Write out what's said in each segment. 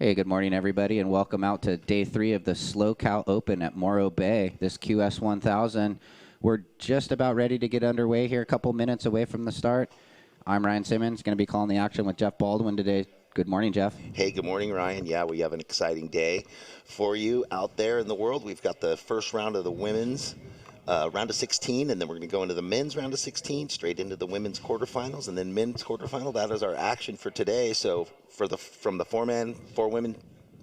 Hey, good morning, everybody, and welcome out to day 3 of the SLO Cal Open at Morro Bay, this QS 1000. We're just about ready to get underway here, a couple minutes away from the start. I'm Ryan Simmons, going to be calling the action with Jeff Baldwin today. Good morning, Jeff. Hey, good morning, Ryan. Yeah, we have an exciting day for you out there in the world. We've got the first round of the women's round of 16, and then we're going to go into the men's round of 16, straight into the women's quarterfinals, and then men's quarterfinal. That is our action for today. So from the four women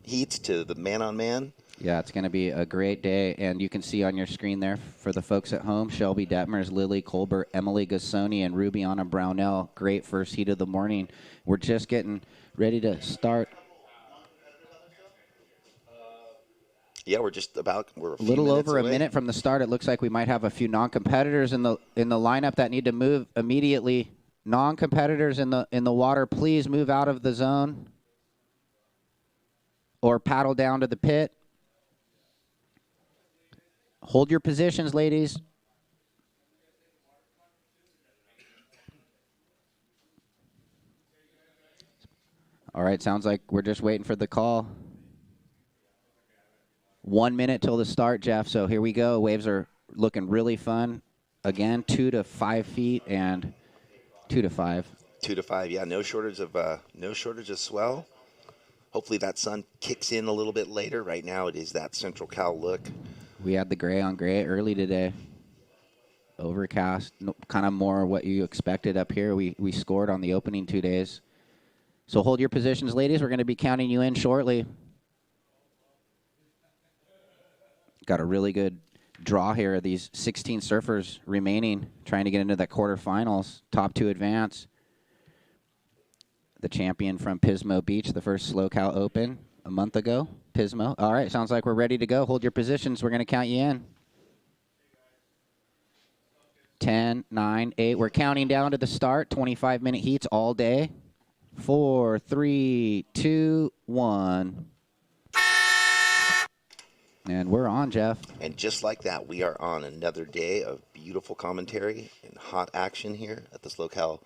heats to the man-on-man. Yeah, it's going to be a great day, and you can see on your screen there for the folks at home, Shelby Detmers, Lily Colbert, Emily Gassoni, and Rubiana Brownell. Great first heat of the morning. We're just getting ready to start. Yeah, we're a few little minutes over away. A minute from the start. It looks like we might have a few non-competitors in the lineup that need to move immediately. Non-competitors in the water, please move out of the zone or paddle down to the pit. Hold your positions, ladies. All right, sounds like we're just waiting for the call. 1 minute till the start, Jeff. So here we go. Waves are looking really fun. Again, 2 to 5 feet and 2 to 5. 2 to 5, yeah, no shortage of swell. Hopefully that sun kicks in a little bit later. Right now it is that Central Cal look. We had the gray on gray early today. Overcast, kind of more what you expected up here. We scored on the opening 2 days. So hold your positions, ladies. We're going to be counting you in shortly. Got a really good draw here of these 16 surfers remaining, trying to get into that quarterfinals. Top 2 advance. The champion from Pismo Beach, the first SLO Cal Open a month ago. Pismo. All right, sounds like we're ready to go. Hold your positions. We're going to count you in. 10, 9, 8. We're counting down to the start. 25-minute heats all day. 4, 3, 2, 1. And we're on, Jeff. And just like that, we are on another day of beautiful commentary and hot action here at the SLO Cal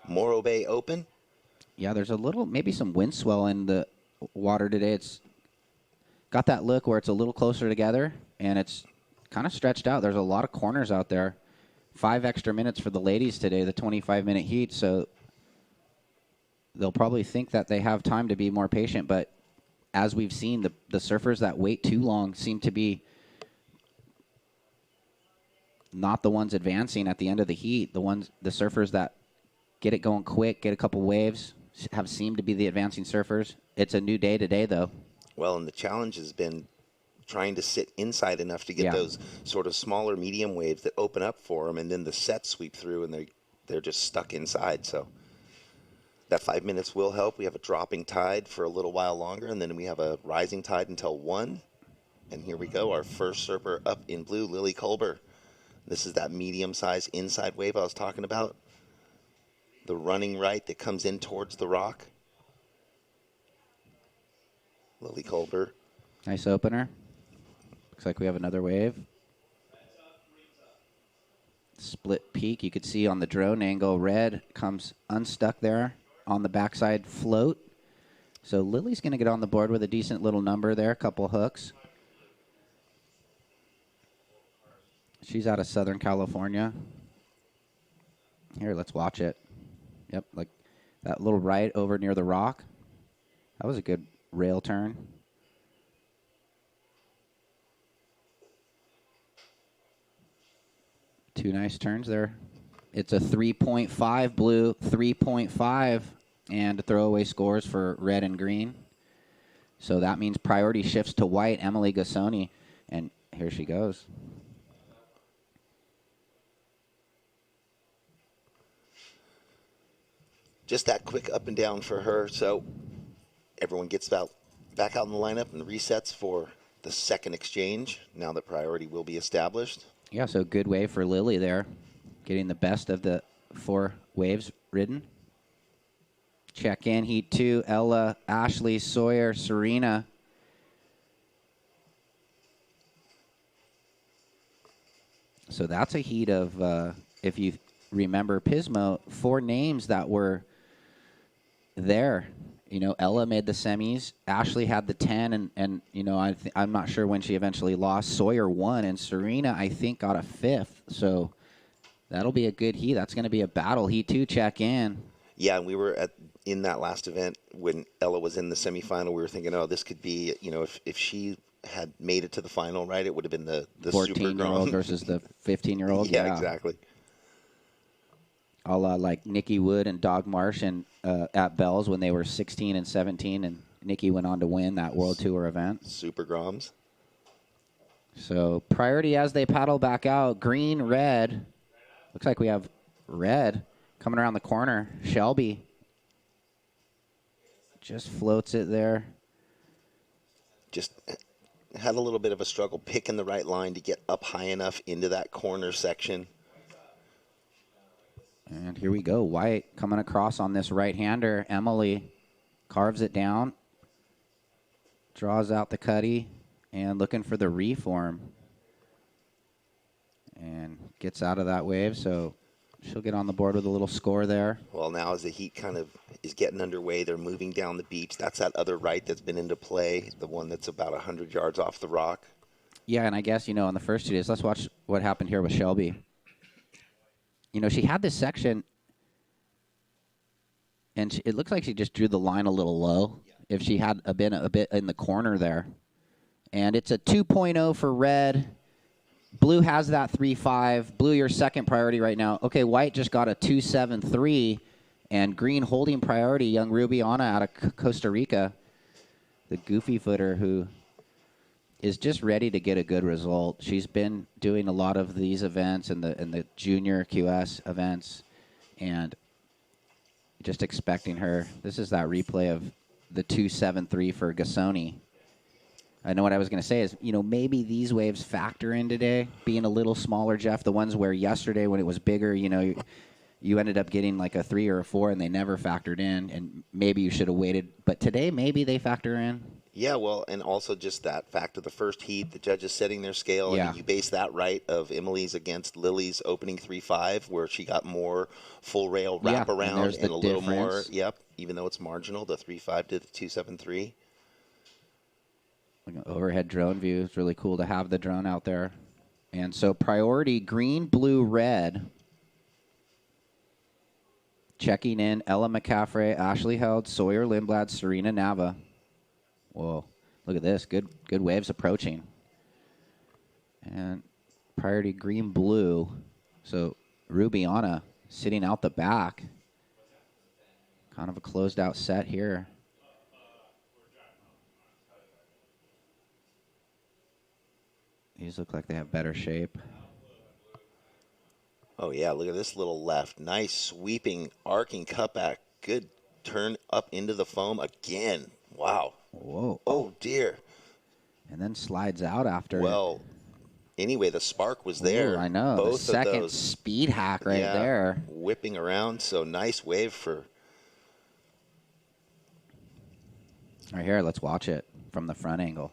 Morro Bay Open. Yeah, there's maybe some wind swell in the water today. It's got that look where it's a little closer together, and it's kind of stretched out. There's a lot of corners out there. 5 extra minutes for the ladies today, the 25-minute heat, so they'll probably think that they have time to be more patient, but as we've seen, the surfers that wait too long seem to be not the ones advancing at the end of the heat. The surfers that get it going quick, get a couple waves, have seemed to be the advancing surfers. It's a new day today, though. Well, and the challenge has been trying to sit inside enough to get those sort of smaller medium waves that open up for them, and then the sets sweep through, and they're just stuck inside. So that 5 minutes will help. We have a dropping tide for a little while longer, and then we have a rising tide until 1. And here we go, our first surfer up in blue, Lily Colbert. This is that medium-sized inside wave I was talking about. The running right that comes in towards the rock. Lily Colbert. Nice opener. Looks like we have another wave. Split peak. You could see on the drone angle, red comes unstuck there on the backside float. So Lily's going to get on the board with a decent little number there, a couple hooks. She's out of Southern California. Here, let's watch it. Yep, like that little right over near the rock. That was a good rail turn. Two nice turns there. It's a 3.5 blue, 3.5, and throwaway scores for red and green. So that means priority shifts to white, Emily Gassoni, and here she goes. Just that quick up and down for her. So everyone gets back out in the lineup and resets for the second exchange now that priority will be established. Yeah, so good wave for Lily there, getting the best of the 4 waves ridden. Check in, heat 2, Ella, Ashley, Sawyer, Serena. So that's a heat of, if you remember Pismo, 4 names that were there You know, Ella made the semis. Ashley had the 10, and you know, I'm not sure when she eventually lost. Sawyer won, and Serena, I think, got a 5th. So that'll be a good heat. That's going to be a battle heat, too. Check in. Yeah, and we were in that last event when Ella was in the semifinal. We were thinking, oh, this could be, you know, if she had made it to the final, right, it would have been the 14-year-old versus the 15-year-old. Yeah, exactly. A la like Nikki Wood and Dog Marsh and at Bell's when they were 16 and 17, and Nikki went on to win that World Tour event. Super Groms. So priority as they paddle back out. Green, red. Looks like we have red coming around the corner. Shelby just floats it there. Just had a little bit of a struggle picking the right line to get up high enough into that corner section. And here we go. White coming across on this right-hander. Emily carves it down, draws out the cutty, and looking for the reform. And gets out of that wave, so she'll get on the board with a little score there. Well, now as the heat kind of is getting underway, they're moving down the beach. That's that other right that's been into play, the one that's about 100 yards off the rock. Yeah, and I guess, you know, on the first 2 days, let's watch what happened here with Shelby. You know, she had this section, and it looks like she just drew the line a little low. If she had been a bit in the corner there. And it's a 2.0 for red. Blue has that 3.5. Blue, your second priority right now. Okay, white just got a 2.73, and green holding priority, young Ruby Anna out of Costa Rica, the goofy footer who is just ready to get a good result. She's been doing a lot of these events and the junior QS events, and just expecting her. This is that replay of the 2.73 for Gassoni. I know what I was going to say is, you know, maybe these waves factor in today, being a little smaller, Jeff. The ones where yesterday when it was bigger, you know, you ended up getting like a 3 or a 4 and they never factored in, and maybe you should have waited. But today, maybe they factor in. Yeah, well, and also just that fact of the first heat, the judges setting their scale. Yeah. I mean, you base that right of Emily's against Lily's opening 3.5, where she got more full rail wraparound and a little more. Yep, even though it's marginal, the 3.5 to the 2.73. Overhead drone view. It's really cool to have the drone out there. And so priority green, blue, red. Checking in Ella McCaffrey, Ashley Held, Sawyer Lindblad, Serena Nava. Whoa, look at this. Good waves approaching. And priority green, blue. So Ruby Anna sitting out the back. Kind of a closed out set here. These look like they have better shape. Oh, yeah, look at this little left. Nice sweeping, arcing cutback. Good turn up into the foam again. Wow. Whoa. Oh, dear. And then slides out after. Well, anyway, the spark was there. Ooh, I know. Both the second of those, speed hack right there. Whipping around. So nice wave for. Right here, let's watch it from the front angle.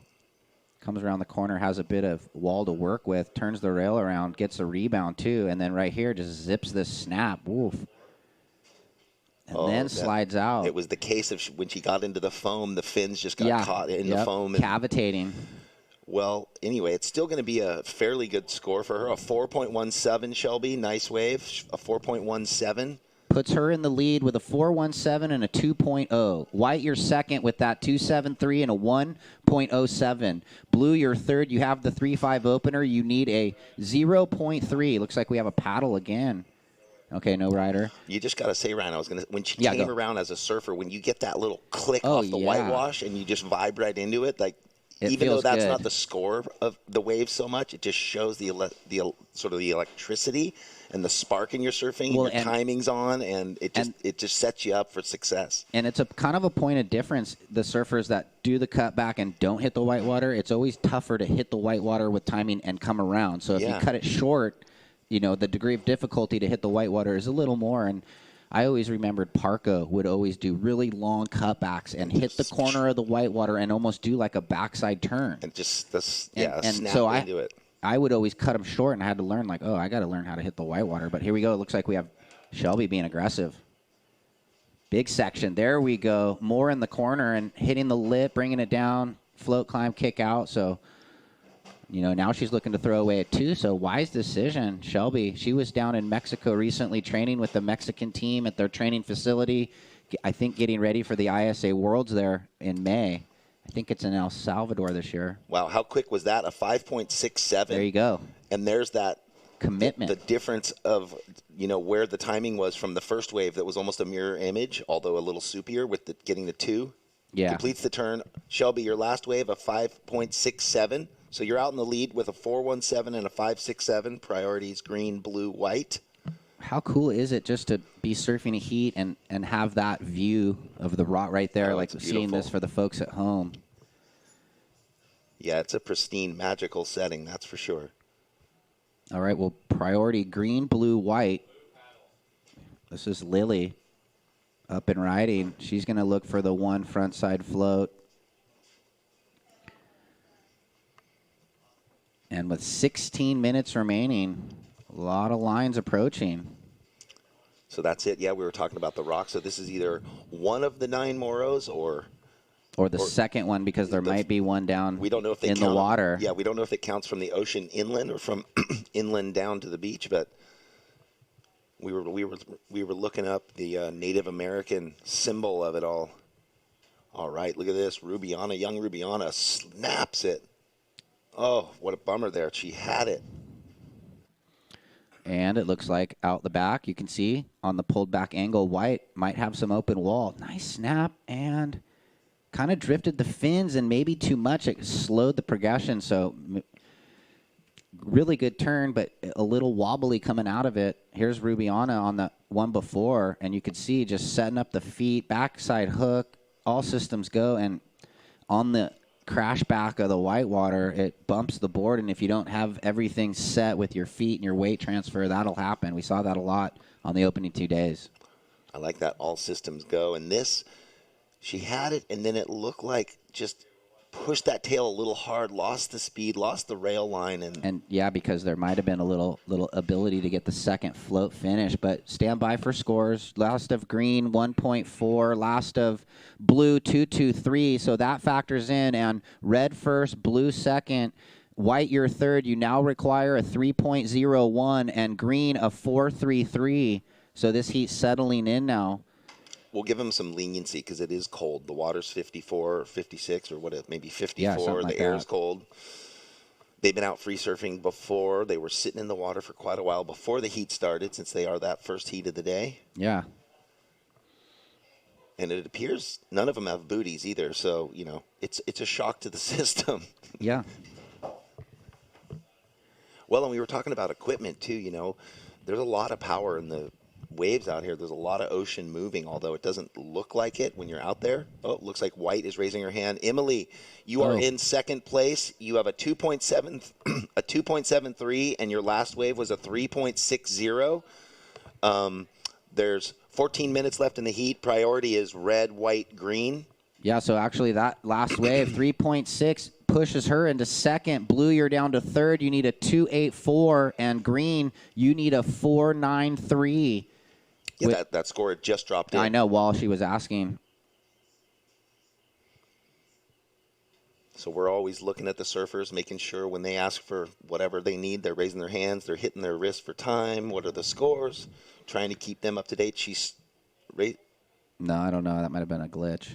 Comes around the corner, has a bit of wall to work with, turns the rail around, gets a rebound too, and then right here just zips this snap. Woof. And then slides out. It was the case of when she got into the foam, the fins just got caught in the foam. Cavitating. Well, anyway, it's still going to be a fairly good score for her. A 4.17, Shelby. Nice wave. A 4.17. Puts her in the lead with a 4.17 and a 2.0. White, your second with that 2.73 and a 1.07. Blue, your third. You have the 3.5 opener. You need a 0.3. Looks like we have a paddle again. Okay, no rider. You just got to say, Ryan, when she came around as a surfer, when you get that little click off the whitewash and you just vibe right into it, like even though that's not the score of the wave so much, it just shows the sort of the electricity and the spark in your surfing, your timing's on, and it just sets you up for success. And it's a kind of a point of difference. The surfers that do the cutback and don't hit the whitewater, it's always tougher to hit the whitewater with timing and come around. So if you cut it short, you know, the degree of difficulty to hit the whitewater is a little more. And I always remembered Parka would always do really long cutbacks and hit the corner of the whitewater and almost do like a backside turn. And just snap so into it. I would always cut them short, and I had to learn, I got to learn how to hit the whitewater. But here we go. It looks like we have Shelby being aggressive. Big section. There we go. More in the corner and hitting the lip, bringing it down, float, climb, kick out. So, now she's looking to throw away at 2. So wise decision, Shelby. She was down in Mexico recently training with the Mexican team at their training facility. I think getting ready for the ISA Worlds there in May. I think it's in El Salvador this year. Wow, how quick was that? A 5.67. There you go. And there's that commitment. The difference of, where the timing was from the first wave that was almost a mirror image, although a little soupier with getting the 2. Yeah. Completes the turn. Shelby, your last wave, a 5.67. So you're out in the lead with a 4.17 and a 5.67. Priorities green, blue, white. How cool is it just to be surfing a heat and have that view of the rock right there, like seeing this for the folks at home? Yeah, it's a pristine, magical setting, that's for sure. All right, well, priority green, blue, white. This is Lily up and riding. She's going to look for the 1 front side float. And with 16 minutes remaining, a lot of lines approaching. So that's it. Yeah, we were talking about the rock. So this is either one of the 9 Morros or the second one, because there might be one down we don't know if they in the water. Yeah, we don't know if it counts from the ocean inland or from inland down to the beach, but we were looking up the Native American symbol of it all. All right, look at this. Rubiana, young Rubiana snaps it. Oh, what a bummer there. She had it. And it looks like out the back, you can see on the pulled back angle, White might have some open wall. Nice snap, and kind of drifted the fins, and maybe too much. It slowed the progression, so really good turn, but a little wobbly coming out of it. Here's Rubiana on the one before, and you could see just setting up the feet, backside hook, all systems go, and on the crash back of the whitewater, it bumps the board, and if you don't have everything set with your feet and your weight transfer, that'll happen. We saw that a lot on the opening 2 days. I like that all systems go, and this, she had it, and then it looked like just pushed that tail a little hard, lost the speed, lost the rail line. And yeah, because there might have been a little ability to get the second float finish, but stand by for scores. Last of green, 1.4. Last of blue, 2.23. So that factors in, and red first, blue second. White, your third. You now require a 3.01, and green, a 4.33. So this heat's settling in now. We'll give them some leniency because it is cold. The water's 54 or 56 or what, maybe 54. Yeah, the air is cold. They've been out free surfing before. They were sitting in the water for quite a while before the heat started, since they are that first heat of the day. Yeah. And it appears none of them have booties either. So, it's a shock to the system. Yeah. Well, and we were talking about equipment too, There's a lot of power in the waves out here. There's a lot of ocean moving, although it doesn't look like it when you're out there. Oh, it looks like White is raising her hand. Emily, you are in second place. You have a 2.7 a 2.73, and your last wave was a 3.60. There's 14 minutes left in the heat. Priority is red, white, green. Yeah, so actually that last wave, 3.6, pushes her into second. Blue, you're down to third. You need a 2.84, and green, you need a 4.93. Yeah, that score had just dropped in. I know, while she was asking. So we're always looking at the surfers, making sure when they ask for whatever they need, they're raising their hands, they're hitting their wrist for time. What are the scores? Trying to keep them up to date. No, I don't know. That might have been a glitch.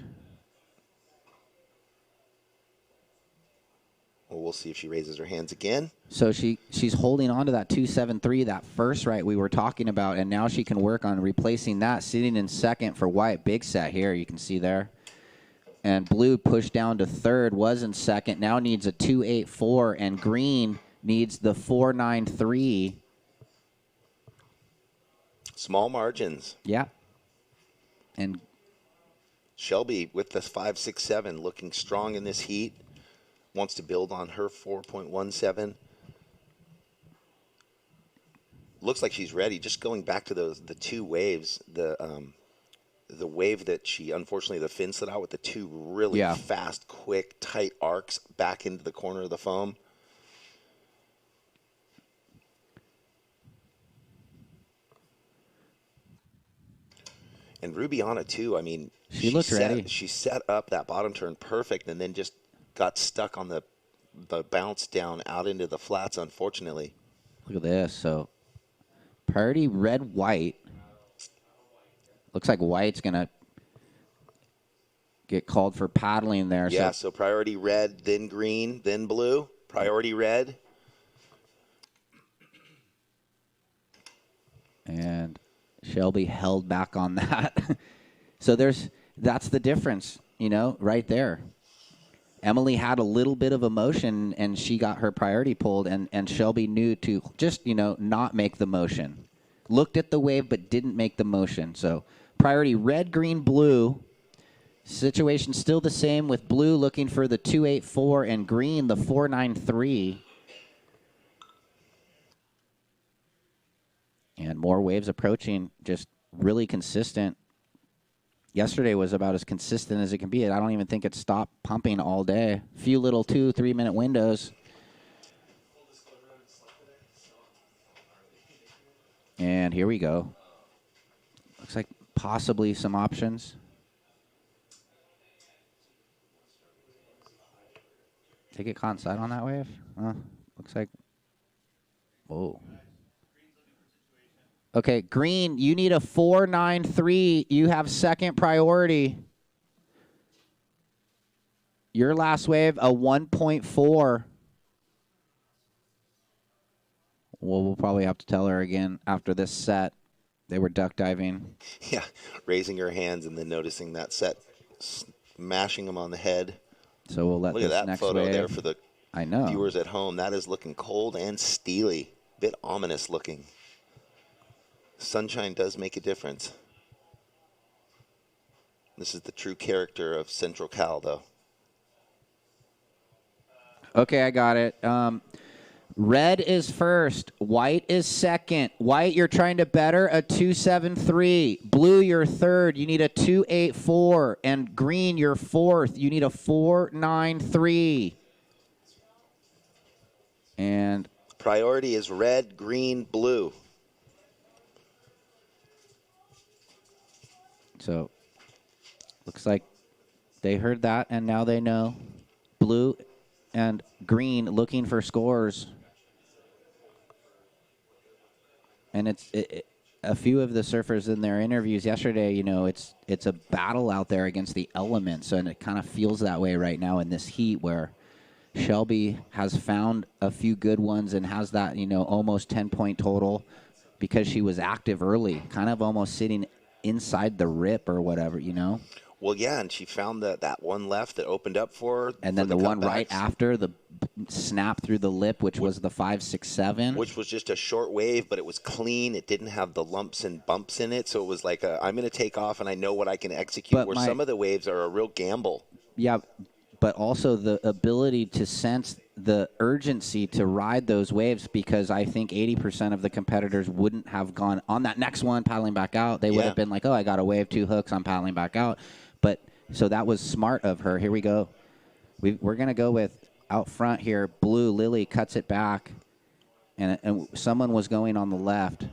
Well, we'll see if she raises her hands again. So she's holding on to that 2.73, that first right we were talking about, and now she can work on replacing that, sitting in second for White. Big set here, you can see there. And Blue pushed down to third, was in second, now needs a 2.84, and Green needs the 4.93. Small margins. Yeah. And Shelby with the 5.67, looking strong in this heat. Wants to build on her 4.17. Looks like she's ready. Just going back to the 2 waves, the wave that she, unfortunately, the fin slid out with the 2 really fast, quick, tight arcs back into the corner of the foam. And Rubiana too. I mean, she looked ready. She set up that bottom turn perfect, and then just got stuck on the bounce down out into the flats. Unfortunately. Look at this. So priority red white. Looks like white's gonna get called for paddling there. Yeah. So priority red, then green, then blue. Priority red. And Shelby held back on that. So that's the difference, right there. Emily had a little bit of emotion, and she got her priority pulled, and Shelby knew to just, not make the motion. Looked at the wave, but didn't make the motion. So priority red, green, blue. Situation still the same with blue looking for the 284 and green the 493. And more waves approaching, just really consistent. Yesterday was about as consistent as it can be. I don't even think it stopped pumping all day. Few little 2-3 minute windows. And here we go. Looks like possibly some options. Did it get caught inside on that wave? Looks like. Whoa. Okay, green, you need a 493. You have second priority. Your last wave, a 1.4. Well, we'll probably have to tell her again after this set. They were duck diving. Yeah, raising her hands and then noticing that set, smashing them on the head. So we'll let Look at that next photo wave. there for the I know. viewers at home. That is looking cold and steely. Bit ominous looking. Sunshine does make a difference. This is the true character of Central Cal, though. Okay, I got it. Red is first. White is second. White, you're trying to better a 273. Blue, you're third. You need a 284. And green, you're fourth. You need a 493. And priority is red, green, blue. So, looks like they heard that, and now they know. Blue and green looking for scores. And a few of the surfers in their interviews yesterday, it's a battle out there against the elements, and it kind of feels that way right now in this heat where Shelby has found a few good ones and has that, almost 10-point total because she was active early, kind of almost sitting inside the rip or whatever, Well, yeah, and she found that one left that opened up for her. And then the one right after, the snap through the lip, which was the 567. Which was just a short wave, but it was clean. It didn't have the lumps and bumps in it, so it was like, I'm going to take off, and I know what I can execute, where some of the waves are a real gamble. Yeah, but also the ability to sense the urgency to ride those waves, because I think 80% of the competitors wouldn't have gone on that next one paddling back out. They would have been like, oh, I got a wave, 2 hooks, I'm paddling back out. But so that was smart of her. Here we go. We're going to go with out front here. Blue, Lily cuts it back, and someone was going on the left.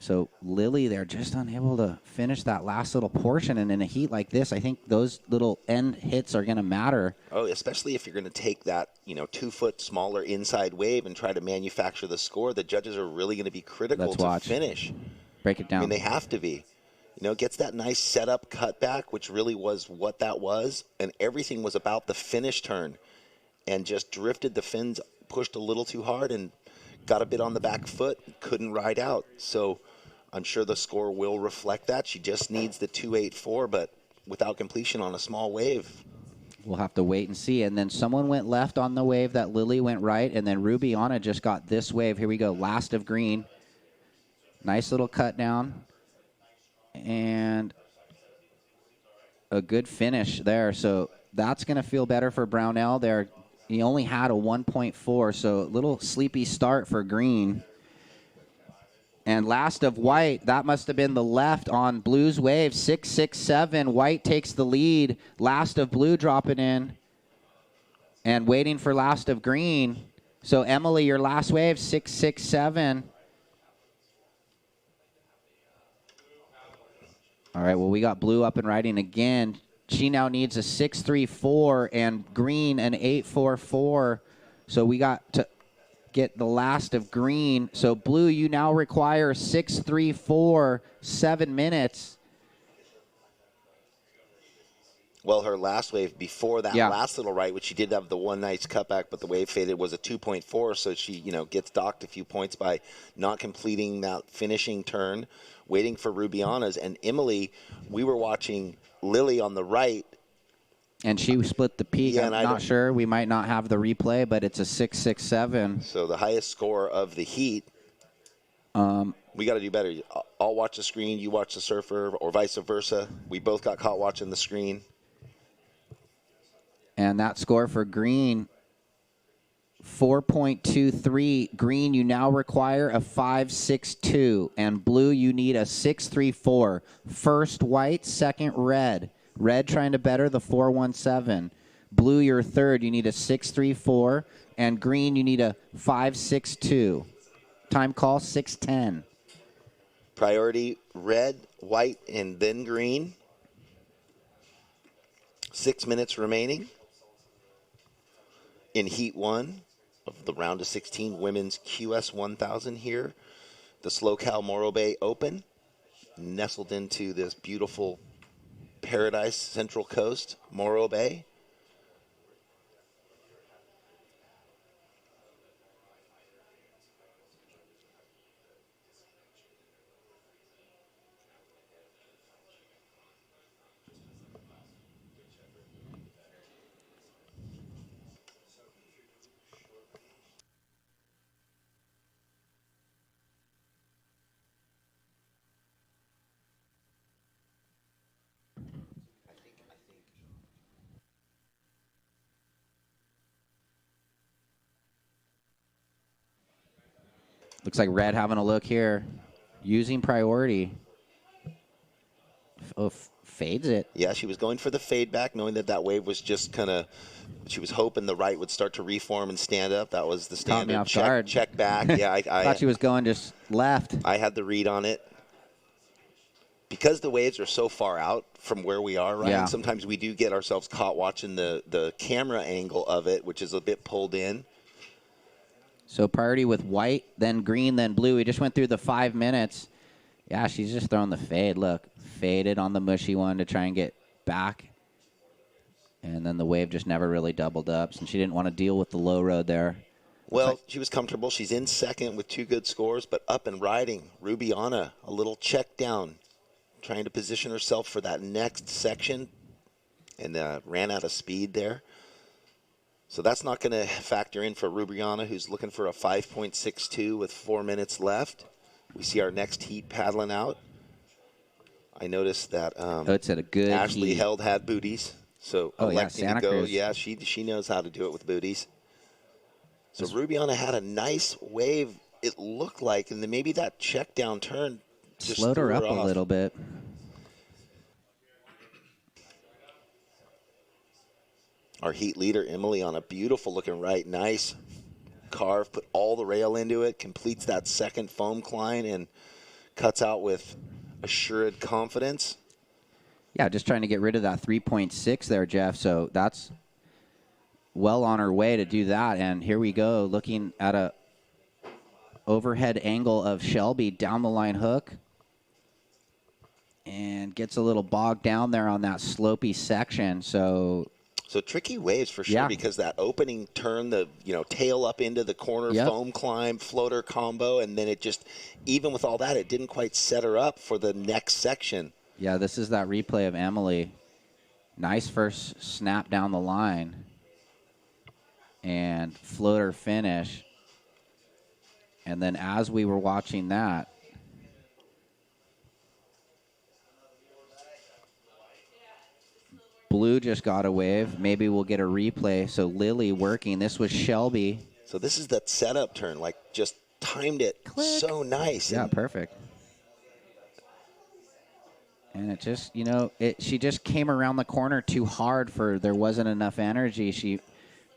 So Lily, they're just unable to finish that last little portion. And in a heat like this, I think those little end hits are going to matter. Oh, especially if you're going to take that, 2-foot smaller inside wave and try to manufacture the score. The judges are really going to be critical to finish. Break it down. I mean, they have to be. Gets that nice setup cutback, which really was what that was. And everything was about the finish turn. And just drifted the fins, pushed a little too hard, and got a bit on the back foot, couldn't ride out. So I'm sure the score will reflect that. She just needs the 284, but without completion on a small wave. We'll have to wait and see. And then someone went left on the wave that Lily went right, and then Rubiana just got this wave. Here we go, last of green. Nice little cut down. And a good finish there. So that's going to feel better for Brownell there. He only had a 1.4, so a little sleepy start for green. And last of white, that must have been the left on blue's wave, 667. White takes the lead. Last of blue dropping in and waiting for last of green. So Emily, your last wave, 667. All right, well, we got blue up and riding again. She now needs a 6.34 and green an 8.44. So we got to get the last of green. So blue, you now require 6.34, 7 minutes. Well, her last wave before that Yeah. last little right, which she did have the one nice cutback, but the wave faded, was a 2.4. So she, gets docked a few points by not completing that finishing turn, waiting for Rubiana's. And Emily, we were watching Lily on the right. And she split the peak. Yeah, I'm not sure. We might not have the replay, but it's a 6.67. So the highest score of the heat. We got to do better. I'll watch the screen, you watch the surfer, or vice versa. We both got caught watching the screen. And that score for green, 4.23. Green, you now require a 5.62. And blue, you need a 6.34. First white, second red. Red trying to better the 4.17. Blue, you're third. You need a 6.34. And green, you need a 5.62. Time call, 6.10. Priority red, white, and then green. 6 minutes remaining in Heat 1 of the round of 16 women's QS 1000 here. The SLO Morro Bay Open, nestled into this beautiful paradise Central Coast, Morro Bay. Looks like red having a look here. Using priority. Fades it. Yeah, she was going for the fade back, knowing that wave was just kind of, she was hoping the right would start to reform and stand up. That was the standard Caught me off guard. check back. Yeah, I thought she was going just left. I had the read on it. Because the waves are so far out from where we are, right? Yeah. Sometimes we do get ourselves caught watching the camera angle of it, which is a bit pulled in. So priority with white, then green, then blue. We just went through the 5 minutes. Yeah, she's just throwing the fade. Look, faded on the mushy one to try and get back. And then the wave just never really doubled up, since she didn't want to deal with the low road there. Well, she was comfortable. She's in second with 2 good scores, but up and riding. Rubiana, a little check down, trying to position herself for that next section, and ran out of speed there. So that's not going to factor in for Rubiana, who's looking for a 5.62 with 4 minutes left. We see our next heat paddling out. I noticed that it's at a good Ashley heat. Held had booties, so electing Santa to go. Cruz. Yeah, she knows how to do it with booties. So Rubiana had a nice wave, it looked like, and then maybe that check down turn just slowed her up off a little bit. Our heat leader, Emily, on a beautiful looking right. Nice carve, put all the rail into it, completes that second foam climb, and cuts out with assured confidence. Yeah, just trying to get rid of that 3.6 there, Jeff. So that's well on her way to do that. And here we go, looking at a overhead angle of Shelby down the line hook. And gets a little bogged down there on that slopey section. So tricky waves for sure, because that opening turn, the tail up into the corner, foam climb, floater combo, and then it just, even with all that, it didn't quite set her up for the next section. Yeah, this is that replay of Emily. Nice first snap down the line and floater finish. And then as we were watching that, blue just got a wave. Maybe we'll get a replay. So Lily working. This was Shelby. So this is that setup turn, like just timed it so nice. Yeah, perfect. And it just, she just came around the corner too hard there wasn't enough energy. She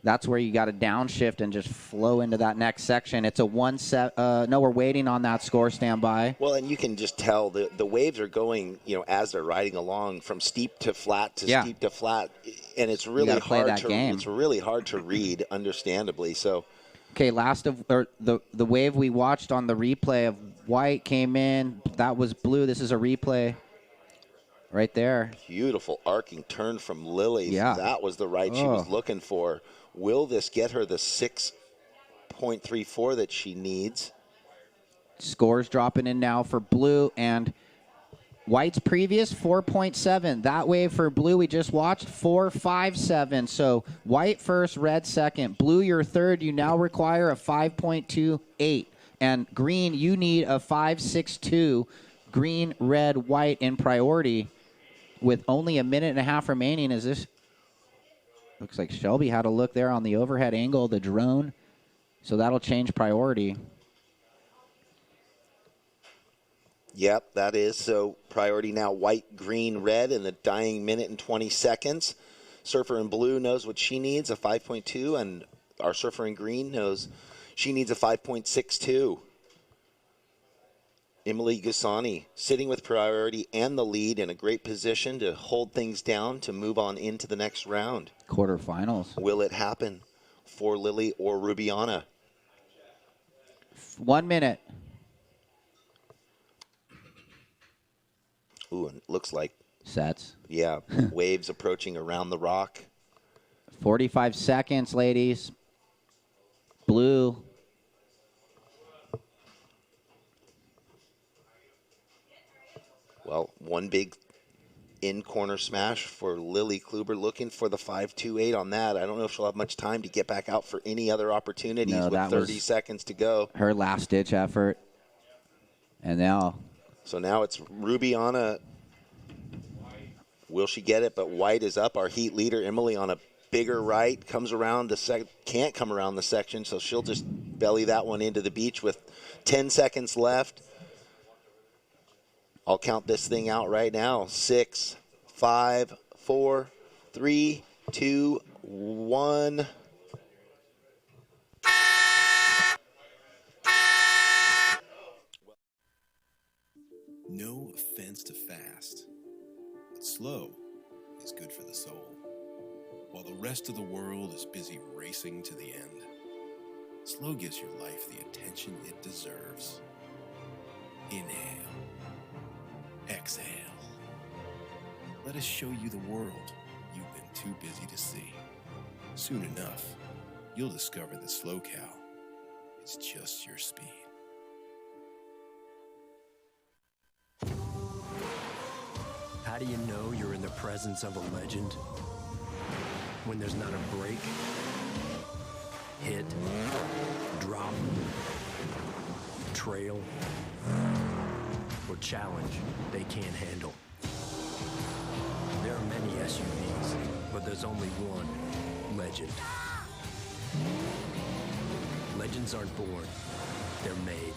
that's where you got to downshift and just flow into that next section. It's a one set. No, we're waiting on that score. Stand by. Well, and you can just tell the waves are going, as they're riding along from steep to flat to steep to flat, and it's really hard to it's really hard to read, understandably. So, okay, the wave we watched on the replay of white came in. That was blue. This is a replay. Right there. Beautiful arcing turn from Lily. Yeah. That was the ride she was looking for. Will this get her the 6.34 that she needs? Scores dropping in now for blue, and white's previous 4.7. That wave for blue we just watched 4.57. So white first, red second. Blue your third. You now require a 5.28. And green, you need a 5.62. Green, red, white in priority. With only a minute and a half remaining, looks like Shelby had a look there on the overhead angle, the drone. So that'll change priority. Yep, that is. So priority now white, green, red in the dying minute and 20 seconds. Surfer in blue knows what she needs, a 5.2, and our surfer in green knows she needs a 5.62. Emily Gusani sitting with priority and the lead in a great position to hold things down to move on into the next round. Quarterfinals. Will it happen for Lily or Rubiana? 1 minute. Ooh, and it looks like sets. Yeah, waves approaching around the rock. 45 seconds, ladies. Blue. Well, one big in-corner smash for Lily Kluber, looking for the 5.28 on that. I don't know if she'll have much time to get back out for any other opportunities with 30 seconds to go. Her last-ditch effort. And now. So now it's Rubiana. Will she get it? But white is up. Our heat leader, Emily, on a bigger right, comes around the can't come around the section, so she'll just belly that one into the beach with 10 seconds left. I'll count this thing out right now. 6, 5, 4, 3, 2, 1. No offense to fast, but slow is good for the soul. While the rest of the world is busy racing to the end, slow gives your life the attention it deserves. Inhale. Exhale. Let us show you the world you've been too busy to see. Soon enough, you'll discover that slow cow is just your speed. How do you know you're in the presence of a legend? When there's not a break, hit, drop, trail, or challenge they can't handle. There are many SUVs, but there's only one legend. Legends aren't born, they're made.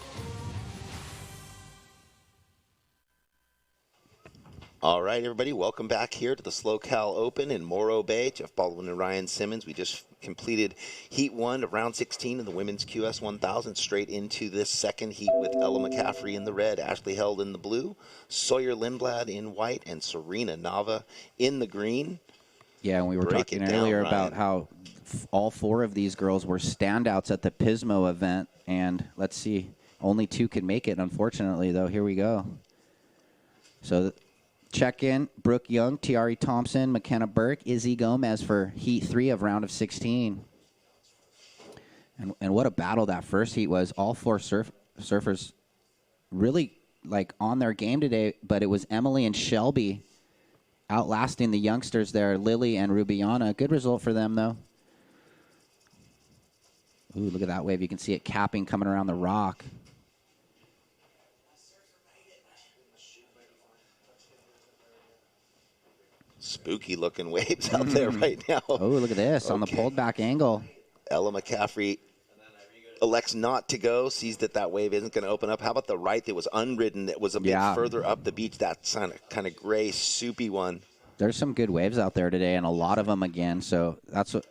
All right, everybody, welcome back here to the Slow Cal Open in Morro Bay. Jeff Baldwin and Ryan Simmons. We just completed Heat 1 of Round 16 of the Women's QS 1000, straight into this second heat with Ella McCaffrey in the red, Ashley Held in the blue, Sawyer Lindblad in white, and Serena Nava in the green. Yeah, and we were talking earlier about how all four of these girls were standouts at the Pismo event, and let's see, only two could make it, unfortunately, though. Here we go. So check in, Brooke Young, Tiari Thompson, McKenna Burke, Izzy Gomez for Heat 3 of Round of 16. And what a battle that first heat was. All four surfers really on their game today, but it was Emily and Shelby outlasting the youngsters there, Lily and Rubiana. Good result for them, though. Ooh, look at that wave. You can see it capping coming around the rock. Spooky looking waves out there right now. Oh, look at this on the pulled back angle. Ella McCaffrey elects not to go, sees that wave isn't going to open up. How about the right that was unridden, that was a bit further up the beach, that kind of gray, soupy one? There's some good waves out there today, and a lot of them again. So that's what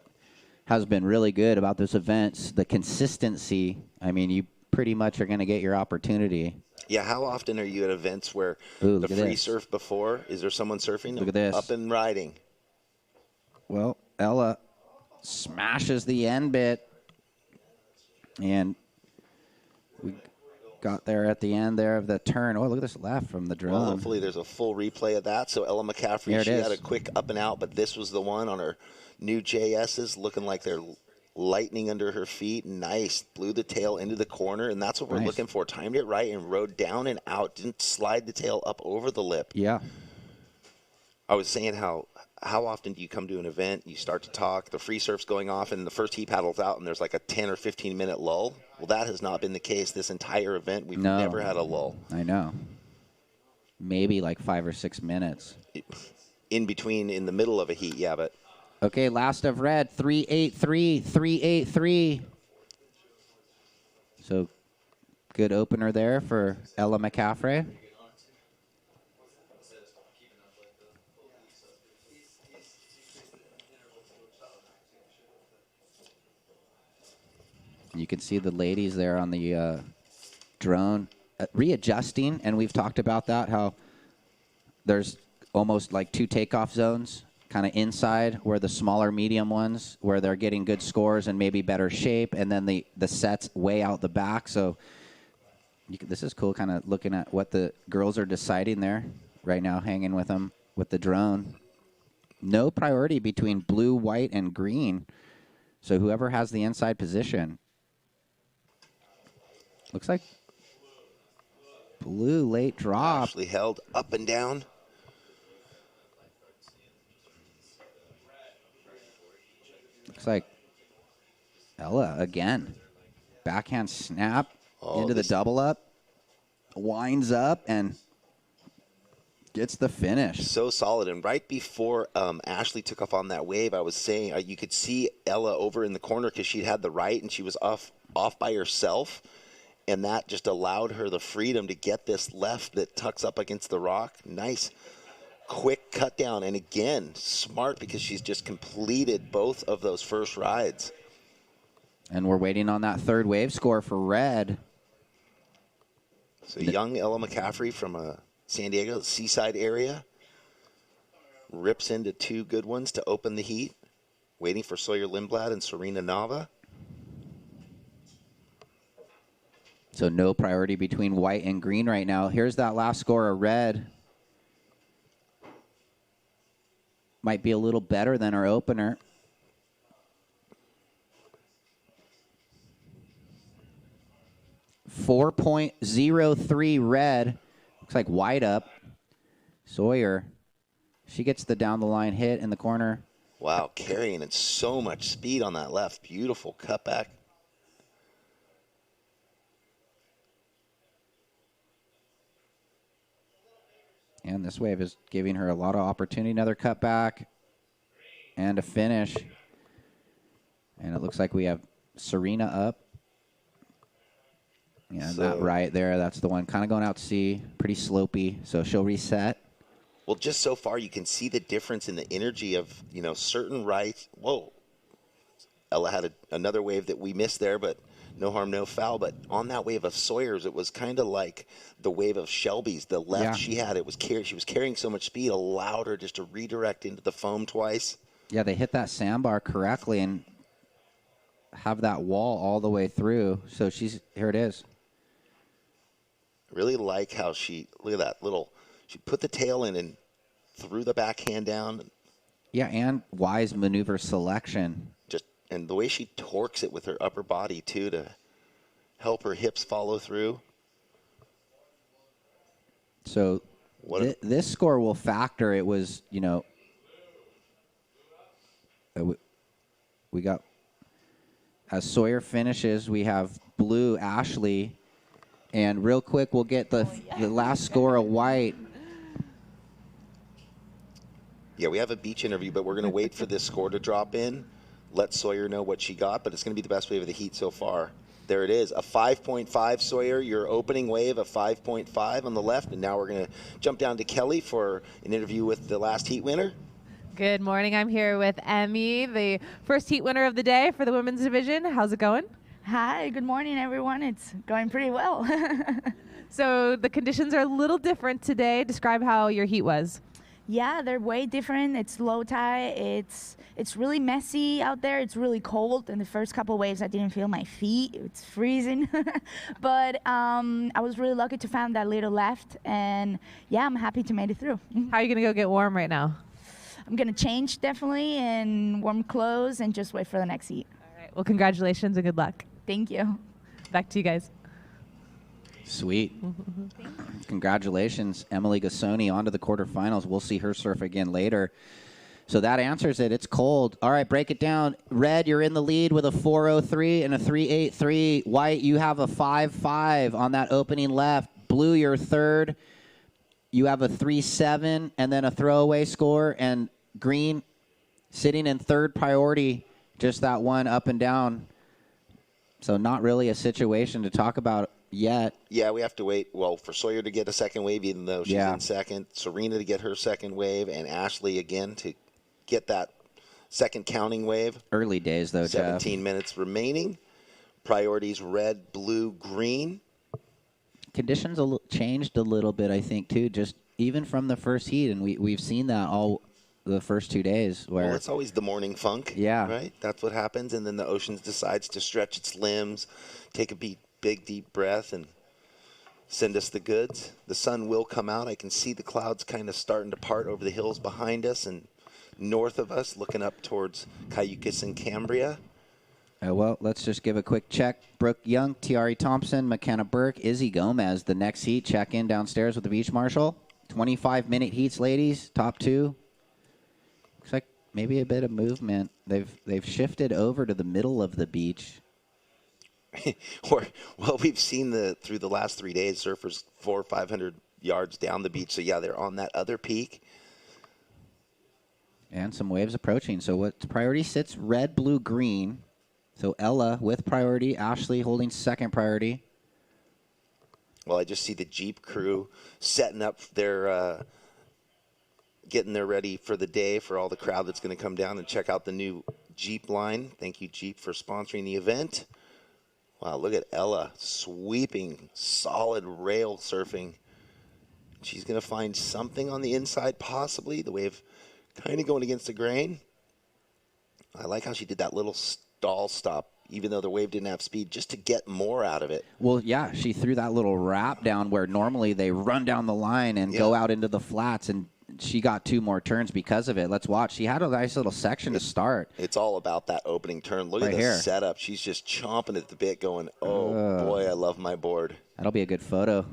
has been really good about this event. The consistency, I mean, you pretty much are going to get your opportunity. Yeah, how often are you at events where Ooh, the free surf before? Is there someone surfing? Look at this. Up and riding. Well, Ella smashes the end bit. And we got there at the end there of the turn. Oh, look at this left from the drone. Well, hopefully there's a full replay of that. So Ella McCaffrey, she had a quick up and out, but this was the one on her new JS's, looking like they're lightning under her feet. Nice. Blew the tail into the corner, and that's what we're looking for. Timed it right and rode down and out. Didn't slide the tail up over the lip. Yeah. I was saying how often do you come to an event, you start to talk, the free surf's going off, and the first heat paddles out, and there's like a 10 or 15-minute lull? Well, that has not been the case this entire event. We've never had a lull. I know. Maybe like 5 or 6 minutes. In between, in the middle of a heat, yeah, but... Okay, last of red, 383, 383. So, good opener there for Ella McCaffrey. You can see the ladies there on the drone readjusting, and we've talked about that, how there's almost like 2 takeoff zones, kind of inside where the smaller medium ones, where they're getting good scores and maybe better shape, and then the sets way out the back. So this is cool, kind of looking at what the girls are deciding there right now, hanging with them with the drone. No priority between blue, white, and green. So whoever has the inside position. Looks like blue late drop. Actually held up and down. Looks like Ella again. Backhand snap into the double up. Winds up and gets the finish. So solid. And right before Ashley took off on that wave, I was saying you could see Ella over in the corner because she had the right and she was off by herself. And that just allowed her the freedom to get this left that tucks up against the rock. Nice, quick cut down. And again, smart because she's just completed both of those first rides. And we're waiting on that third wave score for red. So young Ella McCaffrey from San Diego, the Seaside area, rips into 2 good ones to open the heat. Waiting for Sawyer Lindblad and Serena Nava. So no priority between white and green right now. Here's that last score of red. Might be a little better than our opener. .03 red. Looks like white up. Sawyer. She gets the down the line hit in the corner. Wow, carrying at so much speed on that left. Beautiful cutback. And this wave is giving her a lot of opportunity. Another cutback and a finish. And it looks like we have Serena up. Yeah, that right there, that's the one. Kind of going out to sea, pretty slopey. So she'll reset. Well, just so far, you can see the difference in the energy of, certain rights. Whoa. Ella had another wave that we missed there, but no harm, no foul. But on that wave of Sawyer's, it was kind of like the wave of Shelby's. The left she had, she was carrying so much speed, allowed her just to redirect into the foam twice. Yeah, they hit that sandbar correctly and have that wall all the way through. So here it is. Really like how look at that she put the tail in and threw the backhand down. Yeah, and wise maneuver selection. And the way she torques it with her upper body, too, to help her hips follow through. So this score will factor. It was, we got, as Sawyer finishes, we have blue Ashley. And real quick, we'll get the last score of white. Yeah, we have a beach interview, but we're going to wait for this score to drop in. Let Sawyer know what she got, but it's going to be the best wave of the heat so far. There it is, a 5.5, Sawyer, your opening wave, a 5.5 on the left. And now we're going to jump down to Kelly for an interview with the last heat winner. Good morning. I'm here with Emmy, the first heat winner of the day for the women's division. How's it going? Hi, good morning, everyone. It's going pretty well. So the conditions are a little different today. Describe how your heat was. Yeah, they're way different. It's low tide. It's really messy out there. It's really cold. In the first couple waves, I didn't feel my feet. It's freezing. But I was really lucky to find that little left. And yeah, I'm happy to make it through. How are you going to go get warm right now? I'm going to change definitely and warm clothes and just wait for the next heat. All right. Well, congratulations and good luck. Thank you. Back to you guys. Sweet. Congratulations, Emily Gassoni, on to the quarterfinals. We'll see her surf again later. So that answers it. It's cold. All right, break it down. Red, you're in the lead with a 4.03 and a 3.83. White, you have a 5.5 on that opening left. Blue, you're third. You have a 3.7 and then a throwaway score. And green, sitting in third priority, just that one up and down. So not really a situation to talk about yet. Yeah, we have to wait, well, for Sawyer to get a second wave, even though she's in second. Serena to get her second wave, and Ashley again to get that second counting wave. Early days, though, 17 minutes remaining. Priorities red, blue, green. Conditions changed a little bit, I think, too, just even from the first heat. And we've seen that all the first 2 days. Where Well, it's always the morning funk. Yeah. Right? That's what happens. And then the ocean decides to stretch its limbs, take a big, deep breath, and send us the goods. The sun will come out. I can see the clouds kind of starting to part over the hills behind us and north of us, looking up towards Cayucas and Cambria. Well, let's just give a quick check. Brooke Young, Tiari Thompson, McKenna Burke, Izzy Gomez, the next heat. Check in downstairs with the beach marshal. 25-minute heats, ladies, top two. Looks like maybe a bit of movement. They've shifted over to the middle of the beach. Well, we've seen through the last 3 days, surfers 400 or 500 yards down the beach. So, yeah, they're on that other peak. And some waves approaching. So what priority sits? Red, blue, green. So Ella with priority. Ashley holding second priority. Well, I just see the Jeep crew setting up their getting there ready for the day for all the crowd that's going to come down and check out the new Jeep line. Thank you, Jeep, for sponsoring the event. Wow, look at Ella sweeping, solid rail surfing. She's going to find something on the inside, possibly. The wave kind of going against the grain. I like how she did that little stall stop, even though the wave didn't have speed, just to get more out of it. Well, yeah, she threw that little wrap down where normally they run down the line and go out into the flats, and she got 2 more turns because of it. Let's watch. She had a nice little section to start. It's all about that opening turn. Look at the setup. She's just chomping at the bit going, oh, boy, I love my board. That'll be a good photo.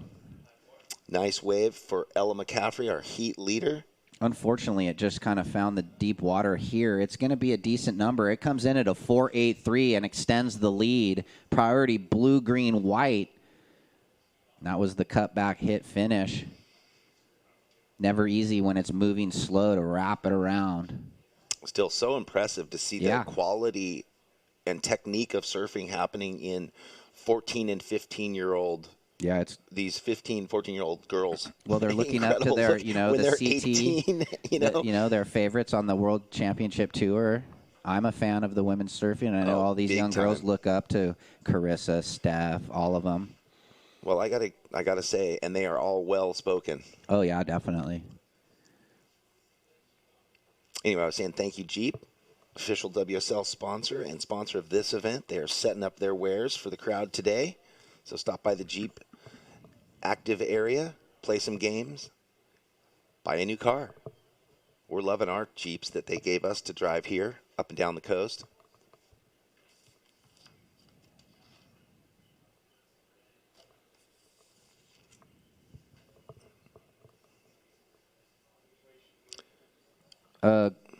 Nice wave for Ella McCaffrey, our heat leader. Unfortunately, it just kind of found the deep water here. It's going to be a decent number. It comes in at a 4.83 and extends the lead. Priority blue, green, white. That was the cutback hit finish. Never easy when it's moving slow to wrap it around. Still so impressive to see the quality and technique of surfing happening in 14 and 15-year-old. Yeah, it's these 15, 14-year-old girls. Well, they're looking up to their, the CT, 18, their favorites on the World Championship Tour. I'm a fan of the women's surfing. I know all these young girls look up to Carissa, Steph, all of them. Well, I gotta say, and they are all well spoken. Oh yeah, definitely. Anyway, I was saying thank you, Jeep, official WSL sponsor and sponsor of this event. They are setting up their wares for the crowd today. So stop by the Jeep active area, play some games, buy a new car. We're loving our Jeeps that they gave us to drive here up and down the coast.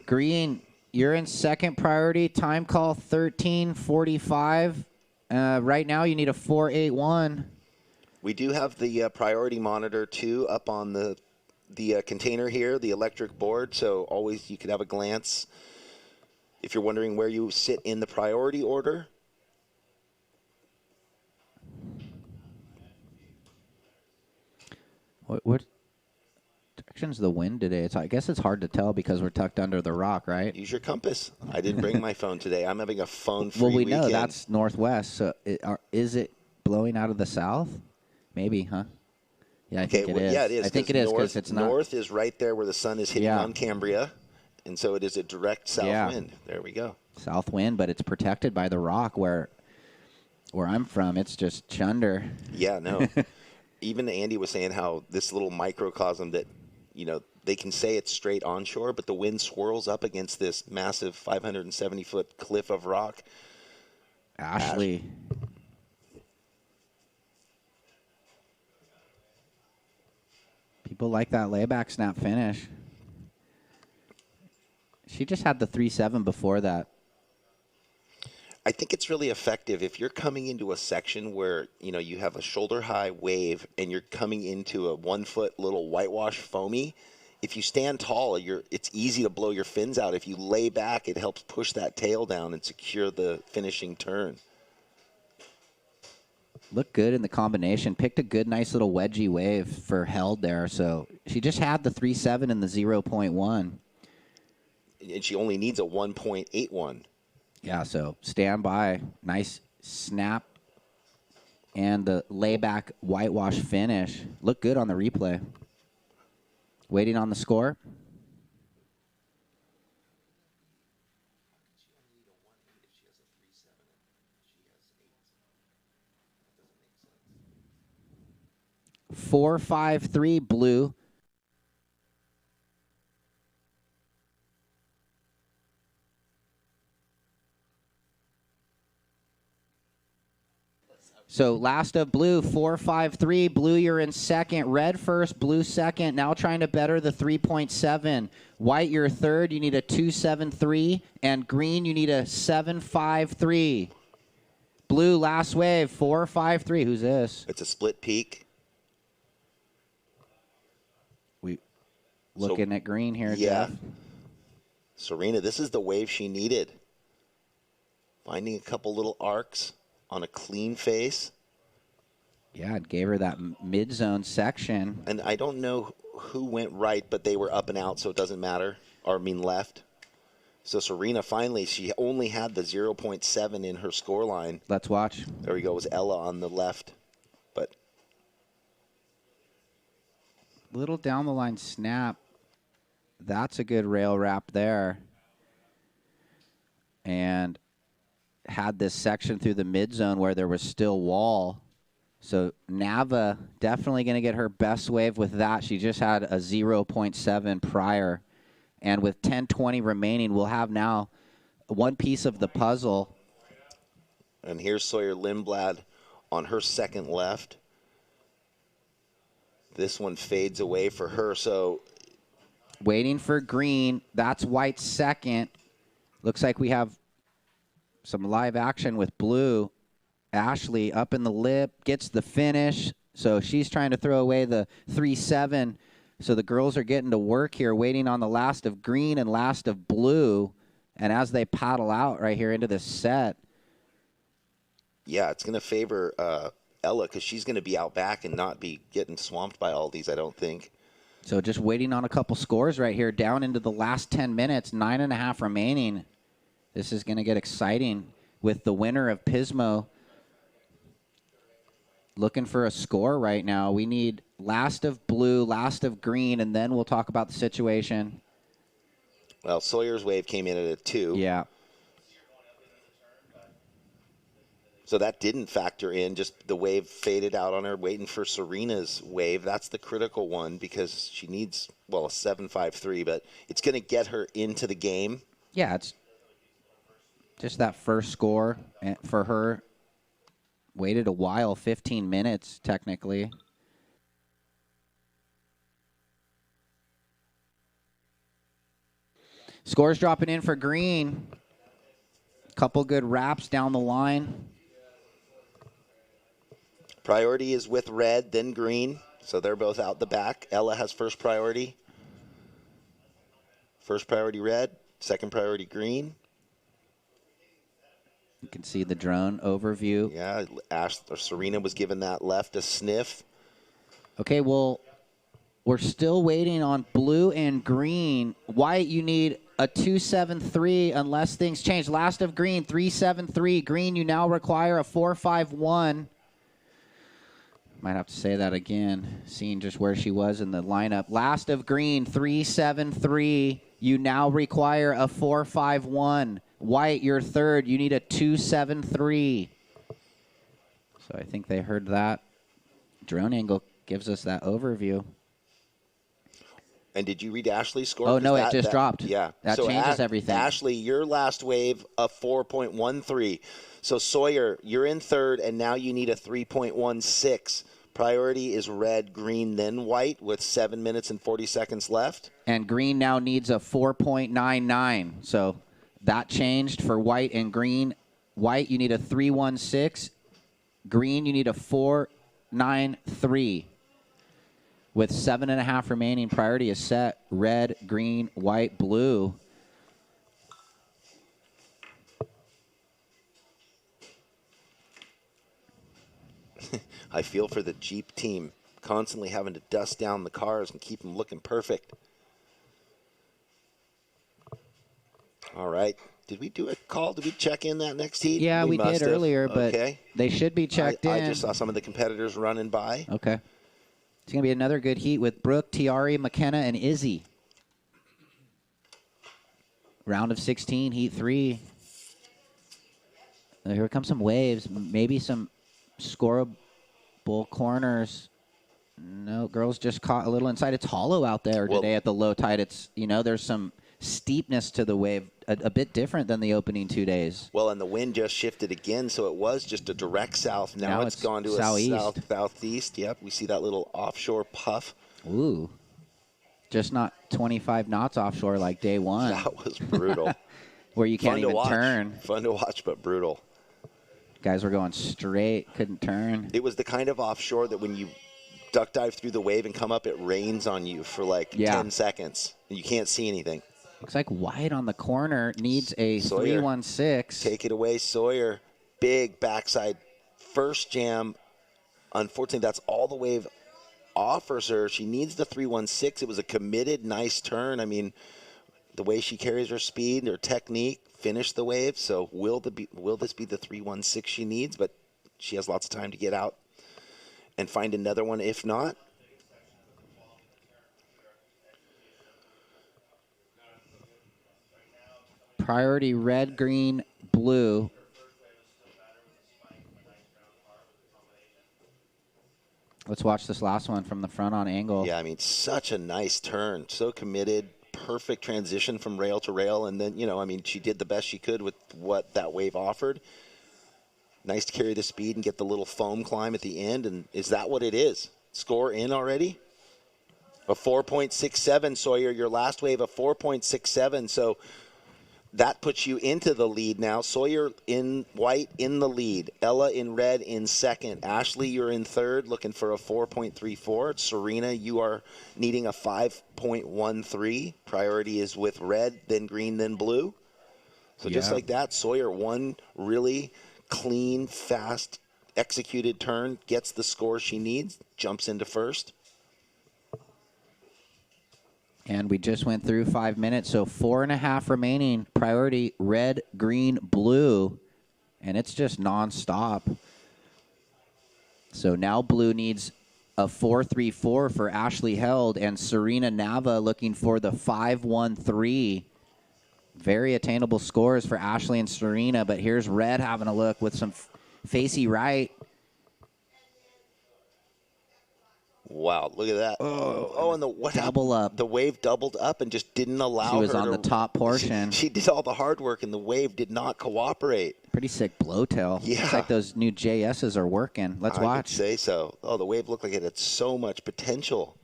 Green, you're in second priority. Time call 13:45. Right now, you need a 4.81. We do have the priority monitor, too, up on the container here, the electric board. So always you could have a glance if you're wondering where you sit in the priority order. What direction's the wind today? I guess it's hard to tell because we're tucked under the rock, right? Use your compass. I didn't bring my phone today. I'm having a phone-free Well, we weekend. know that's northwest. So is it blowing out of the south? Maybe, huh? Yeah, I think it is. Yeah, it is. I think it is because it's not. North is right there where the sun is hitting on Cambria, and so it is a direct south wind. There we go. South wind, but it's protected by the rock where I'm from. It's just chunder. Yeah, no. Even Andy was saying how this little microcosm that, they can say it's straight onshore, but the wind swirls up against this massive 570-foot cliff of rock. Ashley. People like that layback snap finish. She just had the 3.7 before that. I think it's really effective if you're coming into a section where, you have a shoulder-high wave and you're coming into a 1-foot little whitewash foamy. If you stand tall, it's easy to blow your fins out. If you lay back, it helps push that tail down and secure the finishing turn. Looked good in the combination. Picked a good, nice little wedgie wave for held there. So she just had the 3.7 and the 0.1. And she only needs a 1.81. Yeah, so stand by. Nice snap. And the layback whitewash finish. Looked good on the replay. Waiting on the score. Four, 5-3 blue. So last of blue, 4-5-3. Blue, you're in second. Red first, blue second. Now trying to better the 3.7. White, you're third. You need a 2.73. And green, you need a 7.53. Blue, last wave, 4-5-3. Who's this? It's a split peak. We looking at green here, yeah. Jeff. Serena, this is the wave she needed. Finding a couple little arcs on a clean face. Yeah, it gave her that mid-zone section. And I don't know who went right, but they were up and out, so it doesn't matter. Or, left. So Serena, finally, she only had the 0.7 in her scoreline. Let's watch. There we go. It was Ella on the left. But little down the line snap. That's a good rail wrap there. And had this section through the mid zone where there was still wall. So Nava definitely going to get her best wave with that. She just had a 0.7 prior. And with 10:20 remaining, we'll have now one piece of the puzzle. And here's Sawyer Lindblad on her second left. This one fades away for her. So waiting for green. That's white's second. Looks like we have some live action with blue. Ashley up in the lip, gets the finish. So she's trying to throw away the 3.7. So the girls are getting to work here, waiting on the last of green and last of blue. And as they paddle out right here into this set. Yeah, it's going to favor Ella because she's going to be out back and not be getting swamped by all these, I don't think. So just waiting on a couple scores right here, down into the last 10 minutes, 9.5 remaining. This is going to get exciting with the winner of Pismo looking for a score right now. We need last of blue, last of green, and then we'll talk about the situation. Well, Sawyer's wave came in at a 2. Yeah. So that didn't factor in. Just the wave faded out on her, waiting for Serena's wave. That's the critical one because she needs, a 7.53, but it's going to get her into the game. Yeah, it's just that first score for her. Waited a while, 15 minutes technically. Scores dropping in for green. Couple good wraps down the line. Priority is with red, then green. So they're both out the back. Ella has first priority. First priority red, second priority green. You can see the drone overview. Yeah, Serena was giving that left a sniff. Okay, well, we're still waiting on blue and green. White, you need a 273 unless things change. Last of green, 373. Green, you now require a 451. Might have to say that again, seeing just where she was in the lineup. Last of green, 373. You now require a 451. White, you're third. You need a 273. So I think they heard that. Drone angle gives us that overview. And did you read Ashley's score? Oh, no, it just dropped. Yeah. That so changes everything. Ashley, your last wave, a 4.13. So Sawyer, you're in third, and now you need a 3.16. Priority is red, green, then white with 7 minutes and 40 seconds left. And green now needs a 4.99. So that changed for white and green. White, you need a 316. Green, you need a 493. With 7.5 remaining, priority is set. Red, green, white, blue. I feel for the Jeep team, constantly having to dust down the cars and keep them looking perfect. All right. Did we do a call? Did we check in that next heat? Yeah, we did earlier, but they should be checked in. I just saw some of the competitors running by. Okay. It's going to be another good heat with Brooke, Tiari, McKenna, and Izzy. Round of 16, heat 3. Here come some waves, maybe some scoreable corners. No, girls just caught a little inside. It's hollow out there today at the low tide. It's, there's some steepness to the wave, a bit different than the opening 2 days. Well, and the wind just shifted again, so it was just a direct south. Now it's gone to southeast. A southeast. Yep, we see that little offshore puff. Ooh. Just not 25 knots offshore like day one. That was brutal. Where you can't even turn. Fun to watch, but brutal. Guys were going straight, couldn't turn. It was the kind of offshore that when you duck dive through the wave and come up, it rains on you for 10 seconds. And you can't see anything. Looks like White on the corner needs a 316. Take it away, Sawyer. Big backside first jam. Unfortunately, that's all the wave offers her. She needs the 316. It was a committed, nice turn. I mean, the way she carries her speed, her technique, finished the wave. So will this be the 316 she needs? But she has lots of time to get out and find another one if not. Priority red, green, blue. Let's watch this last one from the front on angle. Yeah, I mean, such a nice turn. So committed. Perfect transition from rail to rail. And then, she did the best she could with what that wave offered. Nice to carry the speed and get the little foam climb at the end. And is that what it is? Score in already? A 4.67, Sawyer. Your last wave, a 4.67. So that puts you into the lead now. Sawyer in white in the lead. Ella in red in second. Ashley, you're in third, looking for a 4.34. Serena, you are needing a 5.13. Priority is with red, then green, then blue. So just like that, Sawyer, one really clean, fast, executed turn, gets the score she needs, jumps into first. And we just went through 5 minutes, so 4.5 remaining. Priority red, green, blue, and it's just nonstop. So now blue needs a 4.34 for Ashley Held, and Serena Nava looking for the 5.13. Very attainable scores for Ashley and Serena, but here's red having a look with some facey right. Wow, look at that. Oh, and what double happened? Up. The wave doubled up and just didn't allow her. She was on the top portion. She did all the hard work, and the wave did not cooperate. Pretty sick blowtail. Yeah. Looks like those new JSs are working. Let's watch. I would say so. Oh, the wave looked like it had so much potential.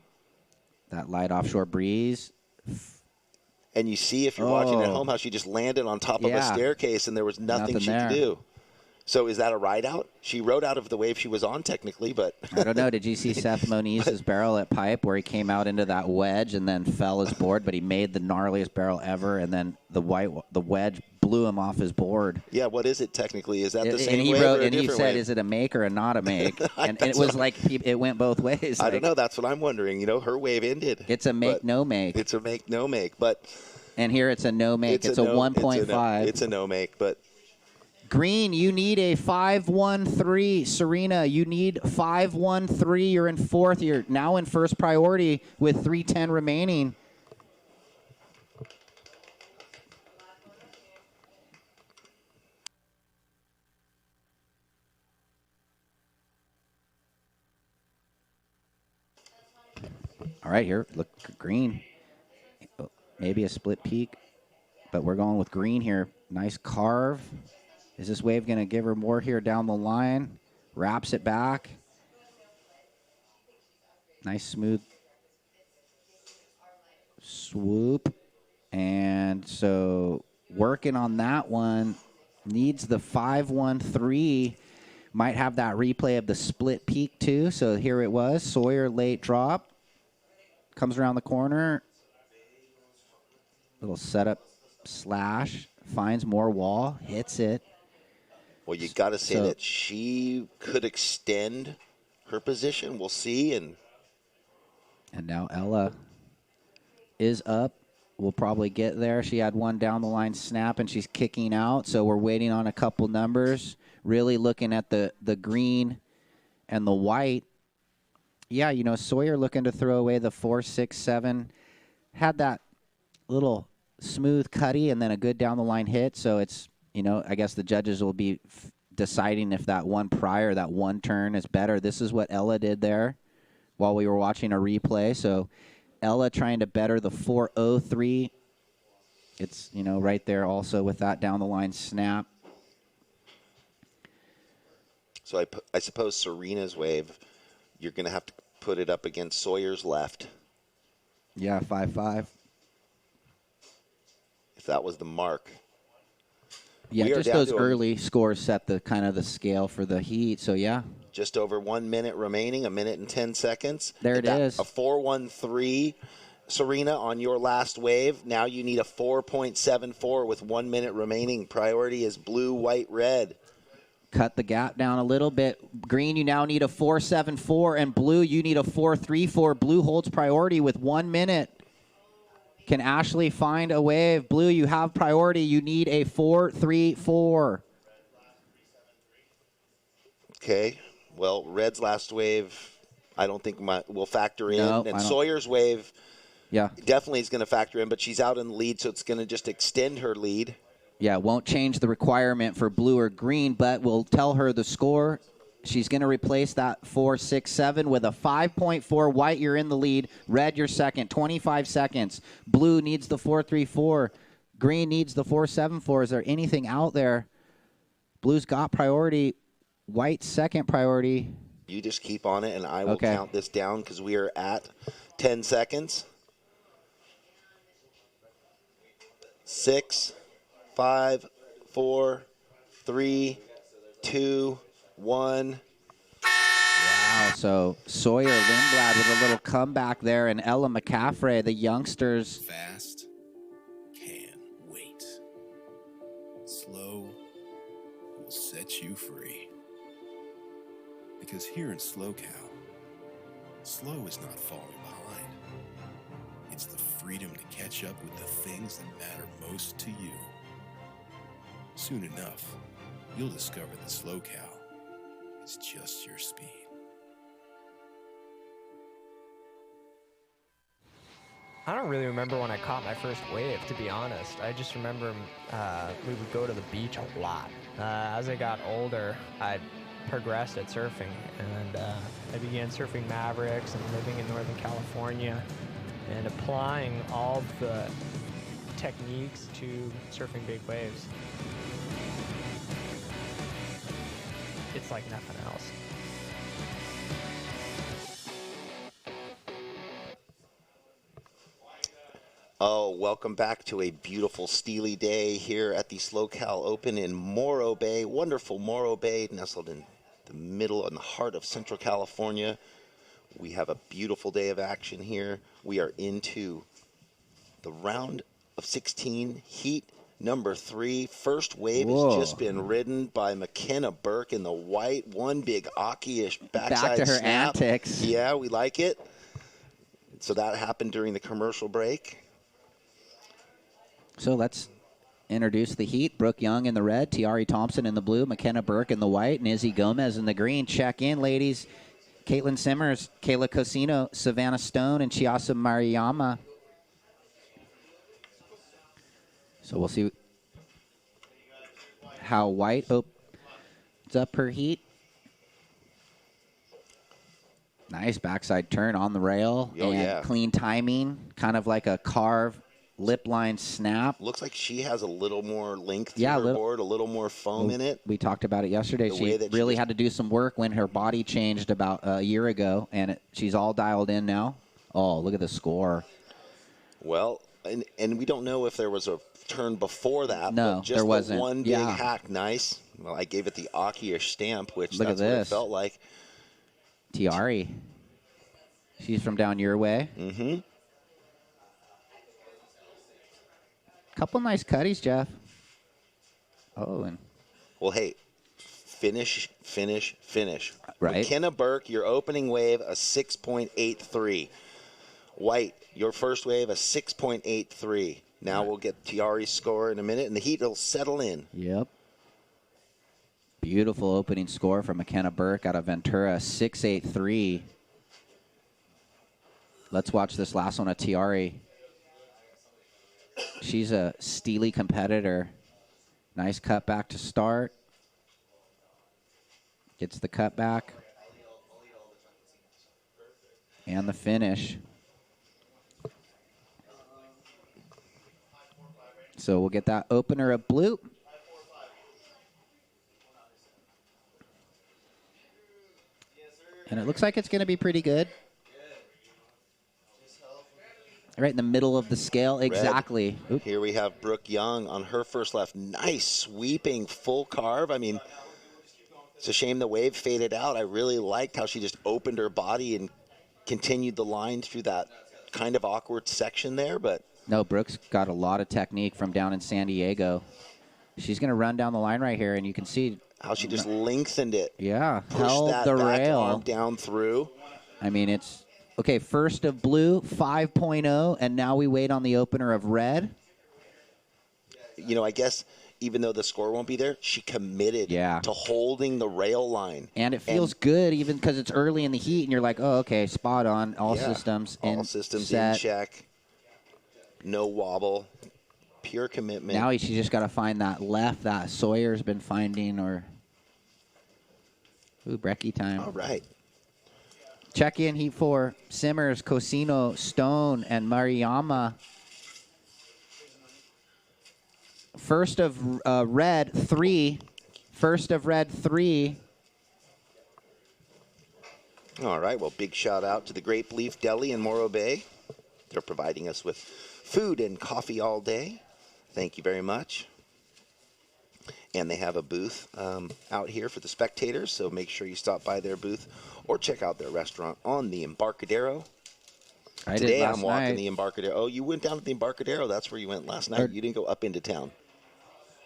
That light offshore breeze. And you see, if you're watching at home, how she just landed on top of a staircase, and there was nothing she could do. So is that a ride out? She rode out of the wave she was on technically, but I don't know. Did you see Seth Moniz's barrel at Pipe where he came out into that wedge and then fell his board, but he made the gnarliest barrel ever, and then the wedge blew him off his board. Yeah, what is it technically? Is that the same and he wave wrote, or a and he different said, wave? "Is it a make or a not a make?" And it was like it went both ways. I don't know. That's what I'm wondering. You know, her wave ended. It's a make, no make. It's a make, no make. But and here it's a no make. It's a 1.5. It's a no make, but. Green, you need a 5-1-3. Serena, you need 5-1-3. You're in fourth. You're now in first priority with 3:10 remaining. All right, here, look, Green. Maybe a split peak, but we're going with Green here. Nice carve. Is this wave going to give her more here down the line? Wraps it back. Nice smooth swoop. And so working on that one. Needs the 5-1-3. Might have that replay of the split peak too. So here it was. Sawyer late drop. Comes around the corner. Little setup slash. Finds more wall. Hits it. Well, you got to say that she could extend her position. We'll see. And now Ella is up. We'll probably get there. She had one down the line snap, and she's kicking out. So we're waiting on a couple numbers. Really looking at the green and the white. Yeah, you know, Sawyer looking to throw away the 4, 6, 7. Had that little smooth cutty and then a good down the line hit. So it's, you know, I guess the judges will be deciding if that one prior, that one turn is better. This is what Ella did there while we were watching a replay. So Ella trying to better the 4.03. It's, you know, right there also with that down the line snap. So I suppose Serena's wave, you're going to have to put it up against Sawyer's left. Yeah, 5-5. If that was the mark. Yeah, just those early scores set the kind of the scale for the heat. So, yeah. Just over 1 minute remaining, 1 minute and 10 seconds. There it is. A 4.13, Serena, on your last wave. Now you need a 4.74 with 1 minute remaining. Priority is blue, white, red. Cut the gap down a little bit. Green, you now need a 4.74, and blue, you need a 4.34. Blue holds priority with 1 minute. Can Ashley find a wave? Blue, you have priority. You need a 4.34. Okay. Well, red's last wave, I don't think will factor in. No, and Sawyer's wave yeah, definitely is going to factor in, but she's out in the lead, so it's going to just extend her lead. Yeah, won't change the requirement for blue or green, but will tell her the score. She's going to replace that 4, 6, 7 with a 5.4. White, you're in the lead. Red, you're second. 25 seconds. Blue needs the 4.34. Green needs the 4.74. Is there anything out there? Blue's got priority. White's second priority. You just keep on it, and I will count this down because we are at 10 seconds. 6, 5, 4, 3, 2, 1. Wow, so Sawyer Lindblad with a little comeback there, and Ella McCaffrey, the youngsters. Fast can wait. Slow will set you free. Because here in SLOCal, slow is not falling behind. It's the freedom to catch up with the things that matter most to you. Soon enough, you'll discover that SLOCal is just your speed. I don't really remember when I caught my first wave, to be honest. I just remember we would go to the beach a lot. As I got older, I progressed at surfing, and I began surfing Mavericks and living in Northern California and applying all the techniques to surfing big waves. It's like nothing else. Oh, welcome back to a beautiful steely day here at the SLO Open in Morro Bay. Wonderful Morro Bay, nestled in the middle and the heart of Central California. We have a beautiful day of action here. We are into the round of 16 heat number 3. First wave has just been ridden by McKenna Burke in the white. One big Aki-ish backside Back to her snap. antics. Yeah, we like it. So that happened during the commercial break. So let's introduce the heat. Brooke Young in the red, Tiari Thompson in the blue, McKenna Burke in the white, and Izzy Gomez in the green. Check in, ladies. Caitlin Simmers, Kayla Cosino, Savannah Stone, and Chiasa Mariyama. So we'll see how white opens up her heat. Nice backside turn on the rail. Oh, and yeah. Clean timing, kind of like a carve lip line snap. Looks like she has a little more length to Yeah, her board, a little more foam in it. We talked about it yesterday. The She way that she really just- had to do some work when her body changed about a year ago, and she's all dialed in now. Oh, look at the score. Well, and we don't know if there was a turn before that. No, but just there the wasn't. one big Yeah. hack, nice. Well, I gave it the Aki-ish stamp, which Look at that's what it this. felt like. Tiari. She's from down your way. Mm-hmm. Couple nice cutties, Jeff. Oh, and Well, hey, finish. Right. McKenna Burke, your opening wave, a 6.83. White, your first wave, a 6.83. Now we'll get Tiari's score in a minute, and the heat will settle in. yep. Beautiful opening score from McKenna Burke out of Ventura, 6.83. Let's watch this last one of Tiari. She's a steely competitor. Nice cut back to start. Gets the cut back. And the finish. So we'll get that opener of blue. And it looks like it's going to be pretty good. Right in the middle of the scale, exactly. Oop. Here we have Brooke Young on her first left. Nice sweeping full carve. I mean, it's a shame the wave faded out. I really liked how she just opened her body and continued the line through that kind of awkward section there. But No, Brooks got a lot of technique from down in San Diego. She's going to run down the line right here, and you can see. how she just lengthened it. Yeah, Pushed held that the back rail. arm down through. I mean, it's okay. First of blue, 5.0, and now we wait on the opener of red. You know, I guess even though the score won't be there, she committed to holding the rail line. And it feels good, even because it's early in the heat, and you're like, oh, okay, spot on, all systems all in systems set. in check. No wobble. Pure commitment. Now she's just got to find that left that Sawyer's been finding, or brekkie time. All right. Check in heat 4. Simmers, Cosino, Stone, and Mariyama. First of red, 3. First of red, 3. All right. Well, big shout out to the Grape Leaf Deli in Morro Bay. They're providing us with food and coffee all day. Thank you very much. And they have a booth out here for the spectators, so make sure you stop by their booth or check out their restaurant on the Embarcadero. Today I'm walking the Embarcadero. Oh, you went down to the Embarcadero. That's where you went last night. You didn't go up into town.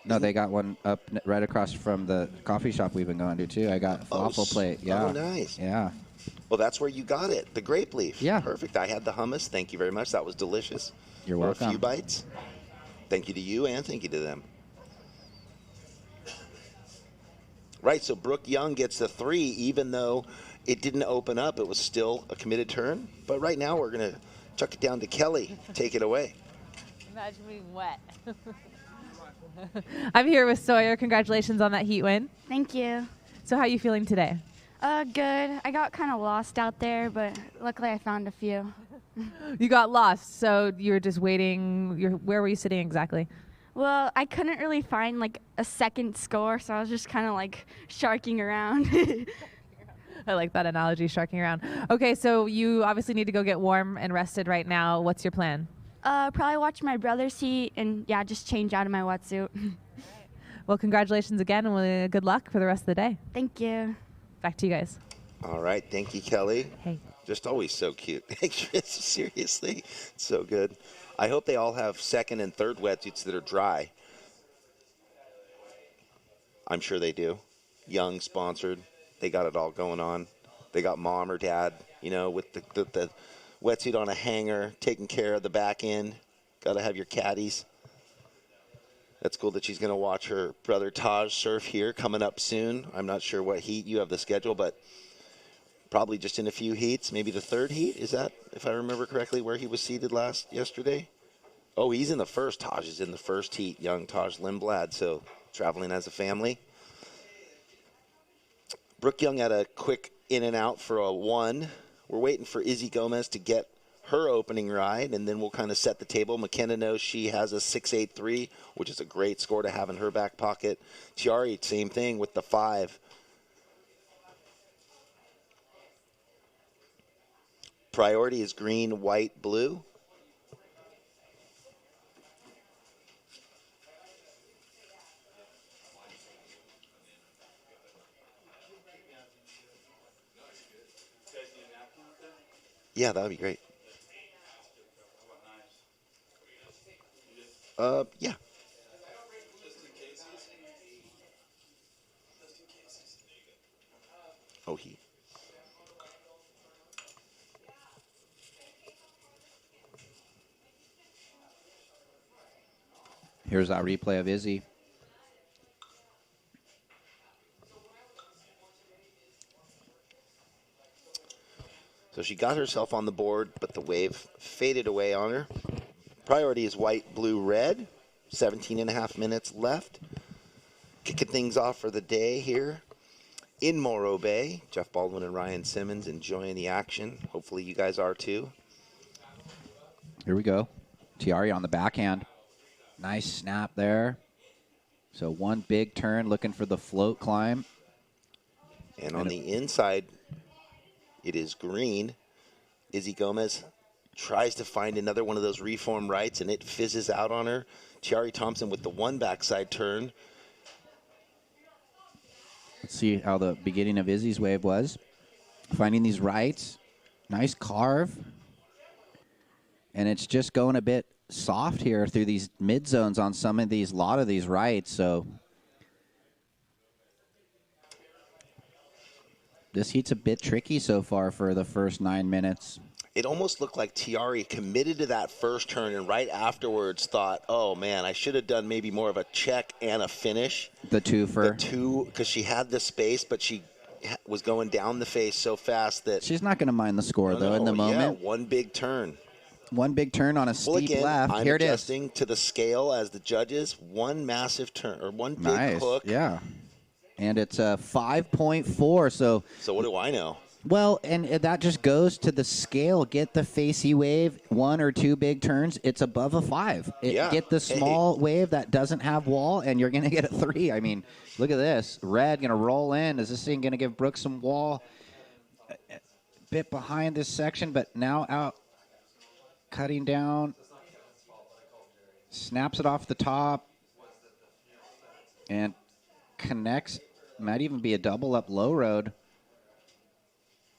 No, they got one up right across from the coffee shop we've been going to, too. I got a falafel plate. Yeah. Oh, nice. Yeah. Well, that's where you got it, the Grape Leaf. Yeah. Perfect. I had the hummus. Thank you very much. That was delicious. You're For welcome. a few bites. Thank you to you and thank you to them. Right, so Brooke Young gets the 3, even though it didn't open up. It was still a committed turn. But right now we're going to chuck it down to Kelly. Take it away. Imagine being wet. I'm here with Sawyer. Congratulations on that heat win. Thank you. So how are you feeling today? Good. I got kind of lost out there, but luckily I found a few. You got lost, so you were just waiting. Where were you sitting exactly? Well, I couldn't really find like a second score, so I was just kind of like sharking around. I like that analogy, sharking around. Okay, so you obviously need to go get warm and rested right now. What's your plan? Probably watch my brother's heat and, yeah, just change out of my wetsuit. Well, congratulations again, and good luck for the rest of the day. Thank you. Back to you guys. All right. Thank you, Kelly. Hey. Just always so cute. Seriously, so good. I hope they all have second and third wetsuits that are dry. I'm sure they do. Young, sponsored. They got it all going on. They got mom or dad, with the wetsuit on a hanger, taking care of the back end. Got to have your caddies. That's cool that she's going to watch her brother Taj surf here coming up soon. I'm not sure what heat you have the schedule, but probably just in a few heats. Maybe the third heat. Is that, if I remember correctly, where he was seated yesterday? Oh, he's in the first. Taj is in the first heat. Young Taj Lindblad, so traveling as a family. Brooke Young had a quick in and out for a 1. We're waiting for Izzy Gomez to get her opening ride, and then we'll kind of set the table. McKenna knows she has a 6.83, which is a great score to have in her back pocket. Tiari, same thing with the 5. Priority is green, white, blue. Yeah, that would be great. Yeah. Oh, he. Here's that replay of Izzy. So she got herself on the board, but the wave faded away on her. Priority is white, blue, red. 17 and a half minutes left. Kicking things off for the day here in Morro Bay. Jeff Baldwin and Ryan Simmons enjoying the action. Hopefully you guys are too. Here we go. Tiari on the backhand. Nice snap there. So one big turn looking for the float climb. And on the inside, it is green. Izzy Gomez tries to find another one of those reform rights, and it fizzes out on her. Tiari Thompson with the one backside turn. Let's see how the beginning of Izzy's wave was. Finding these rights. Nice carve. And it's just going a bit soft here through these mid zones on a lot of these rights. So this heat's a bit tricky so far for the first 9 minutes. It almost looked like Tiari committed to that first turn and right afterwards thought, oh, man, I should have done maybe more of a check and a finish. The two, because she had the space, but she was going down the face so fast that... She's not going to mind the score, though, in the moment. Yeah, one big turn. One big turn on a steep left. I'm Here it is. adjusting to the scale as the judges. One massive turn, or one big hook. Yeah. And it's a 5.4, so... So what do I know? Well, and that just goes to the scale. Get the facey wave, 1 or 2 big turns, it's above a 5. Get the small wave that doesn't have wall, and you're going to get a 3. I mean, look at this. Red going to roll in. Is this thing going to give Brooke some wall? A bit behind this section, but now out, cutting down. Snaps it off the top. And connects. Might even be a double up low road.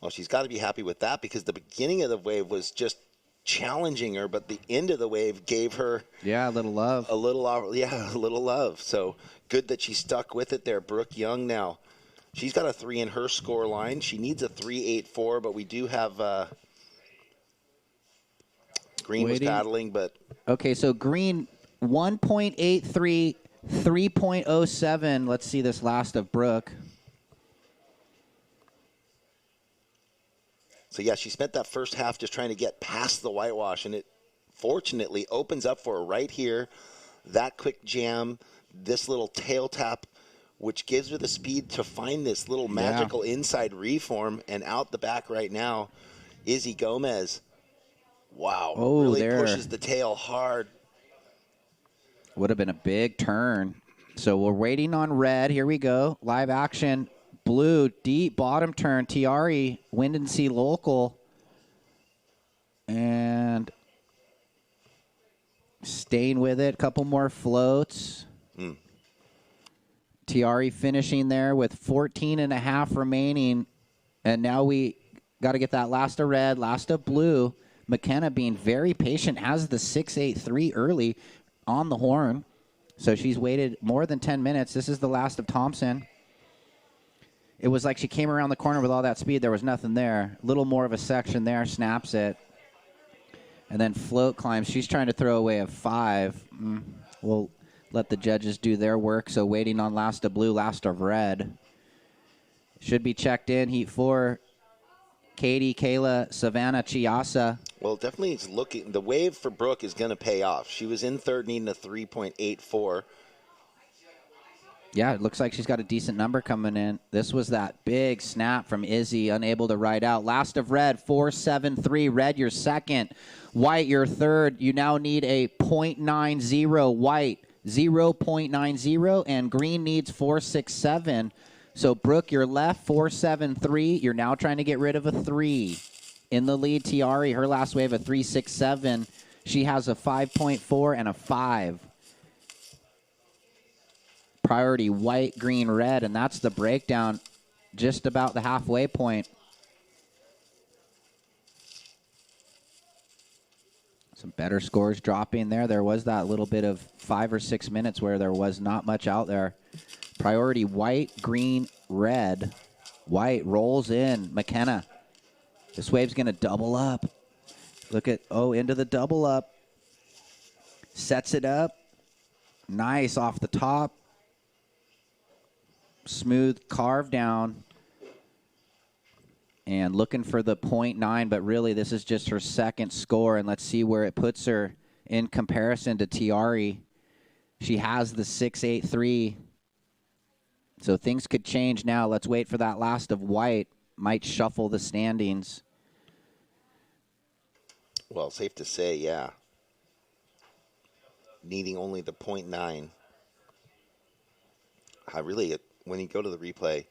Well, she's got to be happy with that because the beginning of the wave was just challenging her, but the end of the wave gave her a little love. A little love. So good that she stuck with it there. Brooke Young now. She's got a 3 in her score line. She needs a 3.84, but we do have Green was paddling, but okay, so Green 1.83, 3.07. Let's see this last of Brooke. So, yeah, she spent that first half just trying to get past the whitewash, and it fortunately opens up for her right here. That quick jam, this little tail tap, which gives her the speed to find this little magical inside reform, and out the back right now, Izzy Gomez. Wow, really pushes the tail hard. Would have been a big turn. So we're waiting on red. Here we go. Live action. Blue, deep bottom turn. Tiari, wind and sea local. And staying with it. Couple more floats. Tiari finishing there with 14 and a half remaining. And now we got to get that last of red, last of blue. McKenna being very patient, has the 6.83 early on the horn. So she's waited more than 10 minutes. This is the last of Thompson. It was like she came around the corner with all that speed. There was nothing there. A little more of a section there, snaps it. And then float climbs. She's trying to throw away a 5. We'll let the judges do their work. So waiting on last of blue, last of red. Should be checked in. Heat 4. Katie, Kayla, Savannah, Chiasa. Well, definitely it's looking. The wave for Brooke is going to pay off. She was in third, needing a 3.84. Yeah, it looks like she's got a decent number coming in. This was that big snap from Izzy, unable to ride out. Last of red, 4.73. Red, your second. White, your third. You now need a .90. White, 0.90. And green needs 4.67. So, Brooke, you're left, 4.73. You're now trying to get rid of a 3. In the lead, Tiari, her last wave, a 3.67. She has a 5.4 and a 5. Priority white, green, red, and that's the breakdown just about the halfway point. Some better scores dropping there. There was that little bit of 5 or 6 minutes where there was not much out there. Priority white, green, red. White rolls in. McKenna. This wave's going to double up. Look at, into the double up. Sets it up. Nice off the top. Smooth carve down. And looking for the .9, but really this is just her second score. And let's see where it puts her in comparison to Tiari. She has the 6.83. So things could change now. Let's wait for that last of white. Might shuffle the standings. Well, safe to say, yeah. Needing only the .9. When you go to the replay,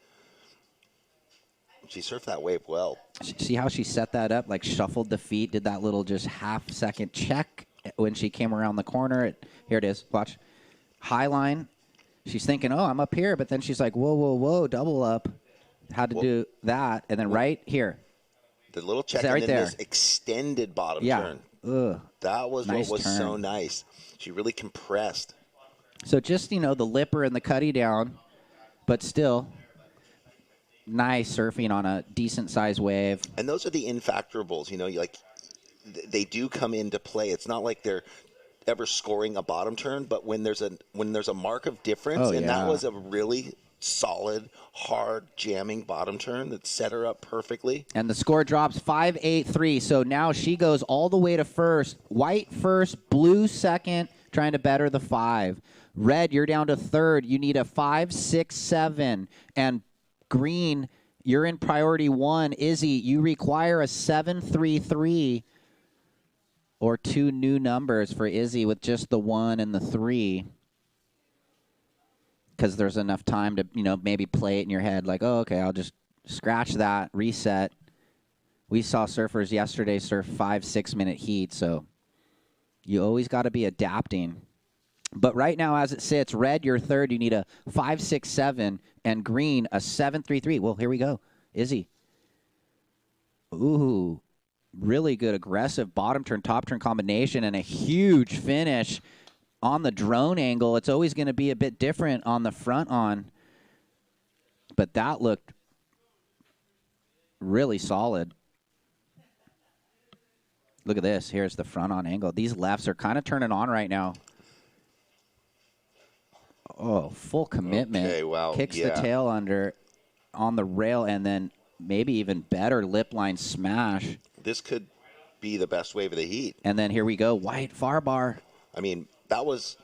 she surfed that wave well. See how she set that up, like shuffled the feet, did that little just half-second check when she came around the corner. Here it is. Watch. High line. She's thinking, I'm up here, but then she's like, whoa, double up. Had to do that, and then right here. The little check right and then there. This extended bottom turn. Ugh. That was Nice what was turn. so nice. She really compressed. So just, the lipper and the cutty down, but still nice surfing on a decent-sized wave. And those are the infactorables, they do come into play. It's not like they're ever scoring a bottom turn, but when there's a mark of difference, that was a really solid, hard, jamming bottom turn that set her up perfectly. And the score drops 5.83. So now she goes all the way to first. White first, blue second, trying to better the 5. Red, you're down to third. You need a 5.67. And green, you're in priority 1. Izzy, you require a 7.33 or 2 new numbers for Izzy with just the 1 and the 3. Because there's enough time to, maybe play it in your head like, okay, I'll just scratch that, reset. We saw surfers yesterday surf 5-6 minute heat, so you always got to be adapting. But right now, as it sits, red, you're third. You need a 5.67, and green, a 7.33. Well, here we go. Izzy. Ooh, really good aggressive bottom turn, top turn combination, and a huge finish. On the drone angle, it's always going to be a bit different on the front on. But that looked really solid. Look at this. Here's the front on angle. These lefts are kind of turning on right now. Oh, full commitment. Okay, wow. Kicks the tail under on the rail, and then maybe even better lip line smash. This could be the best wave of the heat. And then here we go. White far bar. I mean, that was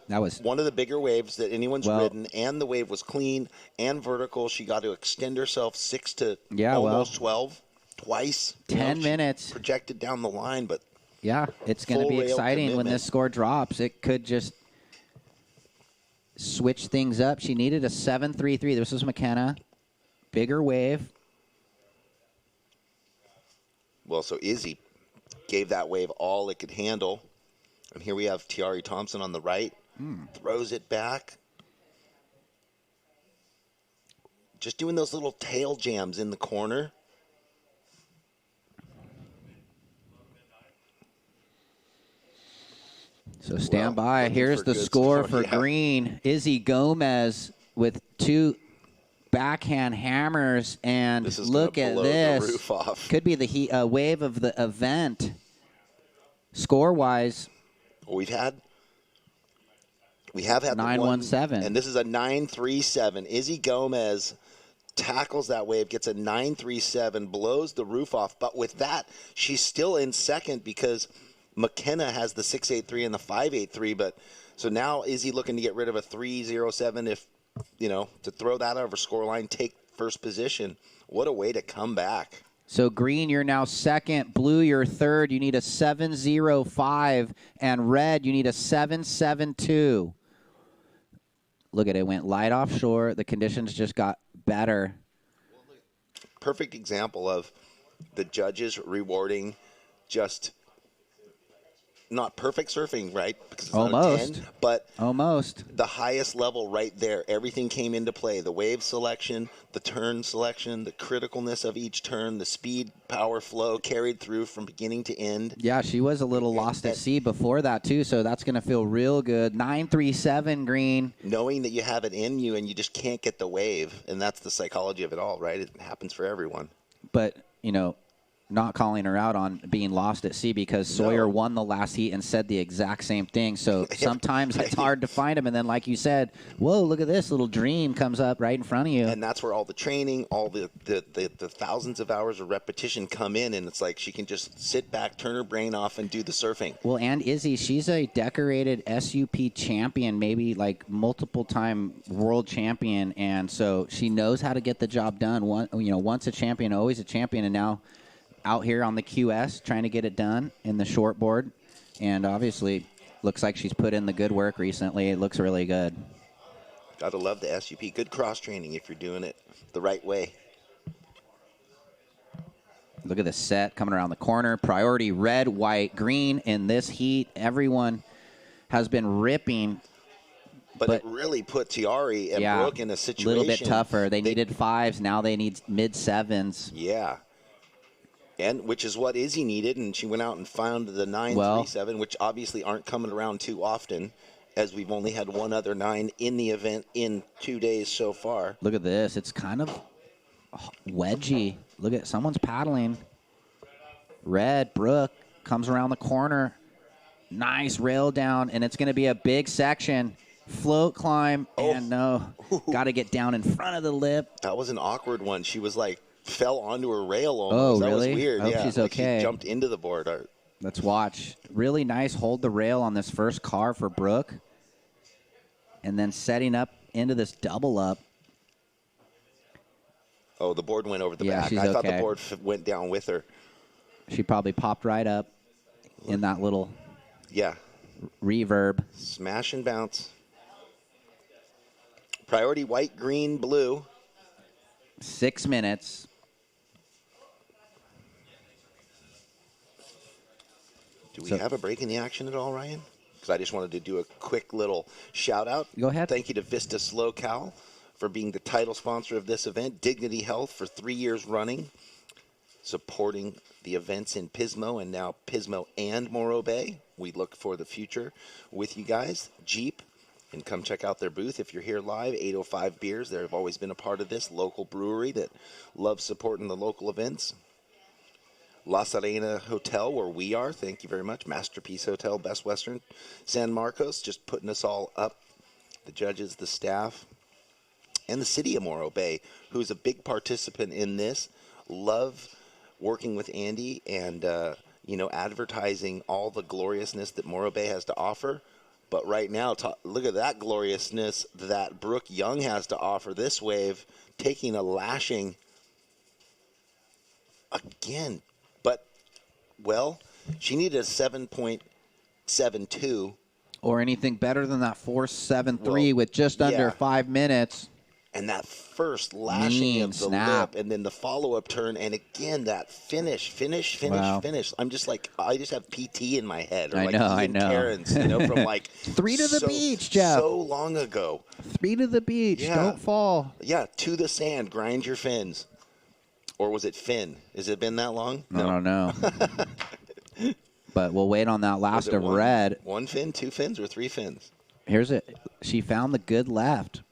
one of the bigger waves that anyone's ridden, and the wave was clean and vertical. She got to extend herself 6 to almost 12 twice. 10 minutes. Projected down the line, but yeah, it's going to be exciting when this score drops. It could just switch things up. She needed a 7.33. This was McKenna. Bigger wave. Well, so Izzy gave that wave all it could handle. And here we have Tiari Thompson on the right. Throws it back. Just doing those little tail jams in the corner. So stand by. looking Here's for the good score score, for yeah. Green. Izzy Gomez with 2 backhand hammers, and This is look gonna at blow this. the roof off. Could be the wave of the event. Score-wise, We have had the 9-1-7. and this is a 9-3-7. Izzy Gomez tackles that wave, gets a 9-3-7, blows the roof off. But with that, she's still in second because McKenna has the 6-8-3 and the 5-8-3. But so now Izzy looking to get rid of a 3-0-7 if, to throw that over scoreline, take first position. What a way to come back. So Green, you're now second. Blue, you're third. You need a 7-0-5. And red, you need a 7-7-2. Look at it. Went light offshore. The conditions just got better. Perfect example of the judges rewarding just not perfect surfing, right? Because it's not a Almost. 10, but Almost. the highest level right there. Everything came into play. The wave selection, the turn selection, the criticalness of each turn, the speed, power, flow carried through from beginning to end. Yeah, she was a little lost at sea before that, too, so that's going to feel real good. 9-3-7, Green. Knowing that you have it in you and you just can't get the wave, and that's the psychology of it all, right? It happens for everyone. But, not calling her out on being lost at sea because Sawyer won the last heat and said the exact same thing. So sometimes it's hard to find him. And then, like you said, whoa, look at this little dream comes up right in front of you. And that's where all the training, all the thousands of hours of repetition come in. And it's like she can just sit back, turn her brain off, and do the surfing. Well, and Izzy, she's a decorated SUP champion, maybe like multiple-time world champion. And so she knows how to get the job done. Once a champion, always a champion. And now out here on the QS trying to get it done in the shortboard. And obviously looks like she's put in the good work recently. It looks really good. Got to love the SUP. Good cross-training if you're doing it the right way. Look at the set coming around the corner. Priority red, white, green in this heat. Everyone has been ripping. But it really put Tiari and Brooke in a situation. A little bit tougher. They needed 5s. Now they need mid-7s. Yeah. And which is what Izzy needed, and she went out and found the 9-3-7, which obviously aren't coming around too often, as we've only had one other 9 in the event in 2 days so far. Look at this. It's kind of wedgy. Look at someone's paddling. Red, Brooke, comes around the corner. Nice rail down, and it's going to be a big section. Float climb, and got to get down in front of the lip. That was an awkward one. She was like, fell onto her rail almost. Oh, that really? was weird. I hope yeah, she's like okay. She jumped into the board. Let's watch. Really nice hold the rail on this first car for Brooke. And then setting up into this double up. Oh, the board went over the Yeah, back. she's I thought the okay. board went down with her. She probably popped right up in that little reverb. Smash and bounce. Priority white, green, blue. 6 minutes. Do we have a break in the action at all, Ryan? Because I just wanted to do a quick little shout out. Go ahead. Thank you to Vista SLO for being the title sponsor of this event. Dignity Health for 3 years running, supporting the events in Pismo and now Pismo and Morro Bay. We look for the future with you guys. Jeep, and come check out their booth if you're here live. 805 Beers. They've always been a part of this local brewery that loves supporting the local events. La Serena Hotel, where we are. Thank you very much. Masterpiece Hotel, Best Western. San Marcos, just putting us all up. The judges, the staff, and the city of Morro Bay, who's a big participant in this. Love working with Andy and, advertising all the gloriousness that Morro Bay has to offer. But right now, look at that gloriousness that Brooke Young has to offer. This wave taking a lashing again. But, she needed a 7.72. Or anything better than that 4.73 with just under 5 minutes. And that first lashing Mean of the snap. lip, and then the follow-up turn, and again that finish. Wow. I'm just like, I just have PT in my head, or I like know, I Ian know. Cairns, from like 3 to the beach, Jeff. so long ago. 3 to the beach. Yeah. Don't fall. Yeah, to the sand, grind your fins. Or was it fin? Has it been that long? I don't know. But we'll wait on that Was last it of red. 1 fin, 2 fins, or 3 fins? Here's it. She found the good left.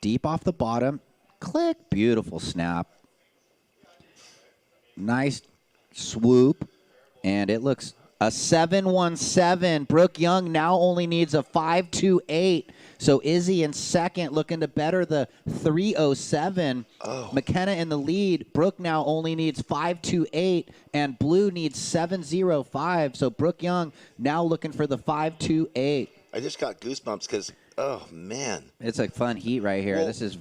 Deep off the bottom. Click. Beautiful snap. Nice swoop. And it looks a 7-1-7. Brooke Young now only needs a 5-2-8. So Izzy in second, looking to better the 3-0-7. Oh. McKenna in the lead. Brooke now only needs 5-2-8, and Blue needs 7-0-5. So Brooke Young now looking for the 5-2-8. I just got goosebumps because, oh, man. It's a fun heat right here. Well, This is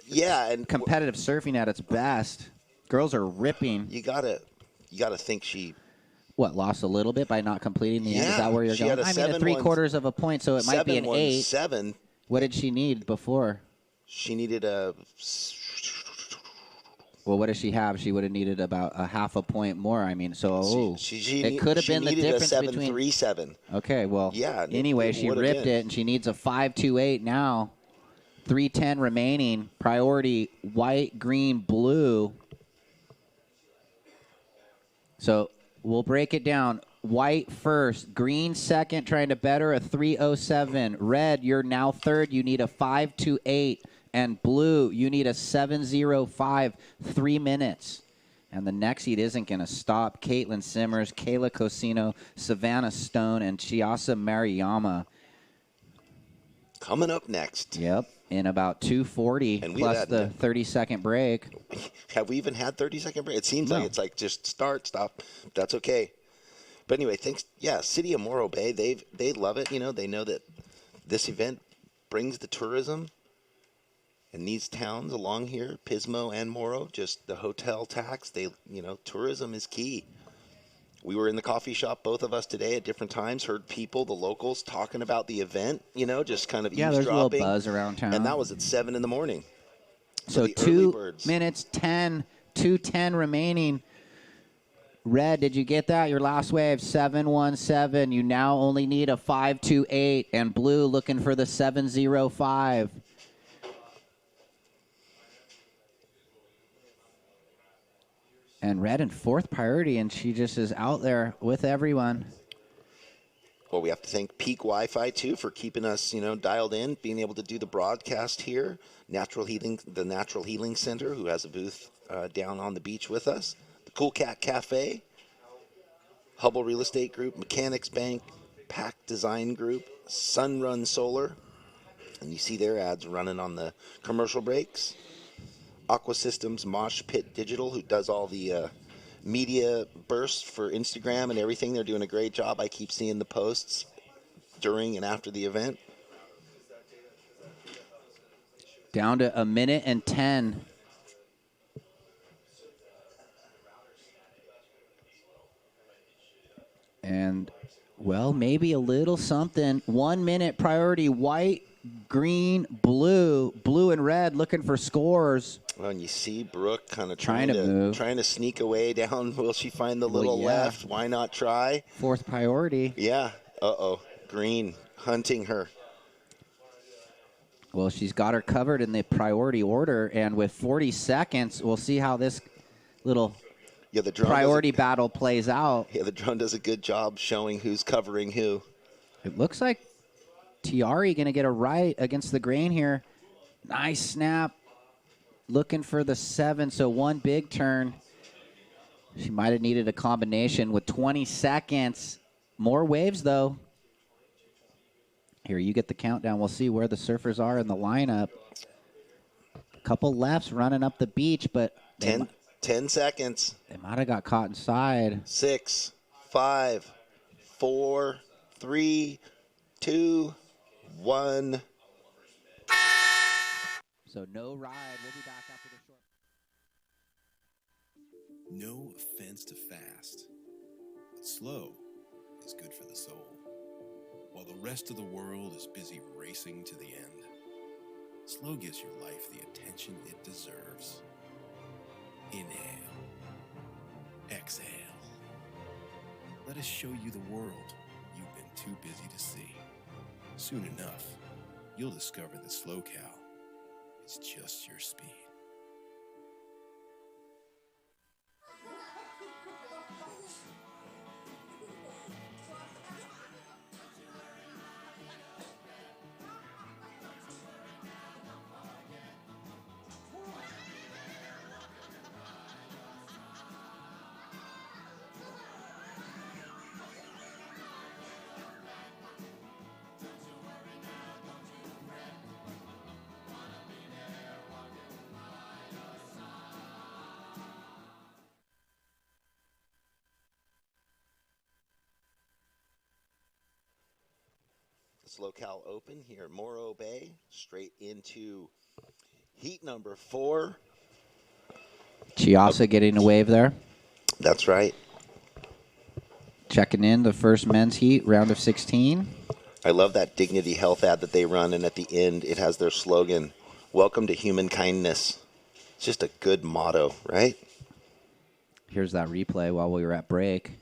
Yeah, and competitive surfing at its best. Girls are ripping. you gotta think she What, lost a little bit by not completing the end? Is Yeah, that where you're she going? had a I mean, a 7-1 3/4 of a point, so it might be an 8. 7-1-7. What did she need before? She needed a Well, what does she have? She would have needed about a half a point more. I mean, so it could have been the difference between 7-3-7. Okay, well, Yeah, anyway, it she would've ripped been. it, and she needs a 5-2-8 now. 3:10 remaining. Priority white, green, blue. So we'll break it down. White first, green second, trying to better a 3:07. Red, you're now third. You need a 5-2-8. And blue, you need a 7:05. 3 minutes. And the next heat isn't going to stop. Caitlin Simmers, Kayla Cosino, Savannah Stone, and Chiasa Mariyama. Coming up next. Yep, in about 2:40 And we plus had the 30-second break. Have we even had 30-second break? It seems No. like it's like just start, stop. That's okay. But anyway, thanks. Yeah, City of Morro Bay, they love it. They know that this event brings the tourism. And these towns along here, Pismo and Morro, just the hotel tax, tourism is key. We were in the coffee shop, both of us today at different times, heard people, the locals, talking about the event, just kind of Yeah, there's a little eavesdropping. buzz around town. And that was at 7 in the morning. So the early 2 birds. minutes 10, 2:10 remaining. Red, did you get that? Your last wave, 7-1-7. You now only need a 5-2-8. And blue looking for the 7-0-5. And red in fourth priority, and she just is out there with everyone. Well, we have to thank Peak Wi-Fi, too, for keeping us, dialed in, being able to do the broadcast here. The Natural Healing Center, who has a booth down on the beach with us. The Cool Cat Cafe, Hubble Real Estate Group, Mechanics Bank, Pack Design Group, Sunrun Solar. And you see their ads running on the commercial breaks. Aqua Systems, Mosh Pit Digital, who does all the media bursts for Instagram and everything. They're doing a great job. I keep seeing the posts during and after the event. Down to 1:10. And, well, maybe a little something. 1 minute priority, white, green, blue, blue and red looking for scores. Well, and you see Brooke kind of Trying to move. trying to sneak away down. Will she find the little yeah. left? Why not try? Fourth priority. Yeah. Uh-oh. Green hunting her. Well, she's got her covered in the priority order, and with 40 seconds, we'll see how this little Yeah, the drone priority battle plays out. Yeah, the drone does a good job showing who's covering who. It looks like Tiari going to get a right against the grain here. Nice snap. Looking for the 7, so one big turn. She might have needed a combination with 20 seconds. More waves, though. Here, you get the countdown. We'll see where the surfers are in the lineup. Couple lefts running up the beach, but 10 seconds. they might have got caught inside. 6, 5, 4, 3, 2, 1. So no ride. We'll be back after the short. No offense to fast, but slow is good for the soul. While the rest of the world is busy racing to the end, Slow gives your life the attention it deserves. Inhale. Exhale. Let us show you the world you've been too busy to see. Soon enough, you'll discover that Slow Cow is just your speed. Slow Cal Open here at Morro Bay, straight into heat number 4. Chiasa getting a wave there. That's right. Checking in the first men's heat, round of 16. I love that Dignity Health ad that they run, and at the end it has their slogan, "Welcome to human kindness." It's just a good motto, right? Here's that replay while we were at break.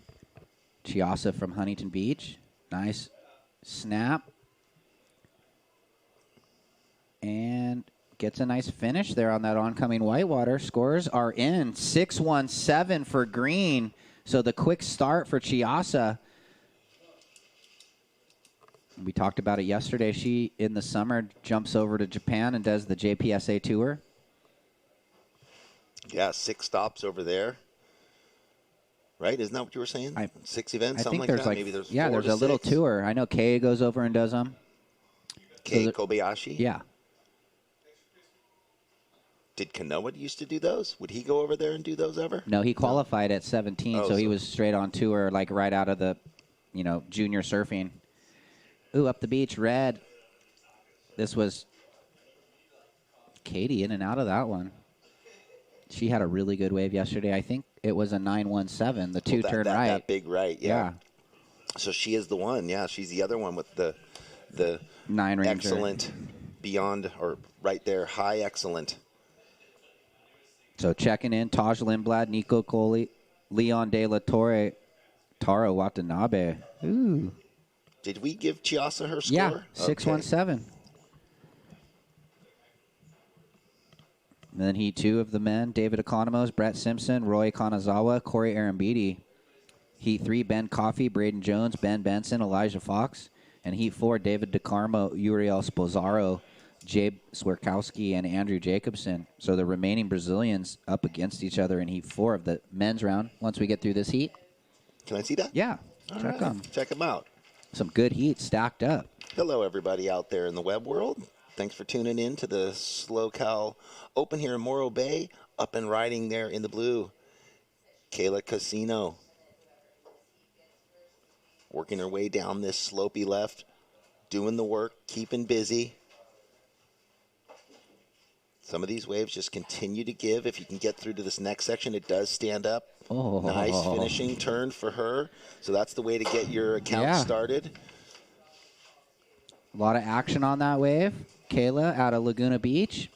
Chiasa from Huntington Beach. Nice snap. And gets a nice finish there on that oncoming whitewater. Scores are in. 6-1-7 for green. So the quick start for Chiasa. We talked about it yesterday. She, in the summer, jumps over to Japan and does the JPSA Tour. Yeah, 6 stops over there. Right? Isn't that what you were saying? 6 events, something like that? Like, maybe there's 4 there's to a little 6. tour. I know Kay goes over and does them. Kay Kobayashi? Yeah. Did Kanoa used to do those? Would he go over there and do those ever? No, he qualified at 17, so he was straight on tour, like right out of the, junior surfing. Ooh, up the beach, red. This was Katie in and out of that one. She had a really good wave yesterday. I think it was a 917, the two-turn right. That big right, yeah. So she is the one, yeah. She's the other one with the 9 Ranger. Excellent, beyond, or right there, high excellent. So checking in, Taj Lindblad, Nico Coley, Leon De La Torre, Taro Watanabe. Ooh. Did we give Chiasa her score? Yeah, 617. And then heat 2 of the men, David Economos, Brett Simpson, Roy Kanazawa, Corey Arambidi. Heat 3, Ben Coffey, Braden Jones, Ben Benson, Elijah Fox. And heat 4, David DeCarmo, Uriel Sposaro, Jabe Swerkowski, and Andrew Jacobson. So the remaining Brazilians up against each other in heat 4 of the men's round once we get through this heat. Can I see that? Yeah. Check them out. Some good heat stacked up. Hello, everybody out there in the web world. Thanks for tuning in to the Slow Cal Open here in Morro Bay. Up and riding there in the blue, Kayla Casino. Working her way down this slopey left, doing the work, keeping busy. Some of these waves just continue to give. If you can get through to this next section, it does stand up. Oh. Nice finishing turn for her. So that's the way to get your account started. A lot of action on that wave. Kayla out of Laguna Beach,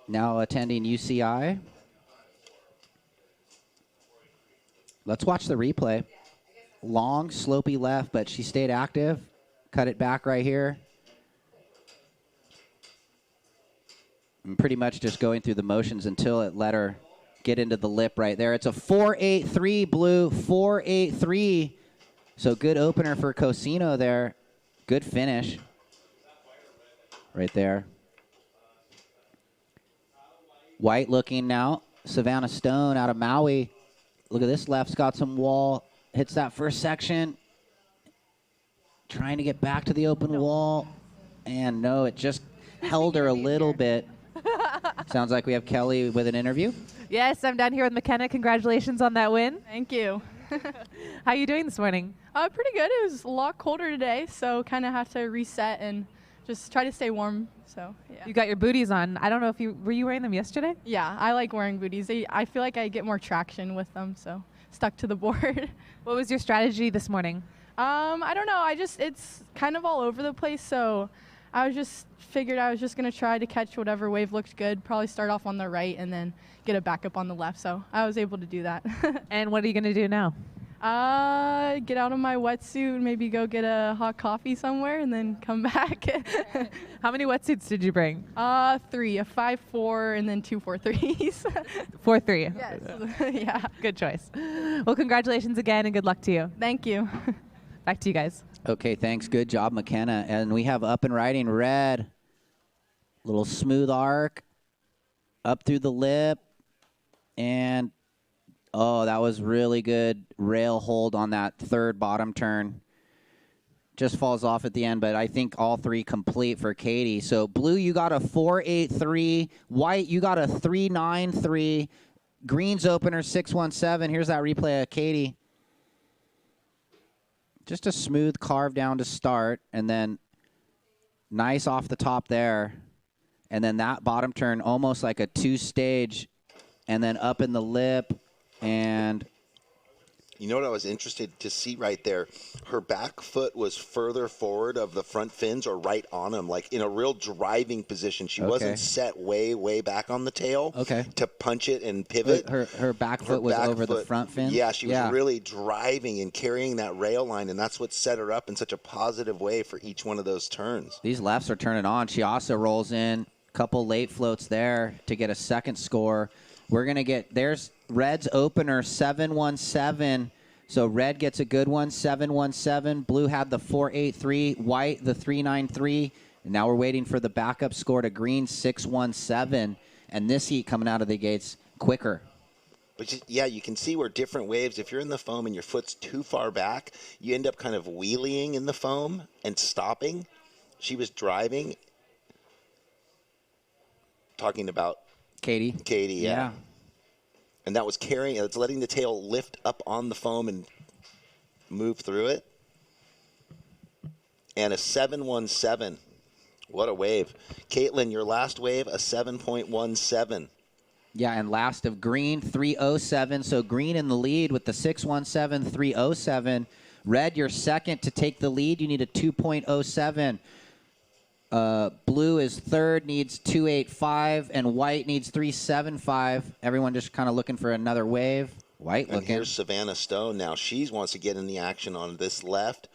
now attending UCI. Let's watch the replay. Long, slopey left, but she stayed active. Cut it back right here. And pretty much just going through the motions until it let her get into the lip right there. It's a 4.83 blue, 4.83. So good opener for Cosino there. Good finish. Right there. White looking now. Savannah Stone out of Maui. Look at this left's got some wall. Hits that first section. Trying to get back to the open wall. And no, it just held her a little bit. Sounds like we have Kelly with an interview. Yes, I'm down here with McKenna. Congratulations on that win. Thank you. How are you doing this morning? Pretty good. It was a lot colder today, so kind of have to reset and just try to stay warm. So yeah. You got your booties on. I don't know if were you wearing them yesterday? Yeah, I like wearing booties. I feel like I get more traction with them, so stuck to the board. What was your strategy this morning? I don't know. It's kind of all over the place, so I was just figured I was just going to try to catch whatever wave looked good, probably start off on the right and then get a backup on the left. So I was able to do that. And what are you going to do now? Get out of my wetsuit, maybe go get a hot coffee somewhere and then come back. How many wetsuits did you bring? 3, a 5-4 and then 2 4-3s. 4-3. Yes. Yeah. Good choice. Well, congratulations again and good luck to you. Thank you. Back to you guys. Okay, thanks. Good job, McKenna. And we have up and riding red. Little smooth arc up through the lip. And, oh, that was really good rail hold on that third bottom turn. Just falls off at the end, but I think all three complete for Katie. So, blue, you got a 4.83. White, you got a 3.93. Green's opener, 6.17. Here's that replay of Katie. Just a smooth carve down to start, and then nice off the top there. And then that bottom turn, almost like a two-stage, and then up in the lip. And you know what I was interested to see right there? Her back foot was further forward of the front fins or right on them, like in a real driving position. She wasn't set way, way back on the tail to punch it and pivot. Her back foot was over the front fin? Yeah, she was really driving and carrying that rail line, and that's what set her up in such a positive way for each one of those turns. These lefts are turning on. She also rolls in a couple late floats there to get a second score. We're going to get, there's red's opener, 7.17. So red gets a good one, 7.17. Blue had the 4.83. White, the 3.93. And now we're waiting for the backup score to green, 6.17. And this heat coming out of the gates quicker. But yeah, you can see where different waves, if you're in the foam and your foot's too far back, you end up kind of wheeling in the foam and stopping. She was driving. Talking about Katie, yeah. And that was carrying, it's letting the tail lift up on the foam and move through it. And a 7.17. What a wave. Caitlin, your last wave, a 7.17. Yeah, and last of green, 3.07. So green in the lead with the 6.17, 3.07. Red, you're second to take the lead. You need a 2.07. Blue is third, needs 2.85, and white needs 3.75. Everyone just kind of looking for another wave. White looking. And here's Savannah Stone now. She wants to get in the action on this left.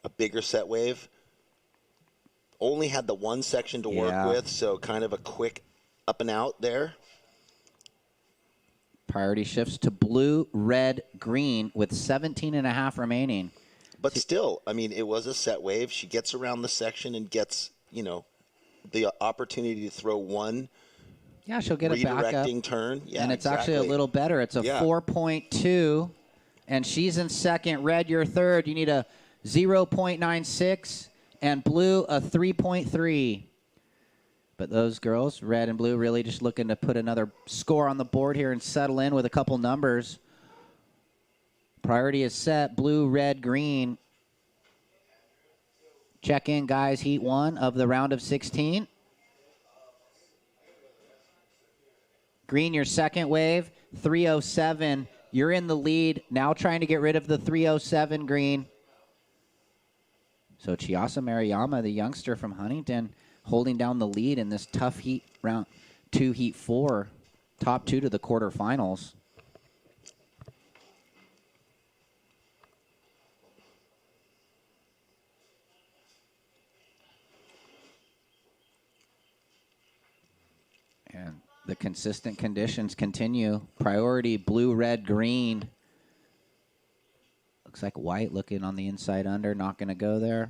A bigger set wave. Only had the one section to work with, so kind of a quick up and out there. Priority shifts to blue, red, green with 17.5 remaining. But still, I mean, it was a set wave. She gets around the section and gets, you know, the opportunity to throw one she'll get a backup turn. Yeah, and it's actually a little better. It's a 4.2, and she's in second. Red, you're third. You need a 0.96, and blue, a 3.3. But those girls, red and blue, really just looking to put another score on the board here and settle in with a couple numbers. Priority is set, blue, red, green. Check in, guys, heat one of the round of 16. Green, your second wave, 3.07. You're in the lead. Now trying to get rid of the 3.07 green. So Chiasa Mariyama, the youngster from Huntington, holding down the lead in this tough heat round 2, heat 4, top 2 to the quarterfinals. And the consistent conditions continue. Priority blue, red, green. Looks like white looking on the inside under. Not going to go there.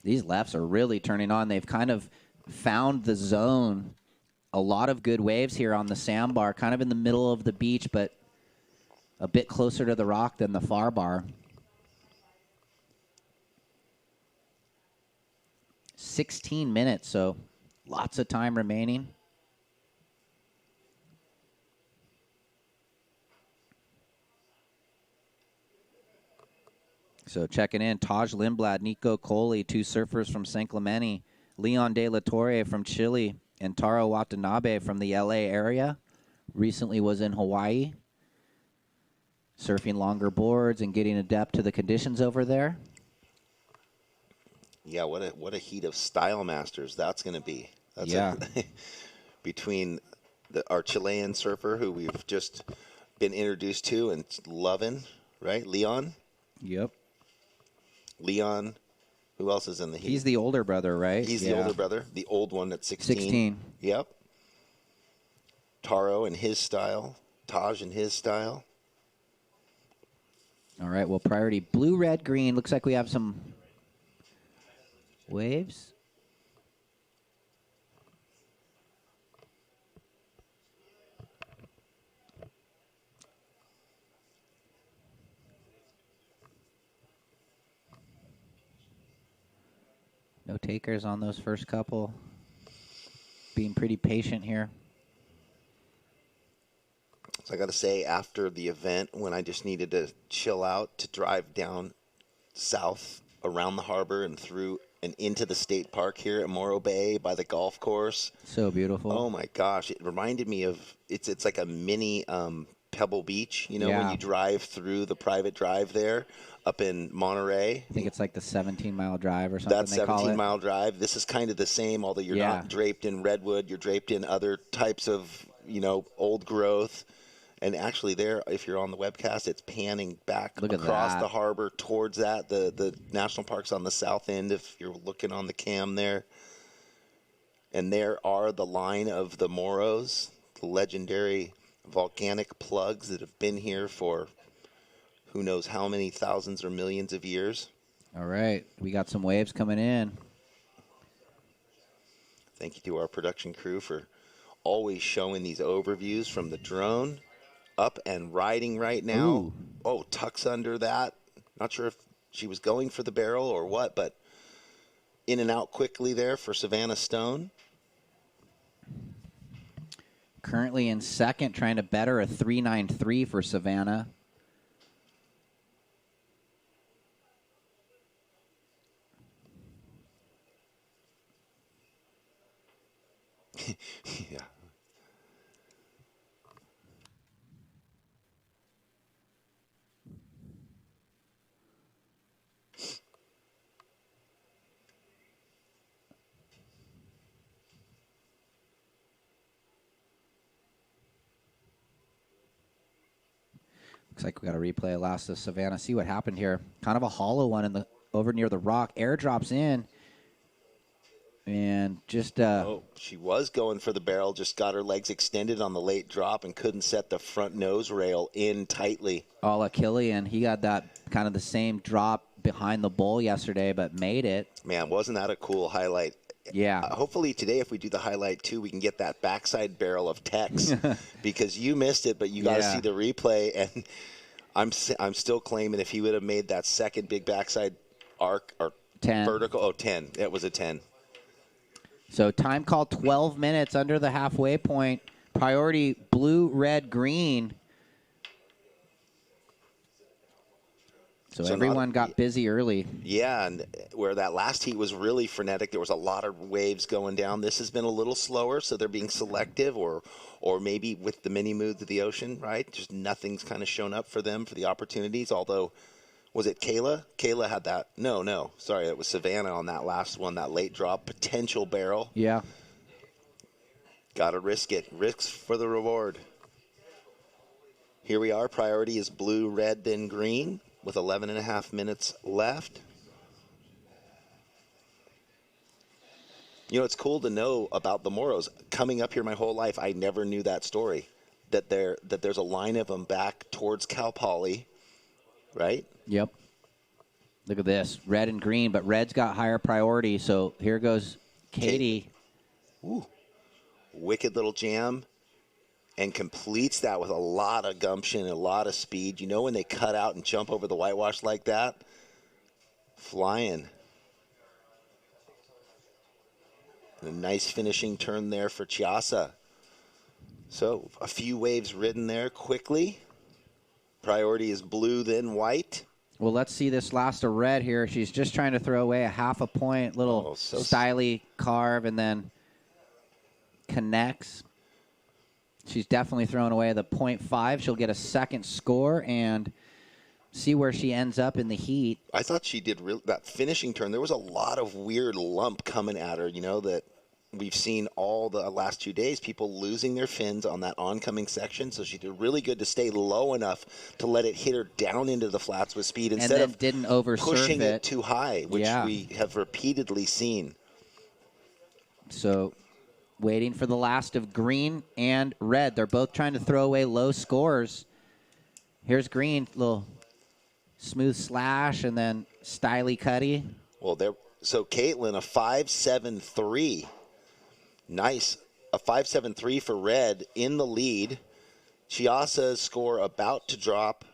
These lefts are really turning on. They've kind of found the zone. A lot of good waves here on the sandbar. Kind of in the middle of the beach, but a bit closer to the rock than the far bar. 16 minutes, so lots of time remaining. So checking in, Taj Lindblad, Nico Coley, 2 surfers from San Clemente, Leon De La Torre from Chile, and Taro Watanabe from the LA area. Recently was in Hawaii, surfing longer boards and getting adept to the conditions over there. Yeah, what a heat of Style Masters that's going to be. That's Yeah. Between our Chilean surfer who we've just been introduced to and loving, right? Leon. Yep. Leon. Who else is in the heat? He's the older brother, right? He's the older brother, the old one at 16. 16. Yep. Taro and his style. Taj and his style. All right, well, priority blue, red, green. Looks like we have some waves. No takers on those first couple. Being pretty patient here. So I got to say, after the event, when I just needed to chill out, to drive down south around the harbor and through and into the state park here at Morro Bay by the golf course. So beautiful. Oh my gosh! It reminded me of it's like a mini Pebble Beach. You know, when you drive through the private drive there up in Monterey. I think it's like the 17-mile drive or something. That 17-mile drive. This is kind of the same, although you're not draped in redwood. You're draped in other types of old growth. And actually there, if you're on the webcast, it's panning back across the harbor towards that. The national park's on the south end if you're looking on the cam there. And there are the line of the Morros, the legendary volcanic plugs that have been here for who knows how many thousands or millions of years. All right. We got some waves coming in. Thank you to our production crew for always showing these overviews from the drone. Up and riding right now. Ooh. Oh, tucks under that. Not sure if she was going for the barrel or what, but in and out quickly there for Savannah Stone. Currently in second, trying to better a 3.93 for Savannah. Yeah. Looks like we got a replay of last of Savannah. See what happened here. Kind of a hollow one over near the rock. Air drops in. And just... she was going for the barrel, just got her legs extended on the late drop and couldn't set the front nose rail in tightly. A la Killian, he got that kind of the same drop behind the bull yesterday, but made it. Man, wasn't that a cool highlight? Yeah. Hopefully today, if we do the highlight too, we can get that backside barrel of Tex because you missed it, but you got to see the replay. And I'm still claiming if he would have made that second big backside arc or 10. Vertical, 10. It was a 10. So time call 12 minutes under the halfway point. Priority blue, red, green. So everyone got busy early. Yeah, and where that last heat was really frenetic, there was a lot of waves going down. This has been a little slower, so they're being selective, or maybe with the mini moods of the ocean, right? Just nothing's kind of shown up for them for the opportunities, although, was it Kayla? Kayla had that. No. Sorry, it was Savannah on that last one, that late drop, potential barrel. Yeah. Got to risk it. Risks for the reward. Here we are. Priority is blue, red, then green, with 11 and a half minutes left. You know, it's cool to know about the Morros. Coming up here my whole life, I never knew that story, that there's a line of them back towards Cal Poly, right? Yep. Look at this, red and green, but red's got higher priority, so here goes Katie. Ooh. Wicked little jam, and completes that with a lot of gumption and a lot of speed. You know when they cut out and jump over the whitewash like that? Flying. A nice finishing turn there for Chiasa. So a few waves ridden there quickly. Priority is blue, then white. Well, let's see this last of red here. She's just trying to throw away a half a point, little styly carve, and then connects. She's definitely throwing away the .5. She'll get a second score, and see where she ends up in the heat. I thought she did that finishing turn. There was a lot of weird lump coming at her, that we've seen all the last 2 days, people losing their fins on that oncoming section. So she did really good to stay low enough to let it hit her down into the flats with speed instead of didn't oversurf pushing it too high, which Yeah. we have repeatedly seen. So waiting for the last of green and red. They're both trying to throw away low scores. Here's green, little smooth slash, and then styly cutty. Well, so Caitlin, a 5.73. Nice. A 5.73 for red in the lead. Chiasa's score about to drop.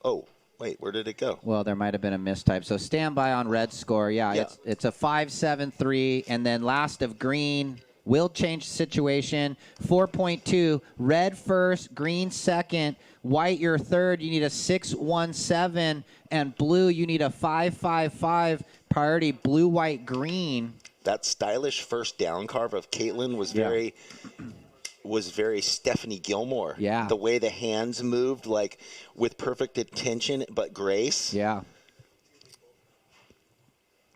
Oh, wait, where did it go? Well, there might have been a mistype. So stand by on red's score. Yeah. It's a 5.73, and then last of green will change the situation. 4.2, red first, green second, white your third. You need a 6.17, and blue you need a 5.55. Priority blue, white, green. That stylish first down carve of Caitlin was very Stephanie Gilmore. Yeah. The way the hands moved, like with perfect intention but grace. Yeah.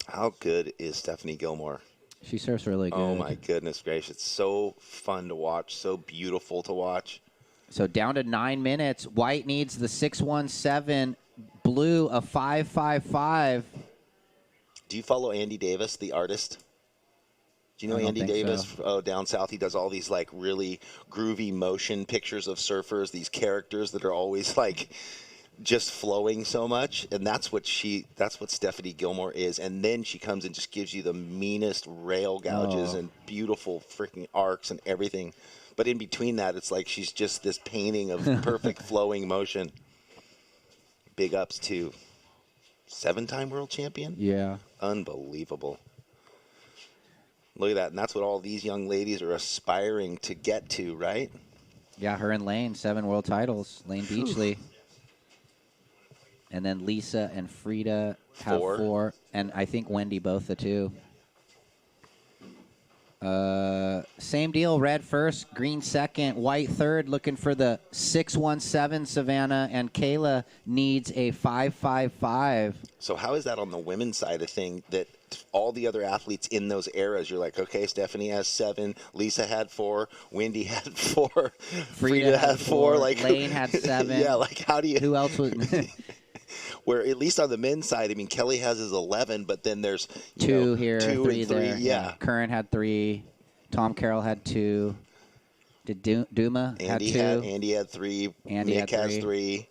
How good is Stephanie Gilmore? She surfs really good. Oh, my goodness gracious. So fun to watch. So beautiful to watch. So down to 9 minutes. White needs the 6.17. Blue, a 5.55. Do you follow Andy Davis, the artist? Do you know Andy Davis? So. Oh, down south. He does all these like really groovy motion pictures of surfers, these characters that are always like just flowing so much. And that's what Stephanie Gilmore is. And then she comes and just gives you the meanest rail gouges and beautiful freaking arcs and everything. But in between that, it's like she's just this painting of perfect flowing motion. Big ups to 7-time world champion. Yeah. Unbelievable. Look at that. And that's what all these young ladies are aspiring to get to, right? Yeah, her and Lane, 7 world titles. Lane Beachley. And then Lisa and Frida have 4. And I think Wendy both the 2. Same deal. Red first, green second, white third. Looking for the 6.17, Savannah. And Kayla needs a 5.55. So how is that on the women's side of thing that all the other athletes in those eras, you're like, okay, Stephanie has 7, Lisa had 4, Wendy had 4, Frida had 4, like Lane had 7. Yeah, like how do you? Who else was? Where at least on the men's side, I mean, Kelly has his 11, but then there's 2 here, 2 3 and 3, there. yeah. Curran had 3. Tom Carroll had 2. Did Duma had 2? Andy had 3. Andy Mick had has 3.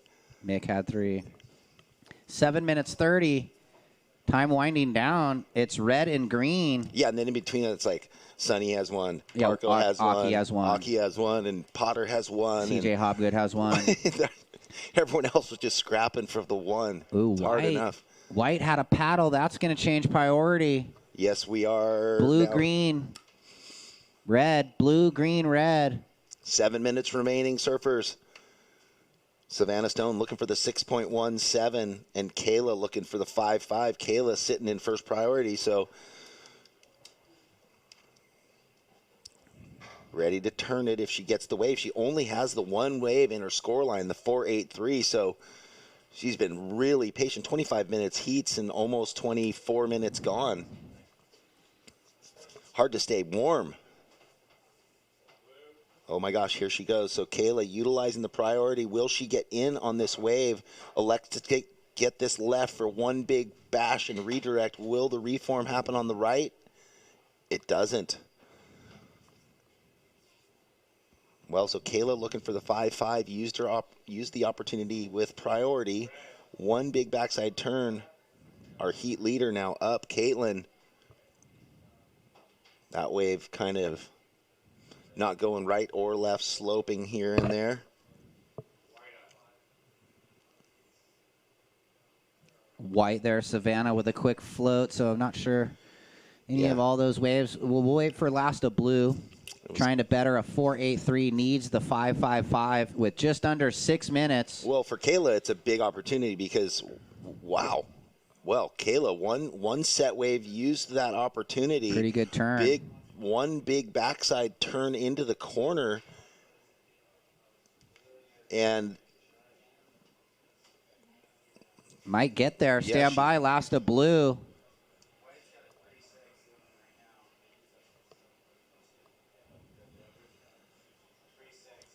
Mick had 3. 7 minutes 30. Time winding down. It's red and green. Yeah, and then in between it's like Sonny has 1, Yeah, Darko has 1, Aki has 1. Aki has 1, and Potter has 1. CJ Hobgood has 1. Everyone else was just scrapping for the 1. Ooh, it's hard enough. White had a paddle. That's going to change priority. Yes, we are. Blue, now. green, red. Blue, green, red. 7 minutes remaining, surfers. Savannah Stone looking for the 6.17, and Kayla looking for the 5.5. Kayla sitting in first priority, so ready to turn it if she gets the wave. She only has the 1 wave in her scoreline, the 4.83, so she's been really patient. 25 minutes heats and almost 24 minutes gone. Hard to stay warm. Oh, my gosh, here she goes. So Kayla utilizing the priority. Will she get in on this wave? Elects to get this left for 1 big bash and redirect. Will the reform happen on the right? It doesn't. Well, so Kayla looking for the 5.5. Used the opportunity with priority. 1 big backside turn. Our heat leader now up. Caitlin. That wave kind of not going right or left, sloping here and there. White there, Savannah with a quick float, so I'm not sure any of all those waves. We'll wait for last of blue. Trying to better a 4.83, needs the 5.55 with just under 6 minutes. Well, for Kayla, it's a big opportunity because, wow. Well, Kayla, one set wave, used that opportunity. Pretty good turn. One big backside turn into the corner. And Might get there. Yeah, Stand by. Last of blue.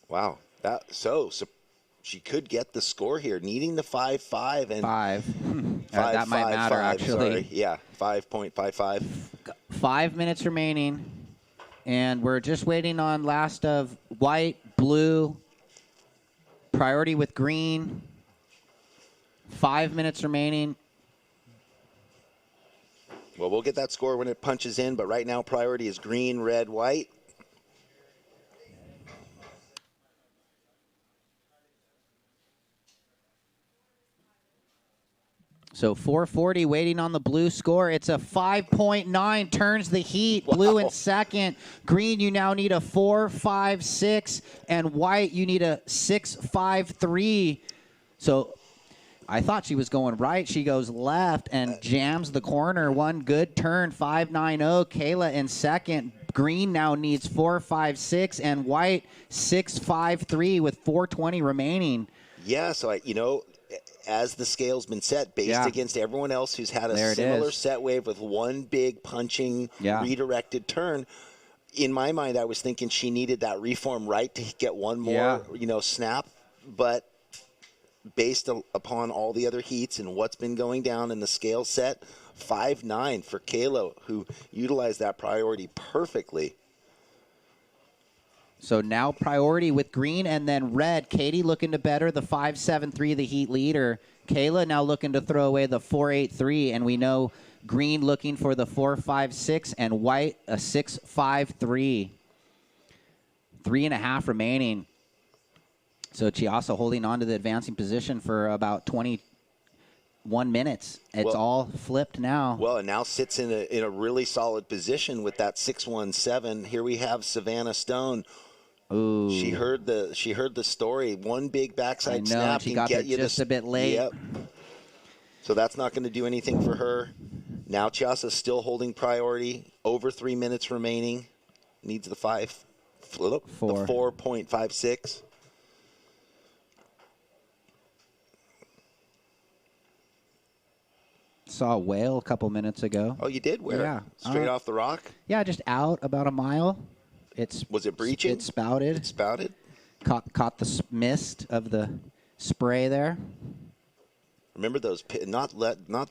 Wow. So she could get the score here, needing the 5.5 and 5. 5, That might 5, matter, 5, actually. Sorry. Yeah, 5.55. 5 minutes remaining. And we're just waiting on last of white, blue, priority with green. 5 minutes remaining. Well, we'll get that score when it punches in, but right now priority is green, red, white. So 440 waiting on the blue score. It's a 5.9, turns the heat. Wow. Blue in second. Green, you now need a 4.56. And white, you need a 6.53. So I thought she was going right. She goes left and jams the corner. One good turn, 5.90. Kayla in second. Green now needs 4.56. And white, 6.53 with 420 remaining. Yeah, so as the scale's been set, based against everyone else who's had a similar set wave with one big punching, redirected turn, in my mind, I was thinking she needed that reform right to get one more, snap. But based upon all the other heats and what's been going down in the scale set, 5.9 for Kayla, who utilized that priority perfectly. So now priority with green and then red. Katie looking to better the 5.73, the heat leader. Kayla now looking to throw away the 4.83, and we know green looking for the 4.56 and white a 6.53. 3.5 remaining. So Chiasa holding on to the advancing position for about 21 minutes. It's all flipped now. Well, and now sits in a really solid position with that 6.17. Here we have Savannah Stone. Ooh. She heard the story. One big backside snap she can got get you just a bit late. Yep. So that's not going to do anything for her. Now Chiasa's still holding priority. Over 3 minutes remaining. Needs the 4.56. Saw a whale a couple minutes ago. Oh, you did? Where? Yeah. Straight off the rock? Yeah, just out about a mile. Was it breaching? It spouted. It spouted? Caught the mist of the spray there. Remember those? Not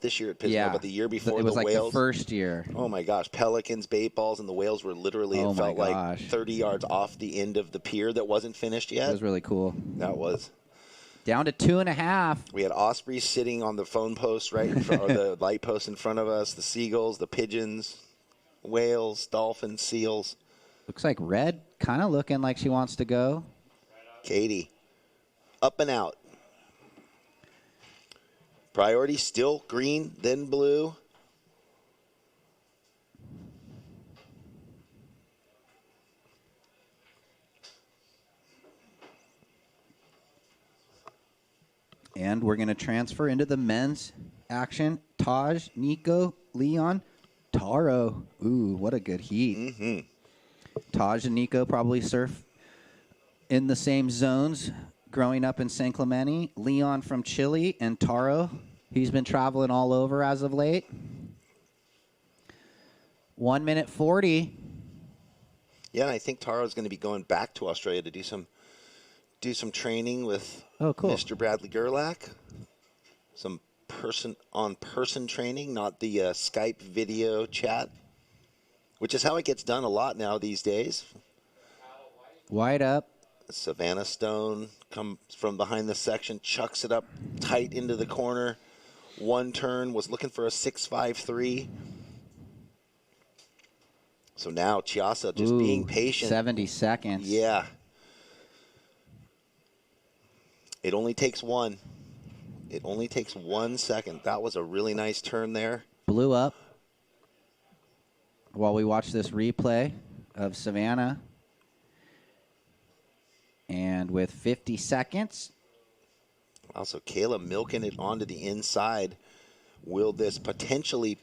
this year at Pismo, but the year before. It was like whales. The first year. Oh my gosh! Pelicans, bait balls, and the whales were literally. It felt like 30 yards off the end of the pier that wasn't finished yet. It was really cool. That was. Down to 2.5. We had ospreys sitting on the phone post right in front, or the light post in front of us. The seagulls, the pigeons, whales, dolphins, seals. Looks like red kind of looking like she wants to go. Katie, up and out. Priority still green, then blue. And we're going to transfer into the men's action. Taj, Nico, Leon, Taro. Ooh, what a good heat. Mm-hmm. Taj and Nico probably surf in the same zones growing up in San Clemente. Leon from Chile and Taro, he's been traveling all over as of late. 1 minute 40. Yeah, and I think Taro's going to be going back to Australia to do some training with Mr. Bradley Gerlach. Some person-on-person training, not the Skype video chat, which is how it gets done a lot now these days. Wide up. Savannah Stone comes from behind the section, chucks it up tight into the corner. One turn, was looking for a 6.53. So now Chiasa just being patient. 70 seconds. Yeah. It only takes one. It only takes 1 second. That was a really nice turn there. Blew up while we watch this replay of Savannah. And with 50 seconds. Also, Kayla milking it onto the inside. Will this potentially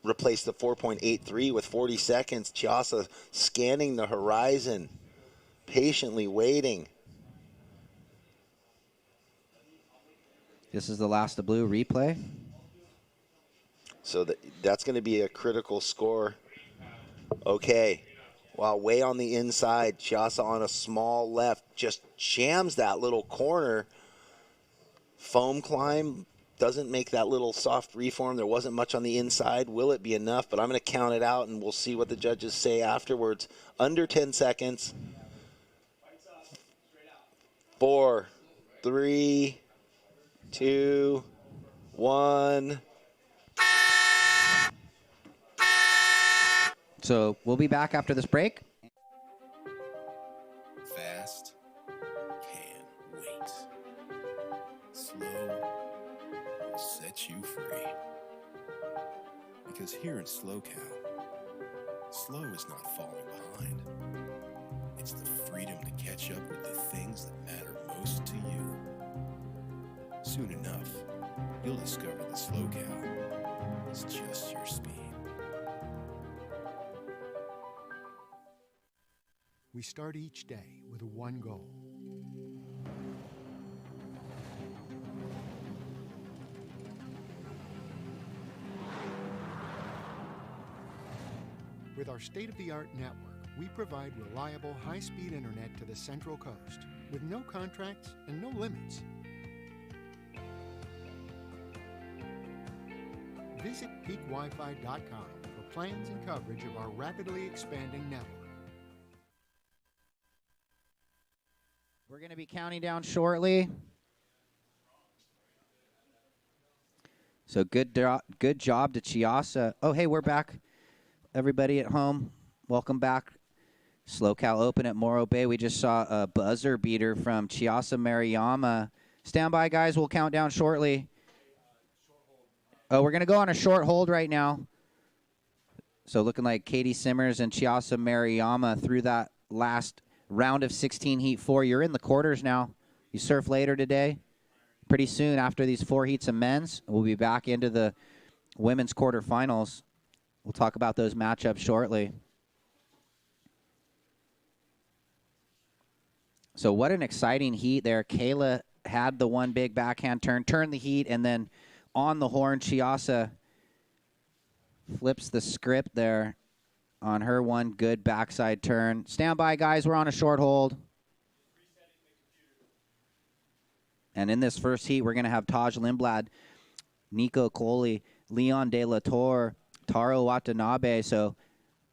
replace the 4.83 with 40 seconds? Chiasa scanning the horizon, patiently waiting. This is the last of blue replay. So that's going to be a critical score. Okay. Wow, way on the inside. Chiasa on a small left. Just jams that little corner. Foam climb. Doesn't make that little soft reform. There wasn't much on the inside. Will it be enough? But I'm going to count it out, and we'll see what the judges say afterwards. Under 10 seconds. 4, 3, 2, 1. So we'll be back after this break. Fast can wait. Slow will set you free. Because here in Slow Cow, slow is not falling behind. It's the freedom to catch up with the things that matter most to you. Soon enough, you'll discover that Slow Cow is just your speed. We start each day with one goal. With our state-of-the-art network, we provide reliable, high-speed internet to the Central Coast with no contracts and no limits. Visit peakwifi.com for plans and coverage of our rapidly expanding network. We're going to be counting down shortly. So good job to Chiasa. Oh, hey, we're back. Everybody at home, welcome back. Slow Cal Open at Morro Bay. We just saw a buzzer beater from Chiasa Mariyama. Stand by, guys. We'll count down shortly. Oh, we're going to go on a short hold right now. So looking like Katie Simmers and Chiasa Mariyama through that last round of 16 Heat 4. You're in the quarters now. You surf later today. Pretty soon after these 4 heats of men's, we'll be back into the women's quarterfinals. We'll talk about those matchups shortly. So what an exciting heat there. Kayla had the one big backhand turn, turned the heat, and then on the horn, Chiasa flips the script there on her one good backside turn. Stand by, guys. We're on a short hold. And in this first heat, we're going to have Taj Lindblad, Nico Coley, Leon De La Torre, Taro Watanabe. So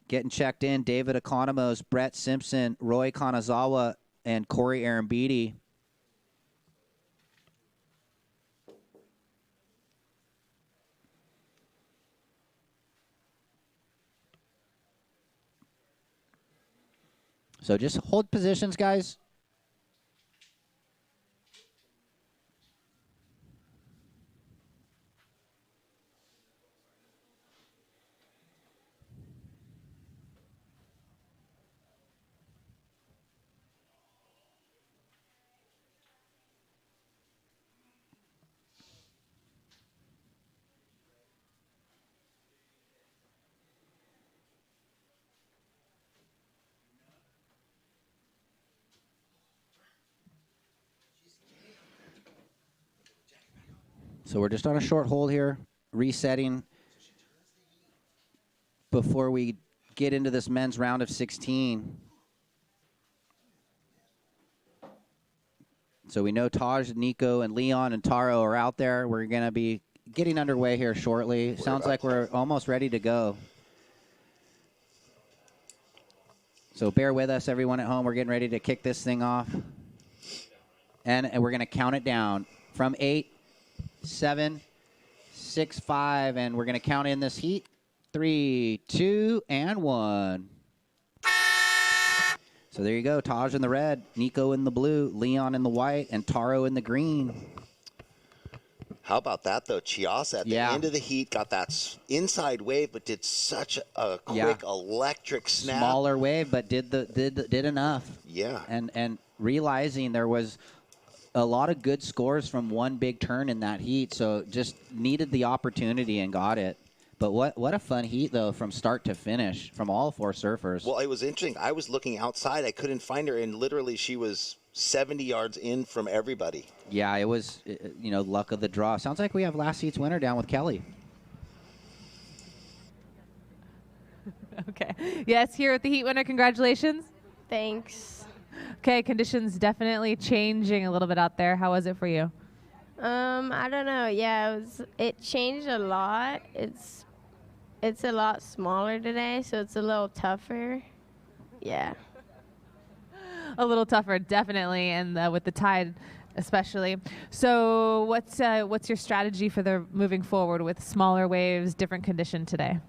getting checked in, David Economos, Brett Simpson, Roy Kanazawa, and Corey Arambidi. So just hold positions, guys. So we're just on a short hold here, resetting before we get into this men's round of 16. So we know Taj, Nico, and Leon and Taro are out there. We're going to be getting underway here shortly. Sounds like we're almost ready to go. So bear with us, everyone at home. We're getting ready to kick this thing off. And we're going to count it down from 8, 7, 6, 5, and we're going to count in this heat. 3, 2, and 1. So there you go. Taj in the red, Nico in the blue, Leon in the white, and Taro in the green. How about that, though? Chiasa at the end of the heat got that inside wave, but did such a quick electric snap. Smaller wave, but did enough. Yeah. And realizing there was a lot of good scores from one big turn in that heat, so just needed the opportunity and got it. But what a fun heat, though, from start to finish from all 4 surfers. Well, it was interesting. I was looking outside. I couldn't find her, and literally she was 70 yards in from everybody. Yeah, it was, luck of the draw. Sounds like we have last seat's winner down with Kelly. Okay. Yes, here with the heat winner. Congratulations. Thanks. Okay, conditions definitely changing a little bit out there. How was it for you? I don't know. Yeah, it changed a lot. It's a lot smaller today, so it's a little tougher. Yeah. A little tougher, definitely, and with the tide especially. So what's your strategy for the moving forward with smaller waves, different condition today?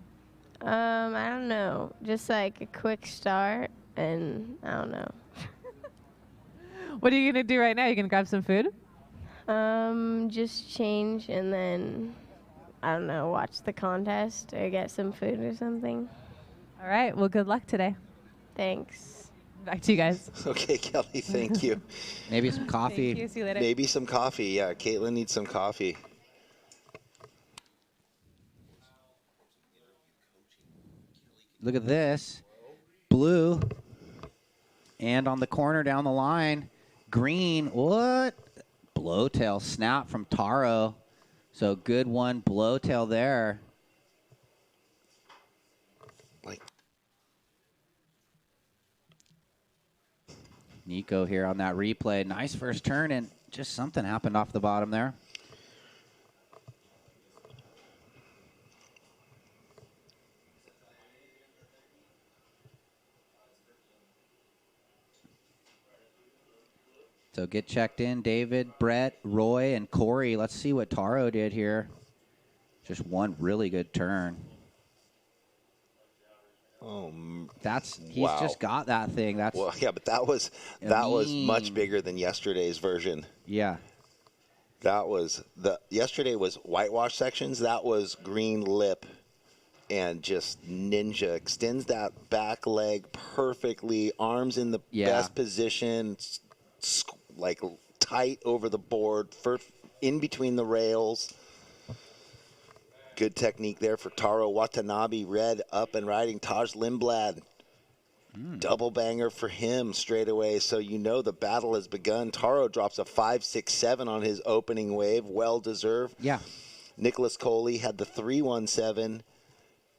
I don't know. Just like a quick start, and I don't know. What are you going to do right now? You going to grab some food? Just change and then, I don't know, watch the contest or get some food or something. All right. Well, good luck today. Thanks. Back to you guys. Okay, Kelly, thank you. Maybe some coffee. Thank you. See you later. Maybe some coffee. Yeah, Caitlin needs some coffee. Look at this. Blue. And on the corner down the line, green. What? Blowtail snap from Taro. So good one, blowtail there. Nico here on that replay. Nice first turn, and just something happened off the bottom there. So get checked in, David, Brett, Roy, and Corey. Let's see what Taro did here. Just one really good turn. Oh, he's wow. just got that thing. Well, yeah, but that was much bigger than yesterday's version. Yeah. Yesterday was whitewash sections. That was green lip, and just ninja extends that back leg perfectly. Arms in the best position. Like tight over the board, in between the rails. Good technique there for Taro Watanabe. Red up and riding Taj Lindblad. Double banger for him straight away. So the battle has begun. Taro drops a 5.67 on his opening wave. Well deserved. Yeah. Nicholas Coley had the 3.17.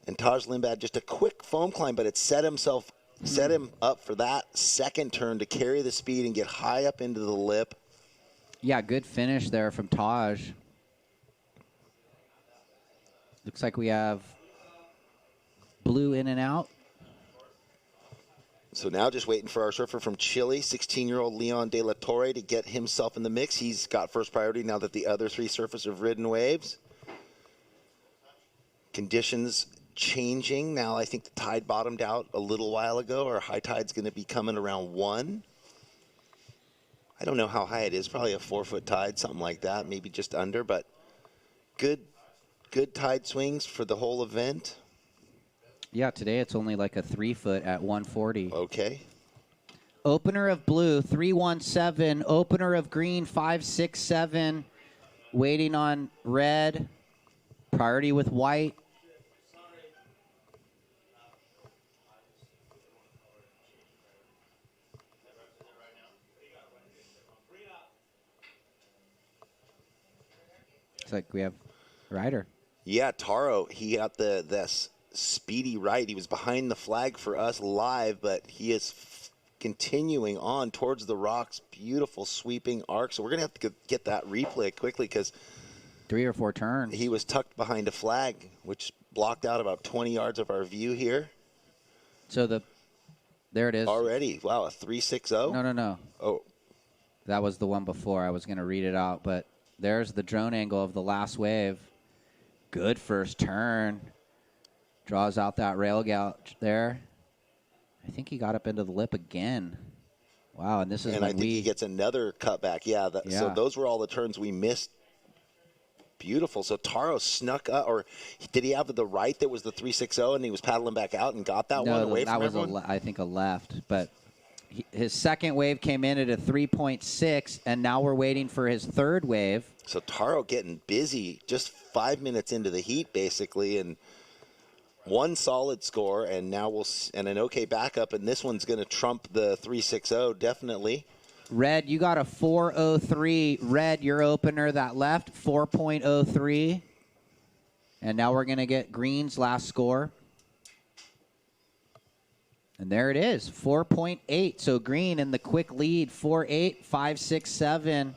And Taj Lindblad just a quick foam climb, but it set him up for that second turn to carry the speed and get high up into the lip. Yeah, good finish there from Taj. Looks like we have blue in and out. So now just waiting for our surfer from Chile, 16-year-old Leon De La Torre, to get himself in the mix. He's got first priority now that the other 3 surfers have ridden waves. Conditions changing. Now I think the tide bottomed out a little while ago. Our high tide's going to be coming around 1. I don't know how high it is. Probably a 4-foot tide, something like that. Maybe just under, but good tide swings for the whole event. Yeah, today it's only like a 3-foot at 140. Okay. Opener of blue, 3.17. Opener of green, 5.67. Waiting on red. Priority with white. Looks like we have Ryder. Yeah, Taro, he got this speedy right. He was behind the flag for us live, but he is continuing on towards the rocks. Beautiful sweeping arc. So we're going to have to get that replay quickly because 3 or 4 turns. He was tucked behind a flag, which blocked out about 20 yards of our view here. So there it is. Already. Wow, a 3.60? No. Oh. That was the one before. I was going to read it out, but there's the drone angle of the last wave. Good first turn. Draws out that rail gouge there. I think he got up into the lip again. Wow, and this is and when I think he gets another cutback. Yeah, so those were all the turns we missed. Beautiful. So Taro snuck up, or did he have the right that was the 3.60 and he was paddling back out and got that one away from everyone? No, I think a left, but his second wave came in at a 3.6, and now we're waiting for his third wave. So Taro getting busy just 5 minutes into the heat, basically, and one solid score, and now and an okay backup, and this one's going to trump the 360 definitely. Red, you got a 4.03. Red, your opener that left, 4.03. And now we're going to get Green's last score. And there it is, 4.8. So Green in the quick lead, 4.8, 5, 6, 7.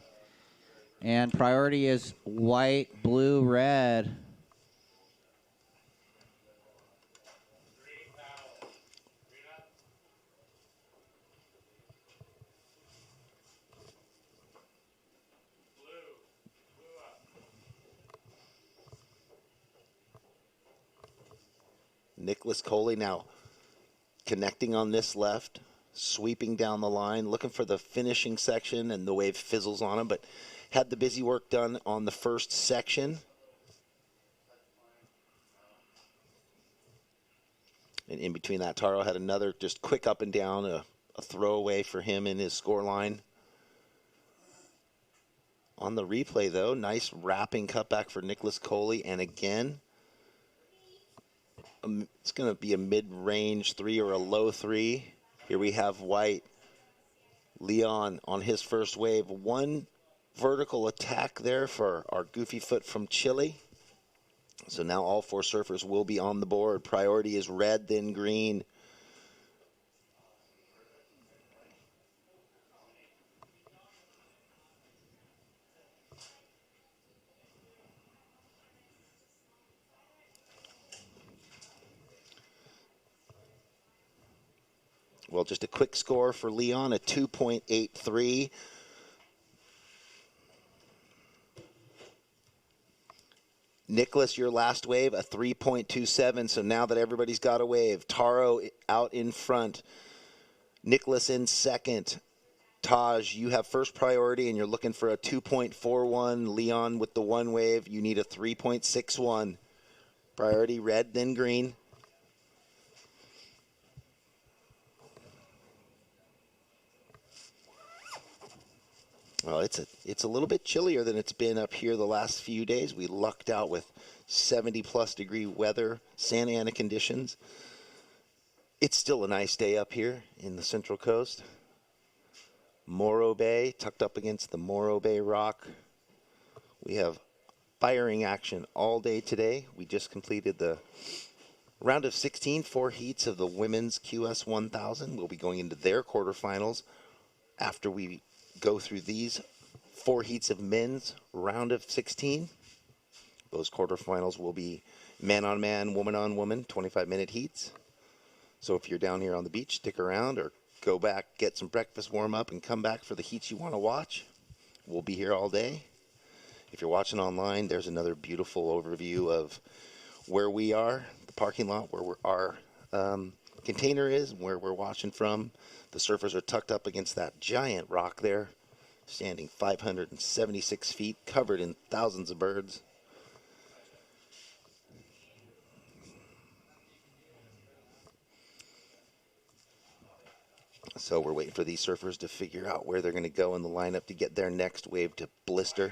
And priority is white, blue, red. Nicholas Coley now connecting on this left, sweeping down the line, looking for the finishing section, and the wave fizzles on him, but had the busy work done on the first section. And in between that, Taro had another just quick up and down, a throwaway for him in his score line. On the replay, though, nice wrapping cutback for Nicholas Coley, and again, it's going to be a mid-range 3 or a low 3. Here we have white. Leon on his first wave. One vertical attack there for our goofy foot from Chile. So now all 4 surfers will be on the board. Priority is red, then green. Well, just a quick score for Leon, a 2.83. Nicholas, your last wave, a 3.27. So now that everybody's got a wave, Taro out in front. Nicholas in second. Taj, you have first priority, and you're looking for a 2.41. Leon with the one wave, you need a 3.61. Priority red, then green. Well, it's a little bit chillier than it's been up here the last few days. We lucked out with 70-plus degree weather, Santa Ana conditions. It's still a nice day up here in the Central Coast. Morro Bay, tucked up against the Morro Bay rock. We have firing action all day today. We just completed the round of 16, 4 heats of the women's QS 1000. We'll be going into their quarterfinals after we go through these 4 heats of men's round of 16. Those quarterfinals will be man-on-man, woman-on-woman, 25-minute heats. So if you're down here on the beach, stick around or go back, get some breakfast, warm up, and come back for the heats you want to watch. We'll be here all day. If you're watching online, there's another beautiful overview of where we are, the parking lot, where our container is, where we're watching from. The surfers are tucked up against that giant rock there, standing 576 feet, covered in thousands of birds. So we're waiting for these surfers to figure out where they're going to go in the lineup to get their next wave to blister.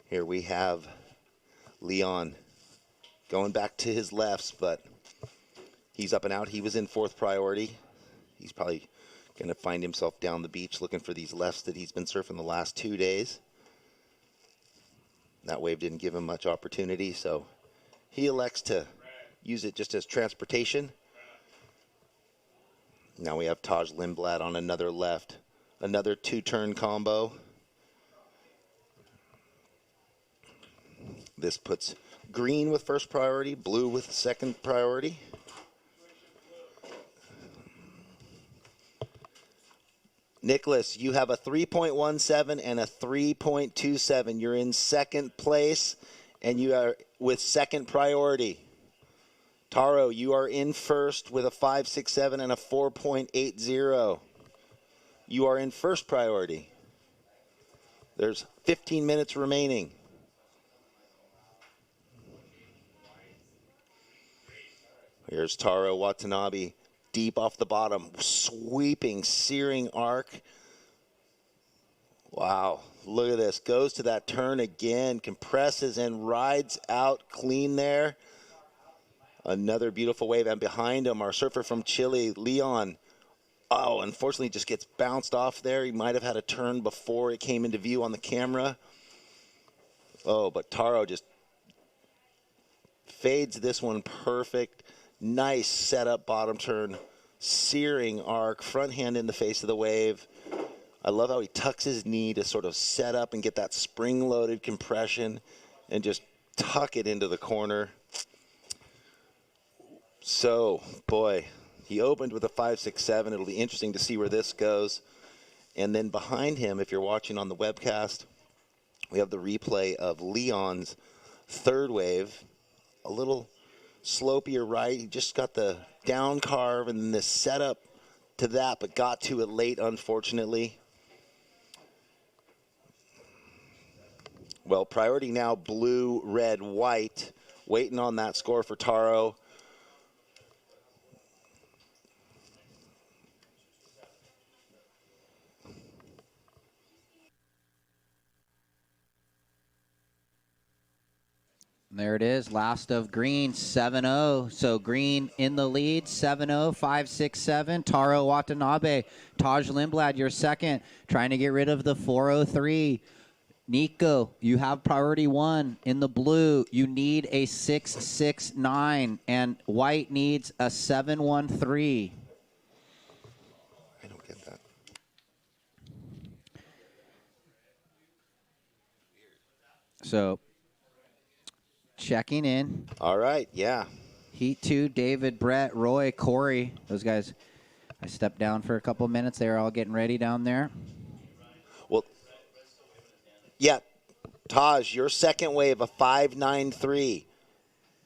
Here we have Leon going back to his lefts, but he's up and out. He was in 4th priority. He's probably going to find himself down the beach looking for these lefts that he's been surfing the last 2 days. That wave didn't give him much opportunity, so he elects to use it just as transportation. Now we have Taj Lindblad on another left. Another 2-turn combo. This puts green with first priority, blue with second priority. Nicholas, you have a 3.17 and a 3.27. You're in second place, and you are with second priority. Taro, you are in first with a 5.67 and a 4.80. You are in first priority. There's 15 minutes remaining. Here's Taro Watanabe. Deep off the bottom, sweeping, searing arc. Wow, look at this. Goes to that turn again, compresses and rides out clean there. Another beautiful wave, and behind him, our surfer from Chile, Leon. Oh, unfortunately, just gets bounced off there. He might have had a turn before it came into view on the camera. Oh, but Taro just fades this one perfect. Nice setup bottom turn. Searing arc, front hand in the face of the wave. I love how he tucks his knee to sort of set up and get that spring-loaded compression and just tuck it into the corner. So, boy, he opened with a 5.67. It'll be interesting to see where this goes. And then behind him, if you're watching on the webcast, we have the replay of Leon's third wave. A little slopier right. He just got the down carve and then the setup to that, but got to it late, unfortunately. Well, priority now, blue, red, white. Waiting on that score for Taro. There it is, last of green, 7-0. So green in the lead, 7-0, 5-6-7. Taro Watanabe, Taj Lindblad, your second, trying to get rid of the 403. Nico, you have priority 1 in the blue. You need a 6-6-9, and white needs a 7-1-3. I don't get that. So checking in. All right, yeah. Heat 2, David, Brett, Roy, Corey. Those guys, I stepped down for a couple minutes. They were all getting ready down there. Well, yeah, Taj, your second wave, a 5.93.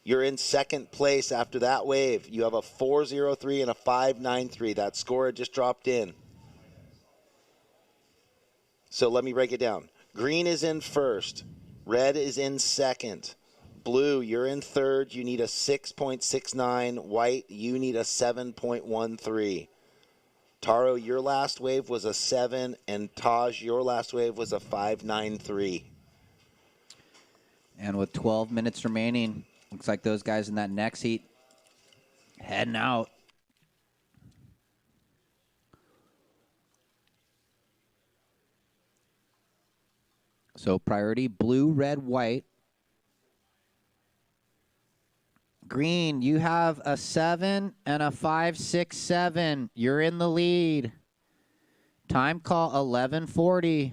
You're in second place after that wave. You have a 4.03 and a 5.93. That score had just dropped in. So let me break it down. Green is in first. Red is in second. Blue, you're in third. You need a 6.69. White, you need a 7.13. Taro, your last wave was a 7, and Taj, your last wave was a 5.93. And with 12 minutes remaining, looks like those guys in that next heat heading out. So priority, blue, red, white. Green, you have a 7 and a 5.67. You're in the lead. Time call 11:40.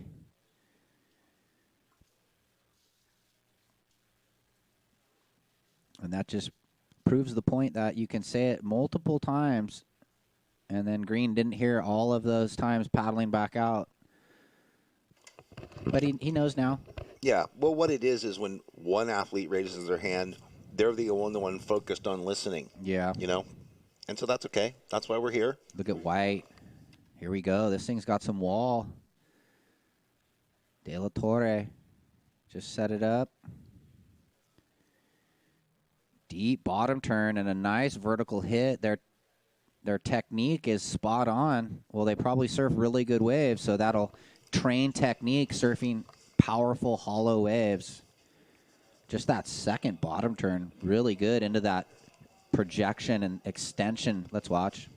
And that just proves the point that you can say it multiple times, and then Green didn't hear all of those times paddling back out. But he knows now. Yeah, well, what it is when one athlete raises their hand, they're the one focused on listening. Yeah. You know? And so that's okay. That's why we're here. Look at white. Here we go. This thing's got some wall. De La Torre just set it up. Deep bottom turn and a nice vertical hit. Their technique is spot on. Well, they probably surf really good waves, so that'll train technique surfing powerful hollow waves. Just that second bottom turn, really good into that projection and extension. Let's watch.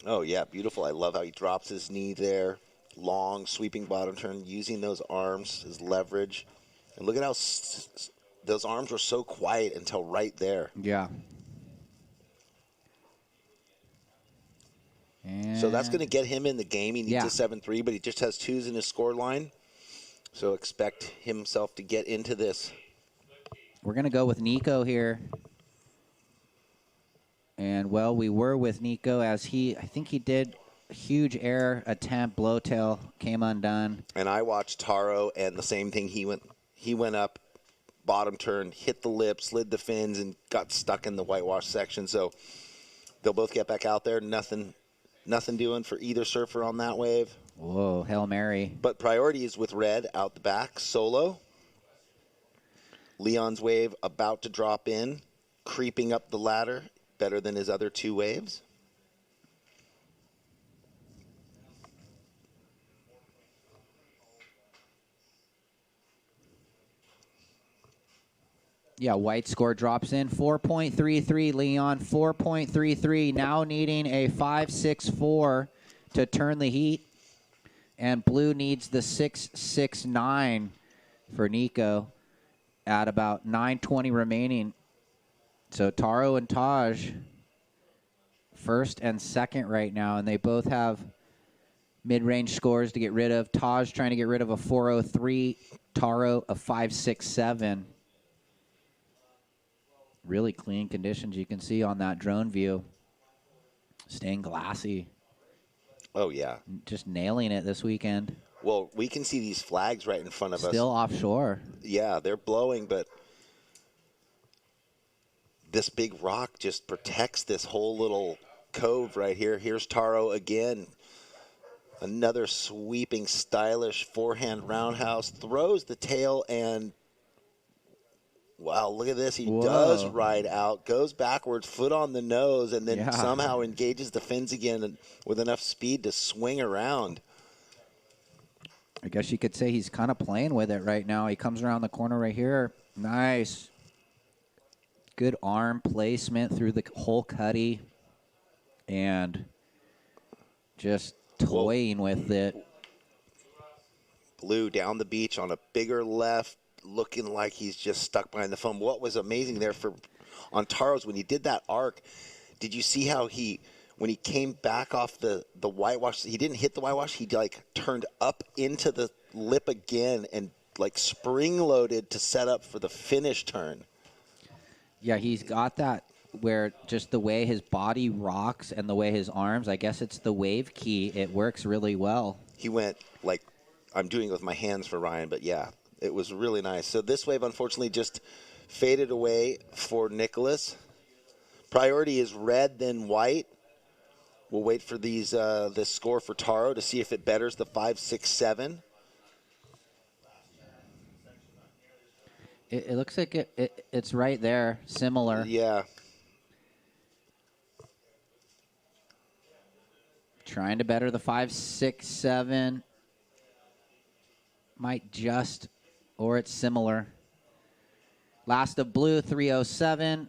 Oh, yeah, beautiful. I love how he drops his knee there. Long, sweeping bottom turn, using those arms as leverage. And look at how those arms were so quiet until right there. Yeah. And so that's going to get him in the game. He needs a 7.3, but he just has 2s in his score line. So expect himself to get into this. We're going to go with Nico here. And, well, we were with Nico as I think he did a huge air attempt, blowtail, came undone. And I watched Taro, and the same thing. He went up, bottom turn, hit the lip, slid the fins, and got stuck in the whitewash section. So they'll both get back out there. Nothing doing for either surfer on that wave. Whoa, Hail Mary. But priority is with red out the back, solo. Leon's wave about to drop in, creeping up the ladder, better than his other 2 waves. Yeah, White score drops in 4.33. Leon 4.33. Now needing a 5.64 to turn the heat. And Blue needs the 6.69 for Nico at about 9:20 remaining. So Taro and Taj first and second right now, and they both have mid-range scores to get rid of. Taj trying to get rid of a 4.03, Taro a 5.67. Really clean conditions you can see on that drone view. Staying glassy. Oh, yeah. Just nailing it this weekend. Well, we can see these flags right in front of us. Still offshore. Yeah, they're blowing, but this big rock just protects this whole little cove right here. Here's Taro again. Another sweeping, stylish forehand roundhouse. Throws the tail and, wow, look at this. He does ride out, goes backwards, foot on the nose, and then somehow engages the fins again with enough speed to swing around. I guess you could say he's kind of playing with it right now. He comes around the corner right here. Nice. Good arm placement through the whole cutty. And just toying with it. Blue down the beach on a bigger left, looking like he's just stuck behind the foam. What was amazing there on Taro's, when he did that arc, did you see how when he came back off the whitewash, he didn't hit the whitewash, he like turned up into the lip again and like spring loaded to set up for the finish turn. Yeah, he's got that where just the way his body rocks and the way his arms, I guess it's the wave key, it works really well. He went like, I'm doing it with my hands for Ryan, but yeah, it was really nice. So this wave unfortunately just faded away for Nicholas. Priority is red, then white. We'll wait for this score for Taro to see if it betters the 5.67. It looks like it's right there, similar. Yeah. Trying to better the 5.67. Might just, or it's similar. Last of Blue, 3.07.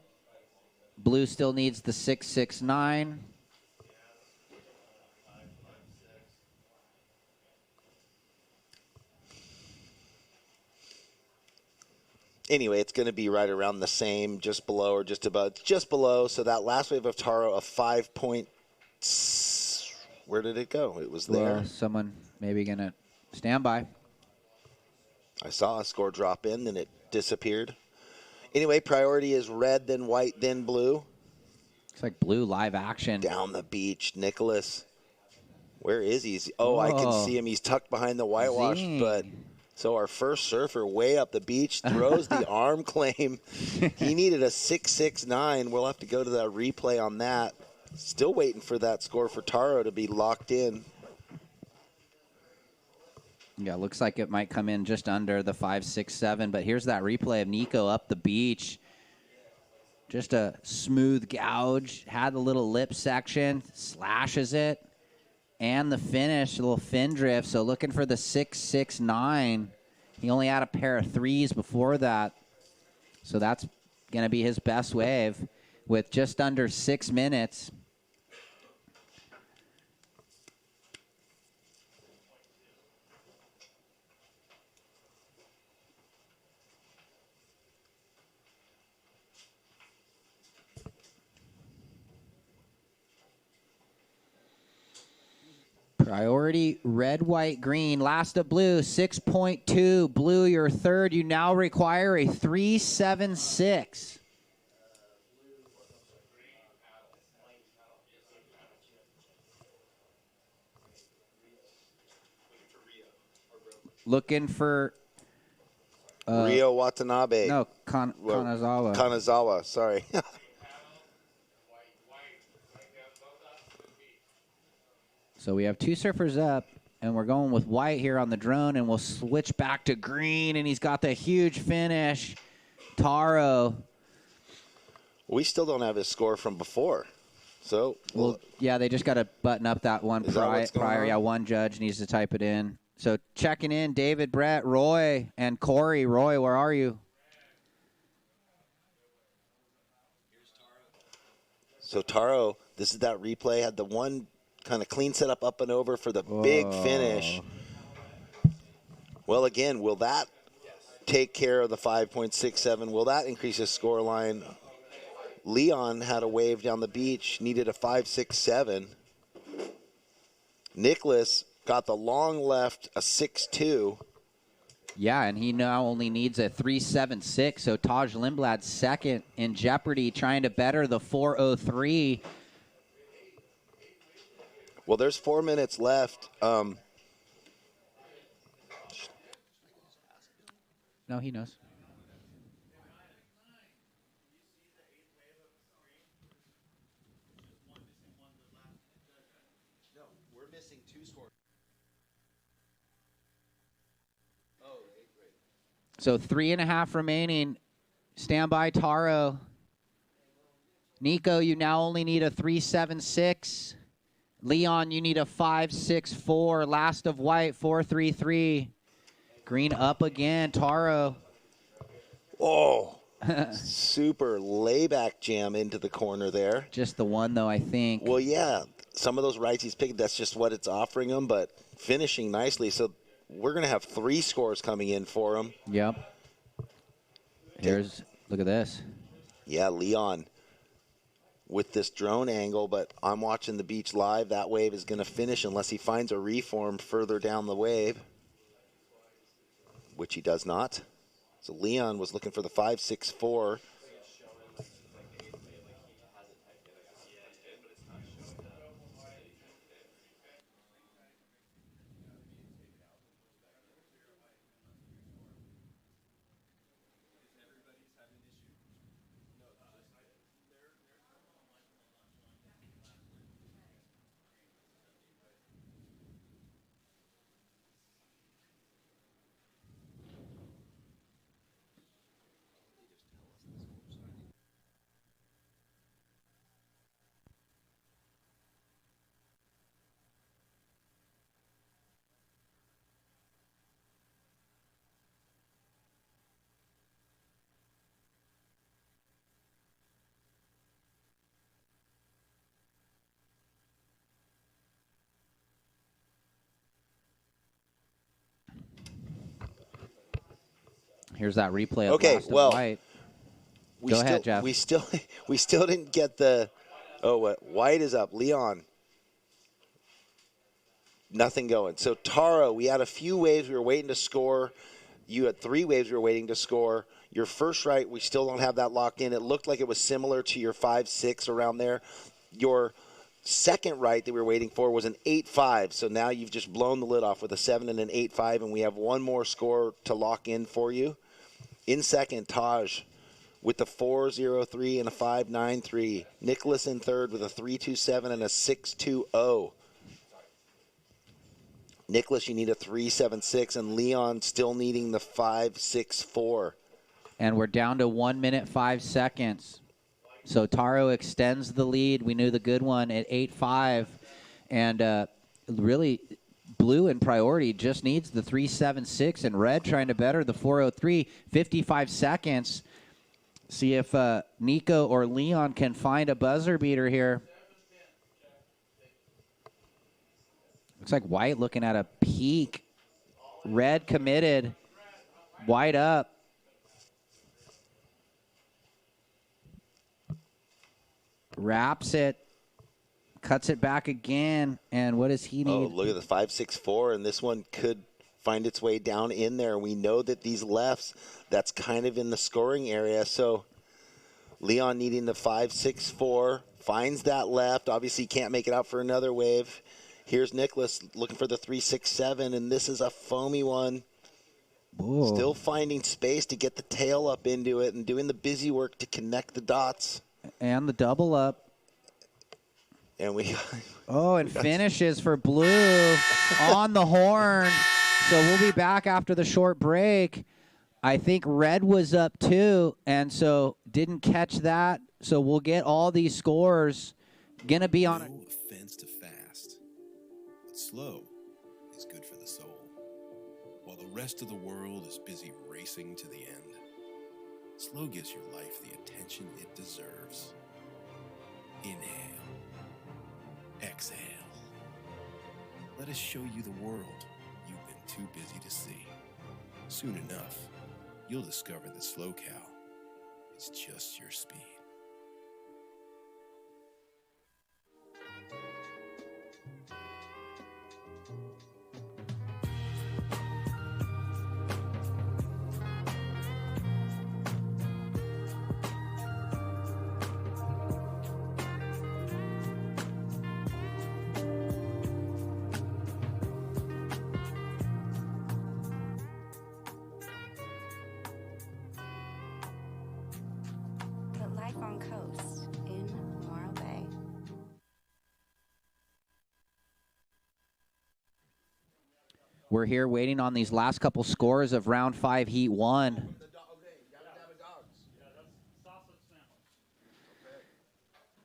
Blue still needs the 6.69. Anyway, it's going to be right around the same, just below or just about, just below. So that last wave of Taro, a 5 point, where did it go? It was there. Someone maybe going to stand by. I saw a score drop in, then it disappeared. Anyway, priority is red, then white, then blue. Looks like Blue live action. Down the beach, Nicholas. Where is he? Oh, I can see him. He's tucked behind the whitewash, but... So our first surfer way up the beach throws the arm claim. He needed a 6.69. We'll have to go to that replay on that. Still waiting for that score for Taro to be locked in. Yeah, looks like it might come in just under the 5.67. But here's that replay of Nico up the beach. Just a smooth gouge. Had the little lip section. Slashes it. And the finish, a little fin drift. So looking for the 6.69. He only had a pair of threes before that. So that's going to be his best wave with just under 6 minutes. Priority, red, white, green. Last of Blue, 6.2. Blue, your third. You now require a 3.76. Looking for... Rio Watanabe. No, Kanazawa. Kanazawa, sorry. So we have two surfers up, and we're going with white here on the drone, and we'll switch back to green, and he's got the huge finish. Taro. We still don't have his score from before. So, well, yeah, they just got to button up that one prior. Yeah, one judge needs to type it in. So checking in, David, Brett, Roy, and Corey. Roy, where are you? So Taro, this is that replay, had the one kind of clean setup up and over for the big finish. Well, again, will that take care of the 5.67? Will that increase his score line? Leon had a wave down the beach, needed a 5.67. Nicholas got the long left, a 6.2. Yeah, and he now only needs a 3.76. So Taj Lindblad second in jeopardy, trying to better the 4.03. Well, there's 4 minutes left. No, he knows. No, we're missing 2 scores. So 3.5 remaining. Stand by, Taro. Nico, you now only need a 3.76. Leon, you need a 5.64. Last of white, 4.33. Green up again. Taro. Oh, super layback jam into the corner there. Just the one, though, I think. Well, yeah, some of those rights he's picked, that's just what it's offering him, but finishing nicely. So we're going to have 3 scores coming in for him. Yep. Look at this. Yeah, Leon with this drone angle, but I'm watching the beach live. That wave is going to finish unless he finds a reform further down the wave, which he does not. So Leon was looking for the 5.64. Here's that replay of Okay, Last of well, White. Go ahead, Jeff. We still didn't get the. Oh, what? White is up. Leon. Nothing going. So Taro, we had a few waves we were waiting to score. You had 3 waves we were waiting to score. Your first right, we still don't have that locked in. It looked like it was similar to your 5.6 around there. Your second right that we were waiting for was an 8.5. So now you've just blown the lid off with a 7 and an 8.5, and we have one more score to lock in for you. In second, Taj with the 4.03 and a 5.93. Nicholas in third with a 3.27 and a 6.20. Nicholas, you need a 3.76, and Leon still needing the 5.64. And we're down to 1 minute, 5 seconds. So Taro extends the lead. We knew the good one at 8.5. And really, blue in priority just needs the 3.76. And red trying to better the 4.03. 55 seconds. See if Nico or Leon can find a buzzer beater here. Looks like white looking at a peak. Red committed. White up. Wraps it. Cuts it back again. And what does he need? Oh, look at the 5.64, and this one could find its way down in there. We know that these lefts, that's kind of in the scoring area. So Leon needing the 5.64, finds that left. Obviously can't make it out for another wave. Here's Nicholas looking for the 3.67, and this is a foamy one. Whoa. Still finding space to get the tail up into it and doing the busy work to connect the dots. And the double up. And we and finishes for blue on the horn. So we'll be back after the short break. I think red was up too, and so didn't catch that. So we'll get all these scores. Gonna be on No offense to fast, but slow is good for the soul. While the rest of the world is busy racing to the end, slow gives your life the attention it deserves. Inhale. Exhale. Let us show you the world you've been too busy to see. Soon enough, you'll discover the slow cow. It's just your speed. Put life on coast in Morro Bay. We're here waiting on these last couple scores of round 5, heat 1.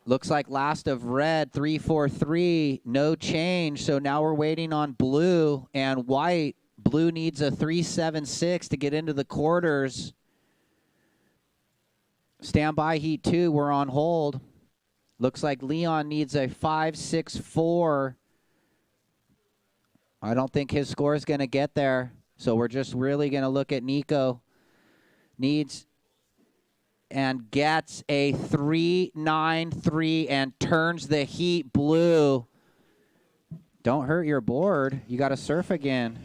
Looks like last of red, 3-4-3, no change. So now we're waiting on blue and white. Blue needs a 3-7-6 to get into the quarters. Standby heat 2, we're on hold. Looks like Leon needs a 5-6-4. I don't think his score is going to get there. So we're just really going to look at Nico. Needs and gets a 3-9-3 and turns the heat blue. Don't hurt your board. You got to surf again.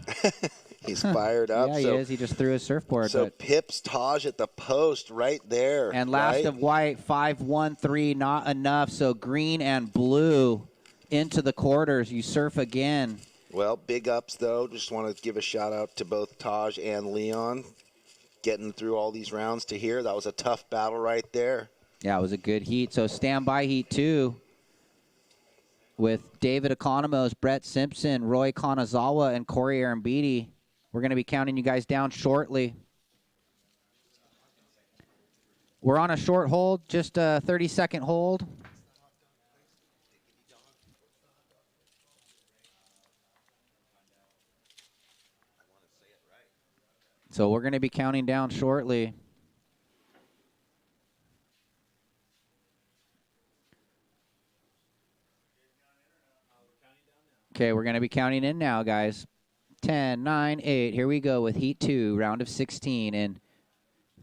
He's fired up. Yeah, he is. He just threw his surfboard. So Pips Taj at the post right there. And last right? of white, 5-1-3, not enough. So green and blue into the quarters. You surf again. Well, big ups, though. Just want to give a shout-out to both Taj and Leon. Getting through all these rounds to here. That was a tough battle right there. Yeah, it was a good heat. So standby heat 2 with David Economos, Brett Simpson, Roy Kanazawa, and Corey Arambidi. We're going to be counting you guys down shortly. We're on a short hold, just a 30-second hold. So we're going to be counting down shortly. Okay, we're going to be counting in now, guys. 10, 9, 8. Here we go with heat 2, round of 16 in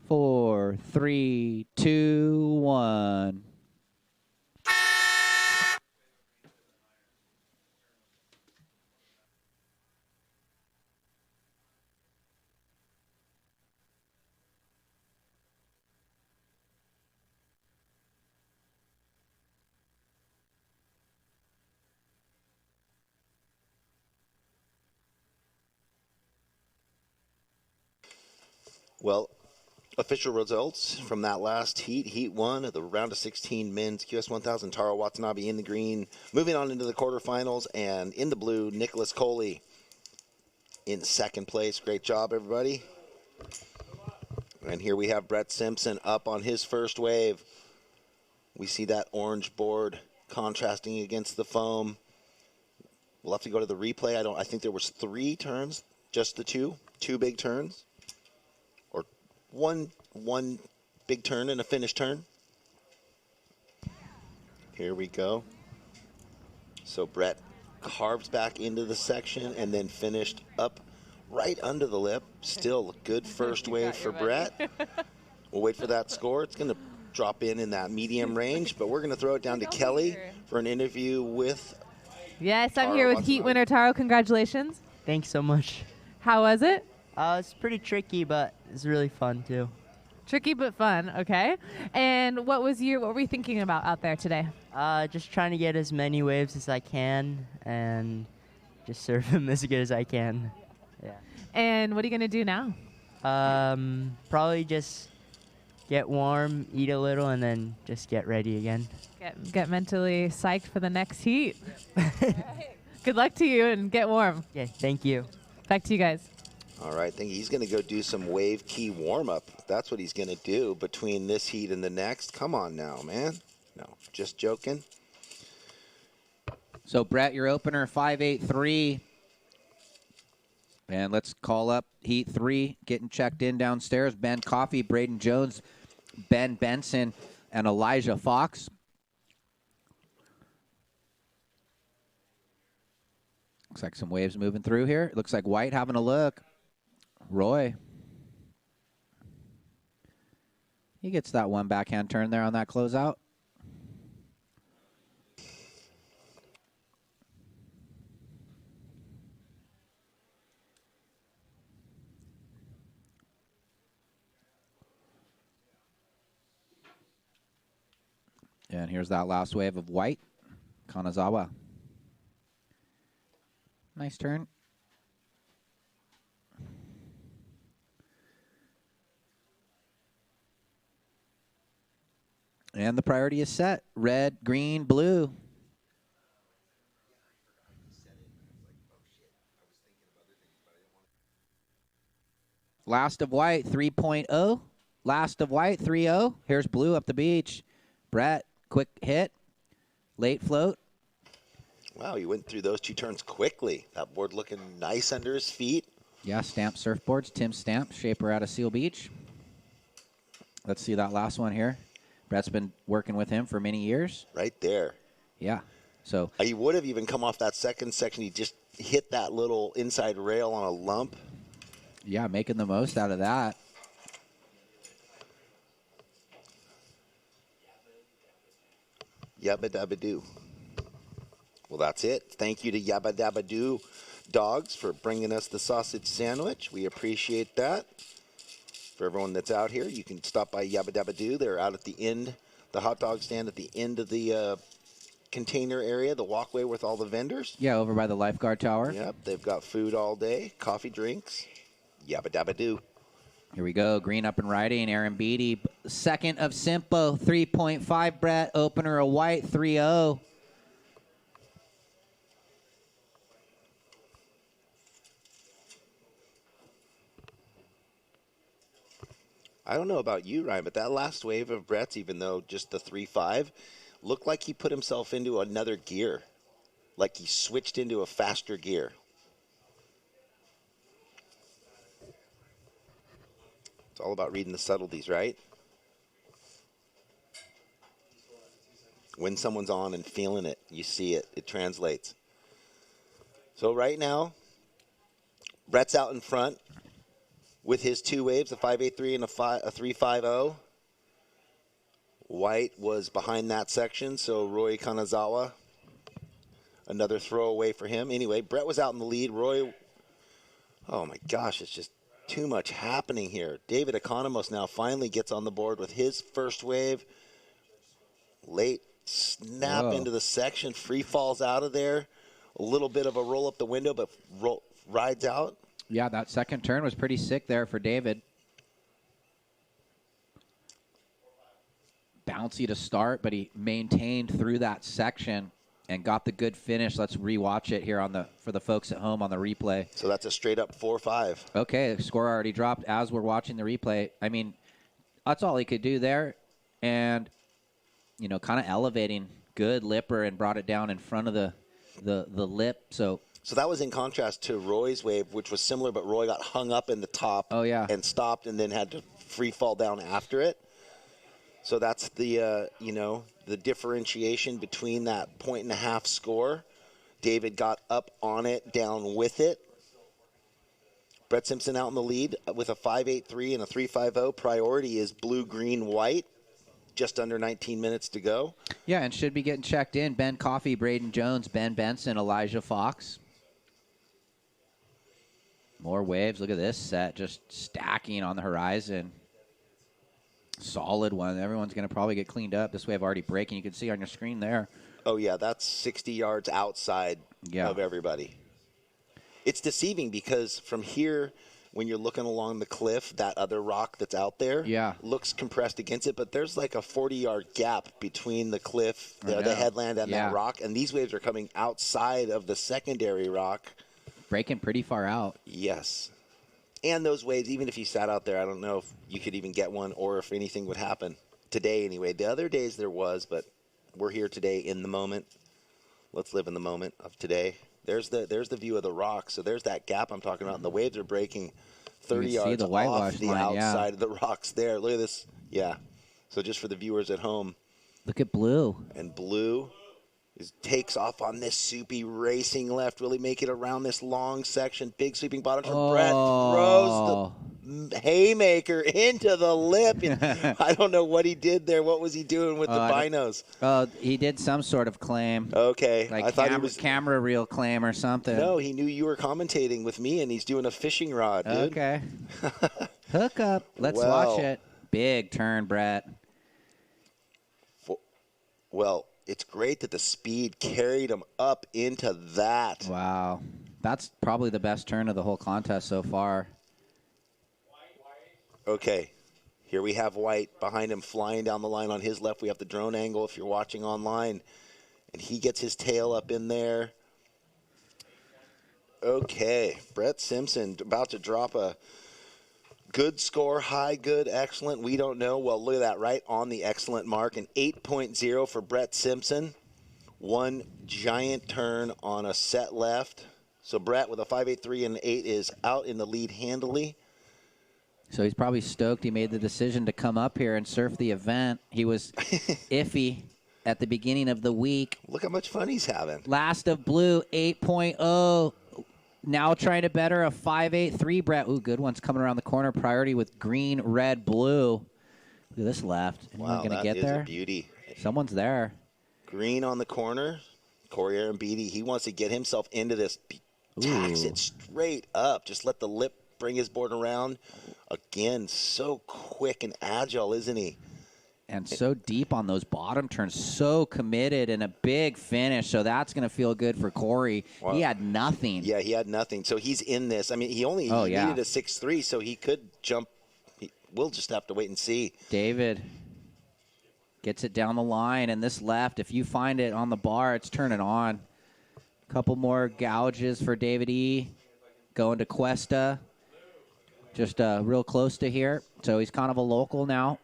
4, 3, 2, 1. Well, official results from that last heat, heat 1 of the round of 16 men's QS 1000. Taro Watanabe in the green. Moving on into the quarterfinals, and in the blue, Nicholas Coley in second place. Great job, everybody. And here we have Brett Simpson up on his first wave. We see that orange board contrasting against the foam. We'll have to go to the replay. I think there was 3 turns, just the two big turns. One big turn and a finish turn. Here we go. So Brett carves back into the section and then finished up right under the lip. Still a good first wave for Brett. We'll wait for that score. It's going to drop in that medium range, but we're going to throw it down to Kelly for an interview with Yes, I'm here with heat winner Taro. Congratulations. Thanks so much. How was it? It's pretty tricky, but it's really fun too. Tricky but fun, okay. And what were you thinking about out there today? Just trying to get as many waves as I can and just surf them as good as I can. Yeah. And what are you going to do now? Probably just get warm, eat a little, and then just get ready again. Get mentally psyched for the next heat. Good luck to you and get warm. Yeah, thank you. Back to you guys. All right, I think he's going to go do some wave key warm-up. That's what he's going to do between this heat and the next. Come on now, man. No, just joking. So, Brett, your opener, 5-8-3. And let's call up heat 3, getting checked in downstairs. Ben Coffey, Braden Jones, Ben Benson, and Elijah Fox. Looks like some waves moving through here. Looks like white having a look. Roy. He gets that one backhand turn there on that closeout. And here's that last wave of white. Kanazawa. Nice turn. And the priority is set. Red, green, blue. Last of white, 3.0. Last of white, 3-0. Here's blue up the beach. Brett, quick hit. Late float. Wow, he went through those 2 turns quickly. That board looking nice under his feet. Yeah, Stamp Surfboards. Tim Stamp, shaper out of Seal Beach. Let's see that last one here. Brett's been working with him for many years. Right there. Yeah. So he would have even come off that second section. He just hit that little inside rail on a lump. Yeah, making the most out of that. Yabba Dabba Doo. Well, that's it. Thank you to Yabba Dabba Doo Dogs for bringing us the sausage sandwich. We appreciate that. For everyone that's out here, you can stop by Yabba Dabba Doo. They're out at the end, the hot dog stand at the end of the container area, the walkway with all the vendors. Yeah, over by the lifeguard tower. Yep, they've got food all day, coffee, drinks. Yabba Dabba Doo. Here we go. Green up and riding. Aaron Beatty. Second of Simpo. 3.5, Brett. Opener of white. 3-0. I don't know about you, Ryan, but that last wave of Brett's, even though just the 3-5, looked like he put himself into another gear. Like he switched into a faster gear. It's all about reading the subtleties, right? When someone's on and feeling it, you see it. It translates. So right now, Brett's out in front with his 2 waves, a 5.83 and a 3.50. White was behind that section, so Roy Kanazawa, another throwaway for him. Anyway, Brett was out in the lead. Roy, oh my gosh, it's just too much happening here. David Economos now finally gets on the board with his first wave. Late snap into the section. Free falls out of there. A little bit of a roll up the window, but rides out. Yeah, that second turn was pretty sick there for David. Bouncy to start, but he maintained through that section and got the good finish. Let's rewatch it here for the folks at home on the replay. So that's a straight up 4-5. Okay, the score already dropped as we're watching the replay. I mean, that's all he could do there. And, you know, kind of elevating good lipper and brought it down in front of the lip. So that was in contrast to Roy's wave, which was similar, but Roy got hung up in the top and stopped and then had to free fall down after it. So that's the, the differentiation between that 1.5 score. David got up on it, down with it. Brett Simpson out in the lead with a 5.83 and a 3.50. Priority is blue, green, white. Just under 19 minutes to go. Yeah, and should be getting checked in. Ben Coffey, Braden Jones, Ben Benson, Elijah Fox. More waves. Look at this set just stacking on the horizon. Solid one. Everyone's going to probably get cleaned up. This wave already breaking. You can see on your screen there. Oh, yeah, that's 60 yards outside of everybody. It's deceiving because from here, when you're looking along the cliff, that other rock that's out there looks compressed against it, but there's like a 40-yard gap between the cliff, the headland, and that rock, and these waves are coming outside of the secondary rock. Breaking pretty far out. Yes. And those waves, even if you sat out there, I don't know if you could even get one or if anything would happen. Today, anyway. The other days there was, but we're here today in the moment. Let's live in the moment of today. There's the view of the rock. So there's that gap I'm talking about, and the waves are breaking 30 yards off the outside of the rocks there. Look at this. Yeah. So just for the viewers at home. Look at blue. And blue. takes off on this soupy racing left. Will he make it around this long section? Big sweeping bottom turn. Brett throws the haymaker into the lip. I don't know what he did there. What was he doing with the binos? He did some sort of claim. Okay. Like I thought he was camera reel claim or something. No, he knew you were commentating with me, and he's doing a fishing rod, dude. Okay. Hook up. Let's watch it. Big turn, Brett. Well, it's great that the speed carried him up into that. Wow. That's probably the best turn of the whole contest so far. Okay. Here we have White behind him flying down the line on his left. We have the drone angle if you're watching online. And he gets his tail up in there. Okay. Brett Simpson about to drop a good score, high, good, excellent. We don't know. Well, look at that, right on the excellent mark. An 8.0 for Brett Simpson. One giant turn on a set left. So Brett with a 5.83 and 8 is out in the lead handily. So he's probably stoked he made the decision to come up here and surf the event. He was iffy at the beginning of the week. Look how much fun he's having. Last of Blue, 8.0. Now trying to better a 5.83, Brett. Ooh, good one's coming around the corner. Priority with green, red, blue. Look at this left. Anyone going to get there? That is a beauty. Someone's there. Green on the corner. Corey Aaron Beatty, he wants to get himself into this. Tacks it straight up. Just let the lip bring his board around. Again, so quick and agile, isn't he? And so deep on those bottom turns, so committed and a big finish. So that's going to feel good for Corey. Wow. He had nothing. Yeah, he had nothing. So he's in this. I mean, he only needed a 6.3, so he could jump. We'll just have to wait and see. David gets it down the line, and this left, if you find it on the bar, it's turning on. A couple more gouges for David E. Going to Cuesta. Just real close to here. So he's kind of a local now.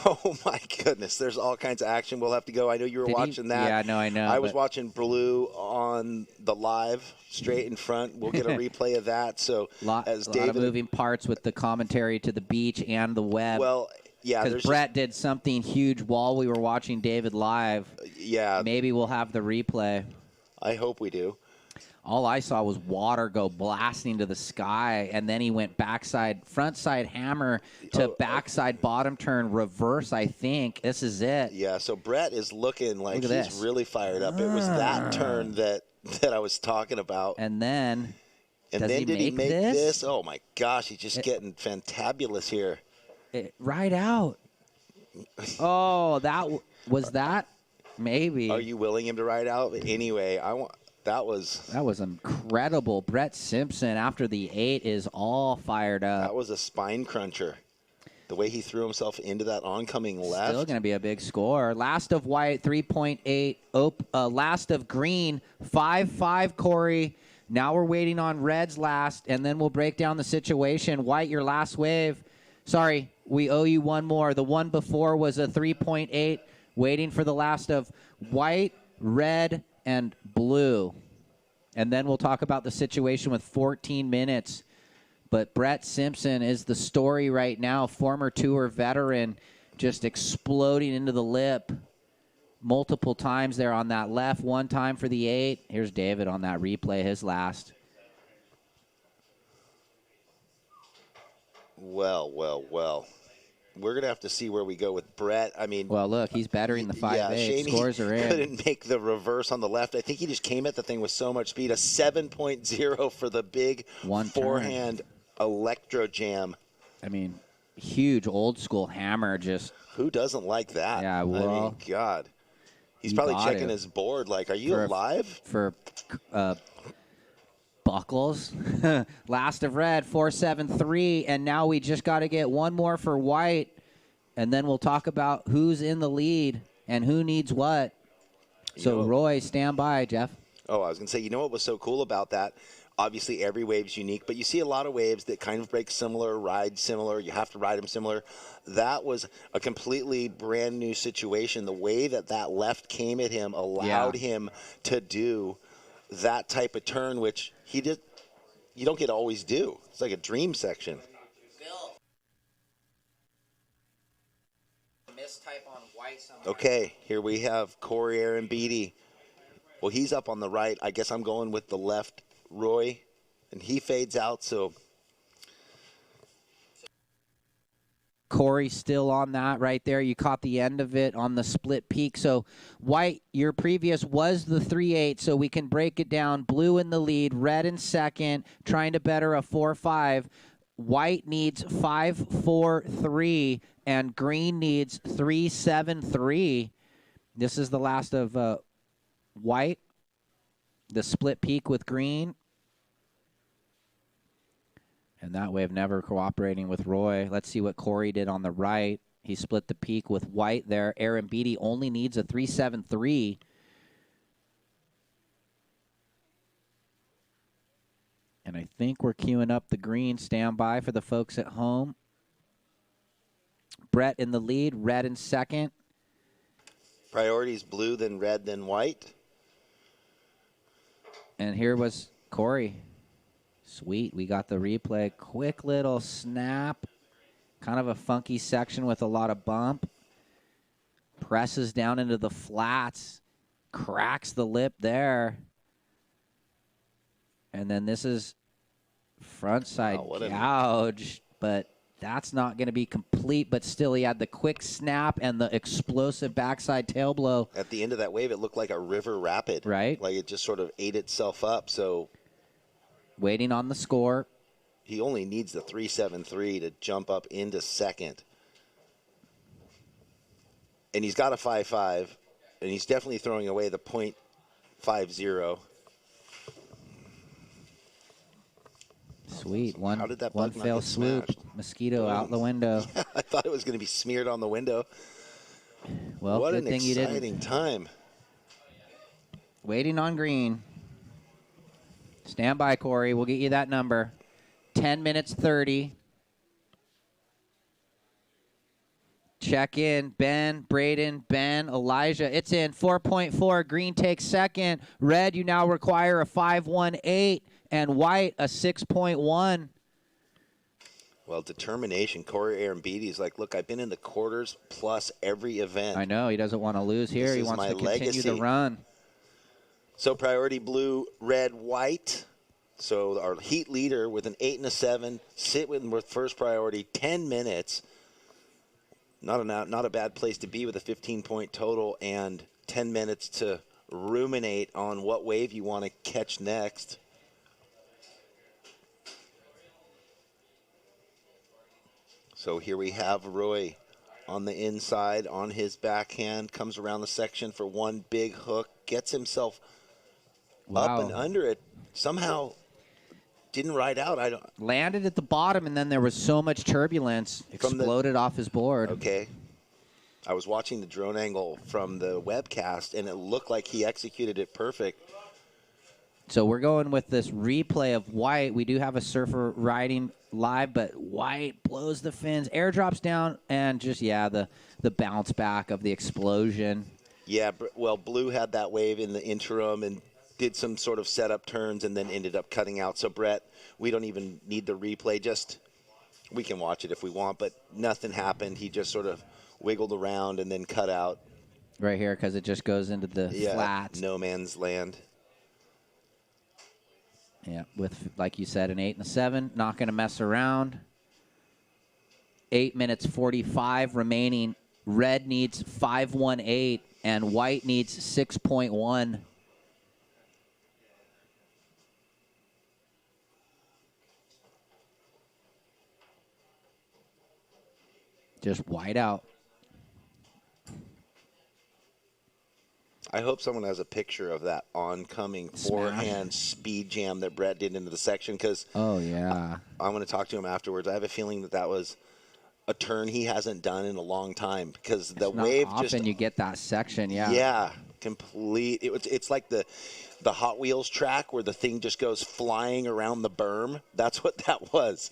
Oh, my goodness. There's all kinds of action. We'll have to go. I know you were watching that. Yeah, I know. I was watching Blue on the live, straight in front. We'll get a replay of that. So a lot of moving parts with the commentary to the beach and the web. Well, yeah. Because Brett did something huge while we were watching David live. Yeah. Maybe we'll have the replay. I hope we do. All I saw was water go blasting to the sky, and then he went frontside hammer to backside bottom turn reverse, I think. This is it. Yeah, so Brett is looking like he's really fired up. It was that turn that I was talking about. And then, did he make this? Oh, my gosh, he's just getting fantabulous here. Right out. Oh, was that? Maybe. Are you willing him to ride out? Anyway, That was incredible. Brett Simpson, after the 8, is all fired up. That was a spine cruncher. The way he threw himself into that oncoming left. Still going to be a big score. Last of White, 3.8. Last of Green, 5.5, Corey. Now we're waiting on Red's last, and then we'll break down the situation. White, your last wave. Sorry, we owe you one more. The one before was a 3.8. Waiting for the last of White, Red, and Blue. And then we'll talk about the situation with 14 minutes. But Brett Simpson is the story right now, former tour veteran, just exploding into the lip multiple times there on that left, one time for the 8. Here's David on that replay, his last. Well. We're going to have to see where we go with Brett. I mean, well, look, he's bettering the 5.8. Scores are in. Couldn't make the reverse on the left. I think he just came at the thing with so much speed. A 7.0 for the big forehand electro jam. I mean, huge old school hammer. Just who doesn't like that? Yeah, well, I mean, God, he's probably checking his board. Like, are you alive? For Buckles. Last of Red, 4.73, and now we just got to get one more for White, and then we'll talk about who's in the lead and who needs what. So, Roy, stand by, Jeff. Oh, I was going to say, you know what was so cool about that? Obviously, every wave's unique, but you see a lot of waves that kind of break similar, ride similar. You have to ride them similar. That was a completely brand new situation. The way that left came at him allowed him to do that type of turn, which you don't get to always do. It's like a dream section. Bill. Mistype on White. Okay, here we have Corey Arambidi. Well, he's up on the right. I guess I'm going with the left, Roy, and he fades out. So Corey still on that right there. You caught the end of it on the split peak. So white, your previous was the 3-8, so we can break it down. Blue in the lead, red in second, trying to better a 4-5. White needs 5-4-3, and green needs 3-7-3. This is the last of white, the split peak with green. And that way of never cooperating with Roy. Let's see what Corey did on the right. He split the peak with white there. Aaron Beatty only needs a 3-7-3. And I think we're queuing up the green. Stand by for the folks at home. Brett in the lead, red in second. priorities blue, then red, then white. And here was Corey. Sweet. We got the replay. Quick little snap. Kind of a funky section with a lot of bump. Presses down into the flats. Cracks the lip there. And then this is frontside gouge. But that's not going to be complete. But still, he had the quick snap and the explosive backside tail blow. At the end of that wave, it looked like a river rapid. Right. Like it just sort of ate itself up. So waiting on the score. He only needs the 3-7-3 to jump up into second. And he's got a 5-5, and he's definitely throwing away the .50. Sweet. One, How did that one bug not fail get swoop. smashed? Mosquito Boom. out the window. Yeah, I thought it was going to be smeared on the window. Well, what good an thing you didn't. exciting time. Waiting on green. Stand by, Corey. We'll get you that number. 10 minutes 30. Check in. Ben, Braden, Ben, Elijah. It's in. 4.4. Green takes second. Red, you now require a 5.18. And white, a 6.1. Well, determination. Corey Arambidi is like, look, I've been in the quarters plus every event. I know. He doesn't want to lose here. This He is wants my to continue legacy. the run. So priority blue, red, white. So our heat leader with an 8 and a 7, sit with first priority, 10 minutes. Not a bad place to be with a 15-point total and 10 minutes to ruminate on what wave you want to catch next. So here we have Roy on the inside, on his backhand, comes around the section for one big hook, gets himself up and under it, somehow didn't ride out. I don't landed at the bottom, and then there was so much turbulence, exploded off his board. Okay. I was watching the drone angle from the webcast, and it looked like he executed it perfect. So we're going with this replay of white. We do have a surfer riding live, but white blows the fins, airdrops down, and just, yeah, the bounce back of the explosion. Yeah, well, blue had that wave in the interim and did some sort of setup turns and then ended up cutting out. So, Brett, we don't even need the replay. Just we can watch it if we want, but nothing happened. He just sort of wiggled around and then cut out. Right here, because it just goes into the flat. No man's land. Yeah, with, like you said, an 8 and a 7. Not going to mess around. 8 minutes 45 remaining. Red needs 5.18, and white needs 6.1. Just white out. I hope someone has a picture of that oncoming forehand speed jam that Brett did into the section, because oh yeah, I'm going to talk to him afterwards. I have a feeling that was a turn he hasn't done in a long time, because the wave often just you get that section. yeah, complete. It's like the Hot Wheels track where the thing just goes flying around the berm. That's what that was.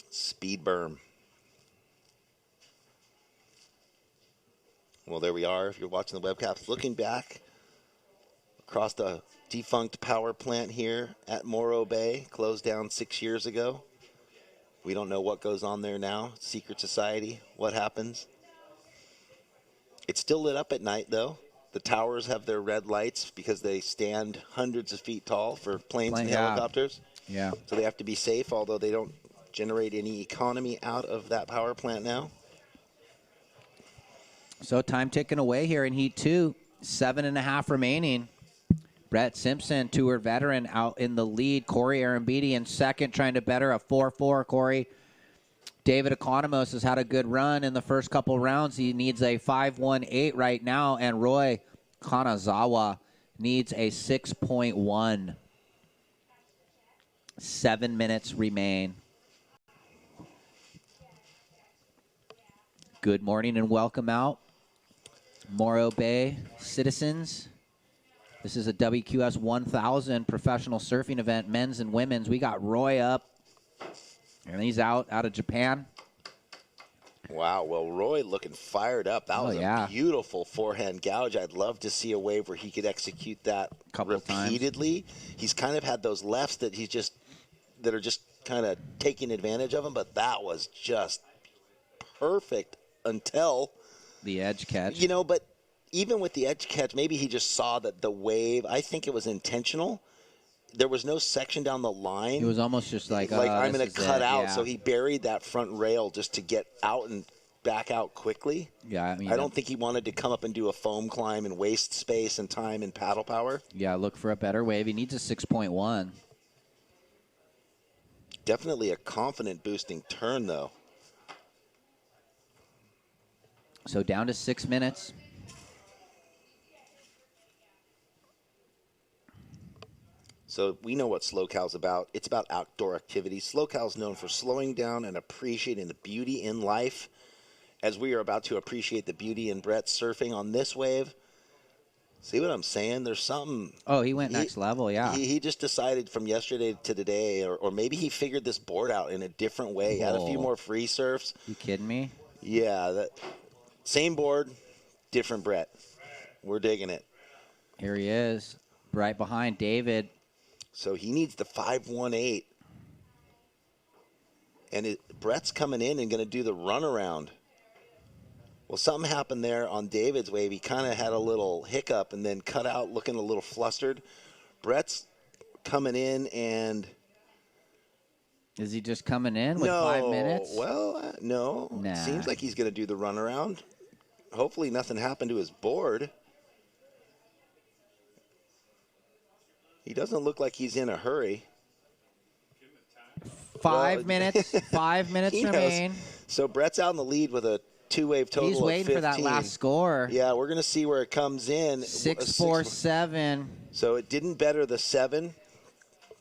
Speed berm. Well, there we are. If you're watching the webcast, looking back across the defunct power plant here at Morro Bay, closed down 6 years ago. We don't know what goes on there now. Secret society, what happens? It's still lit up at night, though. The towers have their red lights because they stand hundreds of feet tall for planes and helicopters. Yeah. So they have to be safe, although they don't generate any economy out of that power plant now. So time ticking away here in Heat 2. 7.5 remaining. Brett Simpson, tour veteran, out in the lead. Corey Arambidi in second, trying to better a 4-4. Corey. David Economos has had a good run in the first couple rounds. He needs a 5.18 right now, and Roy Kanazawa needs a 6.1. 7 minutes remain. Good morning and welcome out, Morro Bay citizens. This is a WQS 1000 professional surfing event, men's and women's. We got Roy up, and he's out of Japan. Wow, well, Roy looking fired up. That was a beautiful forehand gouge. I'd love to see a wave where he could execute that repeatedly. He's kind of had those lefts that are just kind of taking advantage of him, but that was just perfect until the edge catch. You know, but even with the edge catch, maybe he just saw that the wave, I think it was intentional. There was no section down the line. It was almost just like I'm going to cut out. So he buried that front rail just to get out and back out quickly. Yeah, I mean, I don't think he wanted to come up and do a foam climb and waste space and time and paddle power. Yeah, look for a better wave. He needs a 6.1. Definitely a confident boosting turn, though. So down to 6 minutes. So we know what SLO-Cal's about. It's about outdoor activity. SLO-Cal's known for slowing down and appreciating the beauty in life. As we are about to appreciate the beauty in Brett surfing on this wave. See what I'm saying? There's something. Oh, he went next level, yeah. He just decided from yesterday to today, or maybe he figured this board out in a different way. Had a few more free surfs. You kidding me? Yeah, same board, different Brett. We're digging it. Here he is, right behind David. So he needs the 5.18. And Brett's coming in and going to do the runaround. Well, something happened there on David's wave. He kind of had a little hiccup and then cut out looking a little flustered. Brett's coming in and... Is he just coming in with 5 minutes? Well, no. Nah. It seems like he's going to do the runaround. Hopefully nothing happened to his board. He doesn't look like he's in a hurry. 5 minutes. 5 minutes remain. So Brett's out in the lead with a two-wave total He's waiting of 15. for that last score. Yeah, we're going to see where it comes in. 6.47. So it didn't better the 7,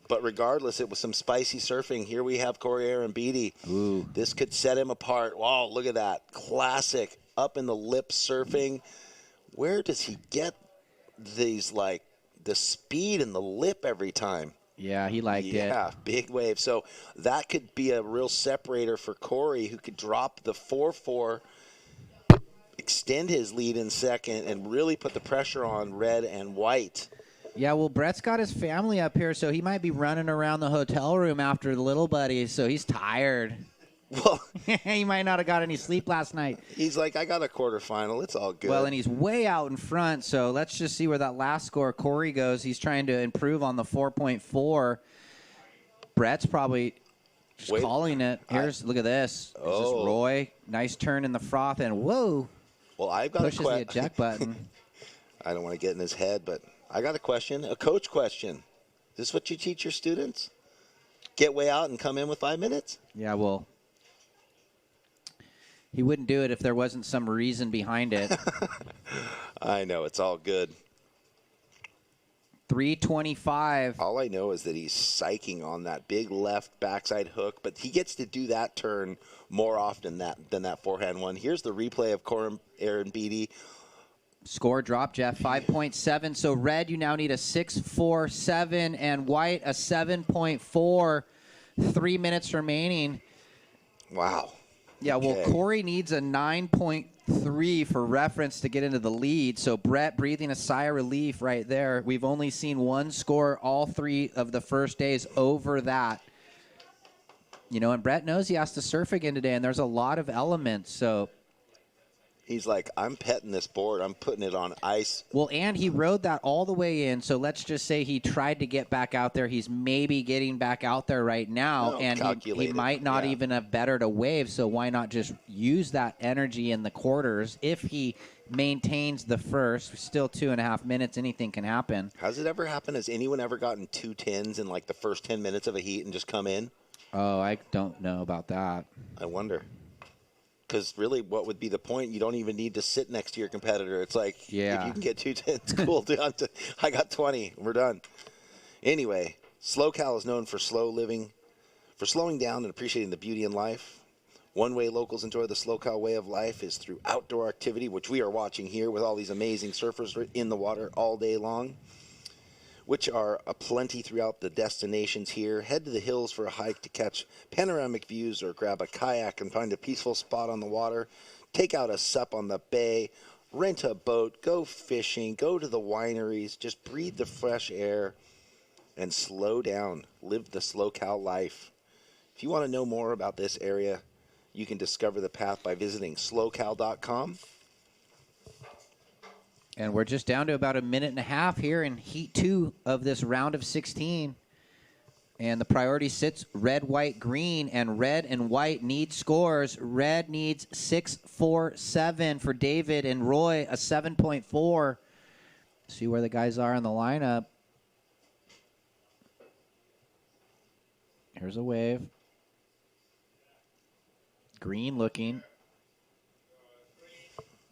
but regardless, it was some spicy surfing. Here we have Corey Arambidi. Ooh. This could set him apart. Wow, look at that. Classic up in the lip surfing. Where does he get these, like, the speed and the lip every time? Yeah, he liked it. Yeah, big wave. So that could be a real separator for Corey, who could drop the 4-4, extend his lead in second, and really put the pressure on red and white. Yeah, well, Brett's got his family up here, so he might be running around the hotel room after the little buddy, so he's tired. Well, he might not have got any sleep last night. He's like, I got a quarterfinal. It's all good. Well, and he's way out in front, so let's just see where that last score Corey goes. He's trying to improve on the 4.4. Brett's probably just calling it. Look at this. This is Roy. Nice turn in the froth, and whoa. Well, I've got pushes the eject button. I don't want to get in his head, but I got a question, a coach question. Is this what you teach your students? Get way out and come in with 5 minutes? Yeah, well, he wouldn't do it if there wasn't some reason behind it. I know. It's all good. 325. All I know is that he's psyching on that big left backside hook, but he gets to do that turn more often than that forehand one. Here's the replay of Aaron Beatty. Score drop, Jeff, 5.7. So red, you now need a 6.47, and white a 7.4. 3 minutes remaining. Wow. Yeah, well, Corey needs a 9.3 for reference to get into the lead. So Brett breathing a sigh of relief right there. We've only seen one score all 3 of the first days over that. You know, and Brett knows he has to surf again today, and there's a lot of elements. So He's like, I'm petting this board. I'm putting it on ice. Well, and he rode that all the way in. So let's just say he tried to get back out there. He's maybe getting back out there right now, and he might not even have bettered a wave. So why not just use that energy in the quarters? If he maintains the first, still 2.5 minutes, anything can happen. Has it ever happened? Has anyone ever gotten 2 10s in like the first 10 minutes of a heat and just come in? Oh, I don't know about that. I wonder. Because really, what would be the point? You don't even need to sit next to your competitor. It's like, if you can get 2 10s, cool. I got 20. We're done. Anyway, SLO is known for slow living, for slowing down and appreciating the beauty in life. One way locals enjoy the SLO way of life is through outdoor activity, which we are watching here with all these amazing surfers in the water all day long, which are aplenty throughout the destinations here. Head to the hills for a hike to catch panoramic views or grab a kayak and find a peaceful spot on the water. Take out a sup on the bay, rent a boat, go fishing, go to the wineries, just breathe the fresh air and slow down. Live the SLO life. If you want to know more about this area, you can discover the path by visiting slocal.com. And we're just down to about 1.5 minutes here in Heat 2 of this round of 16. And the priority sits red, white, green, and red and white need scores. Red needs 6.47 for David, and Roy a 7.4. See where the guys are in the lineup. Here's a wave. Green looking.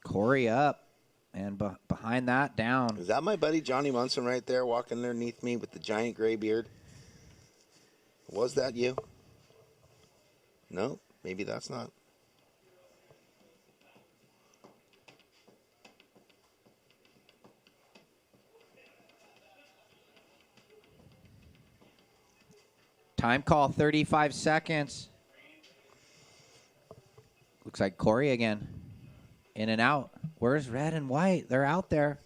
Corey up. And behind that, down. Is that my buddy Johnny Munson right there walking underneath me with the giant gray beard? Was that you? No, maybe that's not. Time call, 35 seconds. Looks like Corey again. In and out. Where's red and white? They're out there.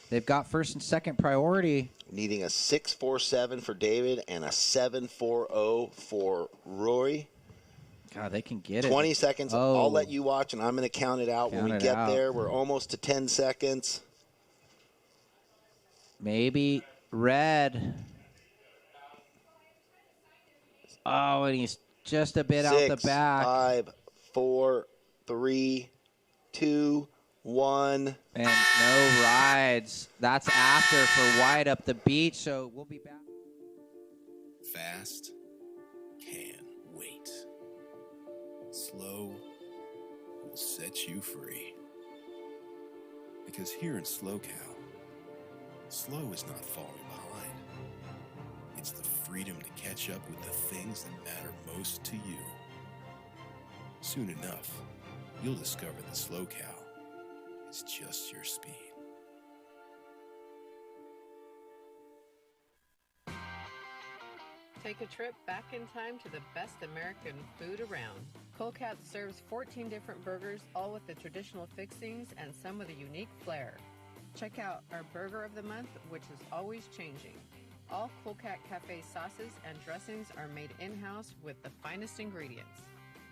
They've got first and second priority. Needing a 6.47 for David and a 7.40 for Roy. God, they can get it. 20 seconds. Oh. I'll let you watch, and I'm going to count it out. When we get there, we're almost to 10 seconds. Maybe red. Oh, and he's just a bit out the back. 5, 4, 3, 2, 1. And no rides. That's after for White up the beach, so we'll be back. Fast can wait. Slow will set you free. Because here in SLO, slow is not falling behind. It's the freedom to catch up with the things that matter most to you. Soon enough, you'll discover that SLO is just your speed. Take a trip back in time to the best American food around. Colecat serves 14 different burgers, all with the traditional fixings and some with a unique flair. Check out our Burger of the Month, which is always changing. All Colecat Cafe sauces and dressings are made in-house with the finest ingredients.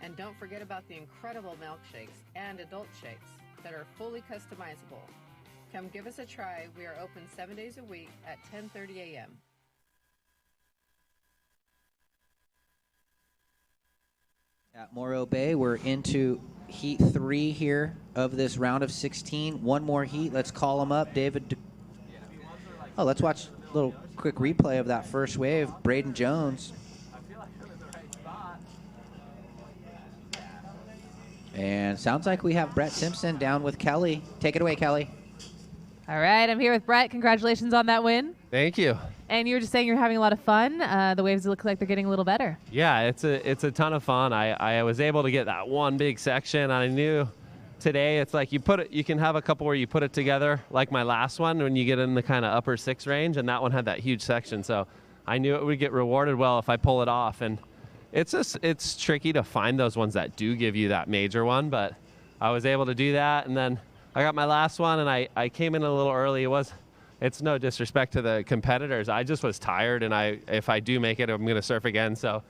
And don't forget about the incredible milkshakes and adult shakes that are fully customizable. Come give us a try. We are open 7 days a week at 10:30 a.m. At Morro Bay, we're into Heat 3 here of this round of 16. One more heat. Let's call them up. David. Oh, let's watch a little quick replay of that first wave. Braden Jones. And sounds like we have Brett Simpson down with Kelly. Take it away, Kelly. All right, I'm here with Brett. Congratulations on that win. Thank you. And you were just saying you're having a lot of fun. The waves look like they're getting a little better. Yeah, it's a ton of fun. I was able to get that one big section. I knew today it's like you can have a couple where you put it together, like my last one when you get in the kind of upper 6 range, and that one had that huge section. So I knew it would get rewarded well if I pull it off. And it's tricky to find those ones that do give you that major one, but I was able to do that. And then I got my last one, and I came in a little early. It's no disrespect to the competitors. I just was tired, and if I do make it, I'm going to surf again. So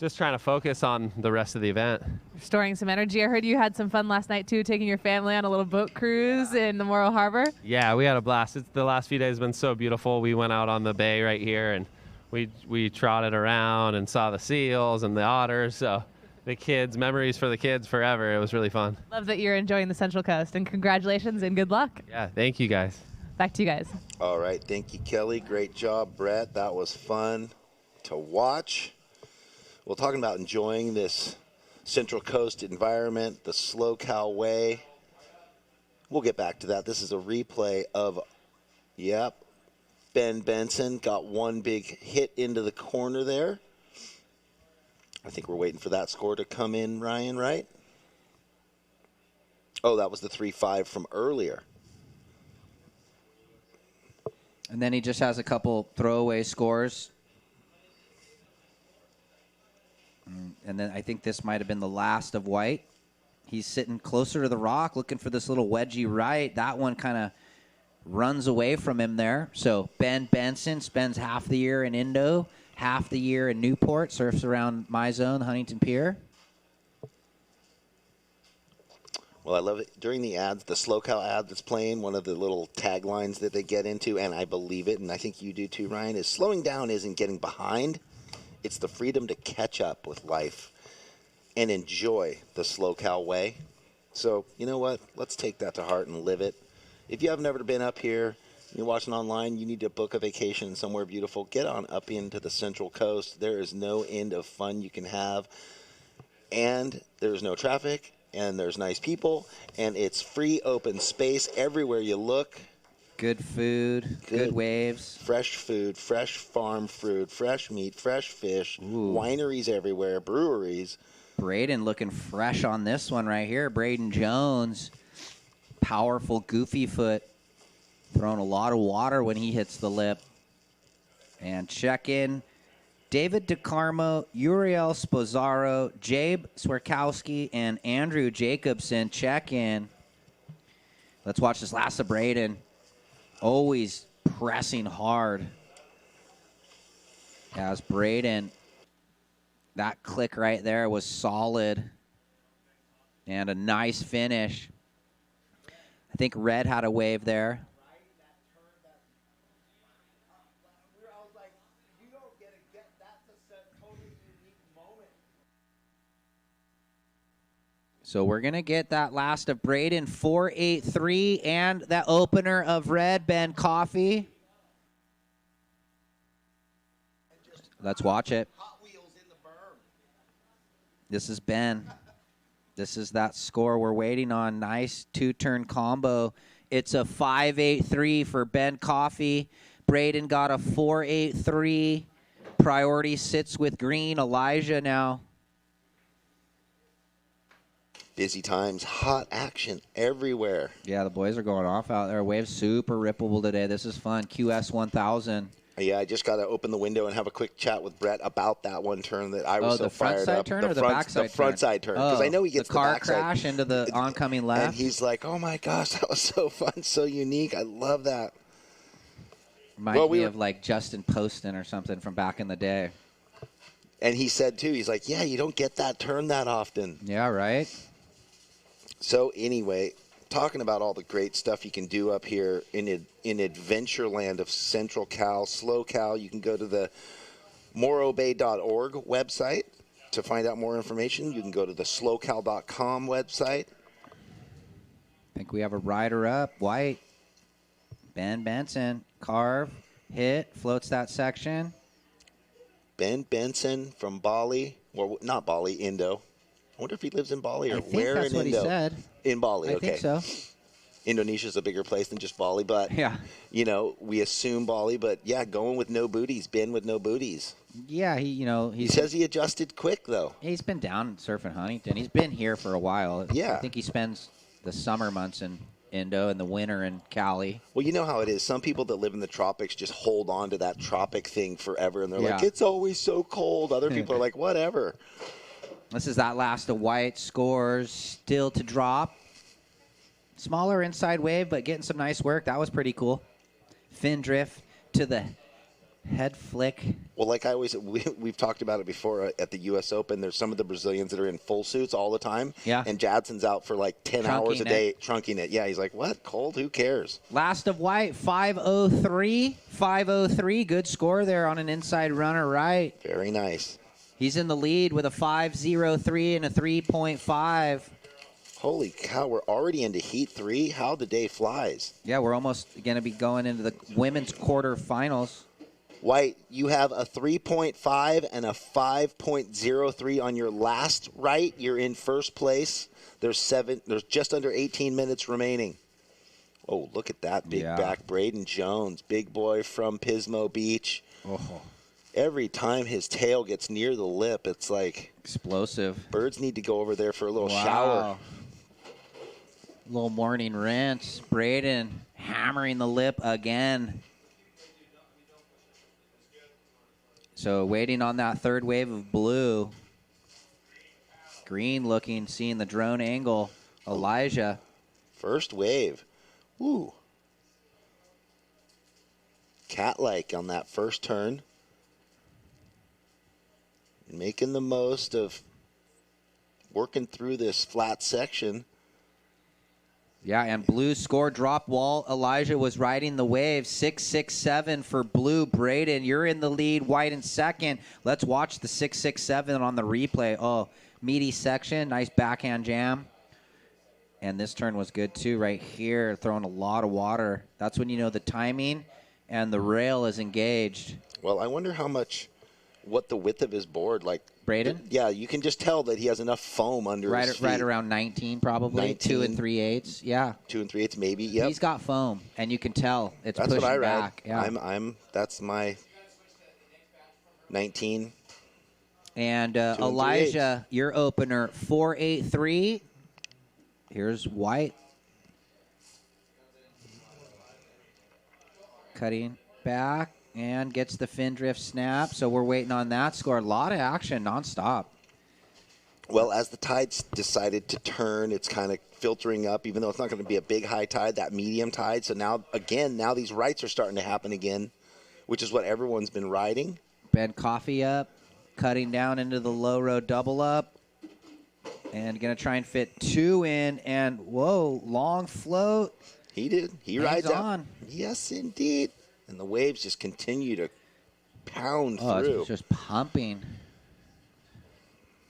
just trying to focus on the rest of the event. Storing some energy. I heard you had some fun last night, too, taking your family on a little boat cruise in the Morro Harbor. Yeah, we had a blast. The last few days have been so beautiful. We went out on the bay right here, and we trotted around and saw the seals and the otters. So the kids, memories for the kids forever. It was really fun. Love that you're enjoying the Central Coast, and congratulations and good luck. Yeah, thank you guys. Back to you guys. All right, thank you, Kelly. Great job, Brett. That was fun to watch. Well, talking about enjoying this Central Coast environment, the SLO way. We'll get back to that. This is a replay of, Ben Benson got one big hit into the corner there. I think we're waiting for that score to come in, Ryan, right? Oh, that was the 3-5 from earlier. And then he just has a couple throwaway scores. And then I think this might have been the last of White. He's sitting closer to the rock looking for this little wedgie right. That one kind of runs away from him there. So Ben Benson spends half the year in Indo, half the year in Newport, surfs around my zone, Huntington Pier. Well, I love it. During the ads, the SLO ad that's playing, one of the little taglines that they get into, and I believe it, and I think you do too, Ryan, is slowing down isn't getting behind. It's the freedom to catch up with life and enjoy the SLO way. So, you know what? Let's take that to heart and live it. If you have never been up here, you're watching online, you need to book a vacation somewhere beautiful, get on up into the Central Coast. There is no end of fun you can have. And there's no traffic, and there's nice people, and it's free open space everywhere you look. Good food, good waves. Fresh food, fresh farm fruit, fresh meat, fresh fish, wineries everywhere, breweries. Braden looking fresh on this one right here. Braden Jones, powerful goofy foot, throwing a lot of water when he hits the lip. And check in. David DeCarmo, Uriel Sposaro, Jabe Swerkowski, and Andrew Jacobson check in. Let's watch this last of Braden. Always pressing hard. As Braden, that click right there was solid. And a nice finish. I think Red had a wave there. So we're going to get that last of Braden, 4.83, and that opener of Red, Ben Coffee. Let's watch it. This is Ben. This is that score we're waiting on. Nice two-turn combo. It's a 5.83 for Ben Coffee. Braden got a 4.83. Priority sits with green. Elijah now. Busy times, hot action everywhere. Yeah, the boys are going off out there. Wave's super rippable today. This is fun. QS 1000. Yeah, I just got to open the window and have a quick chat with Brett about that one turn that I was so fired up. The front side turn or the backside turn? The front side turn, because I know he gets the car backside. crash into the oncoming left. And he's like, oh my gosh, that was so fun, so unique. I love that. Reminds me of like Justin Poston or something from back in the day. And he said, too, he's like, yeah, you don't get that turn that often. Yeah, right? So anyway, talking about all the great stuff you can do up here in Adventureland of Central Cal, SLO Cal, you can go to the morrobay.org website to find out more information. You can go to the slocal.com website. I think we have a rider up. White. Ben Benson. Carve. Hit. Floats that section. Ben Benson from Bali. Well, not Bali, Indo. I wonder if he lives in Bali or where in Indo. That's what he said. In Bali, I think so. Indonesia's a bigger place than just Bali, but you know, we assume Bali, but yeah, going with no booties, Ben with no booties. Yeah, he says he adjusted quick though. He's been down surfing Huntington. He's been here for a while. Yeah. I think he spends the summer months in Indo and the winter in Cali. Well, you know how it is. Some people that live in the tropics just hold on to that tropic thing forever, and they're like, it's always so cold. Other people are like, whatever. This is that last of White. Scores still to drop. Smaller inside wave, but getting some nice work. That was pretty cool. Fin drift to the Head flick. Well, like I always, we've talked about it before at the U.S. Open. There's some of the Brazilians that are in full suits all the time. Yeah. And Jadson's out for like 10 hours a day trunking it. Yeah, he's like, what? Cold? Who cares? Last of white, 5:03. 5:03. Good score there on an inside runner right. Very nice. He's in the lead with a 5:03 and a 3.5. Holy cow, we're already into Heat 3. How the day flies. Yeah, we're almost going to be going into the women's quarterfinals. White, you have a 3.5 and a 5.03 on your last right. You're in first place. There's just under 18 minutes remaining. Oh, look at that big back. Braden Jones, big boy from Pismo Beach. Oh. Every time his tail gets near the lip, it's like explosive. Birds need to go over there for a little shower. Little morning rinse. Braden hammering the lip again. So waiting on that third wave of blue. Green looking, seeing the drone angle. Elijah. First wave. Ooh. Cat-like on that first turn. Making the most of working through this flat section. Yeah, and Blue's score drop wall. Elijah was riding the wave. 6.67 for Blue. Braden, you're in the lead. White in second. Let's watch the 6.67 on the replay. Oh, meaty section. Nice backhand jam. And this turn was good, too, right here. Throwing a lot of water. That's when you know the timing and the rail is engaged. Well, I wonder what the width of his board, like. Braden? Yeah, you can just tell that he has enough foam under his feet. Right around 19, probably. 19. 2 3/8. Yeah. 2 3/8, maybe. Yep. He's got foam, and you can tell it's that's pushing what I ride. back. Yeah. That's my 19. And Elijah, your opener, 4.83. Here's White. Cutting back. And gets the fin drift snap. So we're waiting on that score. A lot of action nonstop. Well, as the tide's decided to turn, it's kind of filtering up, even though it's not going to be a big high tide, that medium tide. So now these rights are starting to happen again, which is what everyone's been riding. Ben Coffee up, cutting down into the low road double up. And going to try and fit 2 in. And, whoa, long float. He did. He Hangs rides on. out. Yes, indeed. And the waves just continue to pound through. It's just pumping.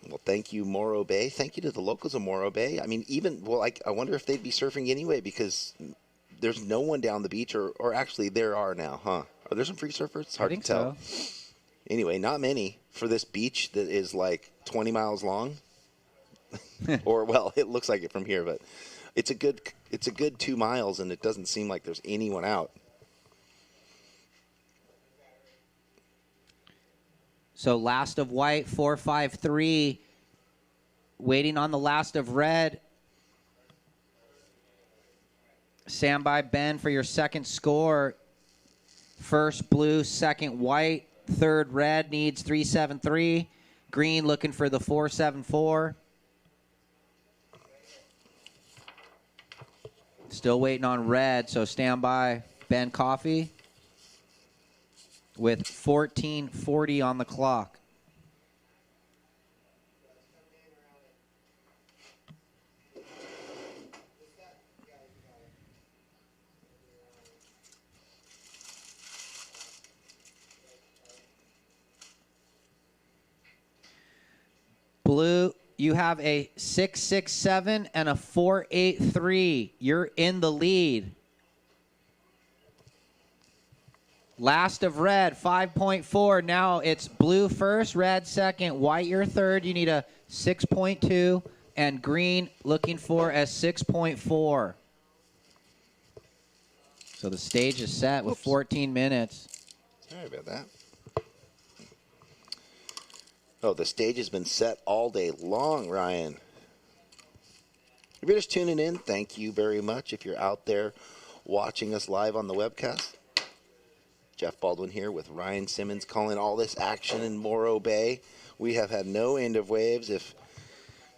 Well, thank you, Morro Bay. Thank you to the locals of Morro Bay. I mean, I wonder if they'd be surfing anyway because there's no one down the beach, or actually there are now, huh? Are there some free surfers? It's hard to tell. So. Anyway, not many for this beach that is like 20 miles long. Or, well, it looks like it from here, but it's a good 2 miles, and it doesn't seem like there's anyone out. So last of white, 4.53. Waiting on the last of red. Stand by, Ben, for your second score. First blue, second white. Third red needs 3.73. Green looking for the 4.74. Still waiting on red, so stand by, Ben Coffee. With 14:40 on the clock. Blue, you have a 6.67 and a 4.83. You're in the lead. Last of red, 5.4. Now it's blue first, red second, white your third. You need a 6.2, and green looking for a 6.4. So the stage is set with 14 minutes. Sorry about that. Oh, the stage has been set all day long, Ryan. If you're just tuning in, thank you very much. If you're out there watching us live on the webcast, Jeff Baldwin here with Ryan Simmons calling all this action in Morro Bay. We have had no end of waves. If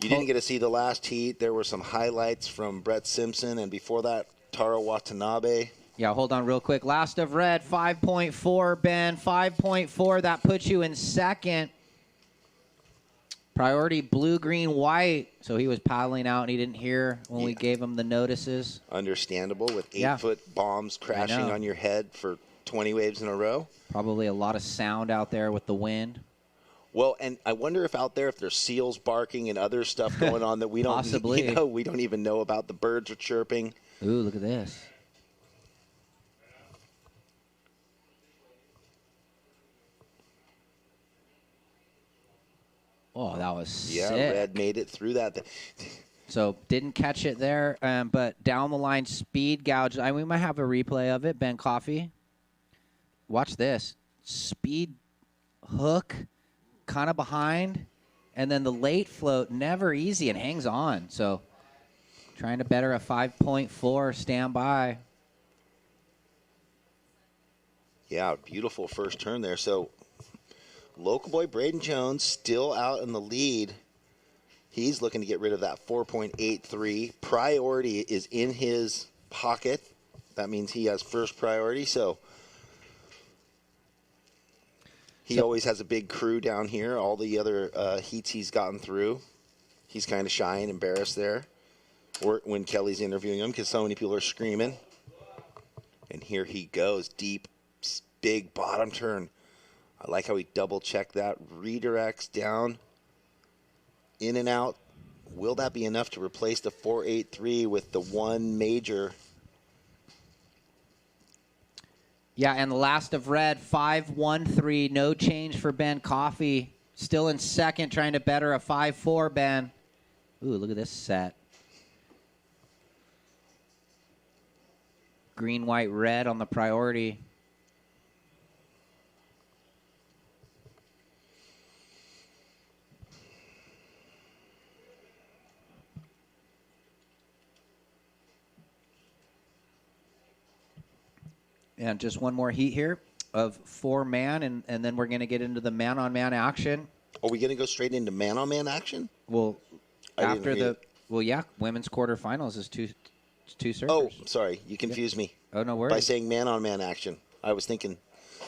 you didn't get to see the last heat, there were some highlights from Brett Simpson, and before that, Taro Watanabe. Yeah, hold on real quick. Last of red, 5.4, Ben. 5.4, that puts you in second. Priority blue, green, white. So he was paddling out and he didn't hear when we gave him the notices. Understandable with 8-foot bombs crashing on your head for 20 waves in a row. Probably a lot of sound out there with the wind. Well, and I wonder if out there if there's seals barking and other stuff going on that we don't Possibly. we don't even know about. The birds are chirping. Ooh, look at this. Oh, that was sick. Red made it through that. So didn't catch it there, but down the line speed gouge. We might have a replay of it. Ben Coffey. Watch this. Speed hook kind of behind, and then the late float, never easy, and hangs on. So trying to better a 5.4 standby. Yeah, beautiful first turn there. So local boy Braden Jones still out in the lead. He's looking to get rid of that 4.83. Priority is in his pocket. That means he has first priority. So he always has a big crew down here. All the other heats he's gotten through. He's kind of shy and embarrassed there when Kelly's interviewing him because so many people are screaming. And here he goes. Deep, big bottom turn. I like how he double-checked that. Redirects down, in and out. Will that be enough to replace the 4.83 with the one major? Yeah, and the last of red, 5.13. No change for Ben Coffey. Still in second, trying to better a 5.4, Ben. Ooh, look at this set. Green, white, red on the priority. And just one more heat here of 4-man, and then we're going to get into the man-on-man action. Are we going to go straight into man-on-man action? Well, women's quarterfinals is two surfers. Oh, sorry. You confused me. Oh, no worries. By saying man-on-man action. I was thinking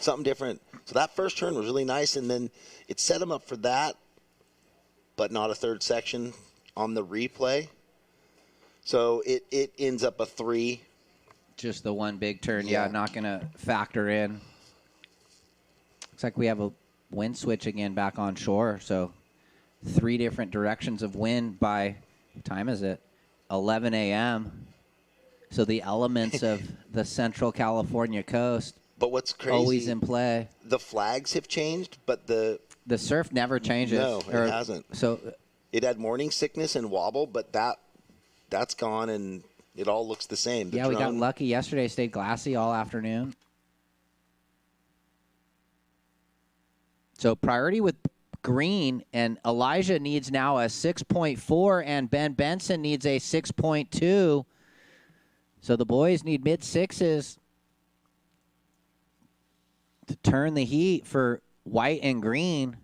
something different. So that first turn was really nice, and then it set him up for that, but not a third section on the replay. So it ends up a 3. Just the one big turn, not going to factor in. Looks like we have a wind switch again back on shore. So 3 different directions of wind by, what time is it? 11 a.m. So the elements of the Central California coast. But what's crazy, always in play. The flags have changed, but the surf never changes. No, it hasn't. So it had morning sickness and wobble, but that's gone and it all looks the same. We got lucky yesterday. Stayed glassy all afternoon. So priority with green, and Elijah needs now a 6.4, and Ben Benson needs a 6.2. So the boys need mid-6s to turn the heat for white and green.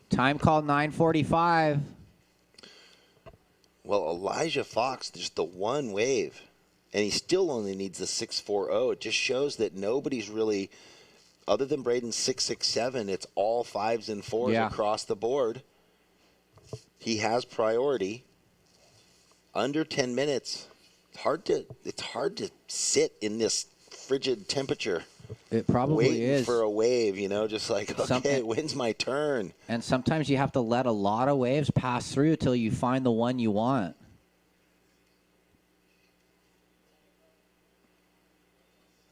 Time called 9:45. Well, Elijah Fox, just the one wave, and he still only needs the 6.40. It just shows that nobody's really, other than Braden's 6.67, it's all 5s and 4s across the board. He has priority. Under 10 minutes. It's hard to sit in this frigid temperature. It probably waiting is. For a wave, just like, okay, when's my turn? And sometimes you have to let a lot of waves pass through till you find the one you want.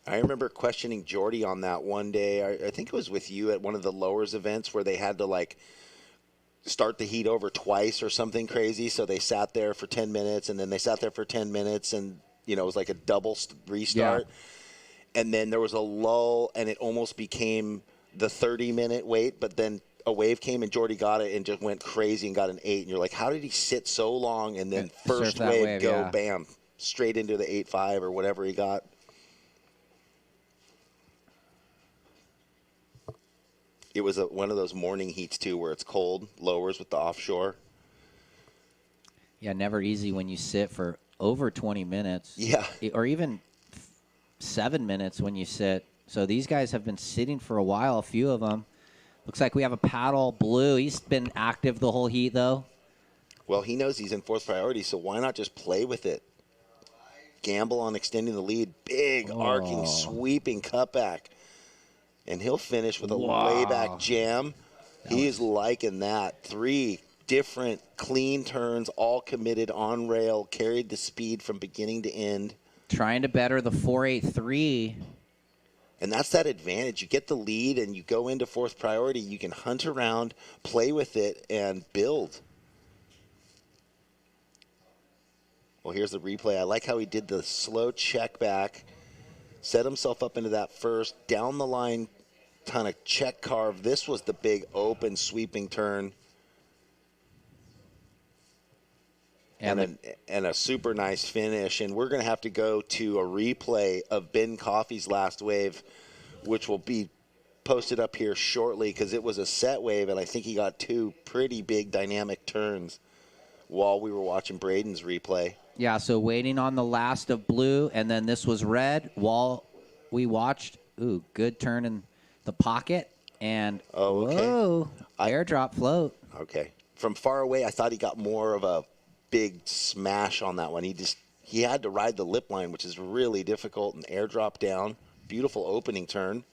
I remember questioning Jordy on that one day. I think it was with you at one of the lowers events where they had to start the heat over twice or something crazy. So they sat there for 10 minutes and then they sat there for 10 minutes and, it was like a double restart. Yeah. And then there was a lull, and it almost became the 30-minute wait. But then a wave came, and Jordy got it and just went crazy and got an 8. And you're like, how did he sit so long? And then first wave go, bam, straight into the 8.5 or whatever he got. It was one of those morning heats, too, where it's cold, lowers with the offshore. Yeah, never easy when you sit for over 20 minutes. Yeah. Or even 7 minutes when you sit. So these guys have been sitting for a while, a few of them. Looks like we have a paddle blue. He's been active the whole heat, though. Well, he knows he's in fourth priority, so why not just play with it? Gamble on extending the lead. Big, arcing, sweeping cutback. And he'll finish with a layback jam. He is liking that. 3 different clean turns, all committed on rail, carried the speed from beginning to end. Trying to better the 4.83. And that's that advantage. You get the lead and you go into fourth priority. You can hunt around, play with it, and build. Well, here's the replay. I like how he did the slow check back, set himself up into that first, down the line, ton of check carve. This was the big open sweeping turn. And a super nice finish. And we're going to have to go to a replay of Ben Coffey's last wave, which will be posted up here shortly because it was a set wave, and I think he got 2 pretty big dynamic turns while we were watching Braden's replay. Yeah, so waiting on the last of blue, and then this was red while we watched. Ooh, good turn in the pocket. And, whoa, airdrop float. Okay. From far away, I thought he got more of a big smash on that one. He had to ride the lip line, which is really difficult, and airdrop down. Beautiful opening turn.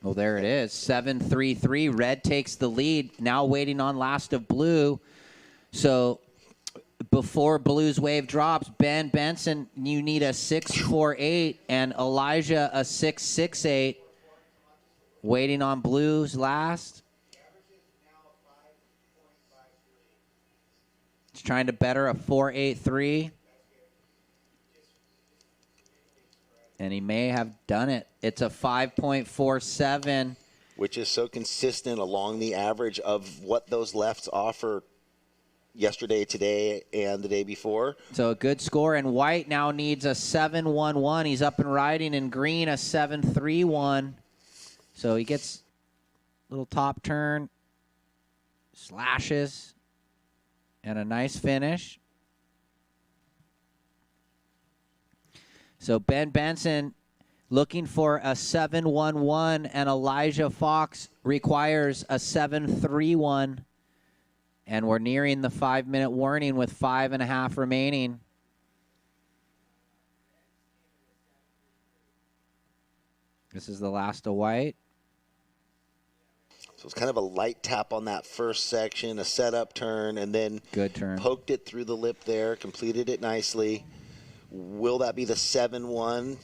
Well, there it is. 7-3-3. Red takes the lead. Now waiting on last of blue. So before blue's wave drops, Ben Benson, you need a 6-4-8, and Elijah a 6-6-8. Waiting on blue's last. He's trying to better a 4.83. And he may have done it. It's a 5.47. Which is so consistent along the average of what those lefts offer yesterday, today, and the day before. So a good score. And white now needs a 7-1-1. He's up and riding. And green a 7-3-1. So he gets a little top turn, slashes, and a nice finish. So Ben Benson looking for a 7-1-1, and Elijah Fox requires a 7-3-1. And we're nearing the 5-minute warning with 5.5 remaining. This is the last of white. So it's kind of a light tap on that first section, a setup turn, and then good turn. Poked it through the lip there, completed it nicely. Will that be the 7-1?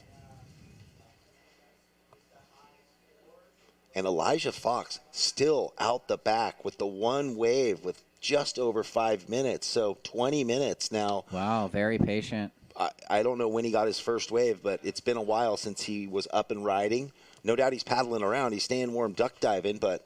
And Elijah Fox still out the back with the one wave with just over 5 minutes, so 20 minutes now. Wow, very patient. I don't know when he got his first wave, but it's been a while since he was up and riding. No doubt he's paddling around. He's staying warm duck diving, but...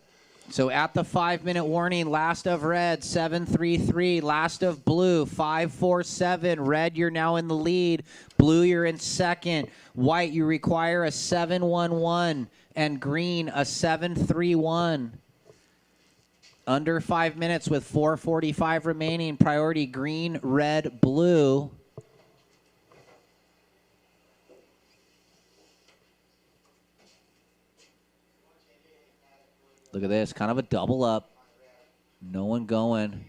So at the 5-minute warning, last of red, 7-3-3. Last of blue, 5-4-7. Red, you're now in the lead. Blue, you're in second. White, you require a 7-1-1. And green, a 7-3-1. Under 5 minutes with 4:45 remaining. Priority green, red, blue. Look at this, kind of a double up. No one going.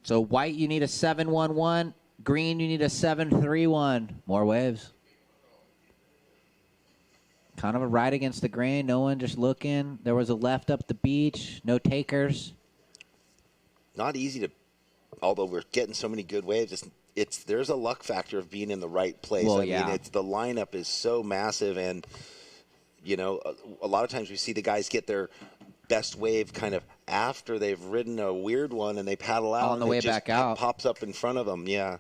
So white, you need a 7-1-1. Green, you need a 7-3-1. More waves. Kind of a ride against the grain. No one just looking. There was a left up the beach. No takers. Not easy to, although we're getting so many good waves, there's a luck factor of being in the right place. Well, I mean, the lineup is so massive, and, you know, a lot of times we see the guys get their best wave kind of after they've ridden a weird one and they paddle out on the way back out. Pops up in front of them. Yeah.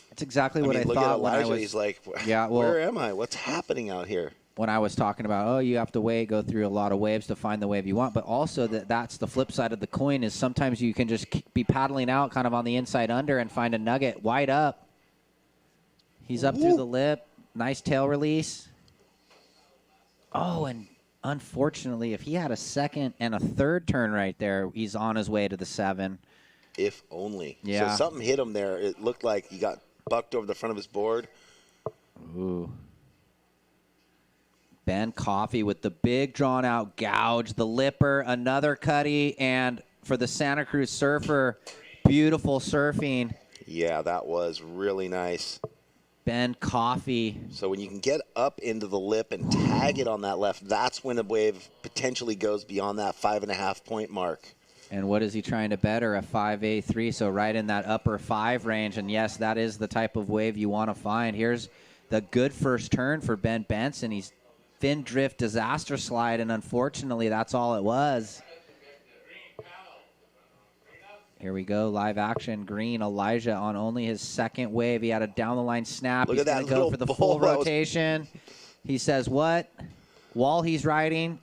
That's exactly what I look thought at Elijah. when I was. He's like, yeah, well, where am I? What's happening out here? when I was talking about, oh, you have to go through a lot of waves to find the wave you want, but also that's the flip side of the coin is sometimes you can just be paddling out kind of on the inside under and find a nugget wide up. He's up through the lip. Nice tail release. Oh, and unfortunately, if he had a second and a third turn right there, he's on his way to the 7. If only. Yeah. So something hit him there. It looked like he got bucked over the front of his board. Ooh. Ben Coffey with the big drawn-out gouge, the lipper, another cutty, and for the Santa Cruz surfer, beautiful surfing. Yeah, that was really nice. Ben Coffey. So when you can get up into the lip and tag it on that left, that's when a wave potentially goes beyond that 5.5 point mark. And what is he trying to better? A 5.83, so right in that upper 5 range. And yes, that is the type of wave you want to find. Here's the good first turn for Ben Benson. He's fin drift disaster slide, and unfortunately, that's all it was. Here we go, live action. Green, Elijah on only his second wave. He had a down-the-line snap. Look He's going to go for the full rotation. He says what? While he's riding.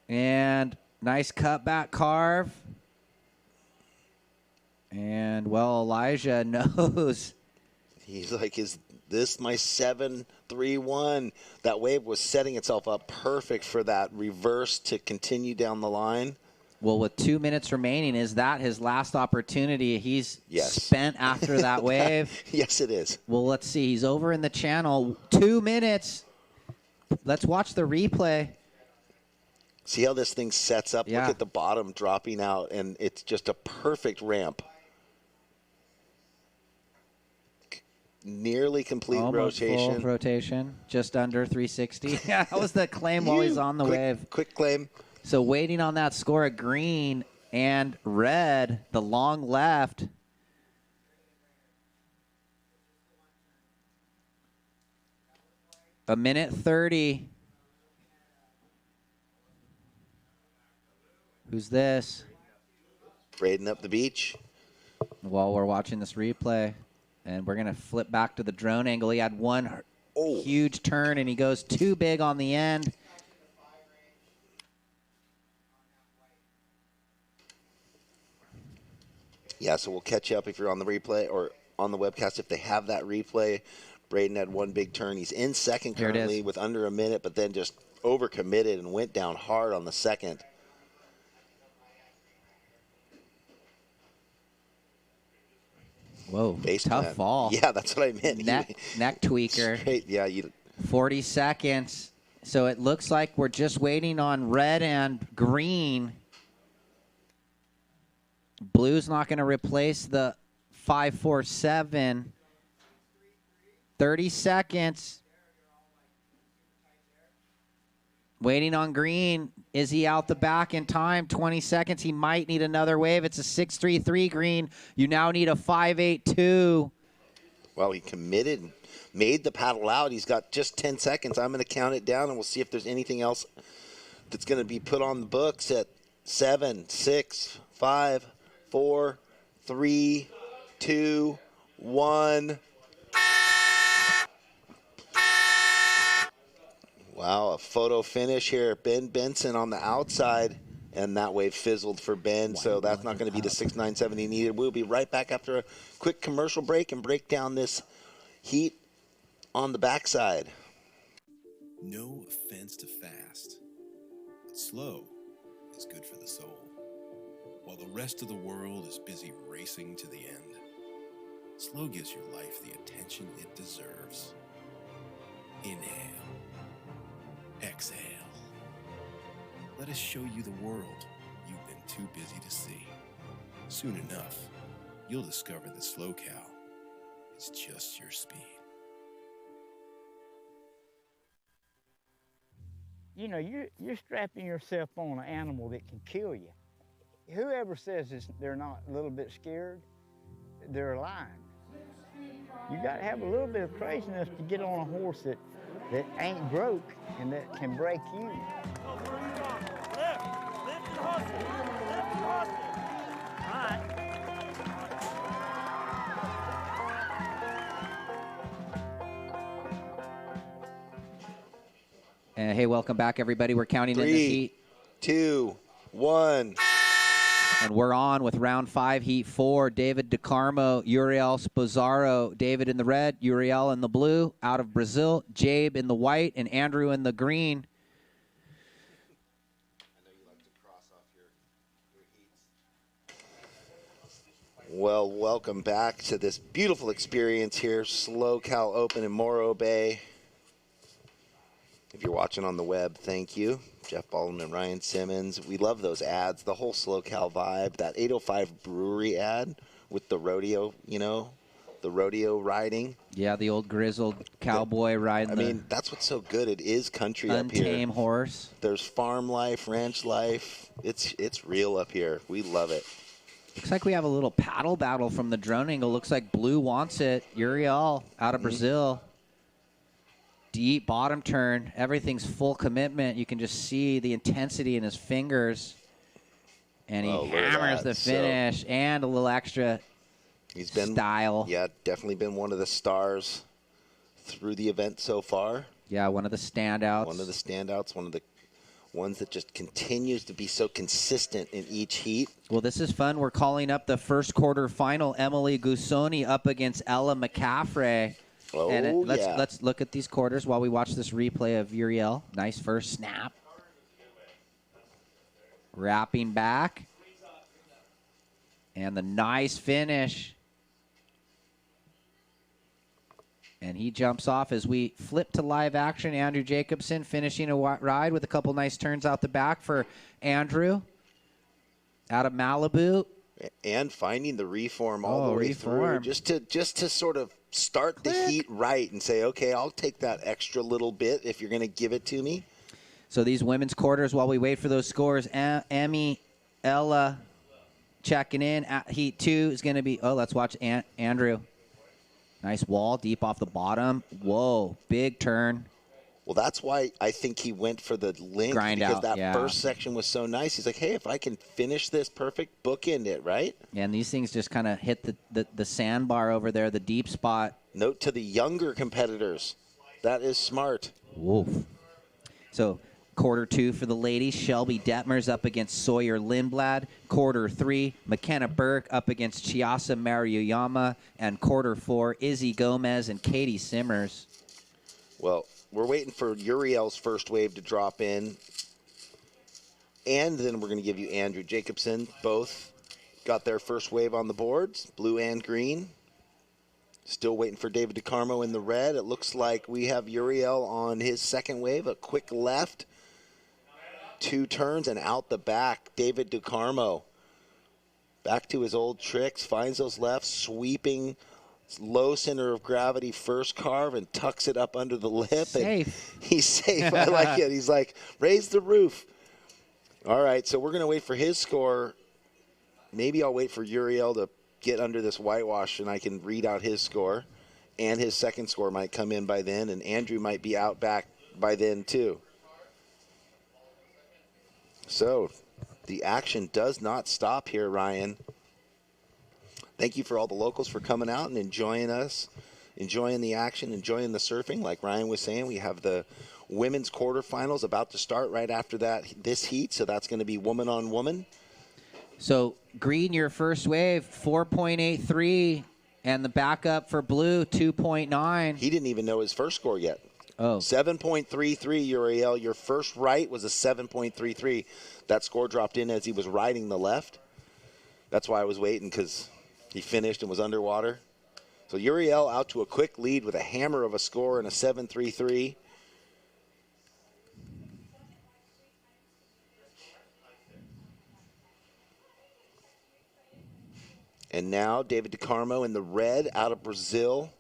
And nice cutback carve. And, well, Elijah knows. He's like, is this my 7-3-1? That wave was setting itself up perfect for that reverse to continue down the line. Well, with 2 minutes remaining, is that his last opportunity? He's spent after that wave. Yes, it is. Well, let's see. He's over in the channel. 2 minutes. Let's watch the replay. See how this thing sets up? Yeah. Look at the bottom dropping out, and it's just a perfect ramp. Nearly complete Almost rotation. Full rotation, just under 360. Yeah, that was the claim while he's on the wave. Quick claim. So waiting on that score of green and red, the long left. A minute 30. Who's this? Braden up the beach. While we're watching this replay. And we're going to flip back to the drone angle. He had one huge turn, and he goes too big on the end. Yeah, so we'll catch you up if you're on the replay or on the webcast. If they have that replay, Braden had one big turn. He's in second Here it currently is. with under a minute, but then just overcommitted and went down hard on the second. Whoa, Base tough plan. fall. Yeah, that's what I meant. Neck tweaker. Straight, yeah, 40 seconds. So it looks like we're just waiting on red and green. Blue's not going to replace the 5.47. 30 seconds. Waiting on green. Is he out the back in time? 20 seconds. He might need another wave. It's a 6.33 green. You now need a 5.82. Well, he committed and made the paddle out. He's got just 10 seconds. I'm going to count it down, and we'll see if there's anything else that's going to be put on the books at 7, 6, 5, 4, 3, 2, 1. Wow, a photo finish here. Ben Benson on the outside, and that wave fizzled for Ben, so that's not going to be the 6.97 he needed. We'll be right back after a quick commercial break and break down this heat on the backside. No offense to fast, but slow is good for the soul. While the rest of the world is busy racing to the end, slow gives your life the attention it deserves. Inhale. Exhale. Let us show you the world you've been too busy to see. Soon enough, you'll discover that slow cow is just your speed. You know, you're strapping yourself on an animal that can kill you. Whoever says they're not a little bit scared, they're lying. You got to have a little bit of craziness to get on a horse that ain't broke and that can break you. And hey, welcome back, everybody. We're counting in this 3, heat. 2, 1. And we're on with round 5, heat 4. David DeCarmo, Uriel Sposaro. David in the red, Uriel in the blue. Out of Brazil, Jabe in the white, and Andrew in the green. Well, welcome back to this beautiful experience here, SLO Cal Open in Morro Bay. If you're watching on the web, thank you. Jeff Baldwin and Ryan Simmons. We love those ads, the whole SLO Cal vibe. That 805 Brewery ad with the rodeo, the rodeo riding. Yeah, the old grizzled cowboy riding that's what's so good. It is country up here. untamed horse. There's farm life, ranch life. It's real up here. We love it. Looks like we have a little paddle battle from the drone angle. Looks like Blue wants it. Uriel out of Brazil. Deep bottom turn. Everything's full commitment. You can just see the intensity in his fingers. And he hammers the finish and a little extra style. Yeah, definitely been one of the stars through the event so far. Yeah, one of the standouts. One of the ones that just continues to be so consistent in each heat. Well, this is fun. We're calling up the first quarter final. Emily Gusoni up against Ella McCaffrey. Oh, and let's look at these quarters while we watch this replay of Uriel. Nice first snap. Wrapping back. And the nice finish. And he jumps off as we flip to live action. Andrew Jacobson finishing a ride with a couple nice turns out the back for Andrew. Out of Malibu. And finding the reform all the way through. Just to sort of start the heat right and say, okay, I'll take that extra little bit if you're going to give it to me. So these women's quarters, while we wait for those scores, Emmy, Ella checking in. Heat 2 is going to be, let's watch Andrew. Nice wall, deep off the bottom. Whoa, big turn. Well, that's why I think he went for the length. Because that first section was so nice. He's like, hey, if I can finish this perfect, bookend it, right? Yeah, and these things just kind of hit the sandbar over there, the deep spot. Note to the younger competitors. That is smart. Woof. So quarter 2 for the ladies, Shelby Detmers up against Sawyer Lindblad. Quarter 3, McKenna Burke up against Chiasa Maruyama. And quarter 4, Izzy Gomez and Katie Simmers. Well, we're waiting for Uriel's first wave to drop in. And then we're going to give you Andrew Jacobson. Both got their first wave on the boards, blue and green. Still waiting for David DeCarmo in the red. It looks like we have Uriel on his second wave, a quick left. 2 turns and out the back. David DeCarmo back to his old tricks, finds those lefts, sweeping low center of gravity first carve and tucks it up under the lip. Safe. And he's safe. I like it. He's like, raise the roof. All right, so we're going to wait for his score. Maybe I'll wait for Uriel to get under this whitewash and I can read out his score. And his second score might come in by then, and Andrew might be out back by then too. So the action does not stop here, Ryan. Thank you for all the locals for coming out and enjoying us, enjoying the action, enjoying the surfing. Like Ryan was saying, we have the women's quarterfinals about to start right after this heat, so that's going to be woman on woman. So green, your first wave, 4.83, and the backup for blue, 2.9. He didn't even know his first score yet. Oh. 7.33, Uriel. Your first right was a 7.33. That score dropped in as he was riding the left. That's why I was waiting, because he finished and was underwater. So Uriel out to a quick lead with a hammer of a score and a 7.33. And now David DeCarmo in the red out of Brazil.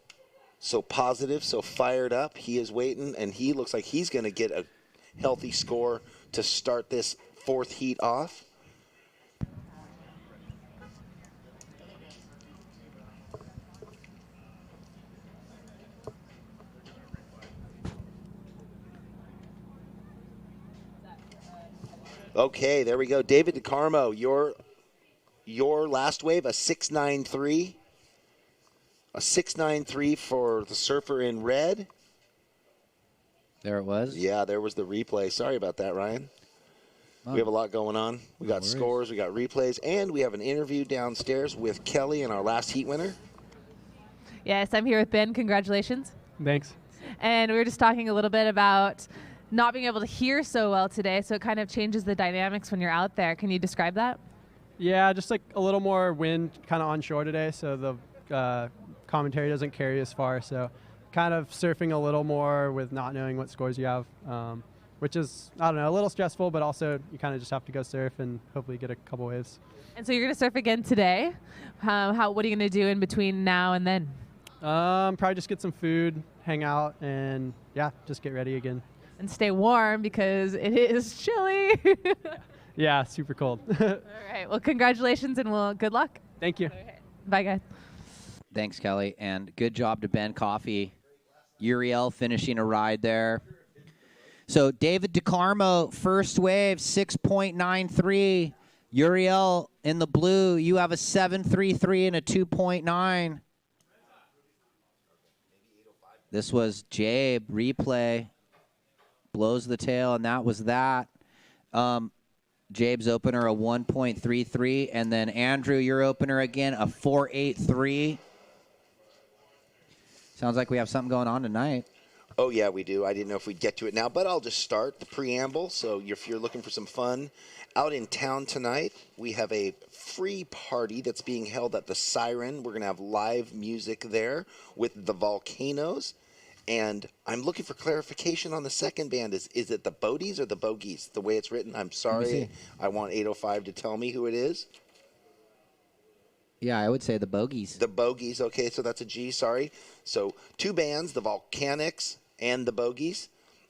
So positive, so fired up. He is waiting, and he looks like he's going to get a healthy score to start this fourth heat off. Okay, there we go. David DeCarmo, your last wave, a 6.93. A 6.93 for the surfer in red. There it was. Yeah, there was the replay. Sorry about that, Ryan. We have a lot going on. We got scores, we got replays, and we have an interview downstairs with Kelly and our last heat winner. Yes, I'm here with Ben. Congratulations. Thanks. And we were just talking a little bit about not being able to hear so well today, so it kind of changes the dynamics when you're out there. Can you describe that? Yeah, just like a little more wind kind of onshore today, so the commentary doesn't carry as far. So kind of surfing a little more with not knowing what scores you have, which is, I don't know, a little stressful, but also you kind of just have to go surf and hopefully get a couple waves. And so you're going to surf again today. What are you going to do in between now and then? Probably just get some food, hang out, and yeah, just get ready again. And stay warm because it is chilly. Yeah, super cold. All right. Well, congratulations and good luck. Thank you. Okay. Bye, guys. Thanks, Kelly, and good job to Ben Coffey. Uriel finishing a ride there. So David DeCarmo, first wave, 6.93. Uriel in the blue, you have a 7.33 and a 2.9. This was Jabe, replay, blows the tail, and that was that. Jabe's opener, a 1.33, and then Andrew, your opener again, a 4.83. Sounds like we have something going on tonight. Oh, yeah, we do. I didn't know if we'd get to it now, but I'll just start the preamble. So if you're looking for some fun, out in town tonight, we have a free party that's being held at the Siren. We're going to have live music there with the Volcanoes. And I'm looking for clarification on the second band. Is it the Boadies or the Bogies? The way it's written, I'm sorry. I want 805 to tell me who it is. Yeah, I would say the Bogies. The Bogies, okay, so that's a G, sorry. So 2 bands, the Volcanics and the Bogies,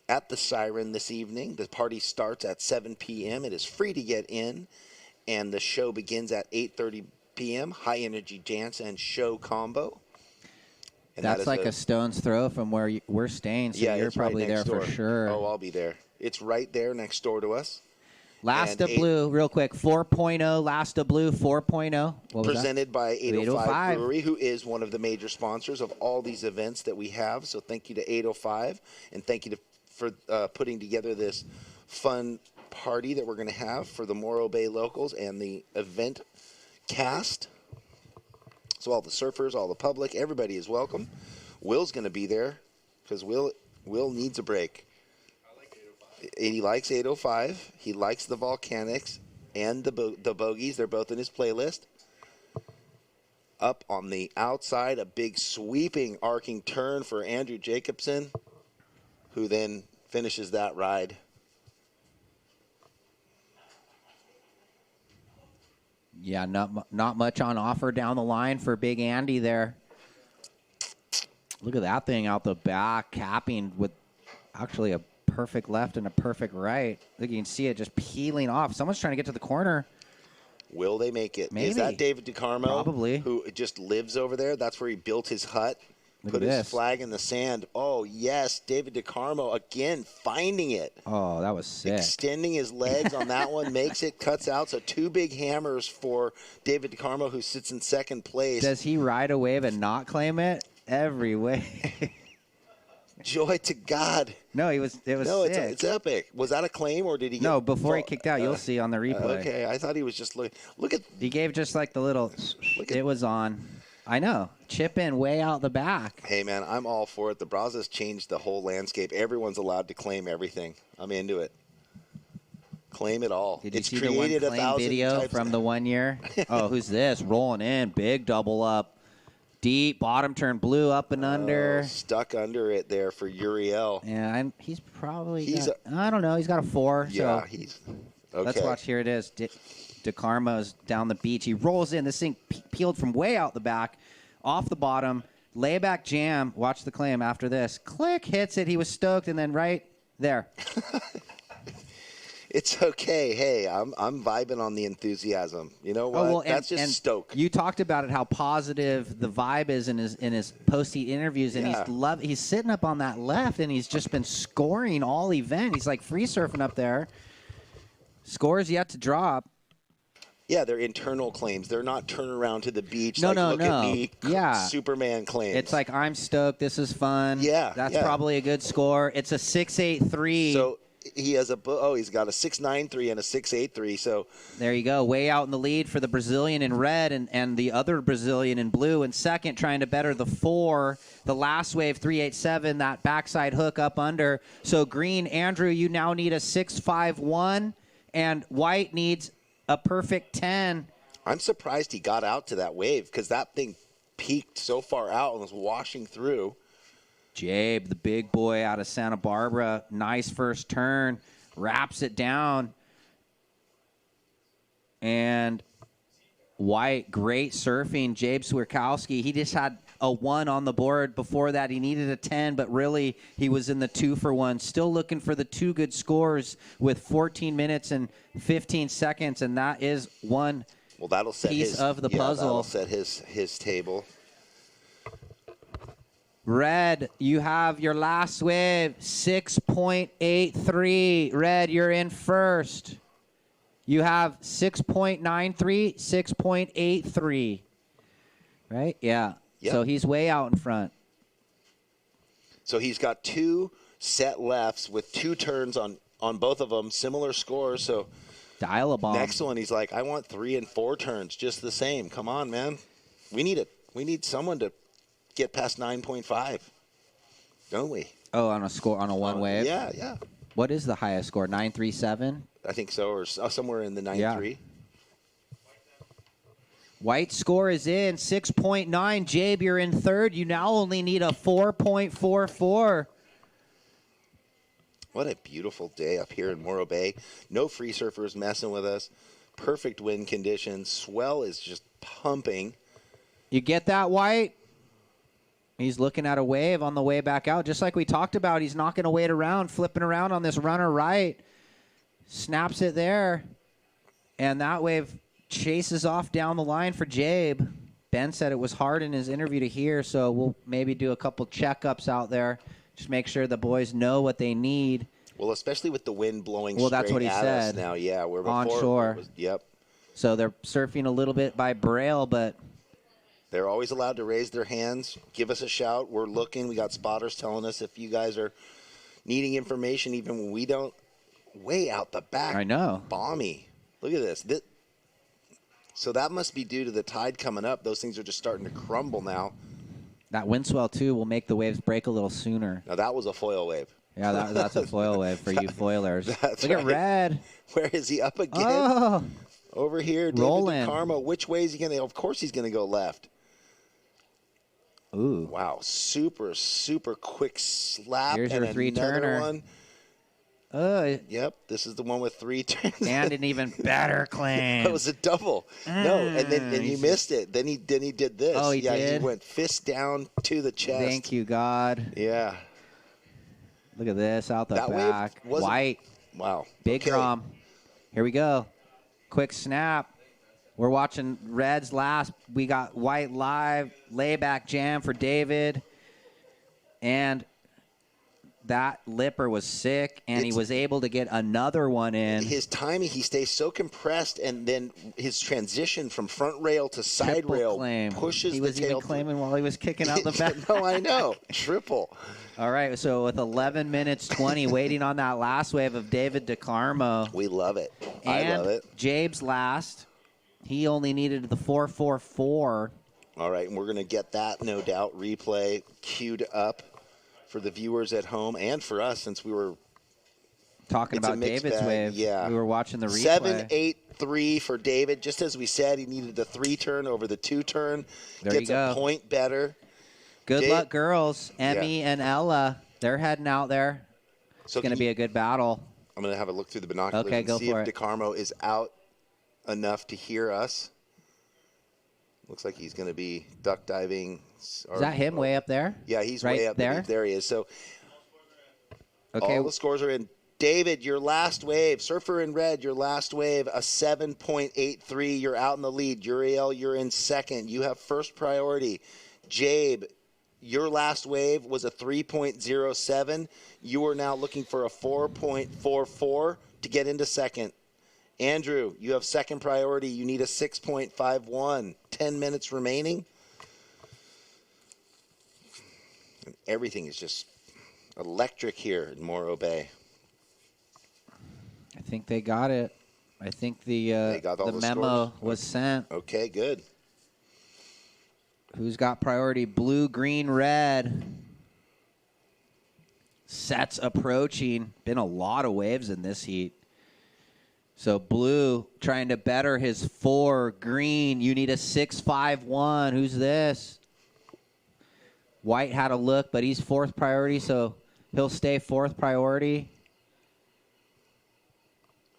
at the Siren this evening. The party starts at 7 p.m. It is free to get in, and the show begins at 8:30 p.m. High Energy Dance and Show combo. And that's like a stone's throw from where we're staying, so yeah, you're it's probably right there next door. for sure. Oh, I'll be there. It's right there next door to us. Last of Blue, real quick, 4.0, Last of Blue 4.0. What was presented by 805 805 Brewery, who is one of the major sponsors of all these events that we have. So thank you to 805, and thank you for putting together this fun party that we're going to have for the Morro Bay locals and the event cast. So all the surfers, all the public, everybody is welcome. Will's going to be there because Will needs a break. He likes 805. He likes the Volcanics and the Bogies. They're both in his playlist. Up on the outside, a big sweeping arcing turn for Andrew Jacobson, who then finishes that ride. Yeah, not much on offer down the line for Big Andy there. Look at that thing out the back, capping with actually a perfect left and a perfect right. Look, you can see it just peeling off. Someone's trying to get to the corner. Will they make it? Maybe. Is that David DeCarmo? Probably. Who just lives over there? That's where he built his hut, put his flag in the sand. Oh, yes, David DeCarmo again finding it. Oh, that was sick. Extending his legs on that one, makes it, cuts out. So 2 big hammers for David DeCarmo, who sits in second place. Does he ride a wave and not claim it? Every way. Joy to God. No, it was No, sick. it's epic. Was that a claim, or did he No, before he kicked out. You'll see on the replay. Okay, I thought he was just looking. Look at. He gave just like the little. It was on. I know. Chip in way out the back. Hey, man, I'm all for it. The Brazos changed the whole landscape. Everyone's allowed to claim everything. I'm into it. Claim it all. Did you it's see the one created claim video from the 1 year? Oh, who's this? Rolling in. Big double up. Deep bottom turn, blue up and under. Stuck under it there for Uriel. Yeah, he's probably. I don't know. He's got a 4. Yeah, so he's. Okay. Let's watch. Here it is. DeCarmo's down the beach. He rolls in. This thing peeled from way out the back, off the bottom. Layback jam. Watch the claim after this. Click, hits it. He was stoked, and then right there. It's okay. Hey, I'm vibing on the enthusiasm. You know what? That's just stoke. You talked about it, how positive the vibe is in his post-heat interviews, and he's sitting up on that left, and he's just been scoring all event. He's like free surfing up there. Scores yet to drop. Yeah, they're internal claims. They're not turn around to the beach. No, like, no, look no. at me, Yeah. Superman claims. It's like, I'm stoked. This is fun. Yeah, That's yeah. probably a good score. It's a 6.83. So he has he's got a 6.93 and a 6.83. So there you go. Way out in the lead for the Brazilian in red and the other Brazilian in blue in second, trying to better the 4. The last wave, 3.87, that backside hook up under. So green, Andrew, you now need a 6.51, and white needs a perfect 10. I'm surprised he got out to that wave because that thing peaked so far out and was washing through. Jabe, the big boy out of Santa Barbara, nice first turn, wraps it down. And white, great surfing. Jabe Swierkowski, he just had a 1 on the board. Before that, he needed a 10, but really he was in the 2 for 1. Still looking for the 2 good scores with 14 minutes and 15 seconds, and that is one that'll set piece of the puzzle. That'll set his table. Red, you have your last wave, 6.83. Red, you're in first. You have 6.93, 6.83. Right? Yeah. Yep. So he's way out in front. So he's got 2 set lefts with 2 turns on both of them, similar scores. So dial a bomb. Next one, he's like, I want 3 and 4 turns, just the same. Come on, man. We need someone to get past 9.5, don't we? Oh, on a one wave? Yeah. What is the highest score? 937? I think so, or somewhere in the 9.3. Yeah. White score is in, 6.9. Jabe, you're in third. You now only need a 4.44. What a beautiful day up here in Morro Bay. No free surfers messing with us. Perfect wind conditions. Swell is just pumping. You get that, White? He's looking at a wave on the way back out. Just like we talked about, he's not going to wait around, flipping around on this runner right. Snaps it there. And that wave chases off down the line for Jabe. Ben said it was hard in his interview to hear, so we'll maybe do a couple checkups out there. Just make sure the boys know what they need. Well, especially with the wind blowing that's what he at said. us now. Yeah, where before onshore. Yep. So they're surfing a little bit by braille, but they're always allowed to raise their hands. Give us a shout. We're looking. We got spotters telling us if you guys are needing information, even when we don't. Way out the back. I know. Balmy. Look at this. So that must be due to the tide coming up. Those things are just starting to crumble now. that wind swell, too, will make the waves break a little sooner. Now, that was a foil wave. Yeah, that's a foil wave for you foilers. Look at Red. Where is he up again? Oh. Over here, David Rolling. DeCarmo. Which way is he going to? Of course he's going to go left. Ooh. Wow, super, super quick slap. Here's and your 3-turner. one. Yep, this is the one with 3 turns. And an even better claim. That was a double. No, and then you missed it. Then he did this. Oh, he He did? went fist down to the chest. Thank you, God. Yeah. Look at this out the That wave back. wasn't- White. Wow. Big Okay. drum. Here we go. Quick snap. We're watching Red's last. We got White live. Layback jam for David. And that lipper was sick, and he was able to get another one in. His timing, he stays so compressed, and then his transition from front rail to side Triple rail claim. pushes He was the tail. even claiming while he was kicking out the back. No, I know. Triple. All right, so with 11 minutes 20, waiting on that last wave of David DeCarmo. We love it. And I love it. Jabe's last. He only needed the 4.44. All right, and we're going to get that, no doubt, replay queued up for the viewers at home and for us, since we were talking it's a about mixed David's bag. wave. Yeah, We were watching the replay. 7-8-3 for David. Just as we said, he needed the 3-turn over the 2-turn. There Gets you go. a point better. Good Dave- luck, girls. Emmy and Ella. They're heading out there. So it's going to be a good battle. I'm going to have a look through the binoculars Okay, and go see for if it. DeCarmo is out enough to hear us. Looks like he's going to be duck diving. Is that him way up there? Yeah, he's right way up there. There he is. So Okay. all the scores are in. David, your last wave. Surfer in red, your last wave, a 7.83. You're out in the lead. Uriel, you're in second. You have first priority. Jabe, your last wave was a 3.07. You are now looking for a 4.44 to get into second. Andrew, you have second priority. You need a 6.51. 10 minutes remaining. And everything is just electric here in Morro Bay. I think they got it. I think the memo scores? was sent. Okay, good. Who's got priority? Blue, green, red. Sets approaching. Been a lot of waves in this heat. So blue trying to better his 4. Green, you need a 6.51. Who's this? White had a look, but he's 4th priority, so he'll stay 4th priority.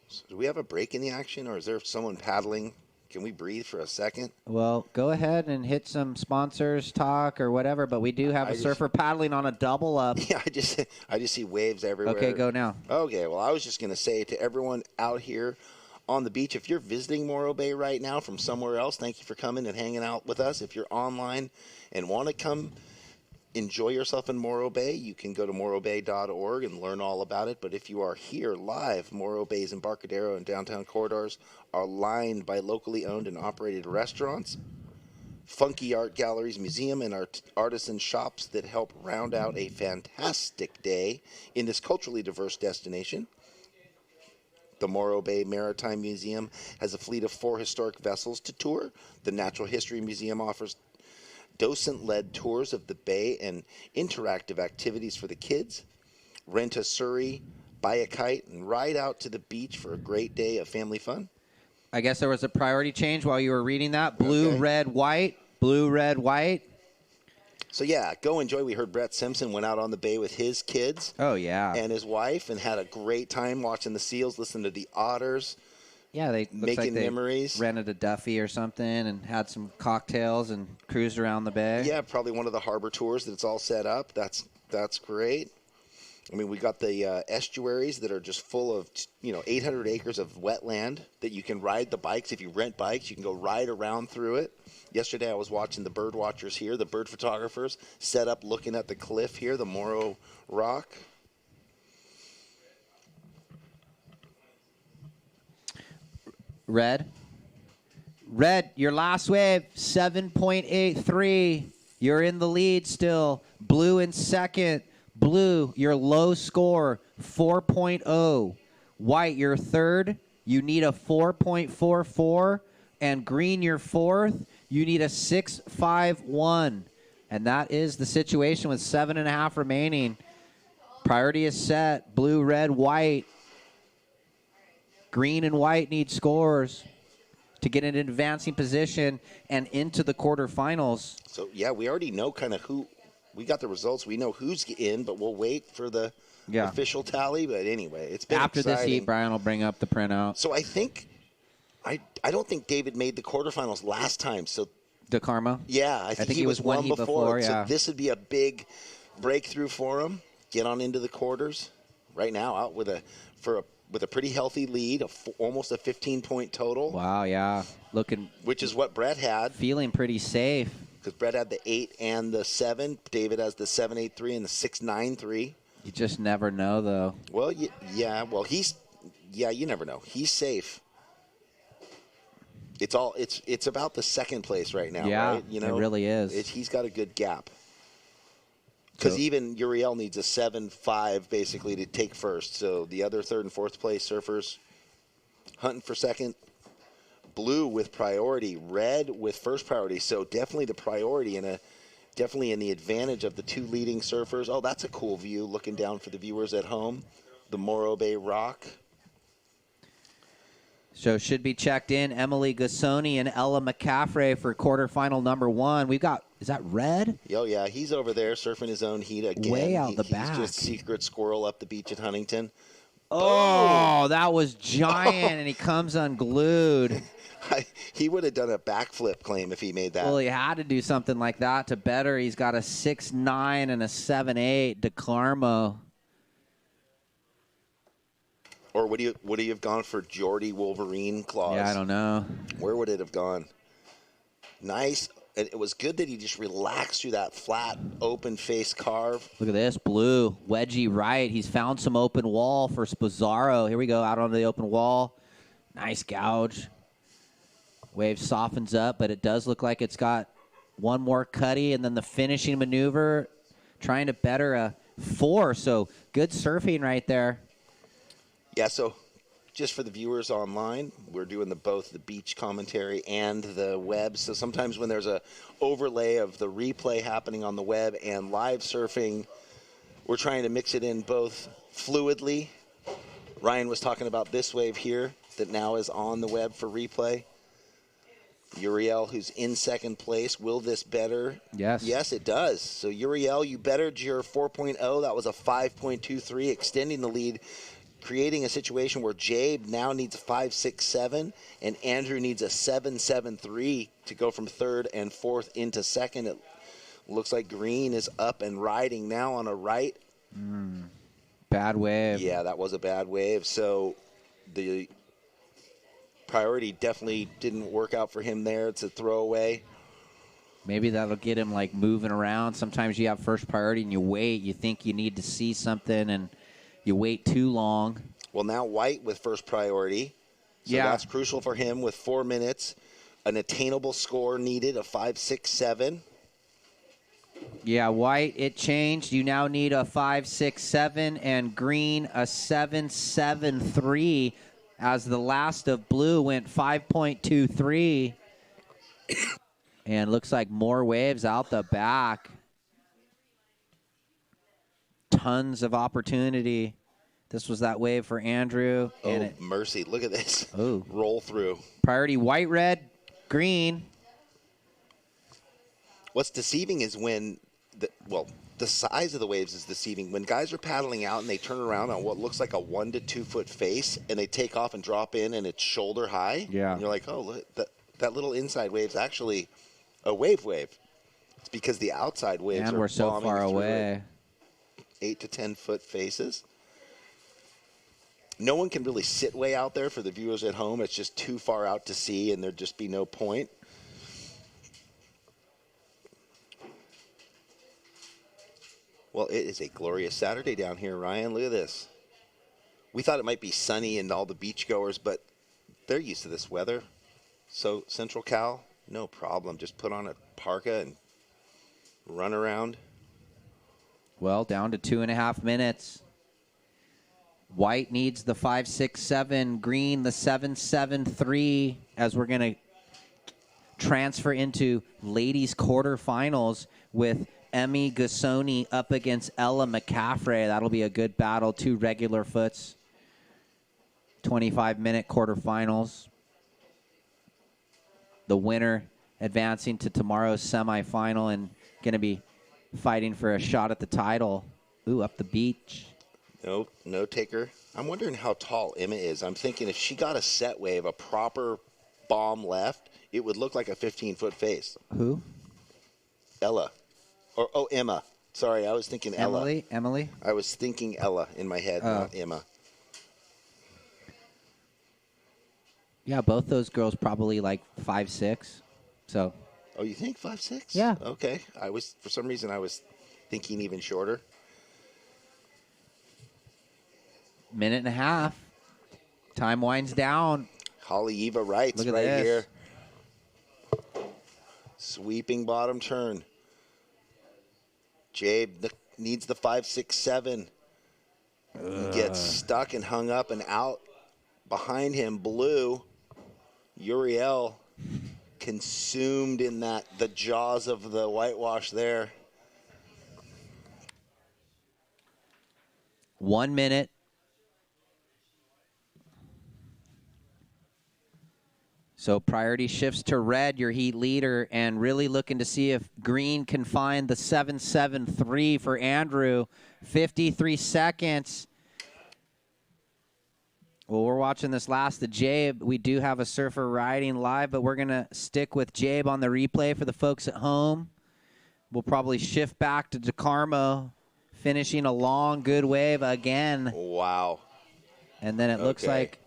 So do we have a break in the action, or is there someone paddling? Can we breathe for a second? Well, go ahead and hit some sponsors talk or whatever, but we do have a surfer paddling on a double up. Yeah, I just see waves everywhere. Okay, go now. Okay, well, I was just going to say to everyone out here on the beach, if you're visiting Morro Bay right now from somewhere else, thank you for coming and hanging out with us. If you're online and want to come enjoy yourself in Morro Bay, you can go to morrobay.org and learn all about it. But if you are here live, Morro Bay's Embarcadero and downtown corridors are lined by locally owned and operated restaurants, funky art galleries, museum, and artisan shops that help round out a fantastic day in this culturally diverse destination. The Morro Bay Maritime Museum has a fleet of 4 historic vessels to tour. The Natural History Museum offers docent-led tours of the bay and interactive activities for the kids. Rent a surrey, buy a kite, and ride out to the beach for a great day of family fun. I guess there was a priority change while you were reading that. Blue, red, white. Blue, red, white. So, yeah, go enjoy. We heard Brett Simpson went out on the bay with his kids. Oh, yeah. And his wife and had a great time watching the seals, listening to the otters. Yeah, they making memories. Rented a Duffy or something and had some cocktails and cruised around the bay. Yeah, probably one of the harbor tours that's all set up. That's great. I mean, we got the estuaries that are just full of 800 acres of wetland that you can ride the bikes. If you rent bikes, you can go ride around through it. Yesterday, I was watching the bird watchers here, the bird photographers set up looking at the cliff here, the Morro Rock. Red, your last wave, 7.83. You're in the lead still. Blue in second. Blue, your low score, 4.0. White, your third. You need a 4.44. And green, your 4th. You need a 6.51. And that is the situation with 7.5 remaining. Priority is set. Blue, red, white. Green and white need scores to get in an advancing position and into the quarterfinals. So, yeah, we already know kind of who. We got the results. We know who's in, but we'll wait for the official tally. But anyway, it's been After exciting. this heat, Brian will bring up the printout. So I think I don't think David made the quarterfinals last time. So DeCarmo? Yeah, I think he was one before. Yeah. So this would be a big breakthrough for him. Get on into the quarters. Right now, out with a pretty healthy lead, almost a 15-point total. Wow, yeah. Which is what Brett had. Feeling pretty safe. Because Brett had the 8 and the 7. David has the 7.83 and the 6.93. You just never know, though. Well, yeah. Well, you never know. He's safe. It's about the second place right now, yeah, right? It really is. He's got a good gap. Because even Uriel needs a 7.5 basically to take first. So the other third and fourth place surfers hunting for second. Blue with priority, red with first priority. So definitely the priority and definitely in the advantage of the 2 leading surfers. Oh, that's a cool view looking down for the viewers at home. The Morro Bay Rock. So should be checked in Emily Gassoni and Ella McCaffrey for quarterfinal number 1. We've got, is that red? Oh, yeah. He's over there surfing his own heat again. Way out the back. He's just secret squirrel up the beach at Huntington. Oh, that was giant, and he comes unglued. He would have done a backflip claim if he made that. Well, he had to do something like that to better. He's got a 6.9 and a 7.8. DeCarmo. Or would you have gone for Geordie Wolverine claws? Yeah, I don't know. Where would it have gone? Nice. And it was good that he just relaxed through that flat, open face carve. Look at this, blue, wedgie right. He's found some open wall for Sposaro. Here we go, out on the open wall. Nice gouge. Wave softens up, but it does look like it's got one more cutty, and then the finishing maneuver, trying to better a 4. So good surfing right there. Yeah, so just for the viewers online, we're doing both the beach commentary and the web. So sometimes when there's a overlay of the replay happening on the web and live surfing, we're trying to mix it in both fluidly. Ryan was talking about this wave here that now is on the web for replay. Uriel, who's in second place. Will this better? Yes. Yes, it does. So Uriel, you bettered your 4.0. That was a 5.23, extending the lead, creating a situation where Jabe now needs a 5.67 and Andrew needs a 7.73 to go from third and fourth into second. It looks like Green is up and riding now on a right. Bad wave. Yeah, that was a bad wave. So the priority definitely didn't work out for him there. It's a throwaway. Maybe that'll get him like moving around. Sometimes you have first priority and you wait. You think you need to see something and you wait too long. Well, now White with first priority. So Yeah. that's crucial for him with 4 minutes. An attainable score needed, a 5.67. Yeah, White, it changed. You now need a 5.67, and Green a 7.73, as the last of Blue went 5.23. And looks like more waves out the back. Tons of opportunity. This was that wave for Andrew. And Oh, mercy. Look at this. Oh. Roll through. Priority white, red, green. What's deceiving is when, the size of the waves is deceiving. When guys are paddling out and they turn around on what looks like a 1 to 2 foot face and they take off and drop in and it's shoulder high. Yeah. And you're like, oh, look, that little inside wave's actually a wave. It's because the outside waves And are we're so bombing far through away. 8 to 10 foot faces. No one can really sit way out there for the viewers at home. It's just too far out to see, and there'd just be no point. Well, it is a glorious Saturday down here, Ryan. Look at this. We thought it might be sunny and all the beachgoers, but they're used to this weather. So Central Cal, no problem. Just put on a parka and run around. Well, down to 2.5 minutes. White needs the 5.67. Green the 7.73. As we're going to transfer into ladies quarterfinals with Emmy Gassoni up against Ella McCaffrey. That'll be a good battle. 2 regular foots. 25-minute quarterfinals. The winner advancing to tomorrow's semifinal and going to be fighting for a shot at the title. Ooh, up the beach. No taker. I'm wondering how tall Emma is. I'm thinking if she got a set wave, a proper bomb left, it would look like a 15-foot face. Who? Ella. Emma. Sorry, I was thinking Ella. Emily? I was thinking Ella in my head, not Emma. Yeah, both those girls probably like 5'6". So. Oh, you think 5'6"? Yeah. Okay. For some reason, I was thinking even shorter. Minute and a half. Time winds down. Holly Eva Wright's Look at right this. here. Sweeping bottom turn. Jabe needs the 5.67. He gets stuck and hung up and out. Behind him, Blue. Uriel consumed in the jaws of the whitewash there. 1 minute. So priority shifts to red, your heat leader, and really looking to see if green can find the 7.73 for Andrew. 53 seconds. Well, we're watching this last to Jabe. We do have a surfer riding live, but we're going to stick with Jabe on the replay for the folks at home. We'll probably shift back to DeCarmo, finishing a long, good wave again. Wow. And then it looks like...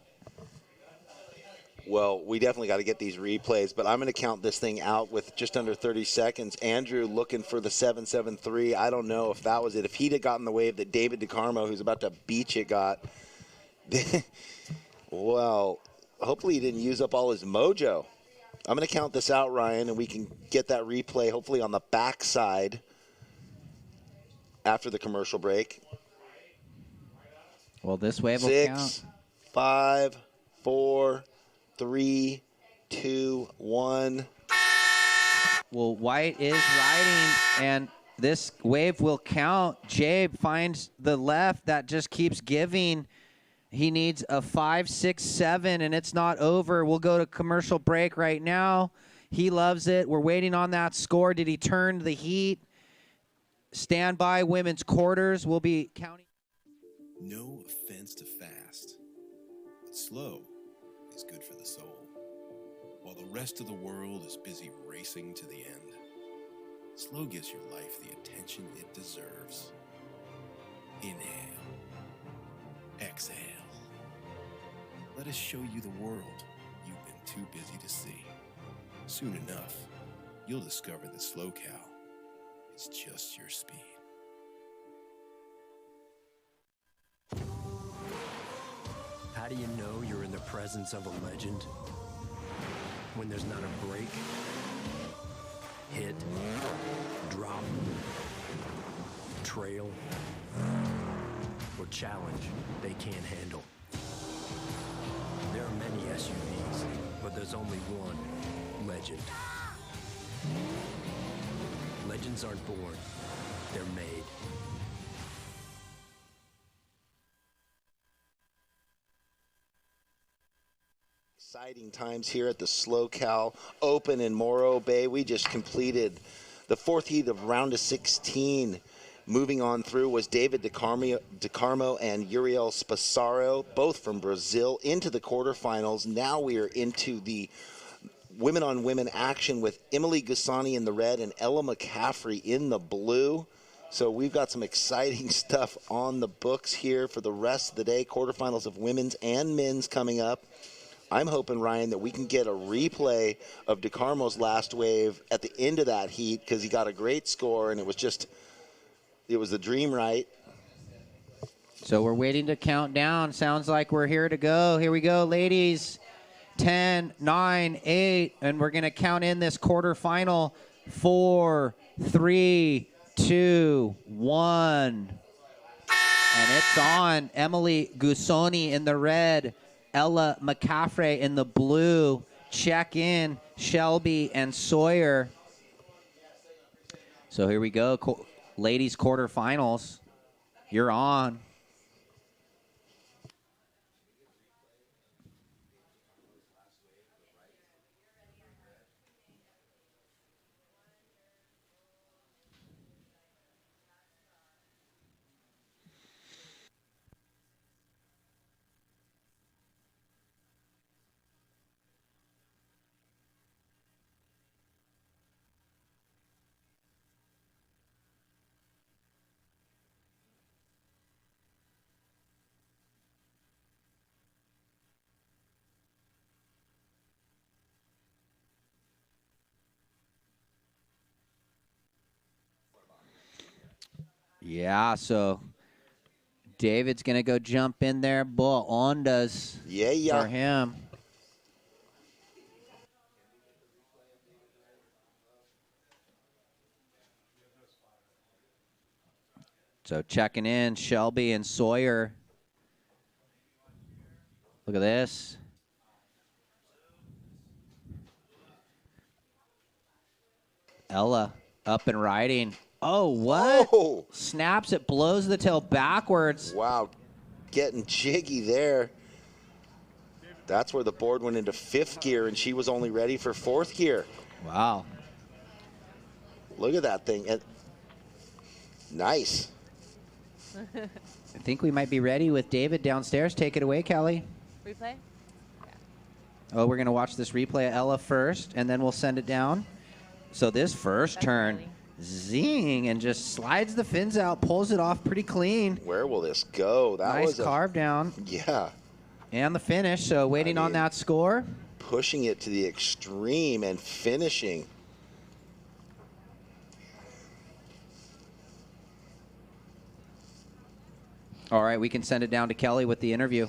Well, we definitely got to get these replays, but I'm going to count this thing out with just under 30 seconds. Andrew looking for the 7.73. I don't know if that was it. If he'd have gotten the wave that David DeCarmo, who's about to beach it, got... Well, hopefully he didn't use up all his mojo. I'm going to count this out, Ryan, and we can get that replay hopefully on the backside after the commercial break. Well, this wave will 6, count. 5, 4, 3, 2, 1. Well, White is riding, and this wave will count. Jabe finds the left that just keeps giving. He needs a 5, 6, 7, and it's not over. We'll go to commercial break right now. He loves it. We're waiting on that score. Did he turn the heat? Stand by, women's quarters. We'll be counting. No offense to fast, but slow is good for the soul. While the rest of the world is busy racing to the end, slow gives your life the attention it deserves. Inhale. Exhale. Let us show you the world you've been too busy to see. Soon enough, you'll discover that Slow Cow is just your speed. How do you know you're in the presence of a legend? When there's not a break, hit, drop, trail, or challenge they can't handle. There are many SUVs, but there's only one legend. Legends aren't born, they're made. Exciting times here at the Slow Cow Open in Morro Bay. We just completed the fourth heat of round of 16. Moving on through was David DeCarmo and Uriel Spasaro, both from Brazil, into the quarterfinals. Now we are into the women-on-women action with Emily Gusani in the red and Ella McCaffrey in the blue. So we've got some exciting stuff on the books here for the rest of the day. Quarterfinals of women's and men's coming up. I'm hoping, Ryan, that we can get a replay of DeCarmo's last wave at the end of that heat because he got a great score, and it was the dream, right? So we're waiting to count down. Sounds like we're here to go. Here we go, ladies. 10, 9, 8, and we're going to count in this quarterfinal. 4, 3, 2, 1. And it's on. Emily Gusoni in the red. Ella McCaffrey in the blue. Check in Shelby and Sawyer. So here we go. Ladies quarterfinals. You're on. Yeah, so David's going to go jump in there. Bull ondas for him. So checking in, Shelby and Sawyer. Look at this. Ella up and riding. Oh, what? Oh. Snaps it, blows the tail backwards. Wow, getting jiggy there. That's where the board went into fifth gear, and she was only ready for fourth gear. Wow. Look at that thing. Nice. I think we might be ready with David downstairs. Take it away, Kelly. Replay? Oh, we're going to watch this replay of Ella first, and then we'll send it down. So this first turn, zing, and just slides the fins out, pulls it off pretty clean. Where will this go? That nice was carve down. Yeah. And the finish, so waiting on that score. Pushing it to the extreme and finishing. All right, we can send it down to Kelly with the interview.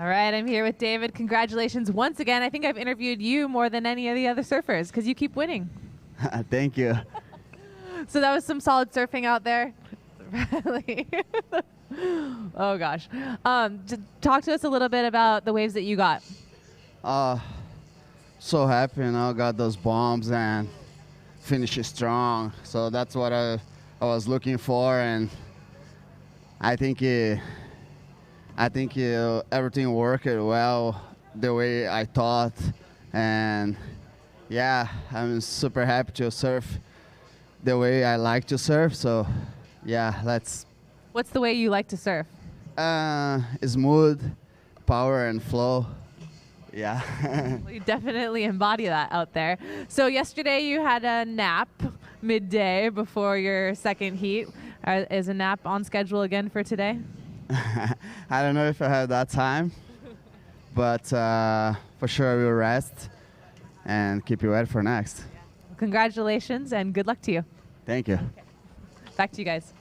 All right, I'm here with David. Congratulations once again. I think I've interviewed you more than any of the other surfers because you keep winning. Thank you. So that was some solid surfing out there. Really? Oh, gosh. Talk to us a little bit about the waves that you got. So happy, got those bombs and finished strong. So that's what I was looking for, and I think everything worked well the way I thought, and yeah, I'm super happy to surf the way I like to surf. So yeah, What's the way you like to surf? Smooth, power, and flow. Yeah. Well, you definitely embody that out there. So yesterday you had a nap midday before your second heat. Is a nap on schedule again for today? I don't know if I have that time, but for sure I will rest and keep you ready for next. Congratulations and good luck to you. Thank you. Back to you guys.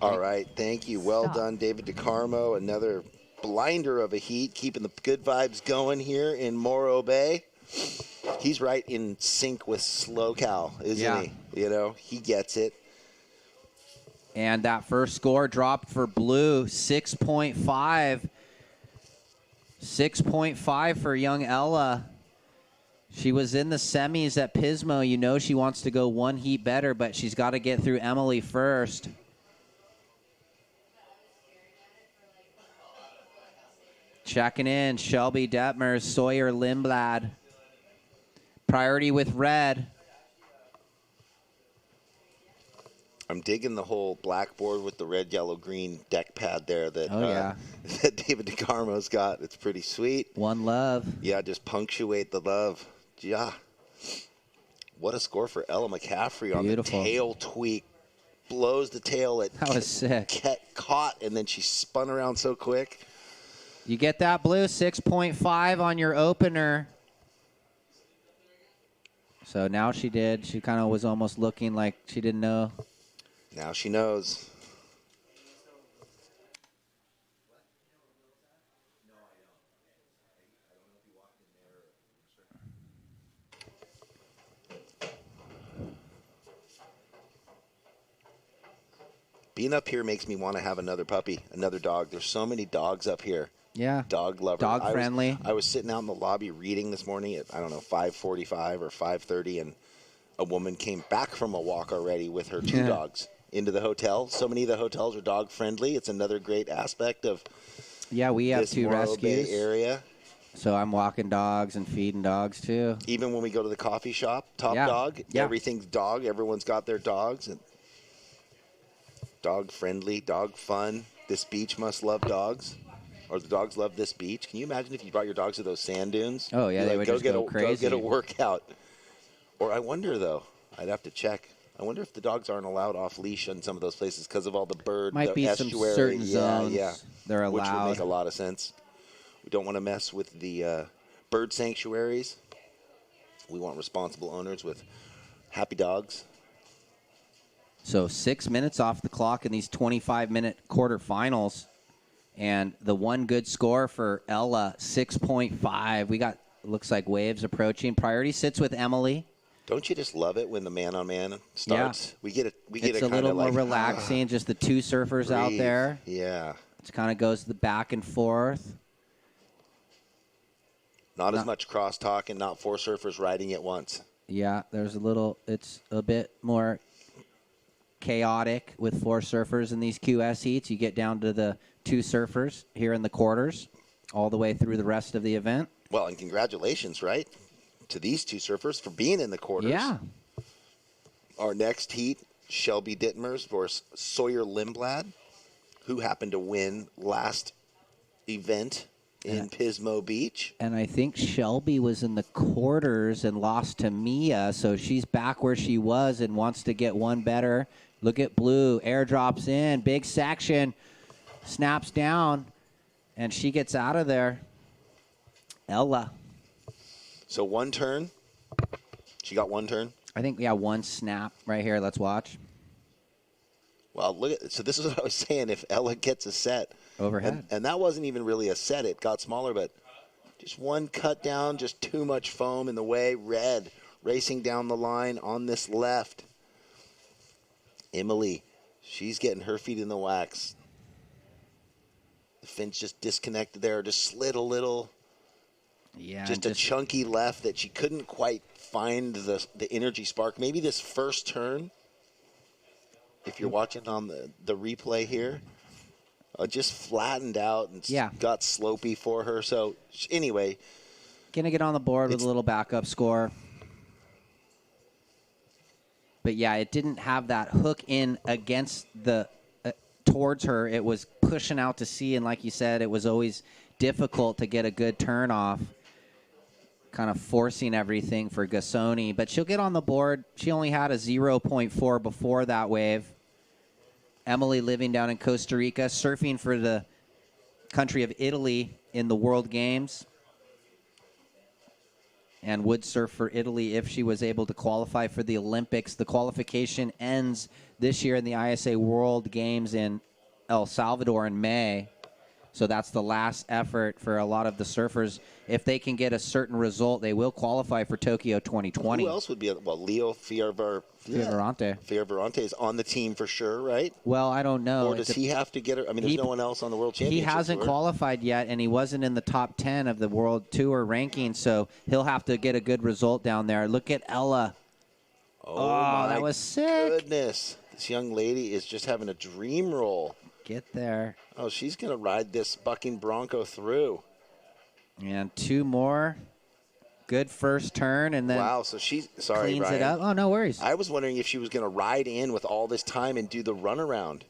All right, thank you. Well done, David DeCarmo. Another blinder of a heat, keeping the good vibes going here in Morro Bay. He's right in sync with Slow Cal, isn't he? You know, he gets it. And that first score dropped for Blue, 6.5. 6.5 for young Ella. She was in the semis at Pismo. You know she wants to go one heat better, but she's got to get through Emily first. Checking in, Shelby Detmers, Sawyer Lindblad. Priority with red. I'm digging the whole blackboard with the red, yellow, green deck pad there that, that David DeCarmo's got. It's pretty sweet. One love. Yeah, just punctuate the love. Yeah. What a score for Ella McCaffrey on the tail tweak. Blows the tail at that was sick. Caught, and then she spun around so quick. You get that, Blue, 6.5 on your opener. So now she did. She kind of was almost looking like she didn't know. Now she knows. Being up here makes me want to have another puppy, another dog. There's so many dogs up here. Yeah. Dog lover. Dog friendly. I was sitting out in the lobby reading this morning at, 5:45 or 5:30, and a woman came back from a walk already with her two dogs into the hotel. So many of the hotels are dog friendly. It's another great aspect of we have this two Morro rescues. Bay area. So I'm walking dogs and feeding dogs too. Even when we go to the coffee shop, Top Dog, everything's dog. Everyone's got their dogs. And dog friendly, dog fun. This beach must love dogs. Or the dogs love this beach. Can you imagine if you brought your dogs to those sand dunes? Oh, yeah, they would just go crazy. Go get a workout. Or I wonder, though, I'd have to check. I wonder if the dogs aren't allowed off leash in some of those places because of all the bird, Might the be estuary. some certain zones they're allowed. Which would make a lot of sense. We don't want to mess with the bird sanctuaries. We want responsible owners with happy dogs. So 6 minutes off the clock in these 25-minute quarterfinals. And the one good score for Ella, 6.5. We got, looks like waves approaching. Priority sits with Emily. Don't you just love it when the man-on-man starts? Yeah. We get it's a little more relaxing, just the two surfers out there. Yeah. It kind of goes the back and forth. Not as much crosstalk and not four surfers riding at once. Yeah, it's a bit more chaotic with four surfers in these QS heats. You get down to the two surfers here in the quarters all the way through the rest of the event. Well, and congratulations, right, to these two surfers for being in the quarters. Yeah. Our next heat, Shelby Ditmers versus Sawyer Lindblad, who happened to win last event in Pismo Beach. And I think Shelby was in the quarters and lost to Mia, so she's back where she was and wants to get one better. Look at Blue, airdrops in, big section, snaps down, and she gets out of there. Ella. So one turn. She got one turn? I think, one snap right here. Let's watch. Well, look at, so this is what I was saying. If Ella gets a set, Overhead. And that wasn't even really a set. It got smaller, but just one cut down, just too much foam in the way. Red racing down the line on this left. Emily, she's getting her feet in the wax. The fin's just disconnected there, just slid a little. Yeah. Just a chunky left that she couldn't quite find the energy spark. Maybe this first turn, if you're watching on the replay here, just flattened out and got slopey for her. So anyway. Going to get on the board with a little backup score. But yeah, it didn't have that hook in against the towards her. It was pushing out to sea, and like you said, it was always difficult to get a good turn off. Kind of forcing everything for Gassoni, but she'll get on the board. She only had a 0.4 before that wave. Emily living down in Costa Rica, surfing for the country of Italy in the World Games, and would surf for Italy if she was able to qualify for the Olympics. The qualification ends this year in the ISA World Games in El Salvador in May. So that's the last effort for a lot of the surfers. If they can get a certain result, they will qualify for Tokyo 2020. Who else would be? Well, Leo Fioravanti is on the team for sure, right? Well, I don't know. Or does he have to get her? I mean, there's no one else on the World Championship He hasn't Tour. qualified yet, and he wasn't in the top 10 of the World Tour ranking, so he'll have to get a good result down there. Look at Ella. Oh that was sick. Goodness. This young lady is just having a dream roll. Get there. Oh, she's going to ride this bucking Bronco through. And two more. Good first turn, and then wow, so she's sorry, cleans Ryan. it up. Oh, no worries. I was wondering if she was going to ride in with all this time and do the runaround.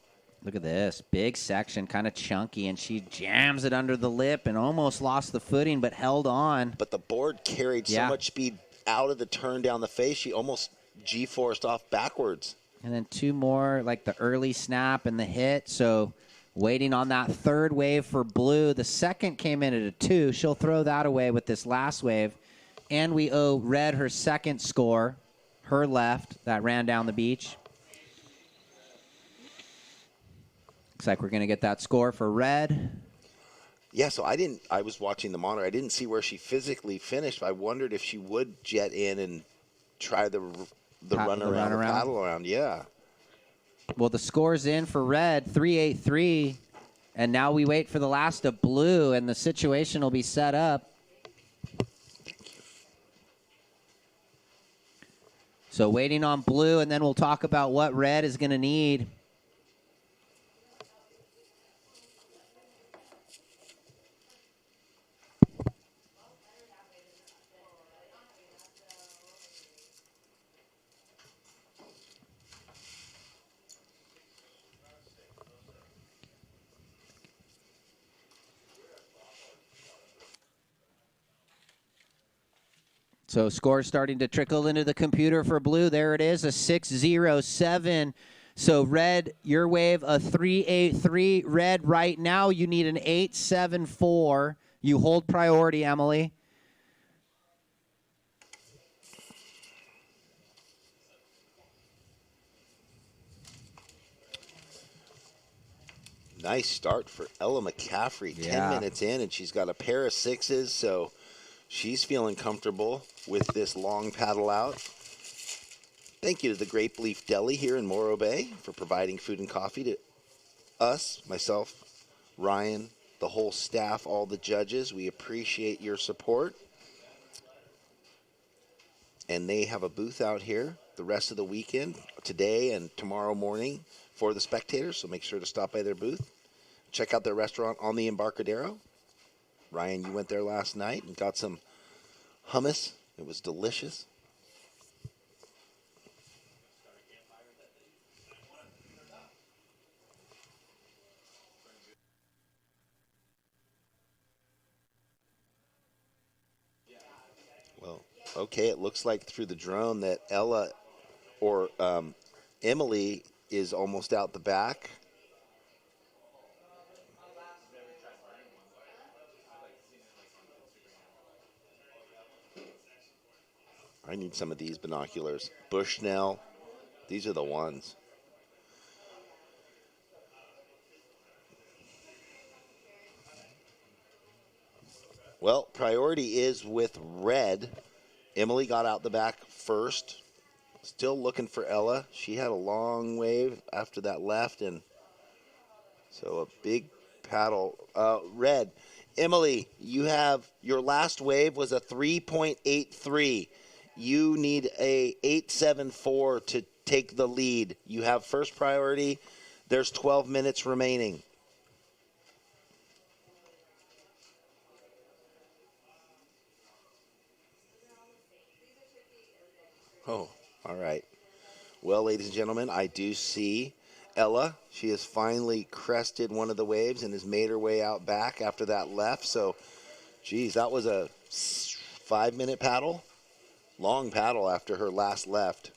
Look at this. Big section, kind of chunky, and she jams it under the lip and almost lost the footing, but held on. But the board carried so much speed out of the turn down the face, she almost G-forced off backwards. And then two more, like the early snap and the hit. So waiting on that third wave for Blue. The second came in at a 2. She'll throw that away with this last wave. And we owe Red her second score, her left, that ran down the beach. Looks like we're going to get that score for Red. Yeah, so I was watching the monitor. I didn't see where she physically finished. I wondered if she would jet in and try the run around, the paddle around. Yeah. Well, the score's in for Red, 383. And now we wait for the last of Blue, and the situation will be set up. So waiting on Blue, and then we'll talk about what Red is going to need. So score's starting to trickle into the computer for Blue. There it is, a 607. So Red, your wave, a 383. Red, right now you need an 874. You hold priority, Emily. Nice start for Ella McCaffrey. 10 minutes in, and she's got a pair of 6s, so she's feeling comfortable with this long paddle out. Thank you to the Grape Leaf Deli here in Morro Bay for providing food and coffee to us, myself, Ryan, the whole staff, all the judges. We appreciate your support. And they have a booth out here the rest of the weekend, today and tomorrow morning, for the spectators, so make sure to stop by their booth. Check out their restaurant on the Embarcadero. Ryan, you went there last night and got some hummus. It was delicious. Well, okay, it looks like through the drone that Ella or Emily is almost out the back. I need some of these binoculars. Bushnell, these are the ones. Well, priority is with red. Emily got out the back first. Still looking for Ella. She had a long wave after that left, and so a big paddle. Red. Emily, you have your last wave was a 3.83. You need a 8.74 to take the lead. You have first priority. There's 12 minutes remaining. Oh, all right. Well, ladies and gentlemen, I do see Ella. She has finally crested one of the waves and has made her way out back after that left. So, geez, that was a 5-minute paddle. Long paddle after her last left.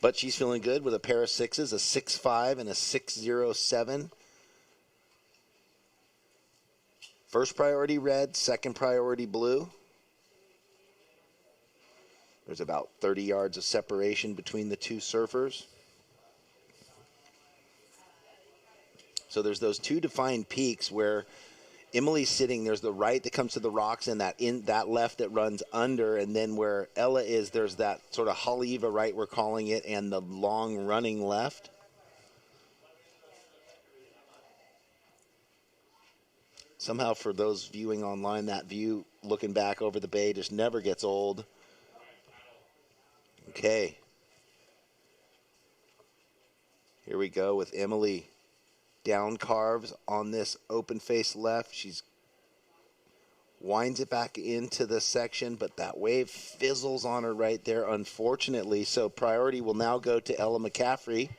But she's feeling good with a pair of 6s, a 6.5 and a 6.07. First priority red, second priority blue. There's about 30 yards of separation between the two surfers. So there's those two defined peaks where Emily's sitting. There's the right that comes to the rocks and that left that runs under. And then where Ella is, there's that sort of Haleiwa right, we're calling it, and the long running left. Somehow for those viewing online, that view looking back over the bay just never gets old. Okay. Here we go with Emily. Down carves on this open face left. She's winds it back into the section, but that wave fizzles on her right there, unfortunately. So priority will now go to Ella McCaffrey.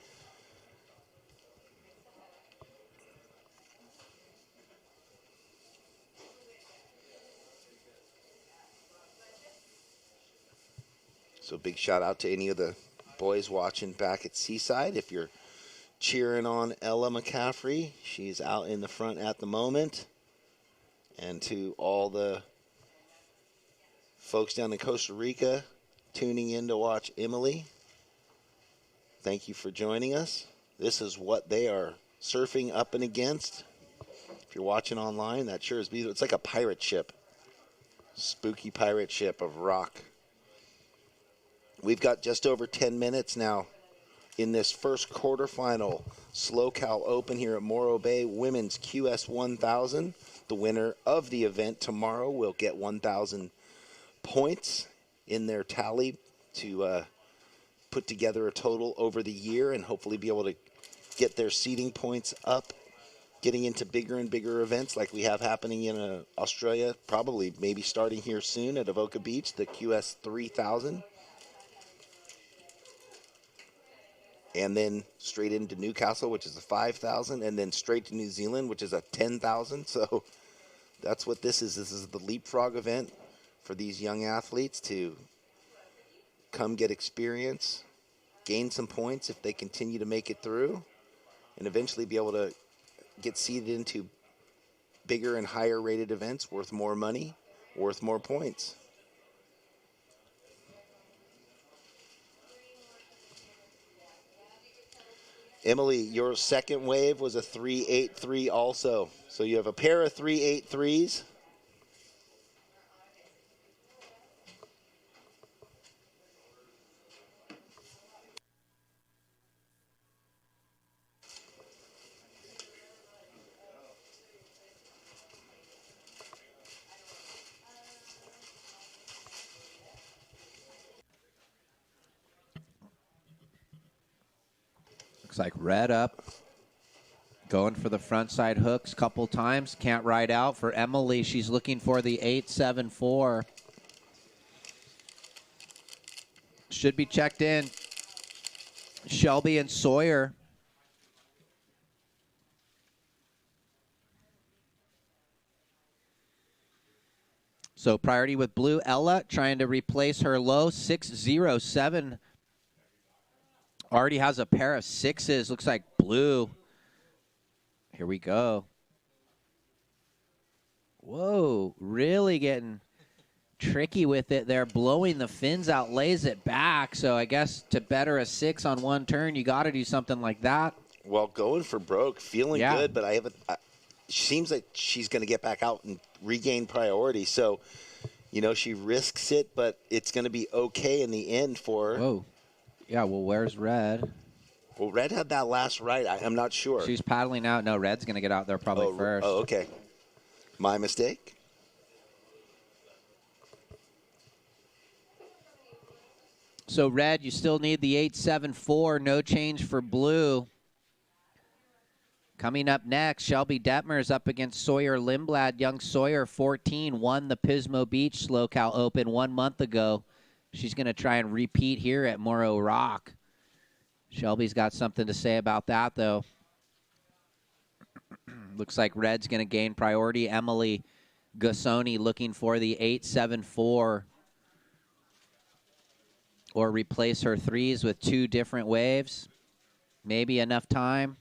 So big shout out to any of the boys watching back at Seaside. If you're cheering on Ella McCaffrey, she's out in the front at the moment. And to all the folks down in Costa Rica tuning in to watch Emily, thank you for joining us. This is what they are surfing up and against. If you're watching online, that sure is beautiful. It's like a pirate ship. Spooky pirate ship of rock. We've got just over 10 minutes now in this first quarterfinal Slow Cal Open here at Morro Bay Women's QS 1000. The winner of the event tomorrow will get 1,000 points in their tally to put together a total over the year and hopefully be able to get their seeding points up, getting into bigger and bigger events like we have happening in Australia, probably maybe starting here soon at Avoca Beach, the QS 3000. And then straight into Newcastle, which is a 5,000, and then straight to New Zealand, which is a 10,000. So that's what this is. This is the leapfrog event for these young athletes to come get experience, gain some points if they continue to make it through, and eventually be able to get seeded into bigger and higher rated events worth more money, worth more points. Emily, your second wave was a 3.83 also. So you have a pair of 3.83s. Looks like red up. Going for the front side hooks couple times. Can't ride out for Emily. She's looking for the 8.74. Should be checked in. Shelby and Sawyer. So priority with blue. Ella trying to replace her low. 6.07. Already has a pair of 6s. Looks like blue. Here we go. Whoa, really getting tricky with it there. Blowing the fins out, lays it back. So I guess to better a 6 on one turn, you got to do something like that. Well, going for broke, feeling good, but seems like she's going to get back out and regain priority. So, she risks it, but it's going to be okay in the end for her. Whoa. Yeah, well, where's Red? Well, Red had that last right. I'm not sure. She's paddling out. No, Red's going to get out there probably first. Oh, okay. My mistake. So, Red, you still need the 8.74. No change for Blue. Coming up next, Shelby Detmer's up against Sawyer Lindblad. Young Sawyer, 14, won the Pismo Beach Slow Cal Open 1 month ago. She's going to try and repeat here at Morro Rock. Shelby's got something to say about that, though. Looks like Red's going to gain priority. Emily Gassoni looking for the 8.74 or replace her threes with 2 different waves. Maybe enough time,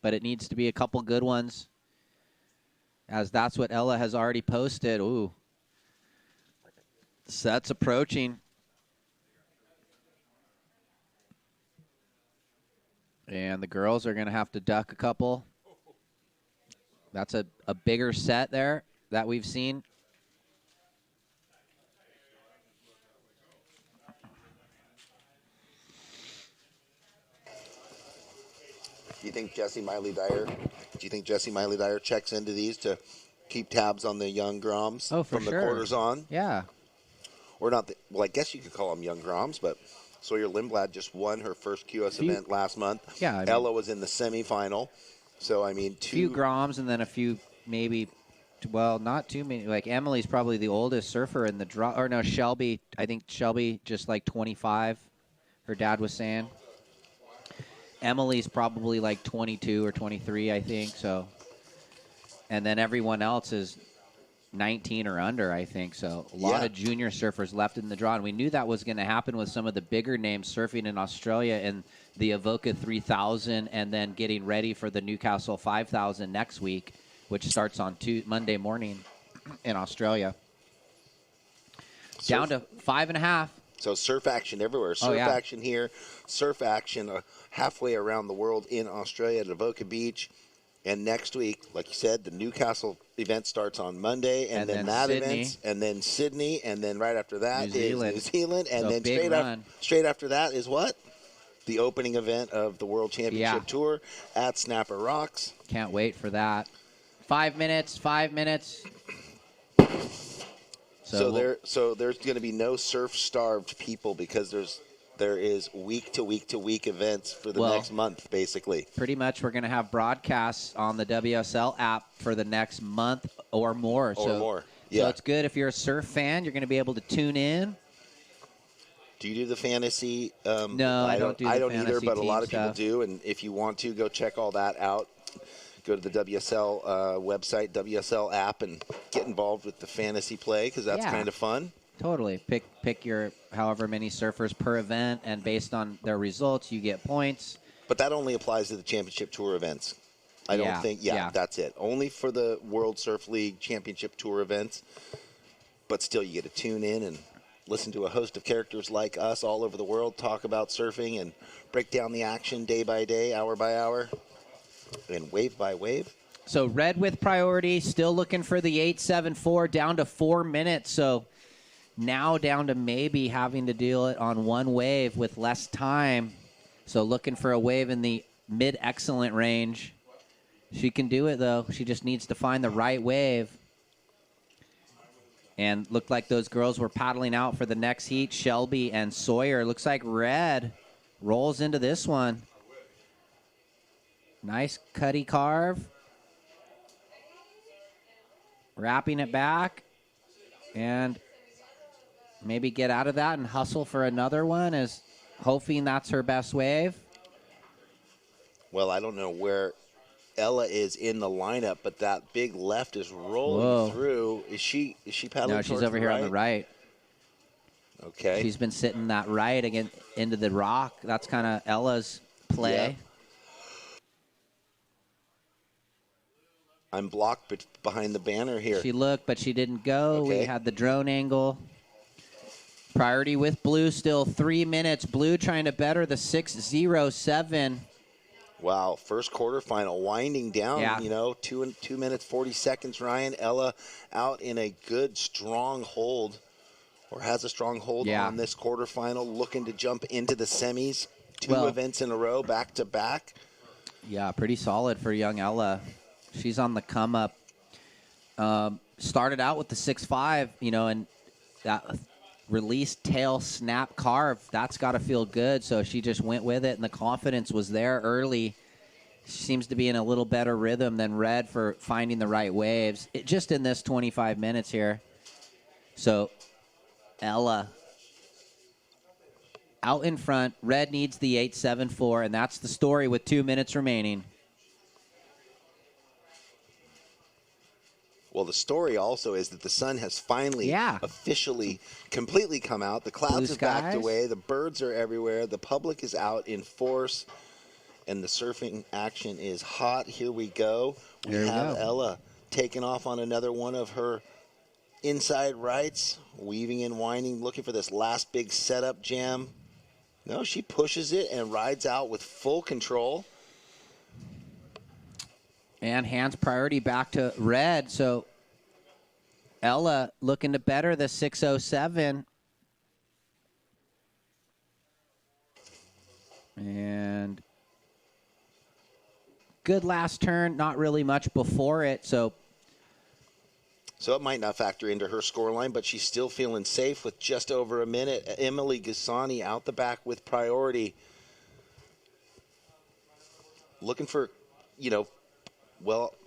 but it needs to be a couple good ones, as that's what Ella has already posted. Ooh. Set's approaching. And the girls are going to have to duck a couple. That's a bigger set there that we've seen. Do you think Jessie Miley Dyer checks into these to keep tabs on the young Groms from the quarters on? Yeah. Or not? Well, I guess you could call them young Groms, but Sawyer Lindblad just won her first QS event last month. Yeah. Ella was in the semifinal. So, I mean, few Groms and then a few maybe, well, not too many. Like, Emily's probably the oldest surfer in the draw. Or no, Shelby. I think Shelby just like 25, her dad was saying. Emily's probably like 22 or 23, I think. So, and then everyone else is 19 or under, I think. So, a lot of junior surfers left in the draw. And we knew that was going to happen with some of the bigger names surfing in Australia in the Avoca 3000 and then getting ready for the Newcastle 5000 next week, which starts on Monday morning in Australia. Down to 5.5. So surf action everywhere. Surf action here, surf action halfway around the world in Australia at Avoca Beach. And next week, like you said, the Newcastle event starts on Monday, and then that Sydney. event, and then Sydney, and then right after that New New Zealand, and So then big straight after that is what? The opening event of the World Championship Tour at Snapper Rocks. Can't wait for that. 5 minutes. So there's going to be no surf-starved people because there is week-to-week events for the next month, basically. Pretty much we're going to have broadcasts on the WSL app for the next month or more. So it's good if you're a surf fan. You're going to be able to tune in. Do you do the fantasy? No, I don't do the I don't fantasy either, but a team lot of stuff. people do. And if you want to, go check all that out. Go to the WSL website, WSL app, and get involved with the fantasy play because that's kind of fun. Totally. Pick your however many surfers per event, and based on their results, you get points. But that only applies to the Championship Tour events. I don't think, that's it. Only for the World Surf League Championship Tour events. But still, you get to tune in and listen to a host of characters like us all over the world talk about surfing and break down the action day by day, hour by hour, and wave by wave. So Red with priority, still looking for the 8.74, down to 4 minutes. So now down to maybe having to deal it on one wave with less time. So looking for a wave in the mid-excellent range. She can do it, though. She just needs to find the right wave. And looked like those girls were paddling out for the next heat, Shelby and Sawyer. Looks like Red rolls into this one. Nice cutty carve. Wrapping it back. And maybe get out of that and hustle for another one, is hoping that's her best wave. Well, I don't know where Ella is in the lineup, but that big left is rolling through. Is she paddling? No, she's over here on the right. Okay. She's been sitting that right again into the rock. That's kind of Ella's play. Yeah. I'm blocked behind the banner here. She looked, but she didn't go. Okay. We had the drone angle. Priority with Blue, still 3 minutes. Blue trying to better the 6.07. Wow, first quarterfinal winding down, Yeah. 2 minutes, 40 seconds, Ryan. Ella out in a good, strong hold, or has a strong hold Yeah. on this quarterfinal, looking to jump into the semis. Two Well- events in a row, back to back. Yeah, pretty solid for young Ella. She's on the come up. Started out with the 6.5, and that released tail snap carve, that's got to feel good. So she just went with it, and the confidence was there early. She seems to be in a little better rhythm than Red for finding the right waves, just in this 25 minutes here. So Ella out in front. Red needs the 8.74, and that's the story with 2 minutes remaining. Well, the story also is that the sun has finally officially completely come out. The clouds Blue have backed skies. away. The birds are everywhere. The public is out in force. And the surfing action is hot. Here we go. We Here we have go. Ella taking off on another one of her inside rights, weaving and winding, looking for this last big setup jam. No, she pushes it and rides out with full control. And hands priority back to Red. So Ella looking to better the 6.07. And good last turn, not really much before it. So it might not factor into her scoreline, but she's still feeling safe with just over a minute. Emily Gasani out the back with priority. Looking for,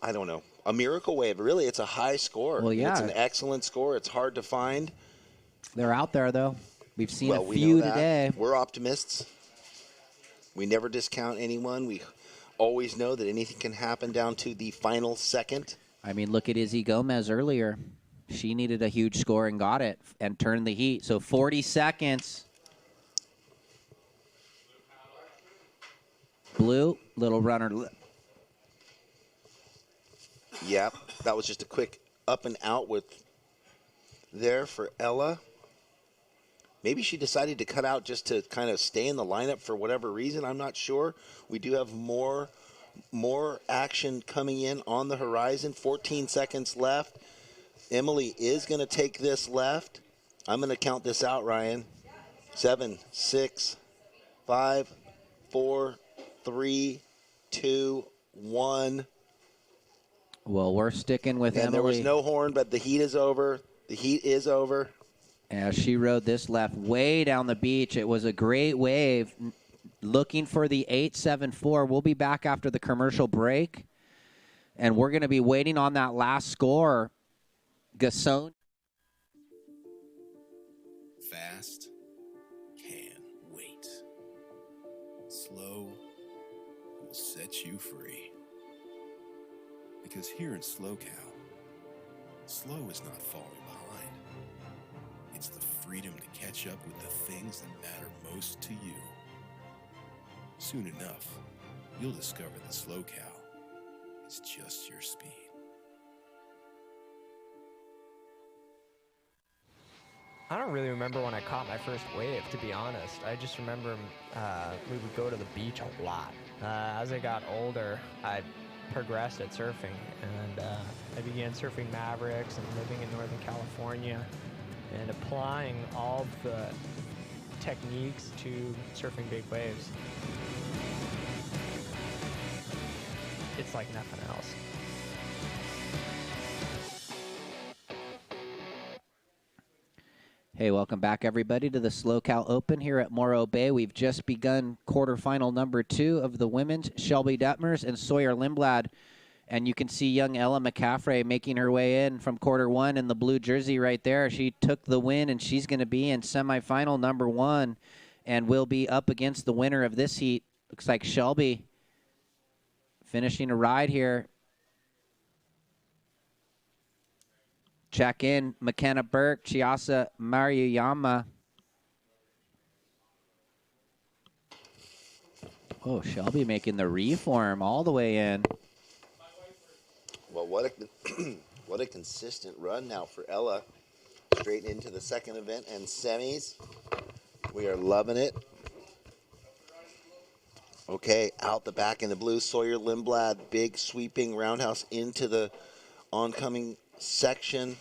I don't know, a miracle wave. Really, it's a high score. Well, yeah. It's an excellent score. It's hard to find. they're out there, though. We've seen a We few know that. today. We're optimists. We never discount anyone. We always know that anything can happen down to the final second. I mean, look at Izzy Gomez earlier. She needed a huge score and got it and turned the heat. So 40 seconds. Blue, little runner. Yep, that was just a quick up and out with there for Ella. Maybe she decided to cut out just to kind of stay in the lineup for whatever reason. I'm not sure. We do have more action coming in on the horizon. 14 seconds left. Emily is going to take this left. I'm going to count this out, Ryan. 7, 6, 5, 4, 3, 2, 1. Well, we're sticking with And Emily. there was no horn, but the heat is over. The heat is over. As she rode this left way down the beach, it was a great wave. Looking for the 8.74. We'll be back after the commercial break, and we're going to be waiting on that last score. Gasson. Fast can wait. Slow will set you free. Because here in SLOCal, slow is not falling behind. It's the freedom to catch up with the things that matter most to you. Soon enough, you'll discover that SLOCal is just your speed. I don't really remember when I caught my first wave, to be honest. I just remember we would go to the beach a lot. As I got older, I progressed at surfing, and I began surfing Mavericks and living in Northern California and applying all the techniques to surfing big waves. It's like nothing else. Hey, welcome back, everybody, to the SLOCal Open here at Morro Bay. We've just begun quarterfinal number 2 of the women's. Shelby Detmers and Sawyer Lindblad. And you can see young Ella McCaffrey making her way in from quarter 1 in the blue jersey right there. She took the win, and she's going to be in semifinal number 1 and will be up against the winner of this heat. Looks like Shelby finishing a ride here. Check in McKenna Burke, Chiasa Maruyama. Oh, Shelby making the reform all the way in. Well, what a consistent run now for Ella. Straight into the second event and semis. We are loving it. Okay, out the back in the blue, Sawyer Lindblad, big sweeping roundhouse into the oncoming section.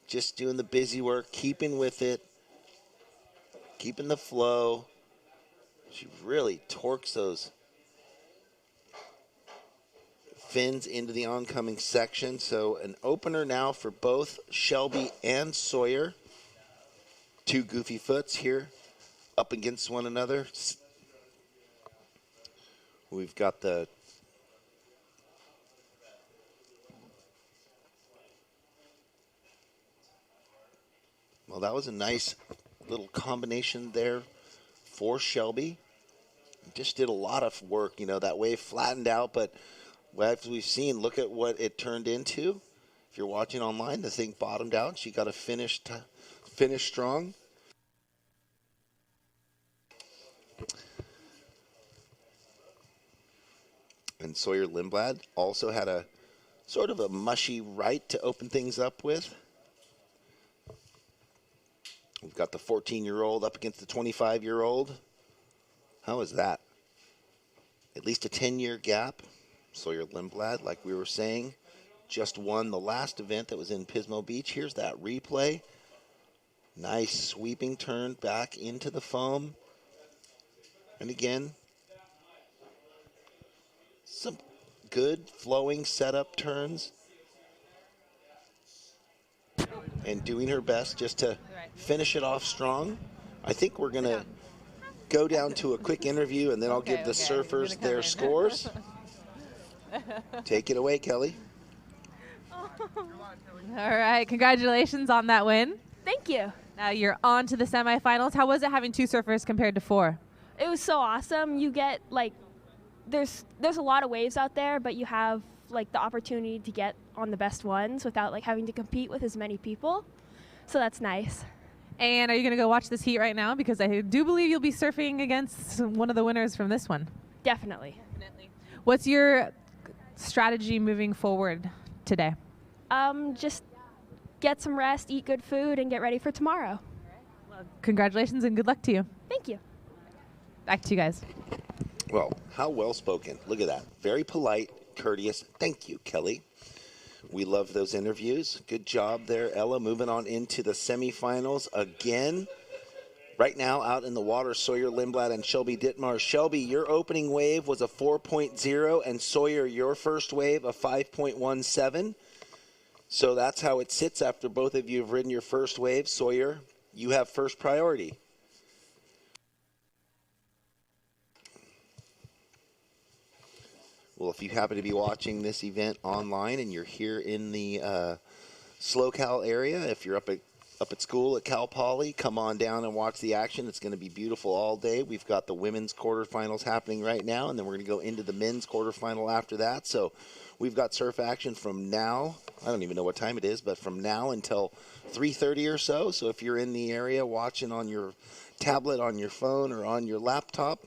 Just doing the busy work, keeping with it, keeping the flow. She really torques those fins into the oncoming section. So an opener now for both Shelby and Sawyer. Two goofy foots here up against one another. We've got the well, that was a nice little combination there for Shelby. Just did a lot of work, you know, that wave flattened out, but as we've seen, look at what it turned into. If you're watching online, the thing bottomed out. She got a finish strong. And Sawyer Lindblad also had a sort of a mushy right to open things up with. We've got the 14-year-old up against the 25-year-old. How is that? At least a 10-year gap. Sawyer Lindblad, like we were saying, just won the last event that was in Pismo Beach. Here's that replay. Nice sweeping turn back into the foam. And again, some good flowing setup turns. And doing her best just to finish it off strong. I think we're going to go down to a quick interview, and then I'll give the surfers their scores. Take it away, Kelly. All right, congratulations on that win. Thank you. Now you're on to the semifinals. How was it having two surfers compared to four? It was so awesome. You get like, there's a lot of waves out there, but you have like the opportunity to get on the best ones without like having to compete with as many people. So that's nice. And are you going to go watch this heat right now? Because I do believe you'll be surfing against one of the winners from this one. Definitely. What's your strategy moving forward today? Just get some rest, eat good food, and get ready for tomorrow. Well, congratulations and good luck to you. Thank you. Back to you guys. Well, how well spoken. Look at that. Very polite, courteous. Thank you, Kelly. We love those interviews. Good job there, Ella. Moving on into the semifinals again. Right now, out in the water, Sawyer Lindblad and Shelby Dittmar. Shelby, your opening wave was a 4.0, and Sawyer, your first wave, a 5.17. So that's how it sits after both of you have ridden your first wave. Sawyer, you have first priority. Well, if you happen to be watching this event online and you're here in the SLO area, if you're up at school at Cal Poly, come on down and watch the action. It's going to be beautiful all day. We've got the women's quarterfinals happening right now, and then we're going to go into the men's quarterfinal after that. So we've got surf action from now. I don't even know what time it is, but from now until 3:30 or so. So if you're in the area watching on your tablet, on your phone, or on your laptop,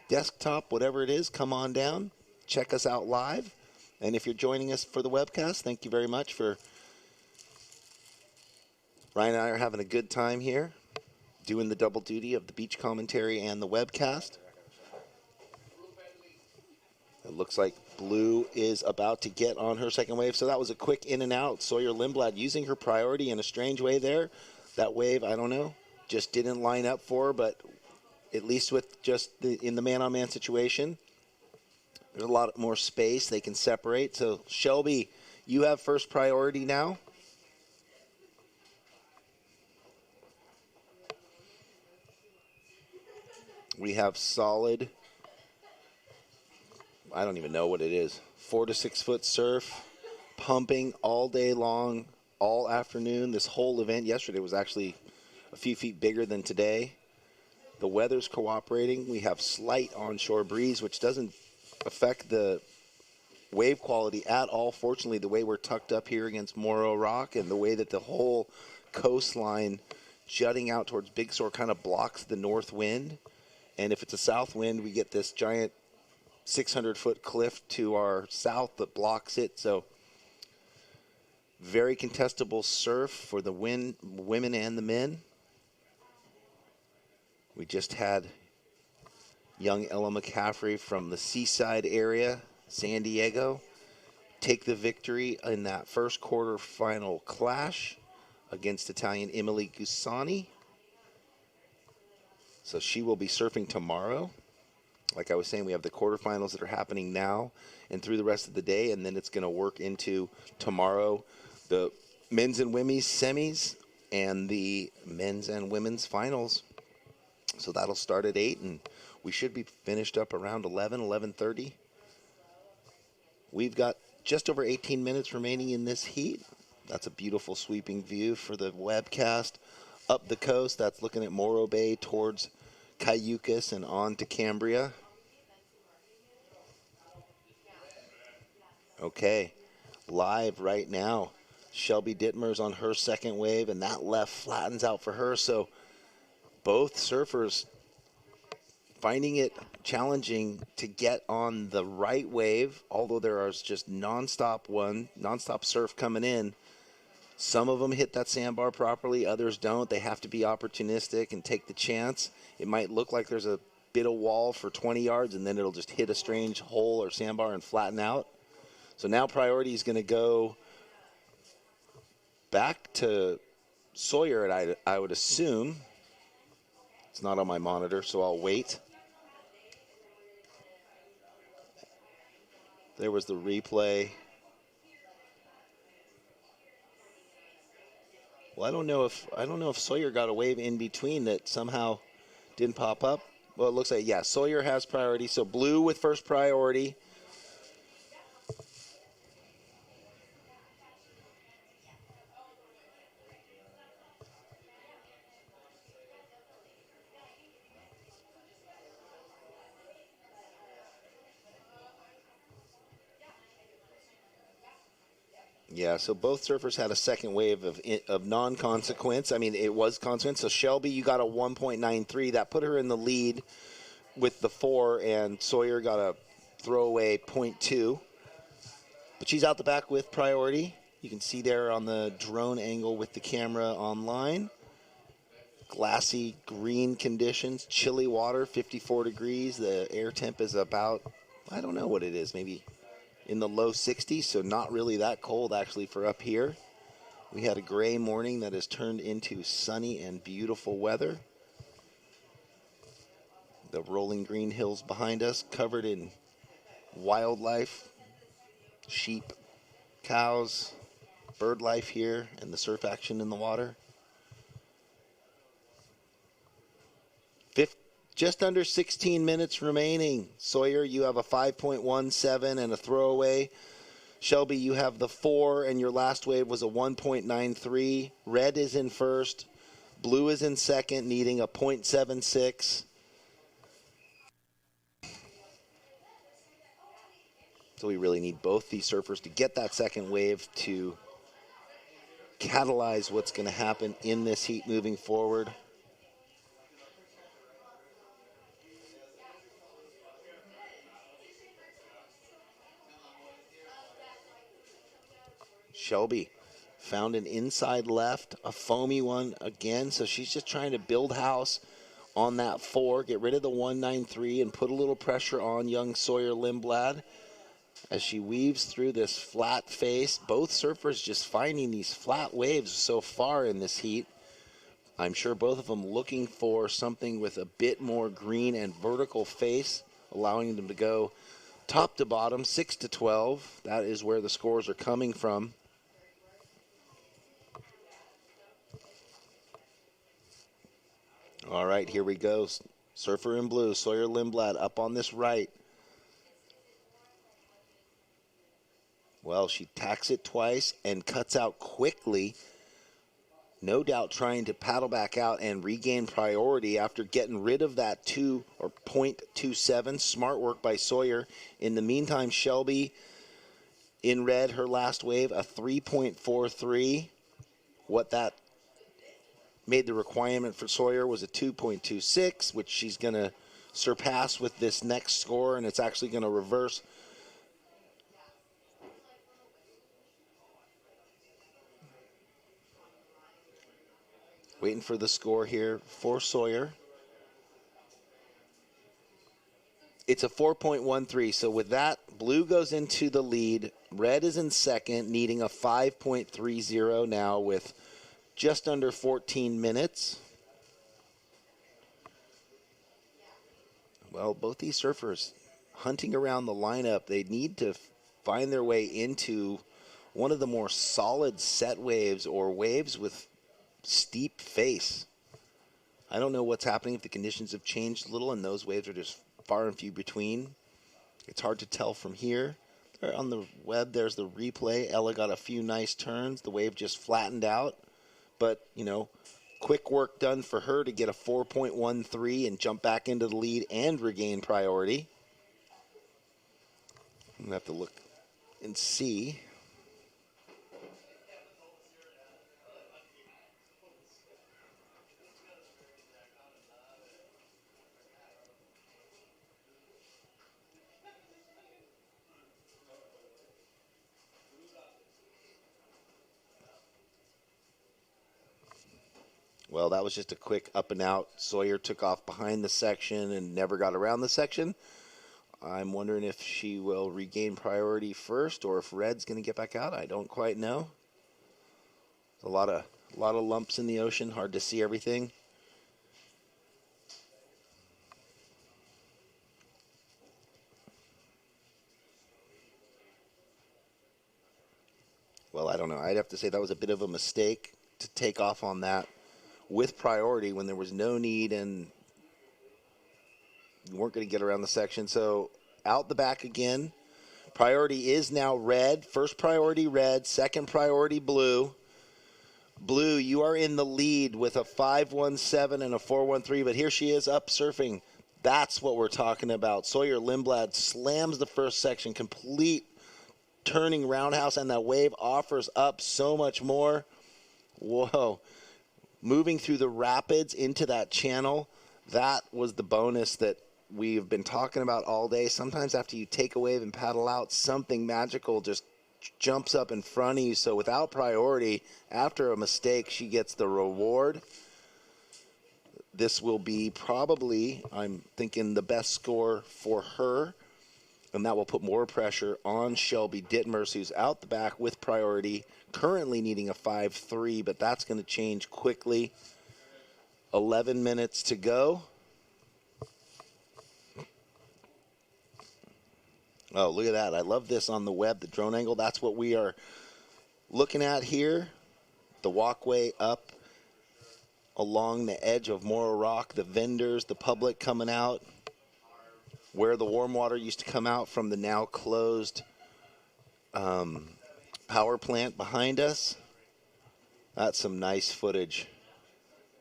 desktop, whatever it is, come on down. Check us out live. And if you're joining us for the webcast, thank you very much for... Ryan and I are having a good time here, doing the double duty of the beach commentary and the webcast. It looks like Blue is about to get on her second wave. So that was a quick in and out. Sawyer Lindblad using her priority in a strange way there. That wave, I don't know, just didn't line up for her, but at least with just in the man-on-man situation, there's a lot more space. They can separate. So, Shelby, you have first priority now. We have solid, I don't even know what it is, 4 to 6 foot surf, pumping all day long, all afternoon. This whole event yesterday was actually a few feet bigger than today. The weather's cooperating. We have slight onshore breeze, which doesn't affect the wave quality at all. Fortunately, the way we're tucked up here against Morro Rock and the way that the whole coastline jutting out towards Big Sur kind of blocks the north wind. And if it's a south wind, we get this giant 600-foot cliff to our south that blocks it. So very contestable surf for the women and the men. We just had young Ella McCaffrey from the Seaside area, San Diego, take the victory in that first quarterfinal clash against Italian Emily Gusani. So she will be surfing tomorrow. Like I was saying, we have the quarterfinals that are happening now and through the rest of the day, and then it's going to work into tomorrow, the men's and women's semis and the men's and women's finals. So that'll start at 8, and we should be finished up around 11:30. We've got just over 18 minutes remaining in this heat. That's a beautiful sweeping view for the webcast. Up the coast, that's looking at Morro Bay towards Cayucas and on to Cambria. Okay, live right now. Shelby Dittmer's on her second wave, and that left flattens out for her. So both surfers finding it challenging to get on the right wave, although there is just nonstop surf coming in. Some of them hit that sandbar properly, others don't. They have to be opportunistic and take the chance. It might look like there's a bit of wall for 20 yards, and then it'll just hit a strange hole or sandbar and flatten out. So now priority is going to go back to Sawyer, and I would assume. It's not on my monitor, so I'll wait. There was the replay. Well, I don't know if Sawyer got a wave in between that somehow didn't pop up. Well, it looks like, yeah, Sawyer has priority. So blue with first priority. Yeah, so both surfers had a second wave of non-consequence. I mean, it was consequence. So Shelby, you got a 1.93. That put her in the lead with the 4, and Sawyer got a throwaway 0.2. But she's out the back with priority. You can see there on the drone angle with the camera online. Glassy green conditions, chilly water, 54 degrees. The air temp is about, I don't know what it is, maybe in the low 60s, so not really that cold actually for up here. We had a gray morning that has turned into sunny and beautiful weather. The rolling green hills behind us covered in wildlife, sheep, cows, bird life here, and the surf action in the water. Just under 16 minutes remaining. Sawyer, you have a 5.17 and a throwaway. Shelby, you have the 4, and your last wave was a 1.93. Red is in first. Blue is in second, needing a 0.76. So we really need both these surfers to get that second wave to catalyze what's going to happen in this heat moving forward. Shelby found an inside left, a foamy one again, so she's just trying to build house on that 4, get rid of the 193 and put a little pressure on young Sawyer Lindblad as she weaves through this flat face. Both surfers just finding these flat waves so far in this heat. I'm sure both of them looking for something with a bit more green and vertical face, allowing them to go top to bottom, 6 to 12. That is where the scores are coming from. All right, here we go. Surfer in blue, Sawyer Lindblad up on this right. Well, she tacks it twice and cuts out quickly. No doubt trying to paddle back out and regain priority after getting rid of that 2 or 0.27. Smart work by Sawyer. In the meantime, Shelby in red, her last wave, a 3.43. What that made the requirement for Sawyer was a 2.26, which she's going to surpass with this next score, and it's actually going to reverse. Waiting for the score here for Sawyer. It's a 4.13. So with that, blue goes into the lead. Red is in second, needing a 5.30 now with just under 14 minutes. Well, both these surfers hunting around the lineup. They need to find their way into one of the more solid set waves or waves with steep face. I don't know what's happening, if the conditions have changed a little and those waves are just far and few between. It's hard to tell from here. There on the web, there's the replay. Ella got a few nice turns. The wave just flattened out. But, you know, quick work done for her to get a 4.13 and jump back into the lead and regain priority. I'm going to have to look and see. Well, that was just a quick up and out. Sawyer took off behind the section and never got around the section. I'm wondering if she will regain priority first or if Red's going to get back out. I don't quite know. A lot of lumps in the ocean, hard to see everything. Well, I don't know. I'd have to say that was a bit of a mistake to take off on that with priority when there was no need and you weren't going to get around the section. So out the back again. Priority is now Red. First priority Red, second priority Blue. Blue, you are in the lead with a 5.17 and a 4.13, but here she is up surfing. That's what we're talking about. Sawyer Lindblad slams the first section, complete turning roundhouse, and that wave offers up so much more. Whoa. Moving through the rapids into that channel, that was the bonus that we've been talking about all day. Sometimes after you take a wave and paddle out, something magical just jumps up in front of you. So without priority, after a mistake, she gets the reward. This will be probably, I'm thinking, the best score for her. And that will put more pressure on Shelby Dittmers, who's out the back with priority, currently needing a 5.3, but that's going to change quickly. 11 minutes to go. Oh, look at that. I love this on the web, the drone angle. That's what we are looking at here. The walkway up along the edge of Morro Rock, the vendors, the public coming out, where the warm water used to come out from the now closed power plant behind us. That's some nice footage.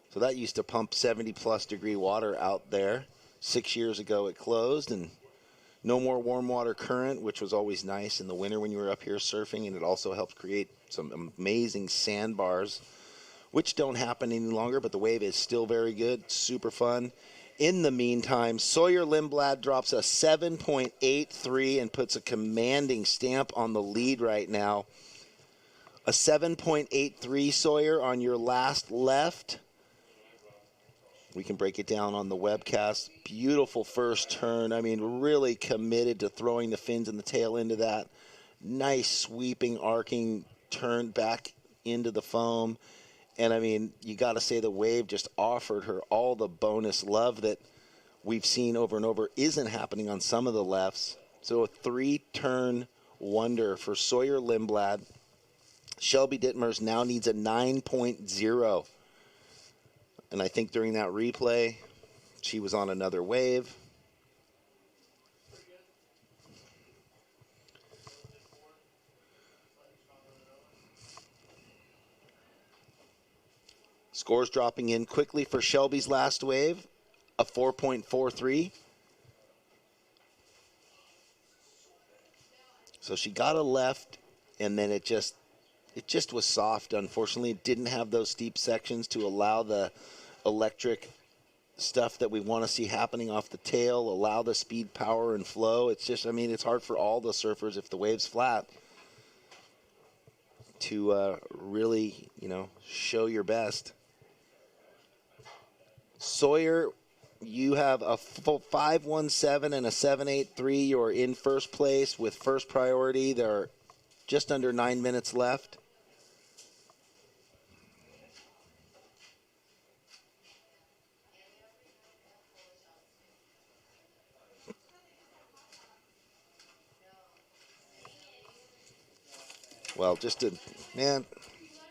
So that used to pump 70-plus degree water out there. 6 years ago it closed, and no more warm water current, which was always nice in the winter when you were up here surfing, and it also helped create some amazing sandbars, which don't happen any longer, but the wave is still very good, super fun. In the meantime, Sawyer Lindblad drops a 7.83 and puts a commanding stamp on the lead right now. A 7.83, Sawyer, on your last left. We can break it down on the webcast. Beautiful first turn. I mean, really committed to throwing the fins and the tail into that. Nice sweeping, arcing turn back into the foam. And, I mean, you got to say the wave just offered her all the bonus love that we've seen over and over isn't happening on some of the lefts. So a three-turn wonder for Sawyer Lindblad. Shelby Dittmers now needs a 9.0. And I think during that replay, she was on another wave. Scores dropping in quickly for Shelby's last wave, a 4.43. So she got a left, and then it just was soft, unfortunately. It didn't have those steep sections to allow the electric stuff that we want to see happening off the tail, allow the speed, power, and flow. It's just, I mean, it's hard for all the surfers if the wave's flat to really, you know, show your best. Sawyer You have a full 5.17 and a 7.83. You're in first place with first priority. There are just under 9 minutes left. Well, man,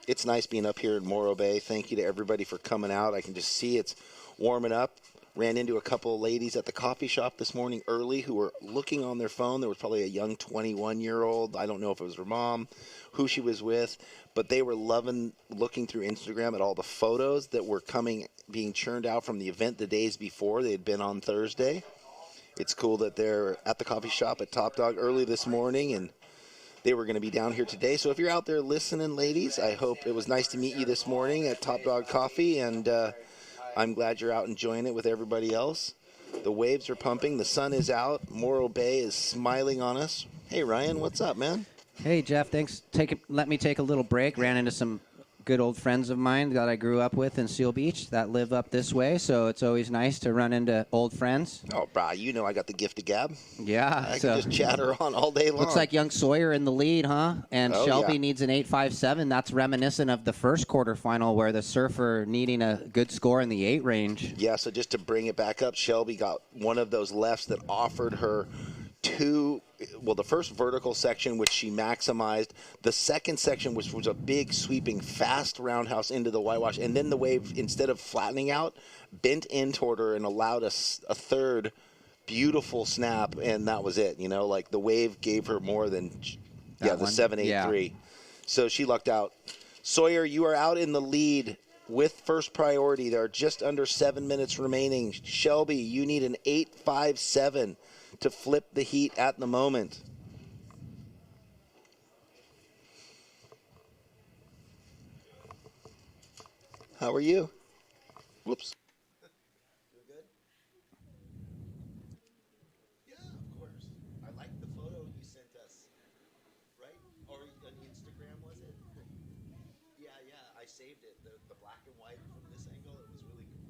it's nice being up here in Morro Bay. Thank you to everybody for coming out. I can just see it's warming up. Ran into a couple of ladies at the coffee shop this morning early who were looking on their phone. There was probably a young 21-year-old. I don't know if it was her mom, who she was with, but they were loving looking through Instagram at all the photos that were being churned out from the event the days before. They had been on Thursday. It's cool that they're at the coffee shop at Top Dog early this morning, and they were going to be down here today. So if you're out there listening, ladies, I hope it was nice to meet you this morning at Top Dog Coffee, and I'm glad you're out enjoying it with everybody else. The waves are pumping. The sun is out. Morro Bay is smiling on us. Hey, Ryan, what's up, man? Hey, Jeff, thanks. Let me take a little break. Ran into some good old friends of mine that I grew up with in Seal Beach that live up this way, so it's always nice to run into old friends. Oh, brah, you know I got the gift of gab. Yeah. I can just chatter on all day long. Looks like young Sawyer in the lead, huh? And Shelby yeah. needs an 8.57. That's reminiscent of the first quarterfinal where the Surfer needing a good score in the 8 range. Yeah, so just to bring it back up, Shelby got one of those lefts that offered her the first vertical section, which she maximized. The second section, which was a big, sweeping, fast roundhouse into the whitewash. And then the wave, instead of flattening out, bent in toward her and allowed us a third beautiful snap. And that was it. Like the wave gave her more than, the 7.83. So she lucked out. Sawyer, you are out in the lead with first priority. There are just under 7 minutes remaining. Shelby, you need an 8.57 to flip the heat at the moment. How are you? Whoops. Doing good? Yeah, of course. I like the photo you sent us. Right? Or on Instagram, was it? Yeah, I saved it. The black and white from this angle, it was really cool.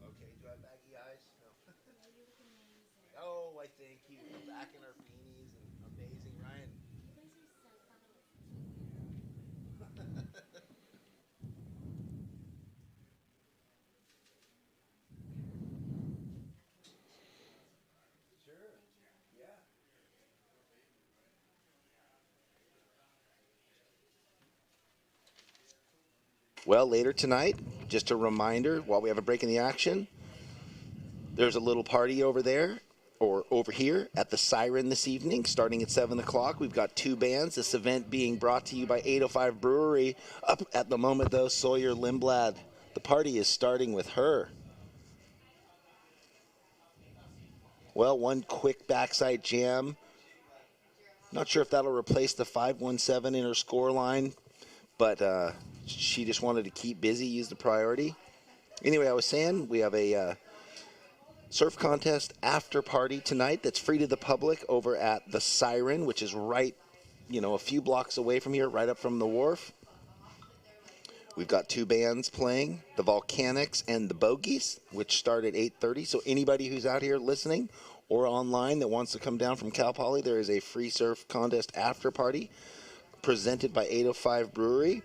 Okay, do I have baggy eyes? No. Oh, I thank you. Back in our beanies and amazing, Ryan. Well, later tonight, just a reminder, while we have a break in the action, there's a little party over there, or over here, at the Siren this evening, starting at 7 o'clock. We've got 2 bands. This event being brought to you by 805 Brewery. Up at the moment, though, Sawyer Lindblad. The party is starting with her. Well, one quick backside jam. Not sure if that'll replace the 5.17 in her score line, but she just wanted to keep busy, use the priority. Anyway, I was saying we have a surf contest after party tonight that's free to the public over at the Siren, which is right, a few blocks away from here, right up from the wharf. We've got 2 bands playing, the Volcanics and the Bogies, which start at 8:30. So anybody who's out here listening or online that wants to come down from Cal Poly, there is a free surf contest after party presented by 805 Brewery.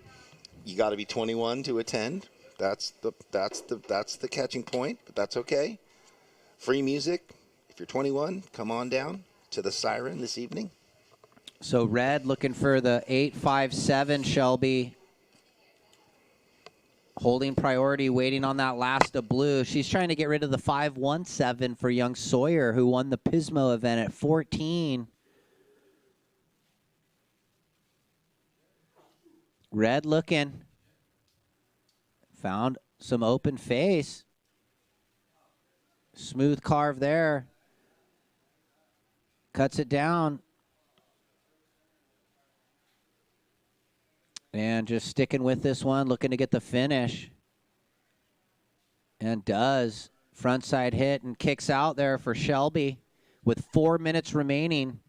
You got to be 21 to attend. That's the catching point, but that's okay. Free music. If you're 21, come on down to the Siren this evening. So Red looking for the 8.57, Shelby. Holding priority, waiting on that last of blue. She's trying to get rid of the 5.17 for young Sawyer, who won the Pismo event at 14. Red looking. Found some open face. Smooth carve there. Cuts it down. And just sticking with this one, looking to get the finish. And does. Frontside hit and kicks out there for Shelby with 4 minutes remaining.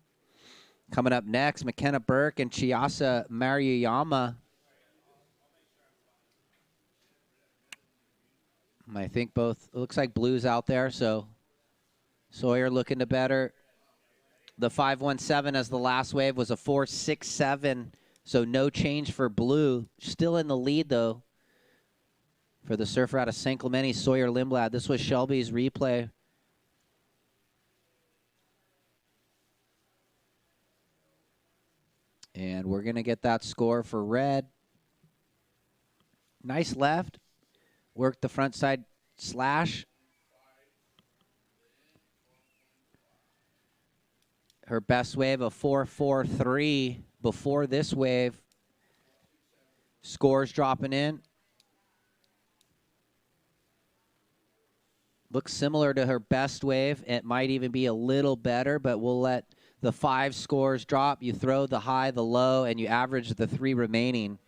Coming up next, McKenna Burke and Chiasa Maruyama. I think both. It looks like Blue's out there, so Sawyer looking to better. The 5.17 as the last wave was a 4.67, so no change for Blue. Still in the lead, though, for the surfer out of St. Clemente, Sawyer Lindblad. This was Shelby's replay. And we're going to get that score for red. Nice left. Worked the front side slash. Her best wave, a 4.43 before this wave. Scores dropping in. Looks similar to her best wave. It might even be a little better, but we'll let the 5 scores drop. You throw the high, the low, and you average the 3 remaining.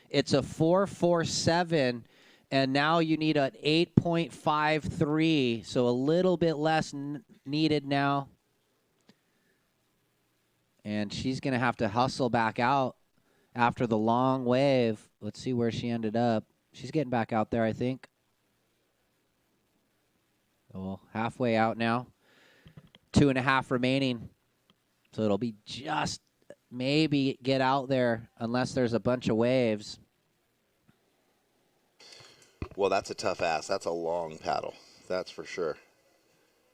It's a 4.47, and now you need an 8.53, so a little bit less needed now. And she's going to have to hustle back out after the long wave. Let's see where she ended up. She's getting back out there, I think. Well, halfway out now. 2.5 remaining. So it'll be just maybe get out there unless there's a bunch of waves. Well, that's a tough ask. That's a long paddle. That's for sure.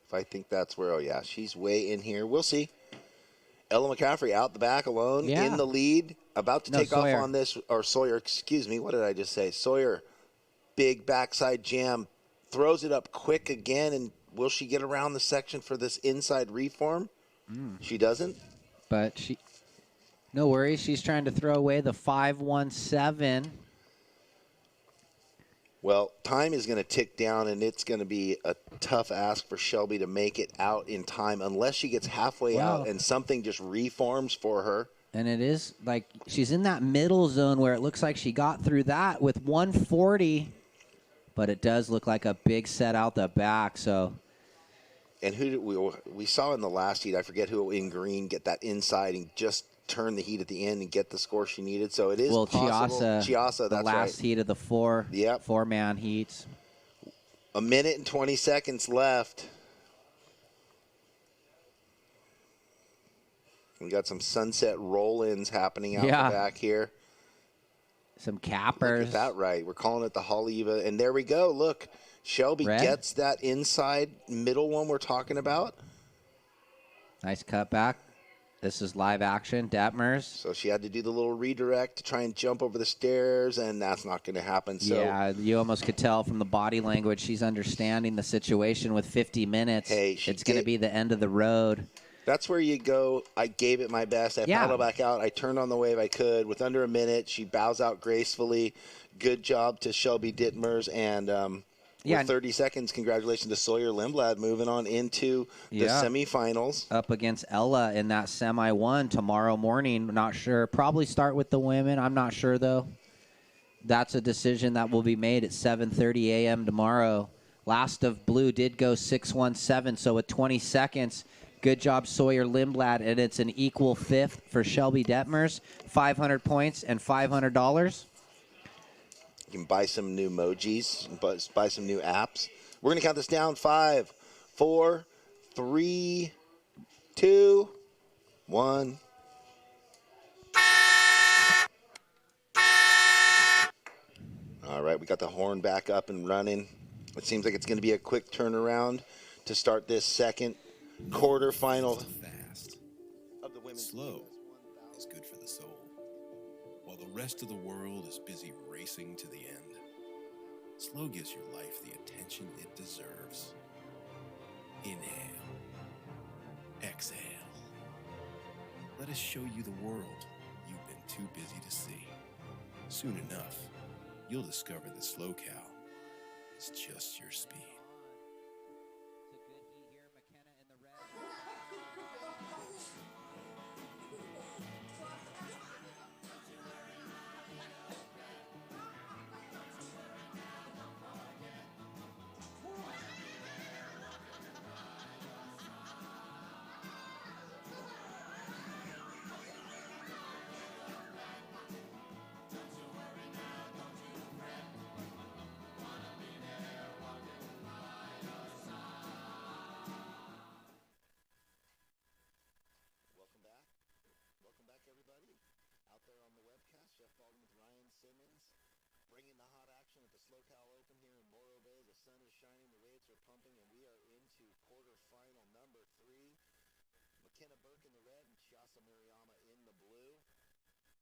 If I think that's where, oh, yeah, she's way in here. We'll see. Ella McCaffrey out the back alone in the lead. About to take off on this, or Sawyer, excuse me. What did I just say? Sawyer, big backside jam. Throws it up quick again, and will she get around the section for this inside reform? She doesn't. But no worries. She's trying to throw away the 5.17. Well, time is going to tick down, and it's going to be a tough ask for Shelby to make it out in time unless she gets halfway out and something just reforms for her. And it is like she's in that middle zone where it looks like she got through that with 140. But it does look like a big set out the back. So, and who did we saw in the last heat? I forget who in green get that inside and just turn the heat at the end and get the score she needed. So it is possible. Chiasa, the last heat of the four-man heats. 1 minute and 20 seconds left. We got some sunset roll-ins happening out the back here. Some cappers. Look at that right. We're calling it the Haleiwa. And there we go. Look, Shelby gets that inside middle one we're talking about. Nice cutback. This is live action, Detmers. So she had to do the little redirect to try and jump over the stairs, and that's not going to happen. So yeah, you almost could tell from the body language she's understanding the situation with 50 minutes. Hey, it's going to be the end of the road. That's where you go. I gave it my best. I paddled back out. I turned on the wave I could. With under a minute, she bows out gracefully. Good job to Shelby Dittmers. And with 30 seconds, congratulations to Sawyer Lindblad moving on into the semifinals. Up against Ella in that semi one tomorrow morning. Not sure. Probably start with the women. I'm not sure, though. That's a decision that will be made at 7:30 a.m. tomorrow. Last of Blue did go 6.17, so with 20 seconds. Good job, Sawyer Lindblad, and it's an equal fifth for Shelby Detmers. 500 points and $500. You can buy some new emojis, buy some new apps. We're going to count this down. 5, 4, 3, 2, 1. All right, we got the horn back up and running. It seems like it's going to be a quick turnaround to start this second quarterfinal of the women's. Slow is good for the soul. While the rest of the world is busy racing to the end, slow gives your life the attention it deserves. Inhale. Exhale. Let us show you the world you've been too busy to see. Soon enough, you'll discover the slow cow is just your speed. everybody. Out there on the webcast, Jeff Baldwin with Ryan Simmons, bringing the hot action at the SLO Open here in Morro Bay. The sun is shining, the waves are pumping, and we are into quarterfinal number 3. McKenna Burke in the red and Chiasa Murayama in the blue.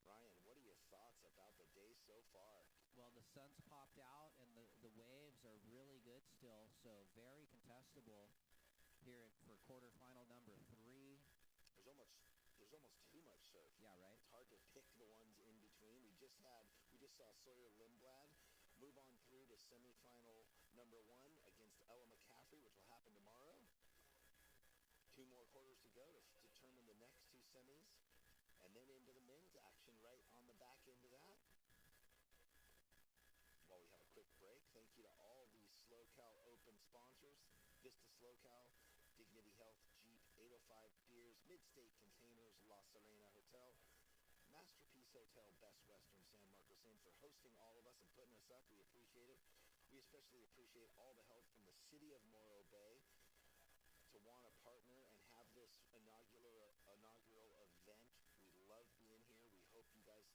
Ryan, what are your thoughts about the day so far? Well, the sun's popped out, and the waves are really good still, so very contestable here for quarterfinal number 3. There's almost too much surf. Yeah, right. It's hard to pick the ones in between. We just saw Sawyer Lindblad move on through to semifinal number 1 against Ella McCaffrey, which will happen tomorrow. 2 more quarters to go to determine the next 2 semis. And then into the men's action right on the back end of that. While we have a quick break, thank you to all the SLO Open sponsors. Vista SLO, Dignity Health, Jeep, 805 Beers, Midstate Containers, La Serena Hotel, Masterpiece Hotel, Best Western San Marcos Inn for hosting all of us and putting us up. We appreciate it. We especially appreciate all the help from the city of Morro Bay to want to partner and have this inaugural event. We love being here. We hope you guys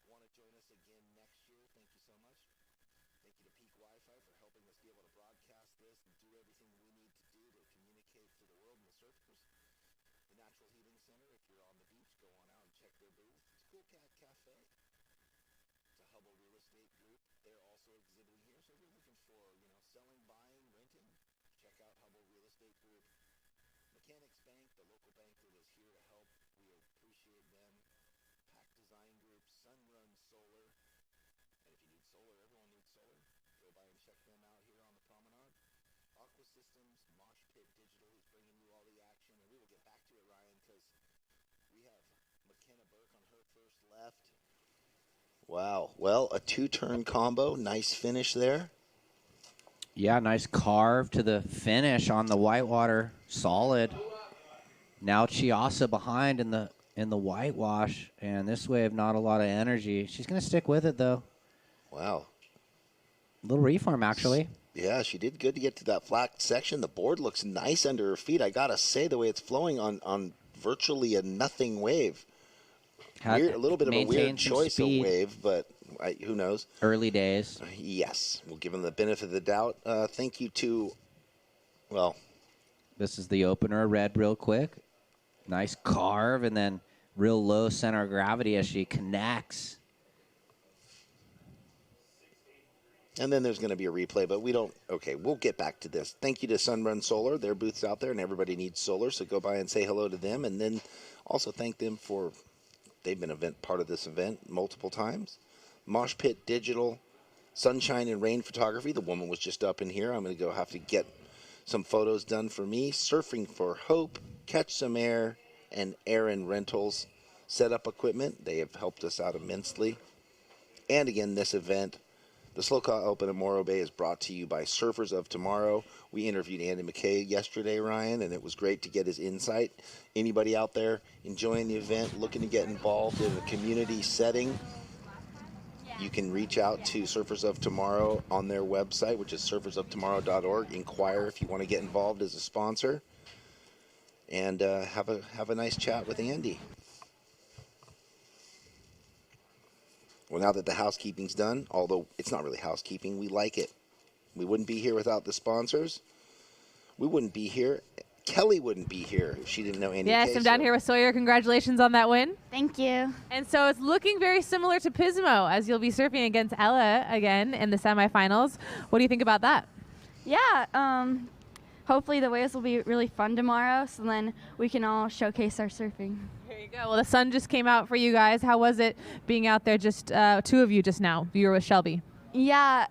want to join us again next year. Thank you so much. Thank you to Peak Wi-Fi for helping us be able to broadcast this and do everything we need to do to communicate to the world and the surfers. The Natural Heating Center, if you're on the beach, go on out and check their booth. It's Cool Cat Cafe. It's a Hubble Real Estate Group. They're also exhibiting here. So if you're looking for, selling, buying, renting, check out Hubble Real Estate Group. Mechanics Bank, the local bank that is here to help. We appreciate them. Pack Design Group, Sunrun Solar. And if you need solar, everyone needs solar. Go by and check them out here on the promenade. Aqua Systems, Mosh Pit Digital is bringing you all the action. And we will get back to it, Ryan, because we have McKenna Burke on her first left. Wow. Well, a 2-turn combo. Nice finish there. Yeah, nice carve to the finish on the whitewater. Solid. Now Chiasa behind in the whitewash, and this wave not a lot of energy. She's going to stick with it, though. Wow. A little reform, actually. Yeah, she did good to get to that flat section. The board looks nice under her feet. I got to say, the way it's flowing on virtually a nothing wave. A little bit of a weird choice of wave, but who knows? Early days. Yes. We'll give them the benefit of the doubt. Thank you to, well. This is the opener, red real quick. Nice carve, and then real low center of gravity as she connects. And then there's going to be a replay, but we'll get back to this. Thank you to Sunrun Solar. Their booth's out there, and everybody needs solar, so go by and say hello to them. And then also thank them for, they've been part of this event multiple times. Mosh Pit Digital, Sunshine and Rain Photography. The woman was just up in here. I'm going to go have to get some photos done for me. Surfing for Hope, Catch Some Air, and Aaron Rentals Setup Equipment. They have helped us out immensely. And again, this event, the SLO Open at Morro Bay, is brought to you by Surfers of Tomorrow. We interviewed Andy McKay yesterday, Ryan, and it was great to get his insight. Anybody out there enjoying the event, looking to get involved in a community setting, you can reach out to Surfers of Tomorrow on their website, which is surfersoftomorrow.org. Inquire if you want to get involved as a sponsor, and have a nice chat with Andy. Well, now that the housekeeping's done, although it's not really housekeeping, we like it. We wouldn't be here without the sponsors. We wouldn't be here. Kelly wouldn't be here if she didn't know Andy. Yes, I'm down here with Sawyer. Congratulations on that win. Thank you. And so it's looking very similar to Pismo, as you'll be surfing against Ella again in the semifinals. What do you think about that? Yeah, hopefully the waves will be really fun tomorrow, so then we can all showcase our surfing. There you go. Well, the sun just came out for you guys. How was it being out there, just 2 of you just now? You were with Shelby. Yeah,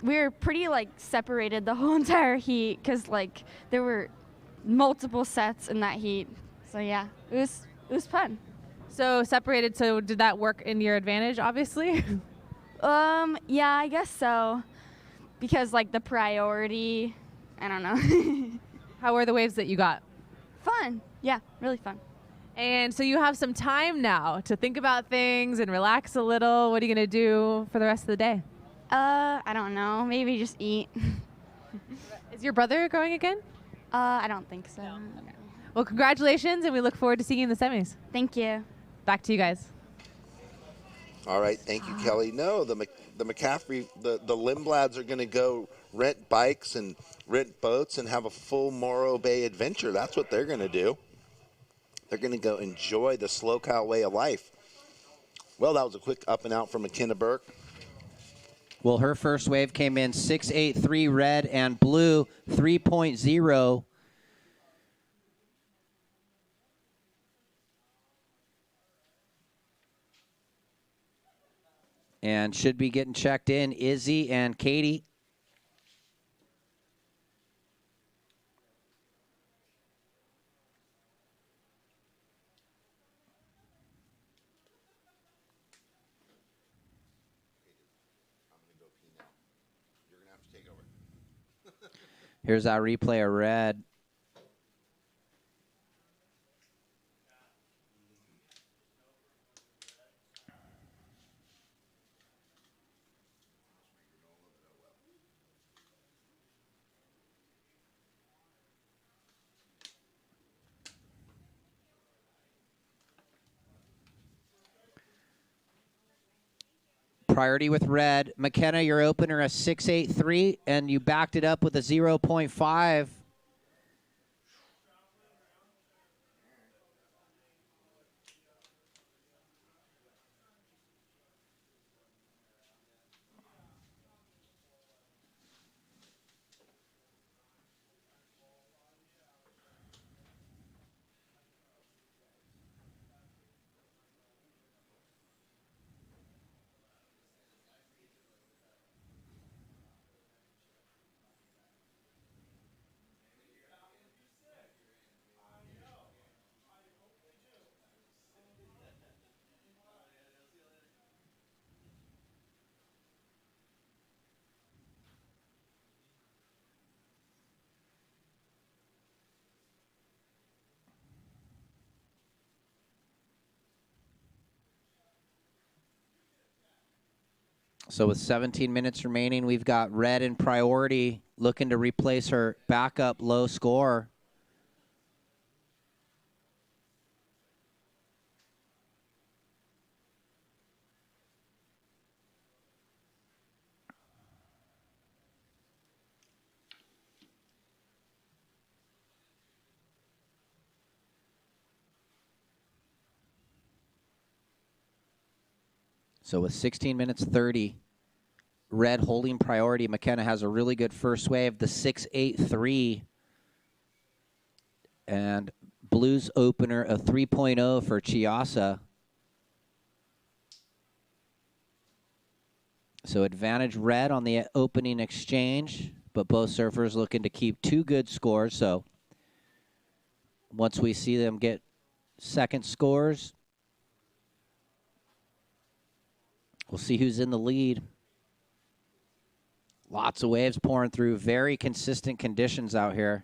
we were pretty separated the whole entire heat because there were multiple sets in that heat. So yeah, it was fun. So separated. So did that work in your advantage? Obviously. Yeah, I guess so. Because the priority, I don't know. How were the waves that you got? Fun. Yeah, really fun. And so you have some time now to think about things and relax a little. What are you going to do for the rest of the day? I don't know. Maybe just eat. Is your brother going again? I don't think so. No. Well, congratulations, and we look forward to seeing you in the semis. Thank you. Back to you guys. All right, thank you, Kelly. No, the McCaffrey, the Lindblads are going to go rent bikes and rent boats and have a full Morro Bay adventure. That's what they're going to do. They're going to go enjoy the slow cow way of life. Well, that was a quick up and out from McKenna Burke. Well, her first wave came in 6.83 red and blue 3.0. And should be getting checked in, Izzy and Katie. Here's our replay of red. Priority with red. McKenna, your opener a 6.83, and you backed it up with a 0.5. So with 17 minutes remaining, we've got red in priority looking to replace her backup low score. So with 16 minutes 30, red holding priority. McKenna has a really good first wave, the 6.83. And blue's opener a 3.0 for Chiasa. So advantage red on the opening exchange, but both surfers looking to keep two good scores. So once we see them get second scores, we'll see who's in the lead. Lots of waves pouring through. Very consistent conditions out here.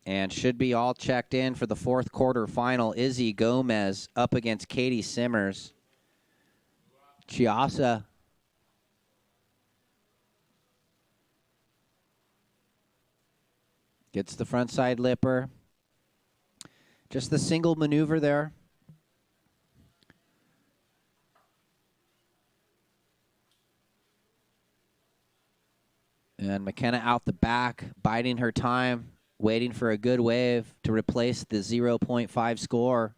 And should be all checked in for the fourth quarter final. Izzy Gomez up against Katie Simmers. Chiasa gets the front side lipper. Just the single maneuver there. And McKenna out the back, biding her time, waiting for a good wave to replace the 0.5 score.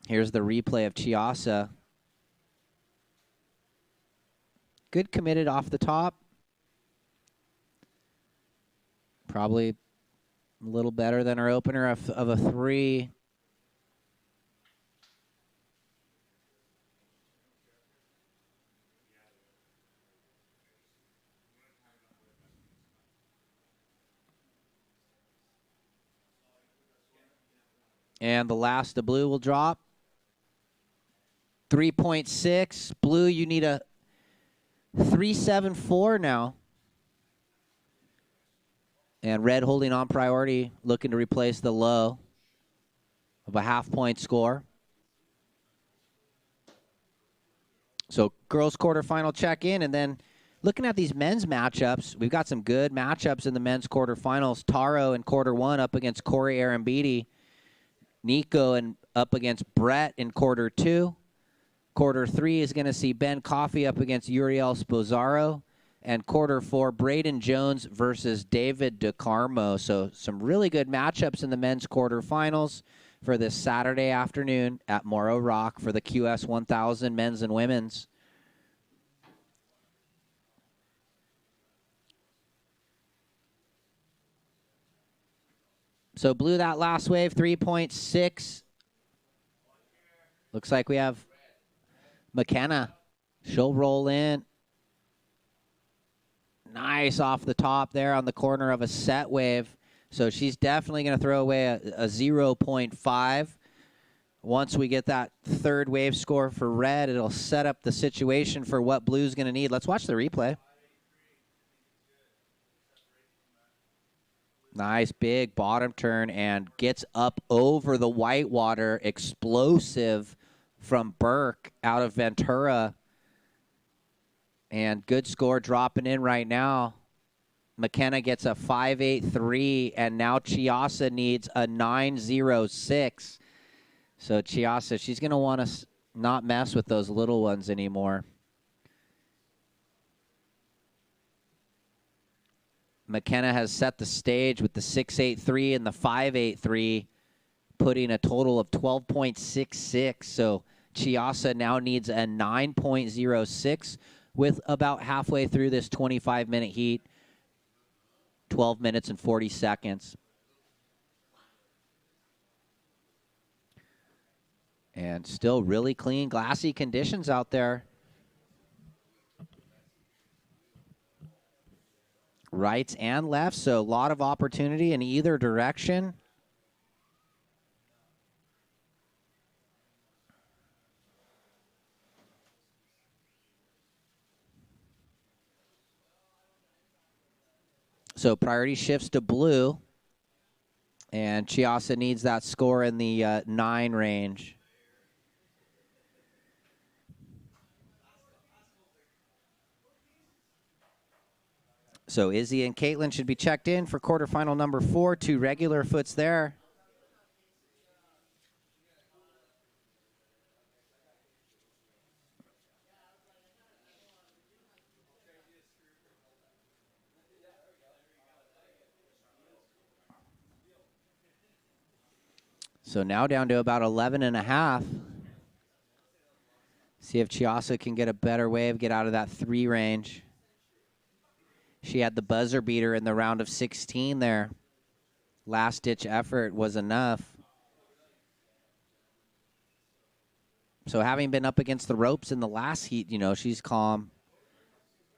Here's the replay of Chiasa. Good committed off the top. Probably a little better than her opener of a 3. And the last, the blue will drop. 3.6. Blue, you need a 3.74 now. And red holding on priority, looking to replace the low of a half-point score. So girls' quarterfinal check-in, and then Looking at these men's matchups, we've got some good matchups in the men's quarterfinals. Taro in quarter 1 up against Corey Arambidi. Nico up against Brett in quarter 2. Quarter 3 is going to see Ben Coffey up against Uriel Sposaro. And quarter 4, Braden Jones versus David DeCarmo. So some really good matchups in the men's quarterfinals for this Saturday afternoon at Morro Rock for the QS 1000 men's and women's. So blew that last wave, 3.6. Looks like we have McKenna. She'll roll in. Nice off the top there on the corner of a set wave. So she's definitely going to throw away a 0.5. Once we get that third wave score for red, it'll set up the situation for what blue's going to need. Let's watch the replay. Nice big bottom turn and gets up over the whitewater. Explosive from Burke out of Ventura. And good score dropping in right now. McKenna gets a 5.83, and now Chiasa needs a 9.06. So Chiasa, she's going to want to not mess with those little ones anymore. McKenna has set the stage with the 6.83 and the 5.83, putting a total of 12.66. So Chiasa now needs a 9.06 with about halfway through this 25-minute heat, 12 minutes and 40 seconds. And still really clean, glassy conditions out there. Rights and lefts, so a lot of opportunity in either direction. So priority shifts to blue, and Chiasa needs that score in the 9 range. So Izzy and Caitlin should be checked in for quarterfinal number 4. 2 regular foots there. So now down to about 11.5. See if Chiasa can get a better wave, get out of that 3 range. She had the buzzer beater in the round of 16 there. Last-ditch effort was enough. So having been up against the ropes in the last heat, you know, she's calm.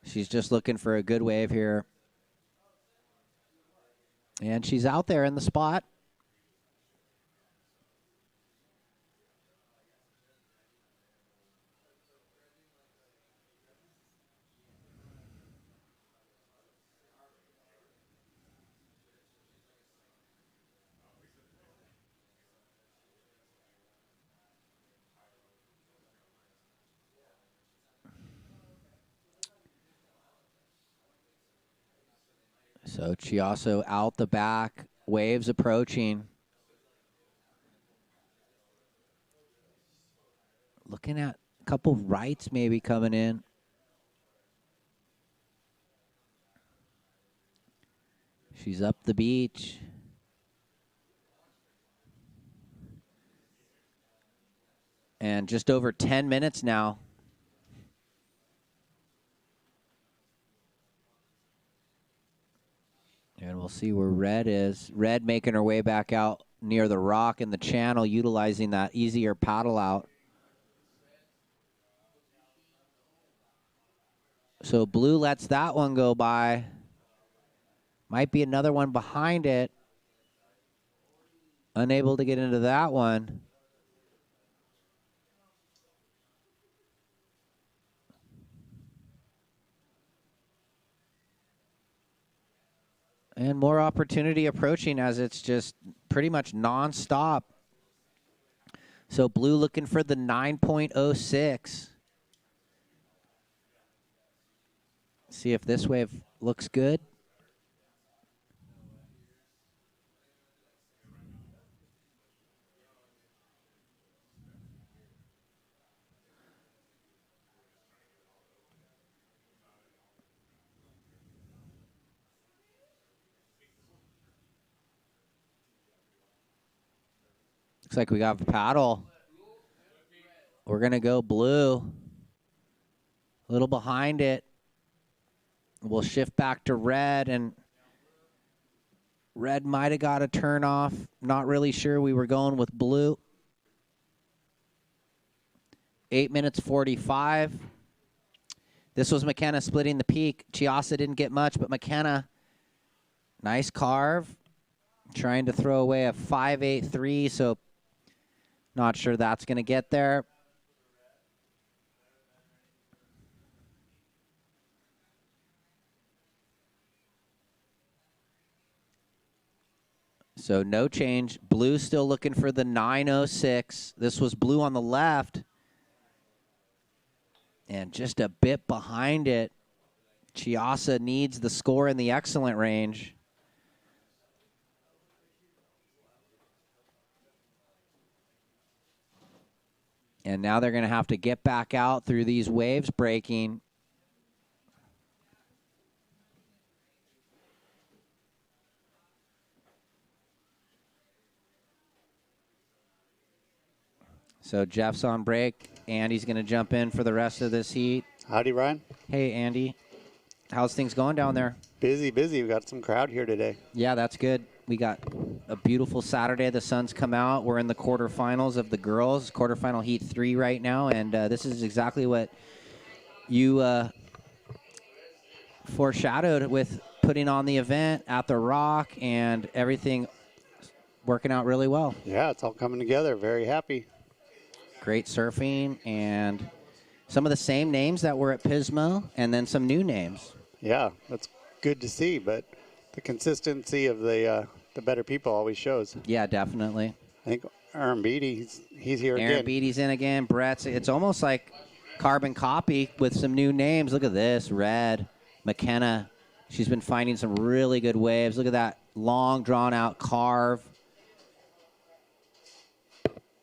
She's just looking for a good wave here. And she's out there in the spot. So Chiasso out the back, waves approaching. Looking at a couple rights maybe coming in. She's up the beach. And just over 10 minutes now. And we'll see where Red is. Red making her way back out near the rock in the channel, utilizing that easier paddle out. So Blue lets that one go by. Might be another one behind it. Unable to get into that one. And more opportunity approaching as it's just pretty much nonstop. So Blue looking for the 9.06. See if this wave looks good. Looks like we got a paddle. We're going to go blue. A little behind it. We'll shift back to red, and red might have got a turn off. Not really sure. We were going with blue. 8 minutes 45. This was McKenna splitting the peak. Chiasa didn't get much, but McKenna, nice carve. Trying to throw away a 5.83, so not sure that's going to get there. So no change. Blue still looking for the 9.06. This was blue on the left. And just a bit behind it. Chiasa needs the score in the excellent range. And now they're going to have to get back out through these waves breaking. So Jeff's on break. Andy's going to jump in for the rest of this heat. Howdy, Ryan. Hey, Andy. How's things going down there? Busy, busy. We got some crowd here today. Yeah, that's good. We got a beautiful Saturday. The sun's come out. We're in the quarterfinals of the girls, quarterfinal heat 3 right now, and this is exactly what you foreshadowed with putting on the event at the Rock, and everything working out really well. Yeah, it's all coming together. Very happy. Great surfing, and some of the same names that were at Pismo, and then some new names. Yeah, that's good to see, but the consistency of the better people always shows. Yeah, definitely. I think Aaron Beatty, he's here again. Aaron Beatty's in again. Brett's. It's almost like carbon copy with some new names. Look at this. Red, McKenna. She's been finding some really good waves. Look at that long, drawn-out carve.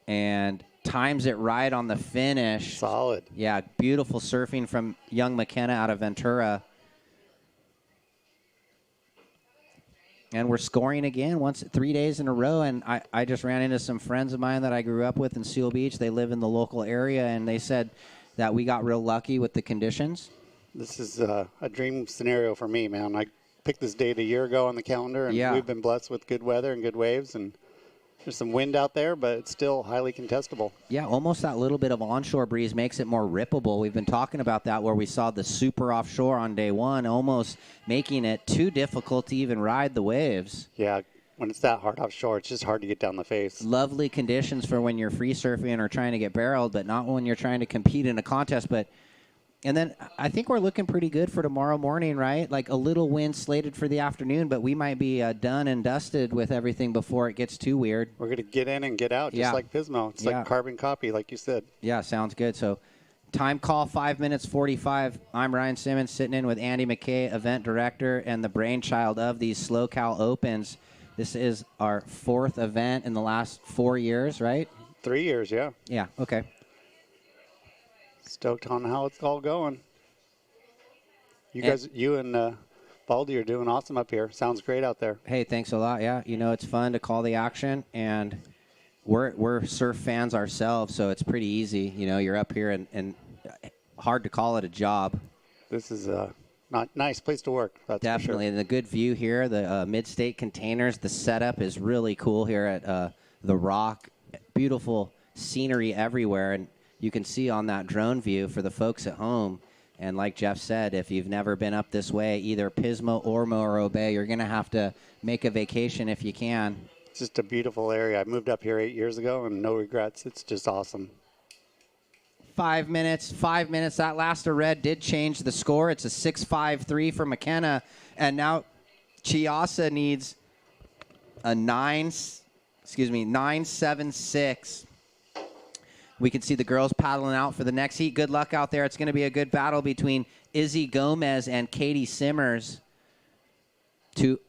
And times it right on the finish. Solid. Yeah, beautiful surfing from young McKenna out of Ventura. And we're scoring again 3 days in a row. And I just ran into some friends of mine that I grew up with in Seal Beach. They live in the local area, and they said that we got real lucky with the conditions. This is a dream scenario for me, man. I picked this date a year ago on the calendar, and we've been blessed with good weather and good waves. And there's some wind out there, but it's still highly contestable. Yeah, almost that little bit of onshore breeze makes it more rippable. We've been talking about that where we saw the super offshore on day one, almost making it too difficult to even ride the waves. Yeah, when it's that hard offshore, it's just hard to get down the face. Lovely conditions for when you're free surfing or trying to get barreled, but not when you're trying to compete in a contest. And then I think we're looking pretty good for tomorrow morning, right? Like a little wind slated for the afternoon, but we might be done and dusted with everything before it gets too weird. We're going to get in and get out just like Pismo. It's like carbon copy, like you said. Yeah, sounds good. So time call, 5 minutes 45. I'm Ryan Simmons sitting in with Andy McKay, event director and the brainchild of these Slow Cal Opens. This is our 4th event in the last 4 years, right? 3 years, yeah. Yeah, okay. Stoked on how it's all going. You guys, you and Baldy are doing awesome up here. Sounds great out there. Hey, thanks a lot. Yeah, it's fun to call the action, and we're surf fans ourselves, so it's pretty easy. You're up here, and hard to call it a job. This is a nice place to work. That's definitely, for sure. And the good view here, the mid-state containers. The setup is really cool here at the Rock. Beautiful scenery everywhere, and you can see on that drone view for the folks at home. And like Jeff said, if you've never been up this way, either Pismo or Morro Bay, you're going to have to make a vacation if you can. It's just a beautiful area. I moved up here 8 years ago, and no regrets. It's just awesome. 5 minutes. That last red did change the score. It's a 6.53 for McKenna. And now Chiasa needs a 9.76 We can see the girls paddling out for the next heat. Good luck out there. It's going to be a good battle between Izzy Gomez and Katie Simmers, two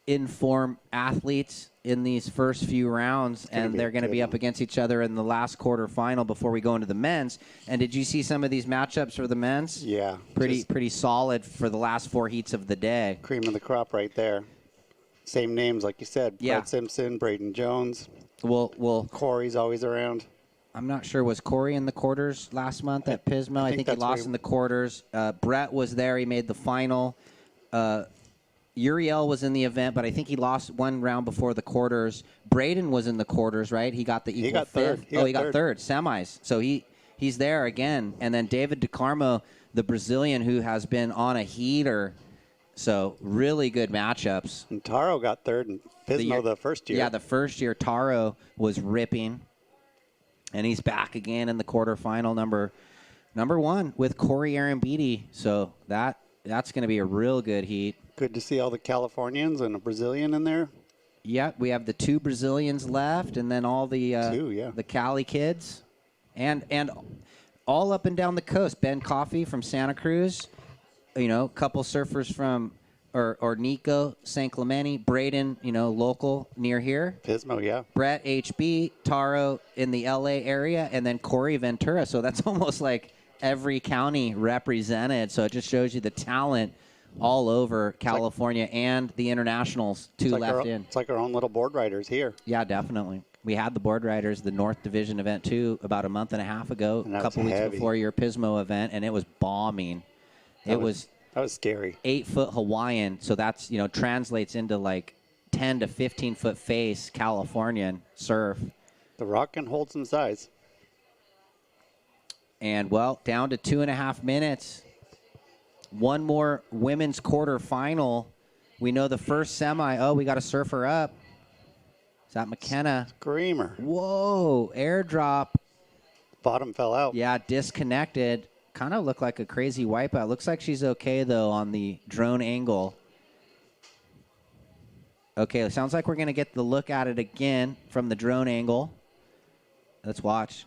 in-form athletes in these first few rounds, and they're going to be up against each other in the last quarterfinal before we go into the men's. And did you see some of these matchups for the men's? Yeah. Pretty solid for the last 4 heats of the day. Cream of the crop right there. Same names, like you said. Yeah. Brett Simpson, Braden Jones. Well, Corey's always around. I'm not sure. Was Corey in the quarters last month at Pismo? I think he lost in the quarters. Brett was there. He made the final. Uriel was in the event, but I think he lost one round before the quarters. Braden was in the quarters, right? He got the equal He got fifth. third. He got third. Semis. So he's there again. And then David DeCarmo, the Brazilian who has been on a heater. So really good matchups. And Taro got third in Pismo the first year. Yeah, the first year Taro was ripping. And he's back again in the quarterfinal, number 1 with Corey Arambidi. So that's going to be a real good heat. Good to see all the Californians and a Brazilian in there. Yeah, we have the 2 Brazilians left, and then all the the Cali kids, and all up and down the coast. Ben Coffey from Santa Cruz, a couple surfers from or Nico San Clemente, Braden, local near here. Pismo, yeah. Brett HB, Taro in the LA area, and then Corey Ventura. So that's almost like every county represented. So it just shows you the talent all over California and the internationals, 2 left in. It's like our own little board riders here. Yeah, definitely. We had the board riders, the North Division event, too, about a month and a half ago, a couple weeks before your Pismo event, and it was bombing. That was scary. 8-foot Hawaiian, so that's, translates into like 10 to 15-foot face Californian surf. The rock can hold some size. And, well, down to 2.5 minutes. One more women's quarterfinal. We know the first semi. Oh, we got a surfer up. Is that McKenna? Screamer. Whoa, airdrop. Bottom fell out. Yeah, disconnected. Kind of looked like a crazy wipeout. Looks like she's okay, though, on the drone angle. Okay, it sounds like we're going to get the look at it again from the drone angle. Let's watch.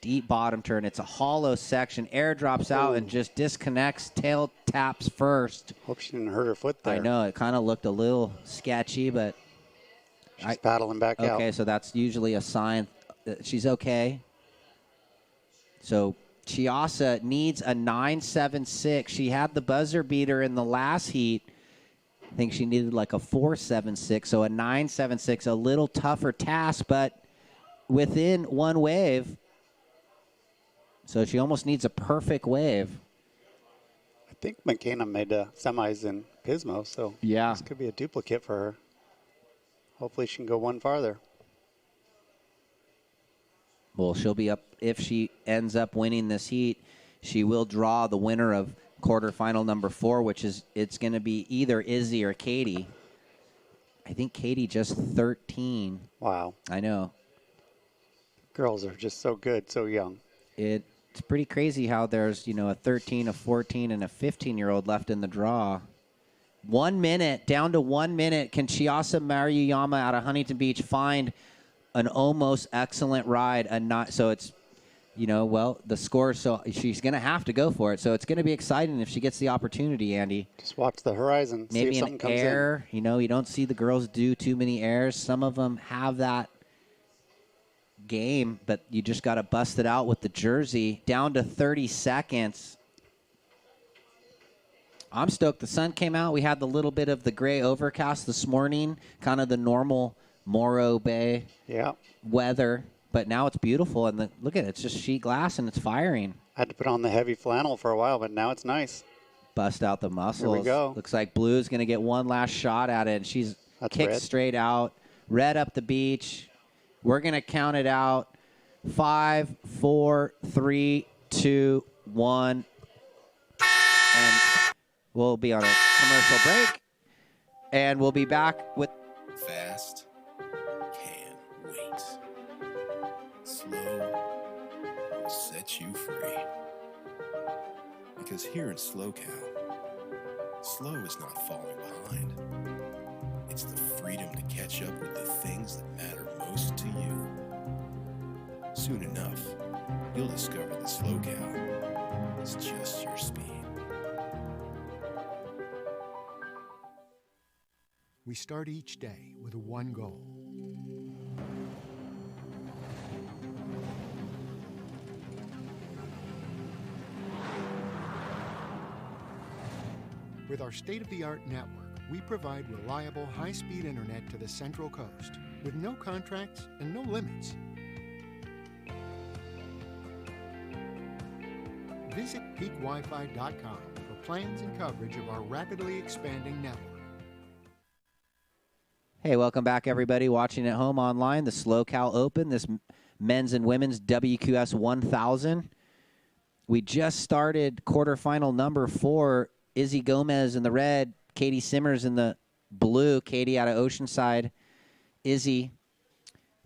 Deep bottom turn. It's a hollow section. Air drops out and just disconnects. Tail taps first. Hope she didn't hurt her foot there. I know. It kind of looked a little sketchy, but she's paddling back out. Okay, so that's usually a sign that she's okay. So Chiasa needs a 9.76. She had the buzzer beater in the last heat. I think she needed like a 4.76. So a 9.76, a little tougher task, but within one wave. So she almost needs a perfect wave. I think McKenna made semis in Pismo, so this could be a duplicate for her. Hopefully she can go one farther. Well, she'll be up. If she ends up winning this heat, she will draw the winner of quarterfinal number 4, which is it's going to be either Izzy or Katie. I think Katie just 13. Wow. I know. Girls are just so good, so young. It's pretty crazy how there's, a 13, a 14, and a 15-year-old left in the draw. 1 minute, down to 1 minute. Can Chiasa Maruyama out of Huntington Beach find an almost excellent ride? So it's, the score, so she's going to have to go for it. So it's going to be exciting if she gets the opportunity, Andy. Just watch the horizon. Maybe see if something an comes air. You don't see the girls do too many airs. Some of them have that game, but you just got to bust it out with the jersey. Down to 30 seconds. I'm stoked. The sun came out. We had the little bit of the gray overcast this morning, kind of the normal Morro Bay weather, but now it's beautiful. And look at it. It's just sheet glass and it's firing. I had to put on the heavy flannel for a while, but now it's nice. Bust out the muscles. Here we go. Looks like Blue's going to get one last shot at it. And she's kicked red. Straight out. Red up the beach. We're going to count it out. 5, 4, 3, 2, 1. And we'll be on a commercial break. And we'll be back with... Fast can wait. Slow will set you free. Because here at SLOCal, slow is not falling behind. It's the freedom to catch up with the things that matter most to you. Soon enough, you'll discover the slow cow is just your speed. We start each day with one goal. With our state-of-the-art network, we provide reliable, high-speed internet to the Central Coast with no contracts and no limits. Visit peakwifi.com for plans and coverage of our rapidly expanding network. Hey, welcome back, everybody watching at home online. The SLO Cal Open, this men's and women's WQS 1000. We just started quarterfinal number 4. Izzy Gomez in the red, Katie Simmers in the blue. Katie out of Oceanside. Izzy,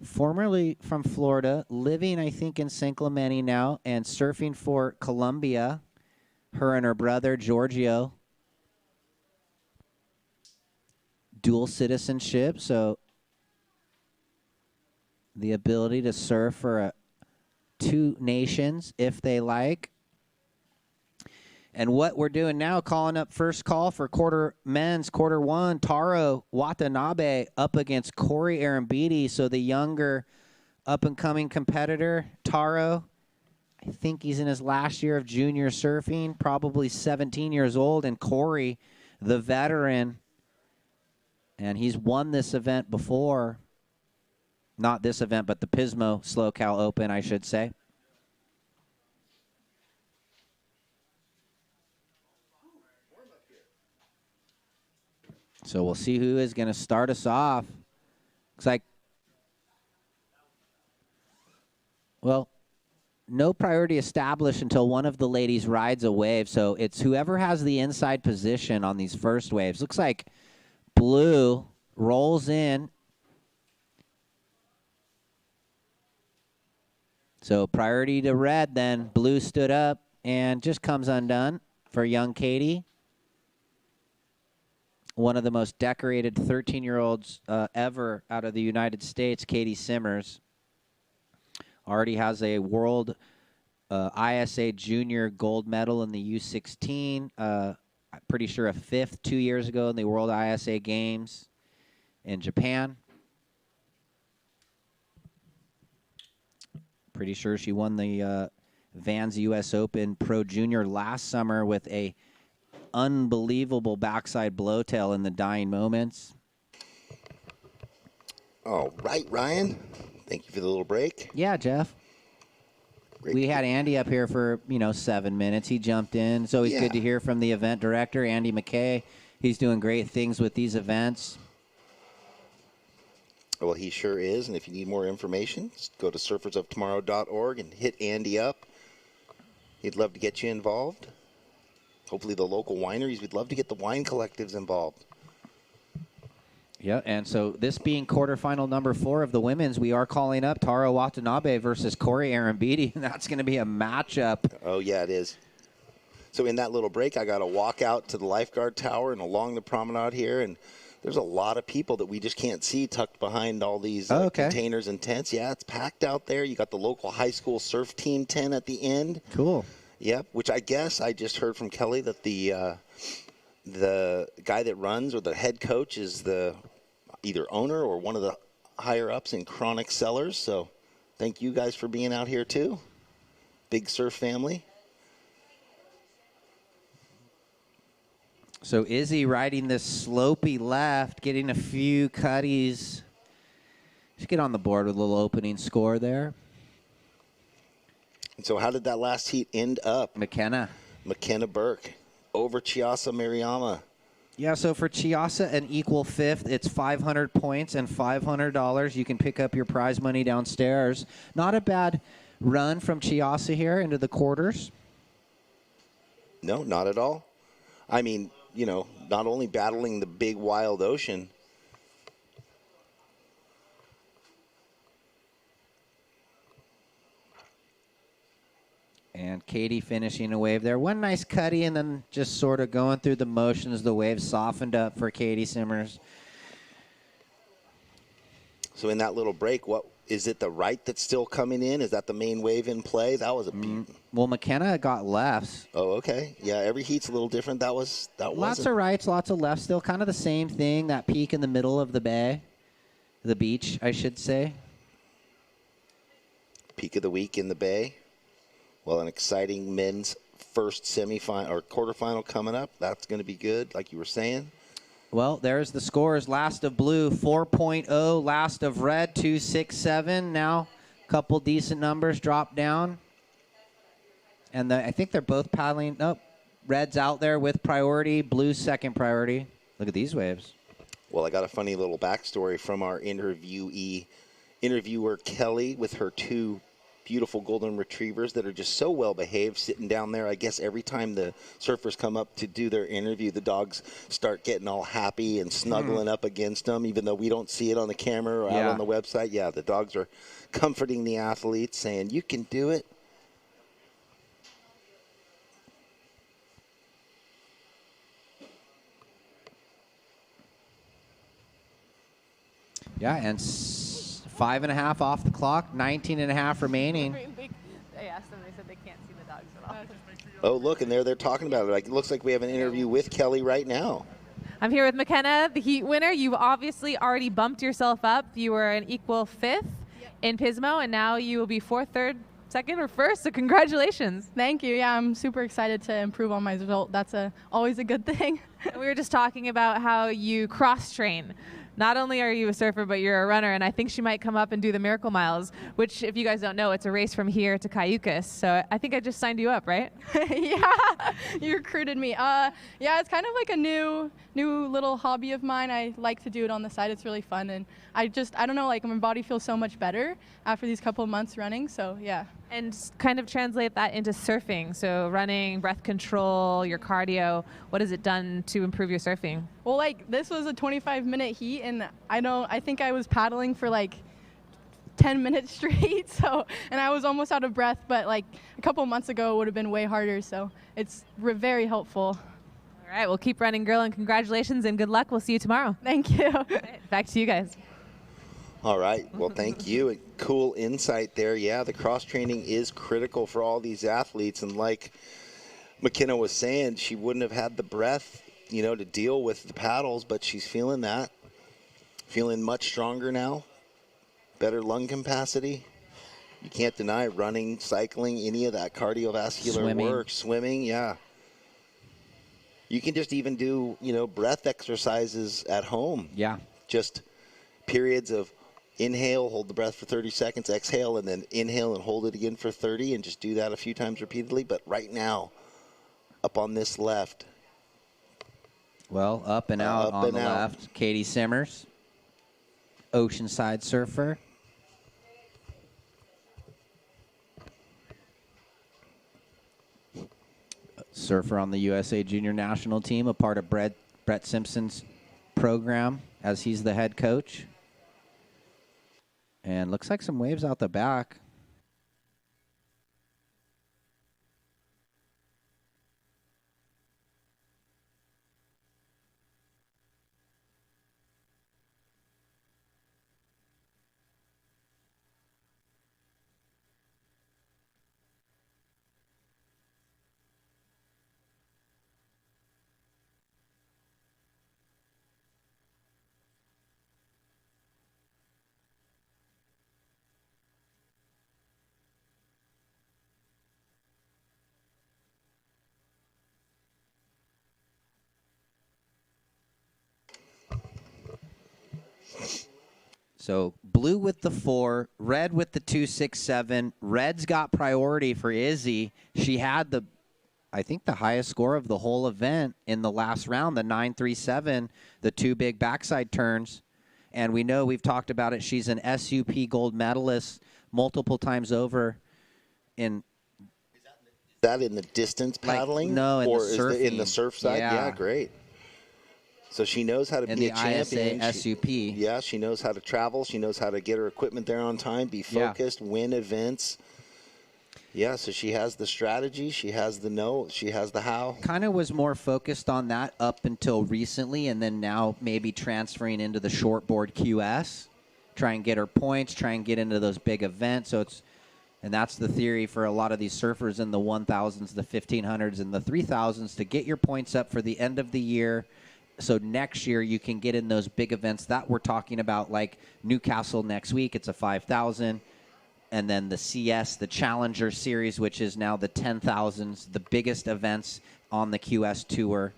formerly from Florida, living, I think, in San Clemente now, and surfing for Colombia. Her and her brother, Giorgio. Dual citizenship, so the ability to surf for 2 nations if they like. And what we're doing now, calling up first call for men's quarter 1, Taro Watanabe up against Corey Arambidi. So the younger up-and-coming competitor, Taro, I think he's in his last year of junior surfing, probably 17 years old. And Corey, the veteran, and he's won this event before. Not this event, but the Pismo SLO Cal Open, I should say. So we'll see who is going to start us off. Looks like, well, no priority established until one of the ladies rides a wave. So it's whoever has the inside position on these first waves. Looks like blue rolls in. So priority to red, then blue stood up and just comes undone for young Katie. One of the most decorated 13-year-olds ever out of the United States, Katie Simmers. Already has a world ISA junior gold medal in the U16. I'm pretty sure a 5th 2 years ago in the World ISA Games in Japan. Pretty sure she won the Vans US Open Pro Junior last summer with a unbelievable backside blowtail in the dying moments. All right, Ryan. Thank you for the little break. Yeah, Jeff. Great. We had Andy up here for, 7 minutes. He jumped in. It's always good to hear from the event director, Andy McKay. He's doing great things with these events. Well, he sure is. And if you need more information, just go to surfersoftomorrow.org and hit Andy up. He'd love to get you involved. Hopefully the local wineries, we'd love to get the wine collectives involved. Yeah, and so this being quarterfinal number 4 of the women's, we are calling up Taro Watanabe versus Corey Arambidi, and that's going to be a matchup. Oh, yeah, it is. So in that little break, I got to walk out to the lifeguard tower and along the promenade here, and there's a lot of people that we just can't see tucked behind all these containers and tents. Yeah, it's packed out there. You got the local high school surf team tent at the end. Cool. Yep, which I guess I just heard from Kelly that the guy that runs or the head coach is the either owner or one of the higher ups in Chronic Cellars. So thank you guys for being out here too. Big surf family. So Izzy riding this slopey left, getting a few cutties. Just get on the board with a little opening score there. And so how did that last heat end up? McKenna Burke over Chiasa Mariyama. Yeah, so for Chiasa, an equal 5th, it's 500 points and $500. You can pick up your prize money downstairs. Not a bad run from Chiasa here into the quarters. No, not at all. I mean, not only battling the big wild ocean, and Katie finishing a wave there. One nice cutty and then just sort of going through the motions. The wave softened up for Katie Simmers. So in that little break, what Is it the right that's still coming in? Is that the main wave in play? That was a Well, McKenna got lefts. Oh, okay. Yeah, every heat's a little different. Lots of rights, lots of lefts. Still kind of the same thing. That peak in the middle of the bay, the beach, I should say. Peak of the week in the bay. Well, an exciting men's first semifinal or quarterfinal coming up. That's going to be good, like you were saying. Well, there's the scores. Last of blue, 4.0. Last of red, 2.67. Now, a couple decent numbers drop down. And I think they're both paddling. Nope. Red's out there with priority. Blue's second priority. Look at these waves. Well, I got a funny little backstory from our interviewer, Kelly, with her 2 beautiful golden retrievers that are just so well behaved sitting down there. I guess every time the surfers come up to do their interview, the dogs start getting all happy and snuggling up against them, even though we don't see it on the camera or out on the website. Yeah, the dogs are comforting the athletes, saying, you can do it. Yeah, and 5.5 off the clock, 19.5 remaining. They asked them, they said they can't see the dogs at all. Oh, look, and they're talking about it. Like, it looks like we have an interview with Kelly right now. I'm here with McKenna, the heat winner. You've obviously already bumped yourself up. You were an equal 5th in Pismo, and now you will be 4th, 3rd, 2nd, or 1st, so congratulations. Thank you. Yeah, I'm super excited to improve on my result. That's always a good thing. We were just talking about how you cross-train. Not only are you a surfer, but you're a runner, and I think she might come up and do the Miracle Miles, which, if you guys don't know, it's a race from here to Cayucas. So I think I just signed you up, right? Yeah, you recruited me. Yeah, it's kind of like a new little hobby of mine. I like to do it on the side. It's really fun, and I don't know, like my body feels so much better after these couple of months running. So yeah. And kind of translate that into surfing. So running, breath control, your cardio. What has it done to improve your surfing? Well, like this was a 25-minute heat, and I think I was paddling for like 10 minutes straight. So, and I was almost out of breath. But like a couple months ago, it would have been way harder. So it's very helpful. All right, well, keep running, girl, and congratulations and good luck. We'll see you tomorrow. Thank you. Right, back to you guys. All right. Well, thank you. Cool insight there. Yeah, the cross-training is critical for all these athletes. And like McKenna was saying, she wouldn't have had the breath, to deal with the paddles, but she's feeling that. Feeling much stronger now. Better lung capacity. You can't deny running, cycling, any of that cardiovascular work. Swimming, yeah. You can just even do, breath exercises at home. Yeah. Just periods of inhale, hold the breath for 30 seconds, exhale, and then inhale and hold it again for 30, and just do that a few times repeatedly. But right now, up on this left. Well, up and out on the left. Katie Simmers, Oceanside surfer. Surfer on the USA Junior National Team, a part of Brett Simpson's program as he's the head coach. And looks like some waves out the back. So blue with the 4, red with the 2.67. Red's got priority for Izzy. She had I think the highest score of the whole event in the last round, the 9.37, the 2 big backside turns. And we know, we've talked about it, she's an SUP gold medalist multiple times over. Is that in the distance paddling? No, in or the surfing. Is it in the surf side? Yeah, great. So she knows how to be a champion. ISA SUP. Yeah, she knows how to travel. She knows how to get her equipment there on time, be focused, win events. Yeah, so she has the strategy. She has the know. She has the how. Kind of was more focused on that up until recently, and then now maybe transferring into the shortboard QS. try and get her points, try and get into those big events. And that's the theory for a lot of these surfers in the 1,000s, the 1,500s, and the 3,000s to get your points up for the end of the year. So next year you can get in those big events that we're talking about, like Newcastle next week. It's a 5,000. And then the CS, the Challenger Series, which is now the 10,000s, the biggest events on the QS Tour.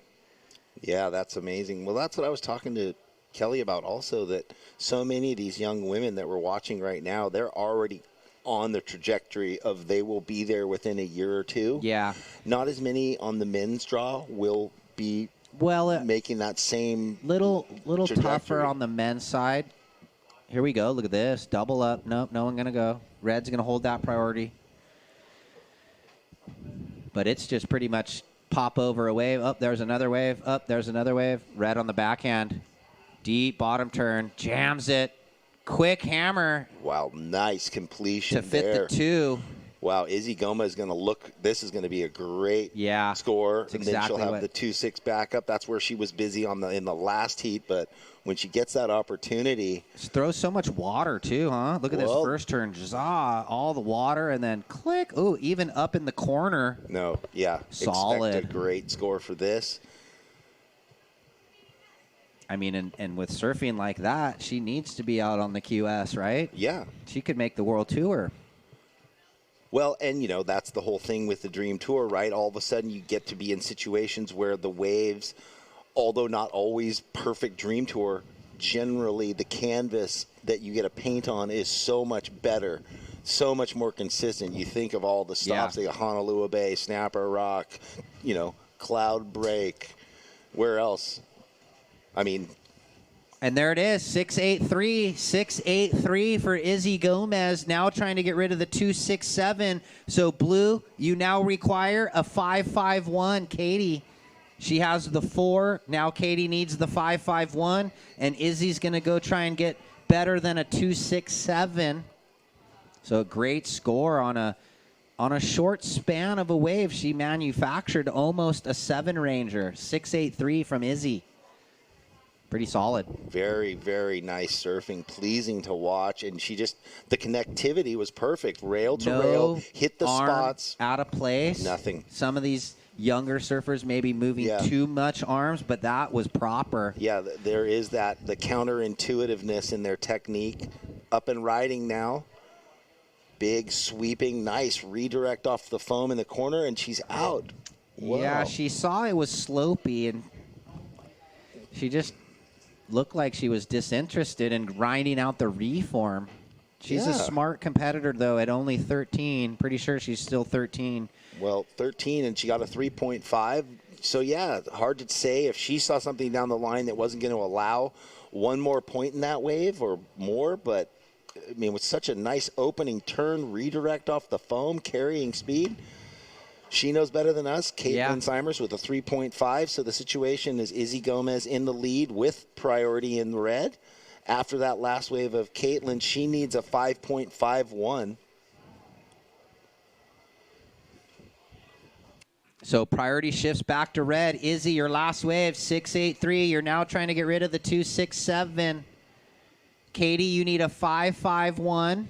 Yeah, that's amazing. Well, that's what I was talking to Kelly about also, that so many of these young women that we're watching right now, they're already on the trajectory of they will be there within a year or two. Yeah. Not as many on the men's draw will be making that same little trajectory. tougher on the men's side. Here we go. Look at this. Double up. Nope, no one going to go. Red's going to hold that priority. But it's just pretty much pop over a wave. Up, there's another wave. Up, there's another wave. Red on the backhand. Deep bottom turn. Jams it. Quick hammer. Wow, nice completion to fit there. the 2. Wow, Izzy Gomez is going to look. This is going to be a great score. That's and then exactly she'll have the 2-6 backup. That's where she was busy in the last heat. But when she gets that opportunity, she throws so much water too, huh? Look at this first turn, all the water, and then click. Ooh, even up in the corner. No, yeah, solid. Expect a great score for this. I mean, and with surfing like that, she needs to be out on the QS, right? Yeah. She could make the World Tour. Well, and, that's the whole thing with the Dream Tour, right? All of a sudden you get to be in situations where the waves, although not always perfect Dream Tour, generally the canvas that you get a paint on is so much better, so much more consistent. You think of all the stops, like Honolulu Bay, Snapper Rock, Cloud Break. Where else? I mean, and there it is, 683, 683 for Izzy Gomez, now trying to get rid of the 267. So, Blue, you now require a 551. Katie, she has the 4. Now Katie needs the 551, and Izzy's going to go try and get better than a 267. So, a great score on a short span of a wave. She manufactured almost a 7-ranger, 683 from Izzy. Pretty solid. Very, very nice surfing, pleasing to watch, and the connectivity was perfect. Rail to rail, hit the spots. Out of place. Nothing. Some of these younger surfers may be moving too much arms, but that was proper. Yeah, there is the counterintuitiveness in their technique. Up and riding now. Big, sweeping, nice redirect off the foam in the corner, and she's out. Wow. Yeah, she saw it was slopey, and she just looked like she was disinterested in grinding out the reform. She's a smart competitor, though, at only 13. Pretty sure she's still 13. Well, 13, and she got a 3.5. So, yeah, hard to say if she saw something down the line that wasn't going to allow one more point in that wave or more. But, I mean, with such a nice opening turn, redirect off the foam, carrying speed, she knows better than us. Caitlin Simers with a 3.5. So the situation is Izzy Gomez in the lead with priority in red. After that last wave of Caitlin, she needs a 5.51. So priority shifts back to red. Izzy, your last wave, 683. You're now trying to get rid of the 267. Katie, you need a 551.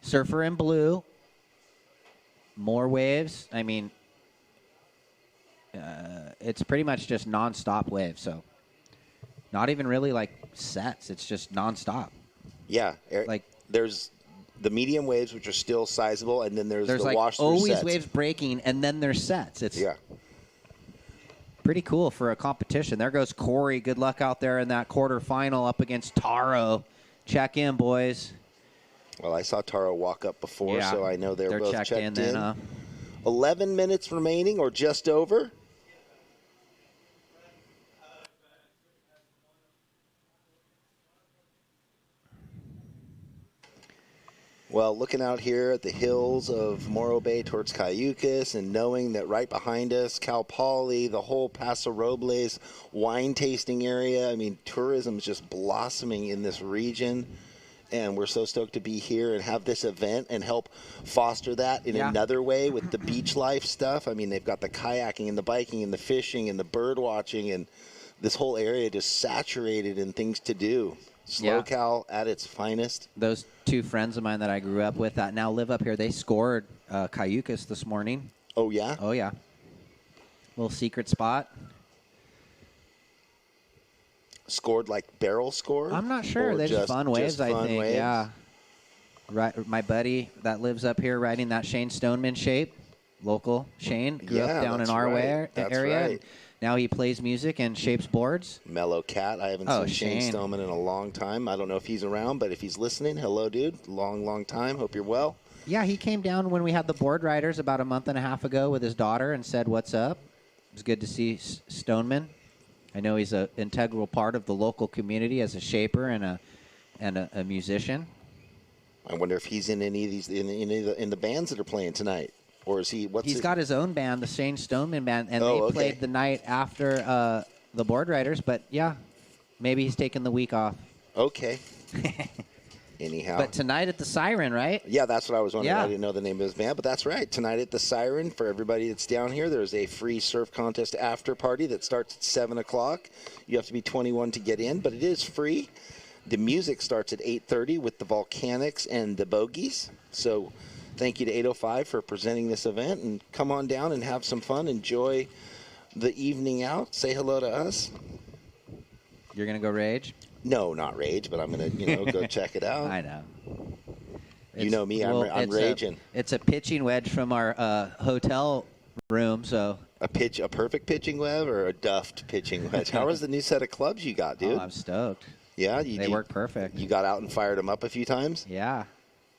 Surfer in blue. More waves. I mean, it's pretty much just nonstop waves. So not even really like sets. It's just nonstop. Yeah. Like there's the medium waves, which are still sizable, and then there's the like wash through always sets. Waves breaking, and then there's sets. It's pretty cool for a competition. There goes Corey. Good luck out there in that quarterfinal up against Taro. Check in, boys. Well, I saw Taro walk up before, so I know they're both checked in. Then, 11 minutes remaining or just over. Well, looking out here at the hills of Morro Bay towards Cayucas and knowing that right behind us, Cal Poly, the whole Paso Robles wine tasting area. I mean, tourism is just blossoming in this region. And we're so stoked to be here and have this event and help foster that in another way with the beach life stuff. I mean, they've got the kayaking and the biking and the fishing and the bird watching, and this whole area just saturated in things to do. SLO at its finest. Those two friends of mine that I grew up with that now live up here, they scored Cayucas this morning. Oh, yeah? Oh, yeah. Little secret spot. Scored like barrel score? I'm not sure. Or They just fun waves, I think. waves? Yeah. Right, my buddy that lives up here riding that Shane Stoneman shape, local Shane, grew up down in our area. Right. Now he plays music and shapes boards. Mellow Cat. I haven't seen Shane Stoneman in a long time. I don't know if he's around, but if he's listening, hello, dude. Long time. Hope you're well. Yeah, he came down when we had the board riders about a month and a half ago with his daughter and said, "What's up?" It was good to see Stoneman. I know he's an integral part of the local community as a shaper and a musician. I wonder if he's in any of these in the bands that are playing tonight, or is he? He's got his own band, the Shane Stoneman Band, and they played the night after the board riders. But yeah, maybe he's taking the week off. Okay. Anyhow. But tonight at the Siren, right? Yeah, that's what I was wondering. Yeah. I didn't know the name of his band, but that's right. Tonight at the Siren, for everybody that's down here, there's a free surf contest after party that starts at 7 o'clock. You have to be 21 to get in, but it is free. The music starts at 8:30 with the Volcanics and the Bogies. So thank you to 805 for presenting this event, and come on down and have some fun. Enjoy the evening out. Say hello to us. You're going to go rage? No, not rage, but I'm going to, go check it out. I know. You know me, I'm raging. It's a pitching wedge from our hotel room, so. A perfect pitching wedge or a duffed pitching wedge? How was the new set of clubs you got, dude? Oh, I'm stoked. Yeah? They work perfect. You got out and fired them up a few times? Yeah.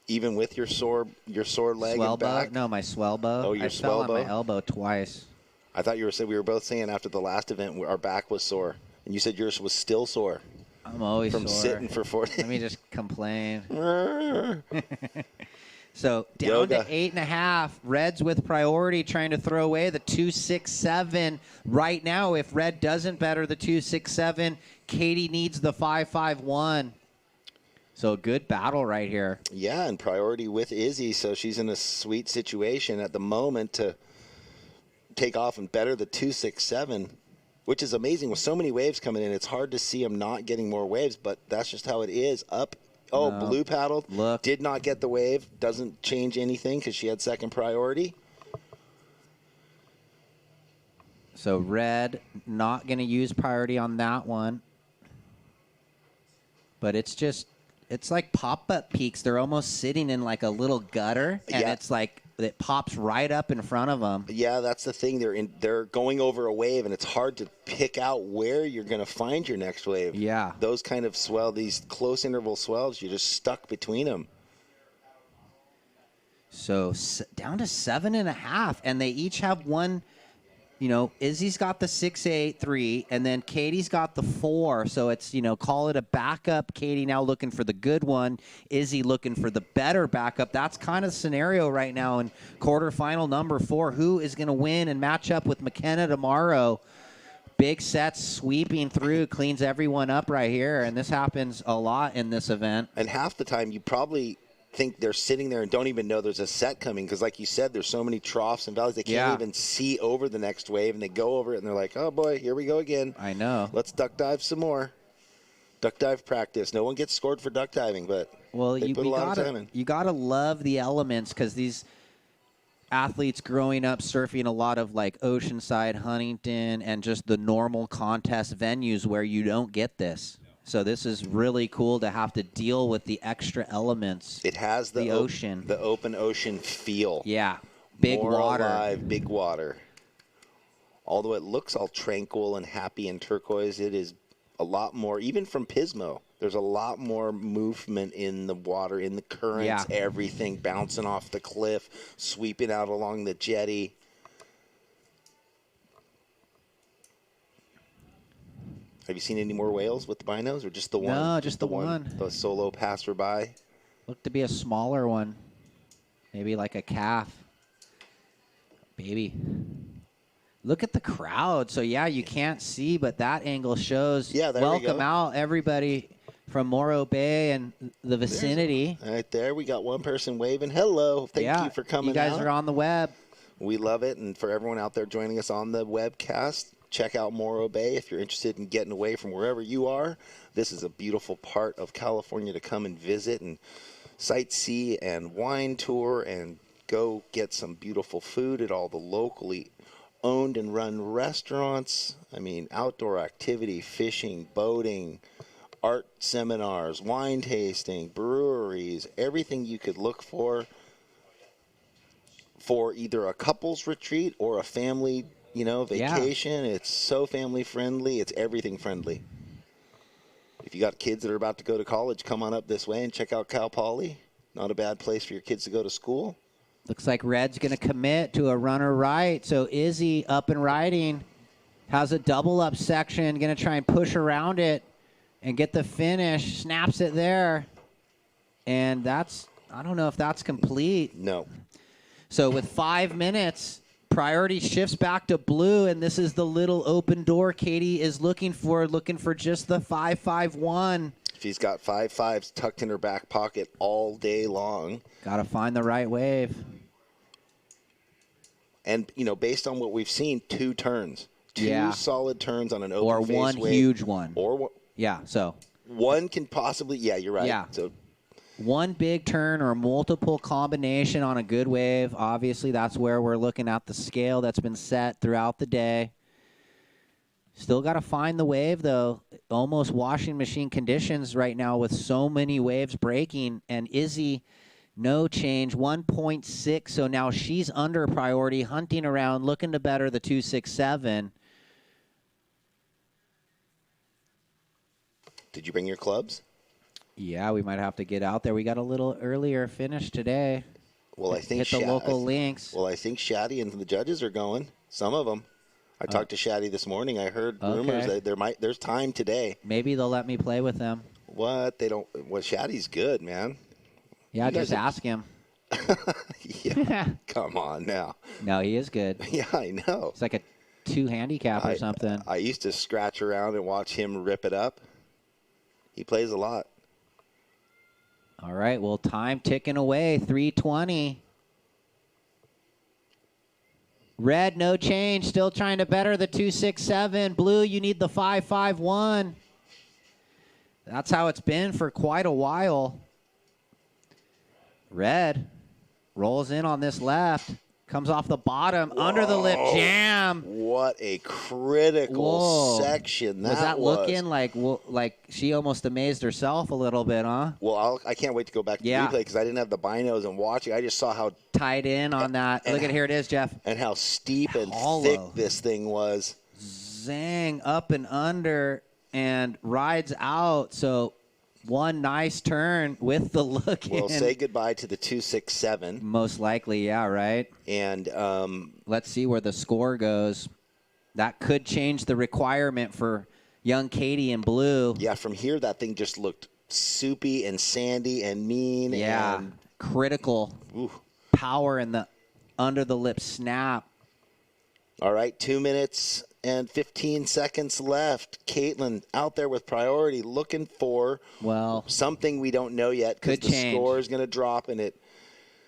Even with your sore leg swell and back? No, my swell bow. Oh, your I swell fell bow? on my elbow twice. I thought we were both saying after the last event our back was sore, and you said yours was still sore. I'm always from sore. sitting for 4 days. Let me just complain. So down to 8.5. Reds with priority trying to throw away the 267 right now. If Red doesn't better the 267, Katie needs the 551. So a good battle right here. Yeah, and priority with Izzy, so she's in a sweet situation at the moment to take off and better the 267. Which is amazing. With so many waves coming in, it's hard to see them not getting more waves, but that's just how it is. Up. Oh, no. Blue paddled. Look. Did not get the wave. Doesn't change anything because she had second priority. So Red not going to use priority on that one. But it's like pop-up peaks. They're almost sitting in like a little gutter, and it's like it pops right up in front of them. Yeah, that's the thing. They're going over a wave, and it's hard to pick out where you're going to find your next wave. Yeah. Those kind of these close interval swells, you're just stuck between them. So down to 7.5, and they each have one. Izzy's got the 683, and then Katie's got the 4. So it's, call it a backup. Katie now looking for the good one. Izzy looking for the better backup. That's kind of the scenario right now in quarterfinal number 4. Who is going to win and match up with McKenna tomorrow? Big sets sweeping through, cleans everyone up right here, and this happens a lot in this event. And half the time you probably think they're sitting there and don't even know there's a set coming because, like you said, there's so many troughs and valleys they can't even see over the next wave, and they go over it and they're like, oh boy, here we go again. I know. Let's duck dive some more. Duck dive practice. No one gets scored for duck diving, but they put a lot of time in. You gotta love the elements because these athletes growing up surfing a lot of like Oceanside, Huntington, and just the normal contest venues where you don't get this. So this is really cool to have to deal with the extra elements. It has the ocean, the open ocean feel. Yeah, big more water, alive, big water. Although it looks all tranquil and happy and turquoise, it is a lot more. Even from Pismo, there's a lot more movement in the water, in the currents, everything bouncing off the cliff, sweeping out along the jetty. Have you seen any more whales with the binos, or just the one? No, just the one. The solo passerby. Looked to be a smaller one. Maybe like a calf. Baby. Look at the crowd. So, yeah, you can't see, but that angle shows. Yeah, there we go. Welcome out, everybody from Morro Bay and the vicinity. Right there, we got one person waving. Hello. Thank you for coming out. You guys are on the web. We love it. And for everyone out there joining us on the webcast, check out Morro Bay if you're interested in getting away from wherever you are. This is a beautiful part of California to come and visit and sightsee and wine tour and go get some beautiful food at all the locally owned and run restaurants. I mean, outdoor activity, fishing, boating, art seminars, wine tasting, breweries, everything you could look for either a couple's retreat or a family, vacation. It's so family friendly. It's everything friendly. If you got kids that are about to go to college, come on up this way and check out Cal Poly. Not a bad place for your kids to go to school. Looks like Red's going to commit to a runner right. So Izzy up and riding, has a double up section, going to try and push around it and get the finish, snaps it there. And that's, I don't know if that's complete. No. So with 5 minutes, priority shifts back to blue, and this is the little open door Katie is looking for just the 5.51. She's got 5.5s tucked in her back pocket all day long. Got to find the right wave. And, based on what we've seen, 2 turns. 2 solid turns on an open or face one wave. Huge one. Or so. One can possibly, you're right. Yeah. So one big turn or multiple combination on a good wave. Obviously, that's where we're looking at the scale that's been set throughout the day. Still got to find the wave, though. Almost washing machine conditions right now with so many waves breaking. And Izzy, no change, 1.6. So now she's under priority, hunting around, looking to better the 2.67. Did you bring your clubs? Yeah, we might have to get out there. We got a little earlier finish today. Well, I think hit the local links. Well, I think Shaddy and the judges are going. Some of them. I talked to Shaddy this morning. I heard rumors that there's time today. Maybe they'll let me play with them. What? They don't. Well, Shaddy's good, man. Yeah, just ask him. Yeah. Come on now. No, he is good. Yeah, I know. It's like a 2 handicap or something. I used to scratch around and watch him rip it up. He plays a lot. All right, well, time ticking away, 3:20. Red, no change, still trying to better the 2.67. Blue, you need the 5.51. That's how it's been for quite a while. Red rolls in on this left. Comes off the bottom, under the lip jam. What a critical section that was. Was that looking like she almost amazed herself a little bit, huh? Well, I can't wait to go back to the replay because I didn't have the binos and watching. I just saw how tied in on that. Look at here it is, Jeff. And how steep and thick this thing was. Zang up and under and rides out. So one nice turn with the look Well, say goodbye to the 2.67. Most likely, yeah, right? And let's see where the score goes. That could change the requirement for young Katie in blue. Yeah, from here, that thing just looked soupy and sandy and mean. Yeah, and critical power in the under the lip snap. All right, 2 minutes and 15 seconds left. Caitlin out there with priority, looking for something we don't know yet because the score is going to drop in it.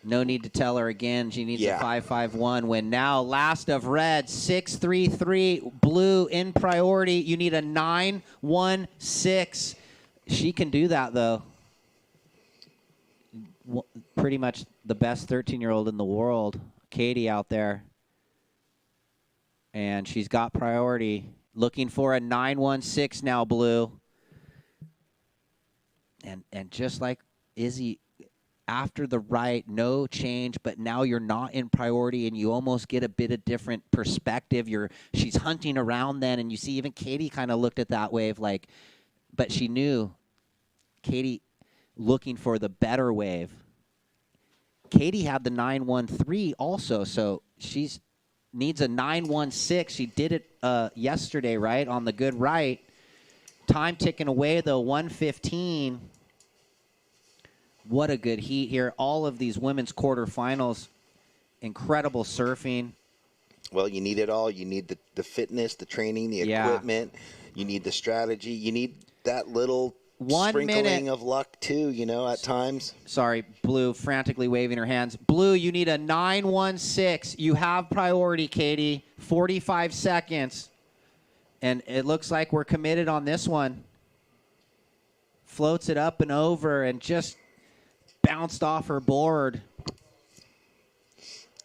No need to tell her again. She needs a 5.51 win. Now, last of red, 6.33. Blue in priority. You need a 9.16. She can do that, though. Pretty much the best 13-year-old in the world. Katie out there. And she's got priority. Looking for a 9.16 now, Blue. And just like Izzy, after the right, no change, but now you're not in priority and you almost get a bit of different perspective. She's hunting around then, and you see even Katie kind of looked at that wave but she knew Katie looking for the better wave. Katie had the 9.13 also, so she's needs a 9.16. She did it yesterday, right, on the good right. Time ticking away, though, 1:15. What a good heat here. All of these women's quarterfinals, incredible surfing. Well, you need it all. You need the fitness, the training, the equipment. You need the strategy. You need that little sprinkling of luck, too, at times. Sorry, Blue frantically waving her hands. Blue, you need a 9.16. You have priority, Katie. 45 seconds. And it looks like we're committed on this one. Floats it up and over and just bounced off her board.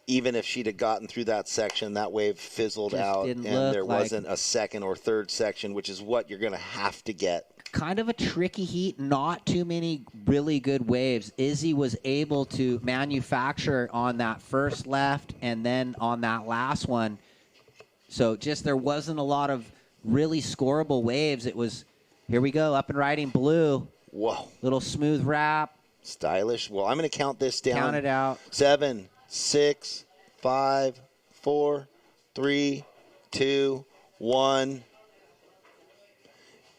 Even if she'd have gotten through that section, that wave fizzled Just out, didn't and look there like- wasn't a second or third section, which is what you're going to have to get. Kind of a tricky heat, not too many really good waves. Izzy was able to manufacture on that first left and then on that last one. So just there wasn't a lot of really scoreable waves. It was, here we go, up and riding blue. Whoa. Little smooth wrap. Stylish. Well, I'm going to count this down. Count it out. 7, 6, 5, 4, 3, 2, 1.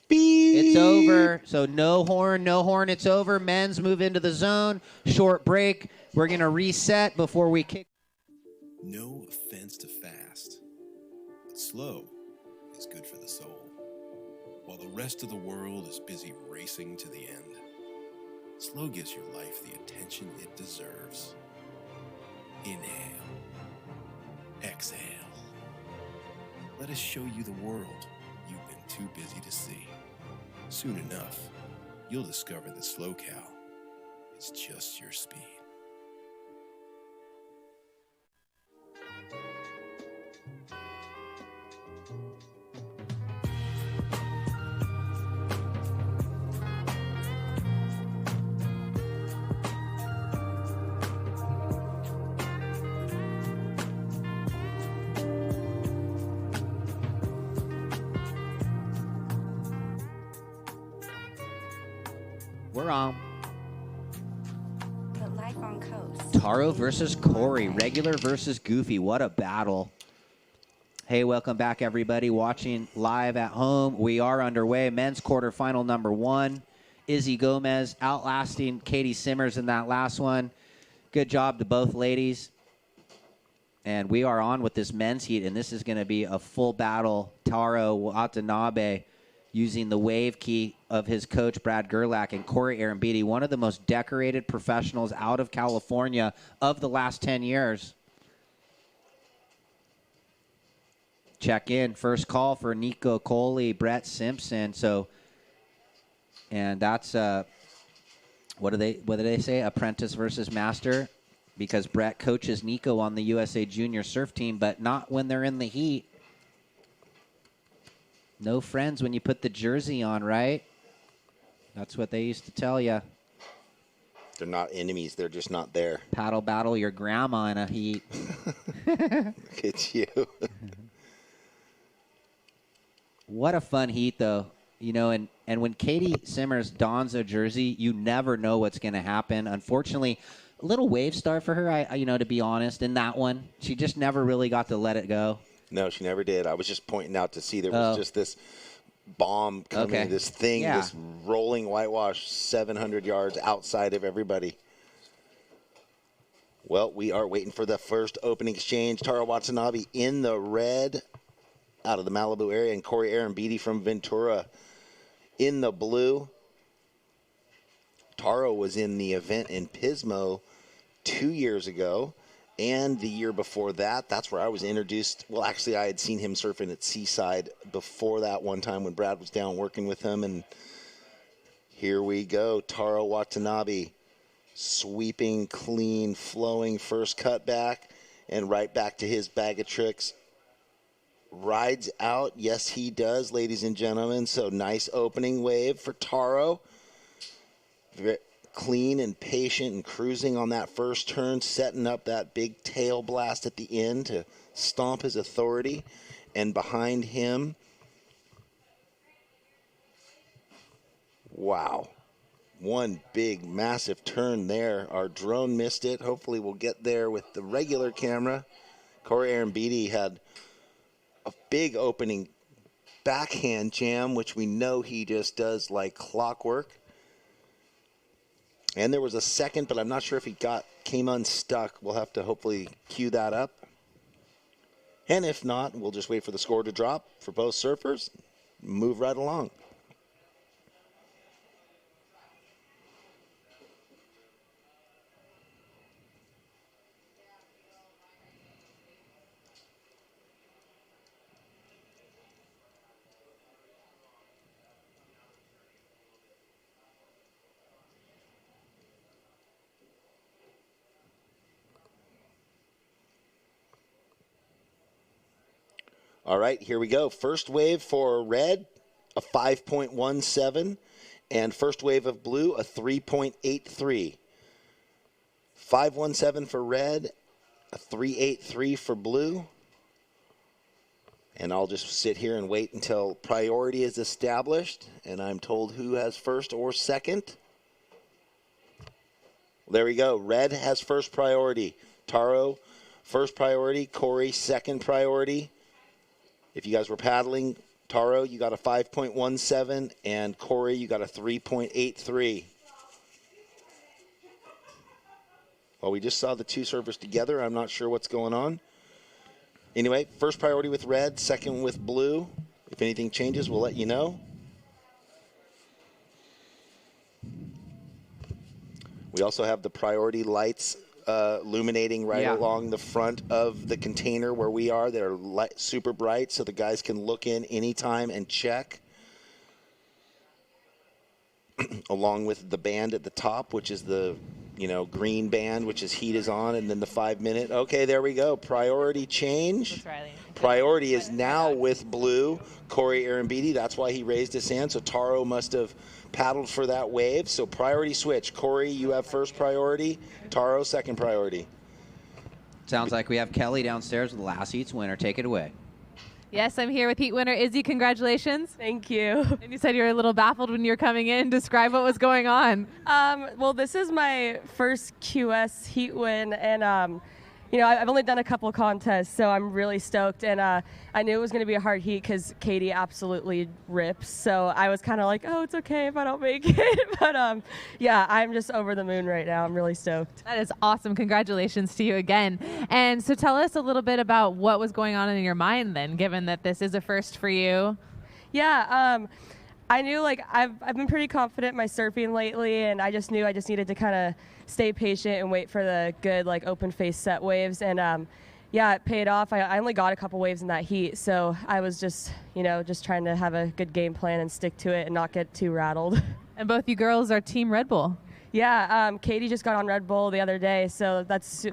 Beep. It's over. So no horn, it's over. Men's move into the zone. Short break. We're going to reset before we kick. No offense to fast, but slow is good for the soul. While the rest of the world is busy racing to the end, slow gives your life the attention it deserves. Inhale. Exhale. Let us show you the world you've been too busy to see. Soon enough, you'll discover that Slow Cow is just your speed. We're on. But life on coast. Taro versus Corey. Regular versus Goofy. What a battle. Hey, welcome back, everybody watching live at home. We are underway. Men's quarterfinal number 1. Izzy Gomez outlasting Katie Simmers in that last one. Good job to both ladies. And we are on with this men's heat, and this is going to be a full battle. Taro Watanabe using the wave key of his coach, Brad Gerlach, and Corey Arambidi, one of the most decorated professionals out of California of the last 10 years. Check in. First call for Nico Coley, Brett Simpson. So, and that's, what do they say? Apprentice versus master, because Brett coaches Nico on the USA Junior Surf team, but not when they're in the heat. No friends when you put the jersey on, right? That's what they used to tell you. They're not enemies. They're just not there. Paddle battle your grandma in a heat. Look at you. What a fun heat, though. You know, and when Katie Simmers dons a jersey, you never know what's going to happen. Unfortunately, a little wave start for her, to be honest, in that one. She just never really got to let it go. No, she never did. I was just pointing out to see there was just this bomb coming, this thing, this rolling whitewash 700 yards outside of everybody. Well, we are waiting for the first opening exchange. Taro Watanabe in the red out of the Malibu area, and Corey Arambidi from Ventura in the blue. Taro was in the event in Pismo 2 years ago. And the year before that, that's where I was introduced. Well, actually, I had seen him surfing at Seaside before that one time when Brad was down working with him. And here we go. Taro Watanabe, sweeping, clean, flowing first cut back and right back to his bag of tricks. Rides out. Yes, he does, ladies and gentlemen. So nice opening wave for Taro. Very clean and patient and cruising on that first turn, setting up that big tail blast at the end to stomp his authority. And behind him, wow, one big massive turn there. Our drone missed it. Hopefully we'll get there with the regular camera. Corey Arambidi had a big opening backhand jam, which we know he just does like clockwork. And there was a second, but I'm not sure if he came unstuck. We'll have to hopefully cue that up. And if not, we'll just wait for the score to drop for both surfers. Move right along. All right, here we go. First wave for red, a 5.17, and first wave of blue, a 3.83. 517 for red, a 383 for blue. And I'll just sit here and wait until priority is established, and I'm told who has first or second. There we go. Red has first priority. Taro, first priority. Corey, second priority. If you guys were paddling, Taro, you got a 5.17, and Corey, you got a 3.83. Well, we just saw the two surfers together. I'm not sure what's going on. Anyway, first priority with red, second with blue. If anything changes, we'll let you know. We also have the priority lights illuminating right along the front of the container where we are. They're super bright, so the guys can look in anytime and check. Along with the band at the top, which is the green band, which is heat is on, and then the 5 minute. Okay, there we go. Priority change. Priority is now with blue. Corey Arambidi, that's why he raised his hand. So Taro must have paddled for that wave. So priority switch. Corey, you have first priority. Taro, second priority. Sounds like we have Kelly downstairs with the last heats winner. Take it away. Yes, I'm here with heat winner Izzy. Congratulations. Thank you. And you said you were a little baffled when you were coming in. Describe what was going on. Well, this is my first QS heat win, and I've only done a couple of contests, so I'm really stoked. And I knew it was going to be a hard heat because Katie absolutely rips. So I was kind of like, oh, it's okay if I don't make it. But yeah, I'm just over the moon right now. I'm really stoked. That is awesome. Congratulations to you again. And so tell us a little bit about what was going on in your mind then, given that this is a first for you. Yeah, I knew I've been pretty confident in my surfing lately, and I just knew I just needed to kind of stay patient and wait for the good open face set waves. And yeah, it paid off. I only got a couple waves in that heat, so I was just trying to have a good game plan and stick to it and not get too rattled. And both you girls are Team Red Bull. Yeah, Katie just got on Red Bull the other day, so that's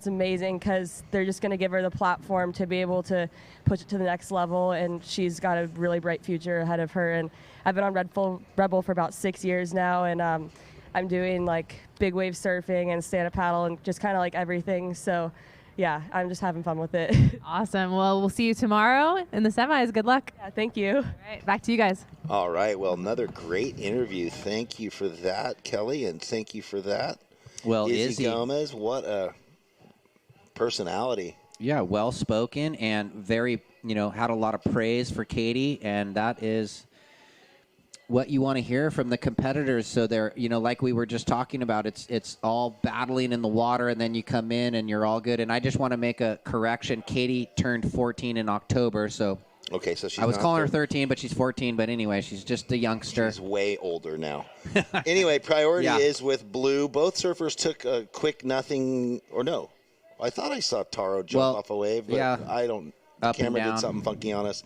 amazing because they're just going to give her the platform to be able to push it to the next level, and she's got a really bright future ahead of her. And I've been on Red Bull for about 6 years now, and I'm doing big wave surfing and stand-up paddle and just kind of everything. So yeah, I'm just having fun with it. Awesome. Well, we'll see you tomorrow in the semis. Good luck. Yeah, thank you. All right, back to you guys. All right. Well, another great interview. Thank you for that, Kelly, and thank you for that. Well, Izzy Gomez, what a personality. Yeah, well-spoken and very, had a lot of praise for Katie, and that is what you want to hear from the competitors. So they're, like we were just talking about, it's all battling in the water, and then you come in and you're all good. And I just want to make a correction. Katie turned 14 in October, so okay, so she's I was calling her 13, but she's 14. But anyway, she's just a youngster. She's way older now. Anyway, priority is with blue. Both surfers took a quick nothing, or no. I thought I saw Taro jump off a wave, but I don't. The camera did something funky on us.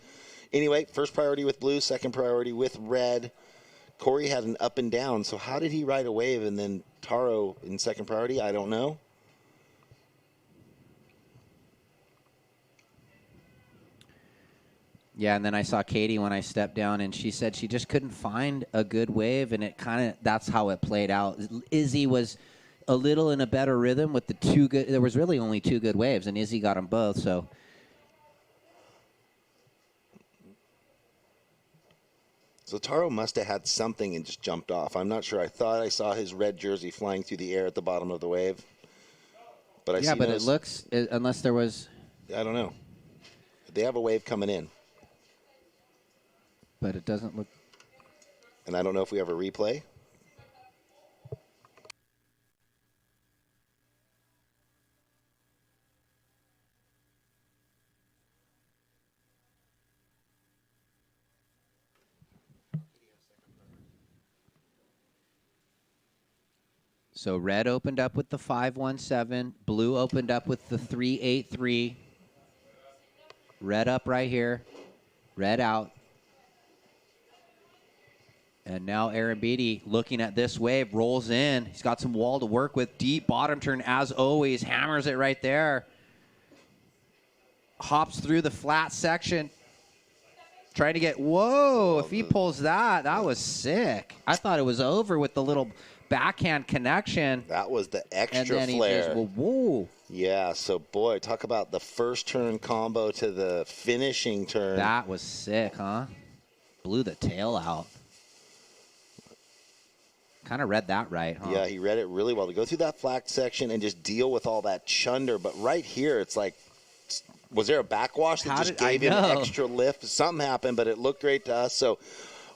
Anyway, first priority with blue, second priority with red. Corey had an up and down, so how did he ride a wave and then Taro in second priority? I don't know. Yeah, and then I saw Katie when I stepped down, and she said she just couldn't find a good wave, and that's how it played out. Izzy was a little in a better rhythm with the two good. There was really only two good waves, and Izzy got them both, so. So Taro must have had something and just jumped off. I'm not sure. I thought I saw his red jersey flying through the air at the bottom of the wave. But I see but it looks, unless there was. I don't know. They have a wave coming in. But it doesn't look. And I don't know if we have a replay. So red opened up with the 517. Blue opened up with the 383. Red up right here. Red out. And now Arambidi, looking at this wave, rolls in. He's got some wall to work with. Deep bottom turn, as always. Hammers it right there. hops through the flat section. Trying to get, whoa, if he pulls that, that was sick. I thought it was over with the little backhand connection. That was the extra and then flare. He just, whoa. Yeah, so boy, talk about the first turn combo to the finishing turn. That was sick, huh? Blew the tail out. Kind of read that right, huh? Yeah, he read it really well. To go through that flat section and just deal with all that chunder. But right here, it's like, was there a backwash that just gave him extra lift? Something happened, but it looked great to us. So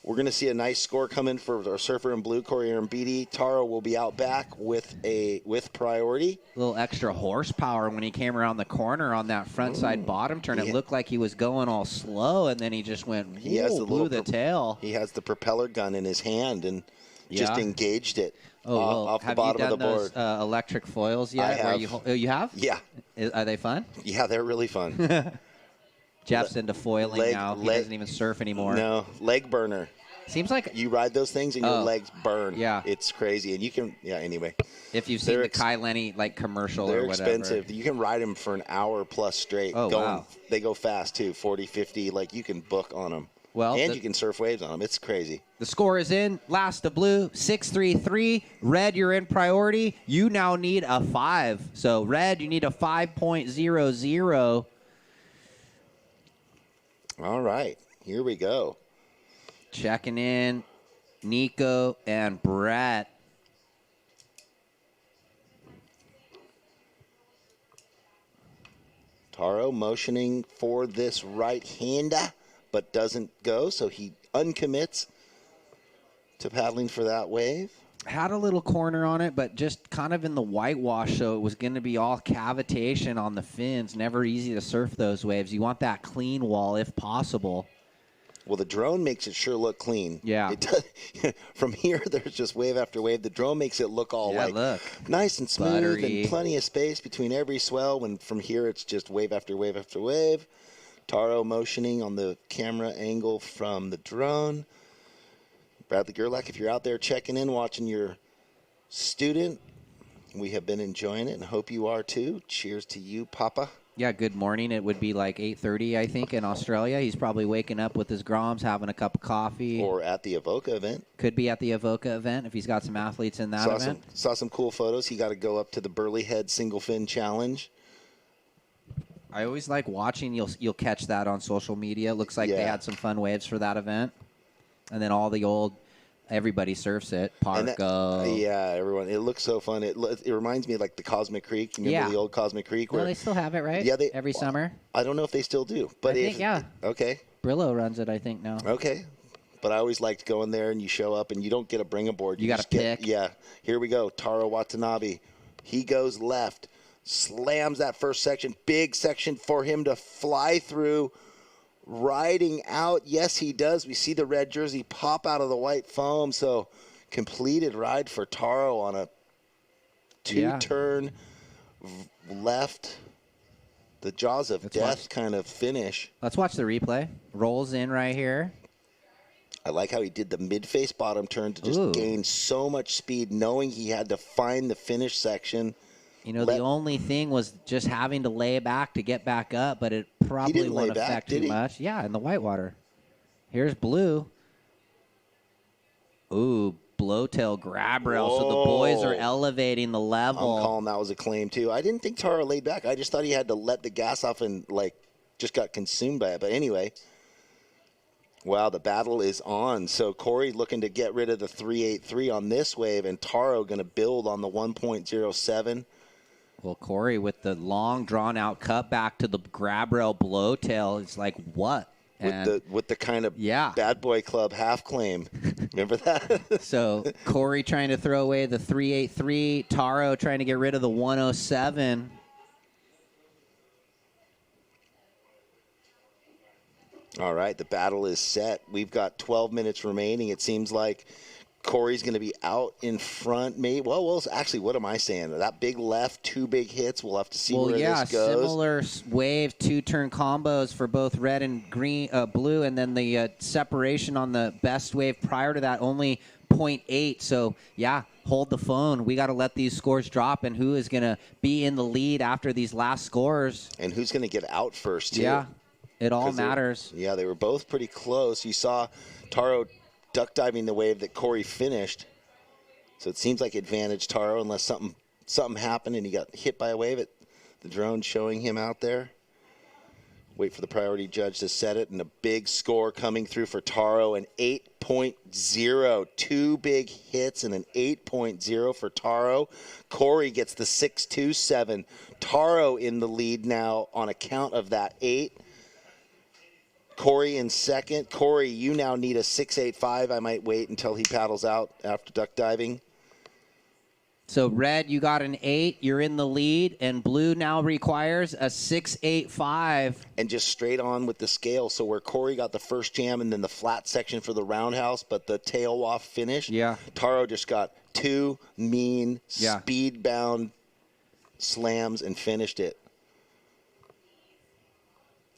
we're going to see a nice score come in for our surfer in blue, Corey Arambidi. Taro will be out back with priority. A little extra horsepower when he came around the corner on that front side bottom turn. It looked like he was going all slow, and then he just went, blew the tail. He has the propeller gun in his hand and just engaged it off the bottom of the board. Have you done those electric foils yet? I have. You have? Yeah. Are they fun? Yeah, they're really fun. Jeff's into foiling now. He doesn't even surf anymore. No, leg burner. Seems like you ride those things and your legs burn. Yeah, it's crazy, and you can. Yeah, anyway. If you've seen the Kai Lenny commercial or whatever, they're expensive. You can ride them for an hour plus straight. Oh, wow. They go fast too, 40, 50. Like you can book on them. Well, and you can surf waves on them. It's crazy. The score is in. Last to blue, 6-3-3. Red, you're in priority. You now need a 5. So red, you need a 5.00. All right, here we go. Checking in, Nico and Brett. Taro motioning for this right-hander, but doesn't go, so he uncommits to paddling for that wave. Had a little corner on it, but just kind of in the whitewash, so it was going to be all cavitation on the fins. Never easy to surf those waves. You want that clean wall if possible. Well, the drone makes it sure look clean. Yeah. It does. From here, there's just wave after wave. The drone makes it look all nice and smooth buttery. And plenty of space between every swell. When from here, it's just wave after wave after wave. Taro motioning on the camera angle from the drone. Bradley Gerlach, if you're out there checking in, watching your student, we have been enjoying it and hope you are too. Cheers to you, Papa. Yeah, good morning. It would be like 8:30, I think, in Australia. He's probably waking up with his groms, having a cup of coffee. Or at the Avoca event. Could be at the Avoca event if he's got some athletes in that event. Saw some cool photos. He got to go up to the Burley Head Single Fin Challenge. I always like watching. You'll catch that on social media. It looks like they had some fun waves for that event. And then all the old, everybody surfs it. Parco. Yeah, everyone. It looks so fun. It reminds me of like the Cosmic Creek. Remember the old Cosmic Creek? Well, they still have it, right? Yeah, every summer. I don't know if they still do, but I think, yeah. Okay. Brillo runs it, I think, now. Okay. But I always liked going there, and you show up, and you don't get a bring aboard. You got to pick. Yeah. Here we go. Taro Watanabe. He goes left, slams that first section. Big section for him to fly through. Riding out. Yes, he does. We see the red jersey pop out of the white foam. So completed ride for Taro on a two-turn left. The jaws of death kind of finish. Let's watch the replay. Rolls in right here. I like how he did the mid-face bottom turn to just gain so much speed, knowing he had to find the finish section. You know, the only thing was just having to lay back to get back up, but it probably won't affect too much. Yeah, in the whitewater. Here's blue. Ooh, blowtail grab rail. So the boys are elevating the level. I'm calling that was a claim, too. I didn't think Taro laid back. I just thought he had to let the gas off and, just got consumed by it. But anyway, wow, the battle is on. So Corey looking to get rid of the 3.83 on this wave, and Taro going to build on the 1.07. Well, Corey, with the long, drawn-out cut back to the grab rail blowtail, it's like, what? With the kind of bad boy club half claim. Remember that? So Corey trying to throw away the 3.83, Taro trying to get rid of the 1.07. All right, the battle is set. We've got 12 minutes remaining. It seems like Corey's going to be out in front. Maybe. Well, actually, what am I saying? That big left, 2 big hits. We'll have to see where this goes. Similar wave, 2-turn combos for both red and green, blue, and then the separation on the best wave prior to that only 0.8. So, yeah, hold the phone. We got to let these scores drop, and who is going to be in the lead after these last scores. And who's going to get out first, too. Yeah, it all matters. They were both pretty close. You saw Taro duck diving the wave that Corey finished. So it seems like advantage Taro unless something happened and he got hit by a wave. The drone showing him out there. Wait for the priority judge to set it, and a big score coming through for Taro, an 8.0. 2 big hits and an 8.0 for Taro. Corey gets the 6.27. Taro in the lead now on account of that 8. Corey in second. Corey, you now need a 6.85. I might wait until he paddles out after duck diving. So, Red, you got an 8. You're in the lead. And Blue now requires a 6.85. And just straight on with the scale. So where Corey got the first jam and then the flat section for the roundhouse, but the tail waft finished, Taro just got 2 mean, speed-bound slams and finished it.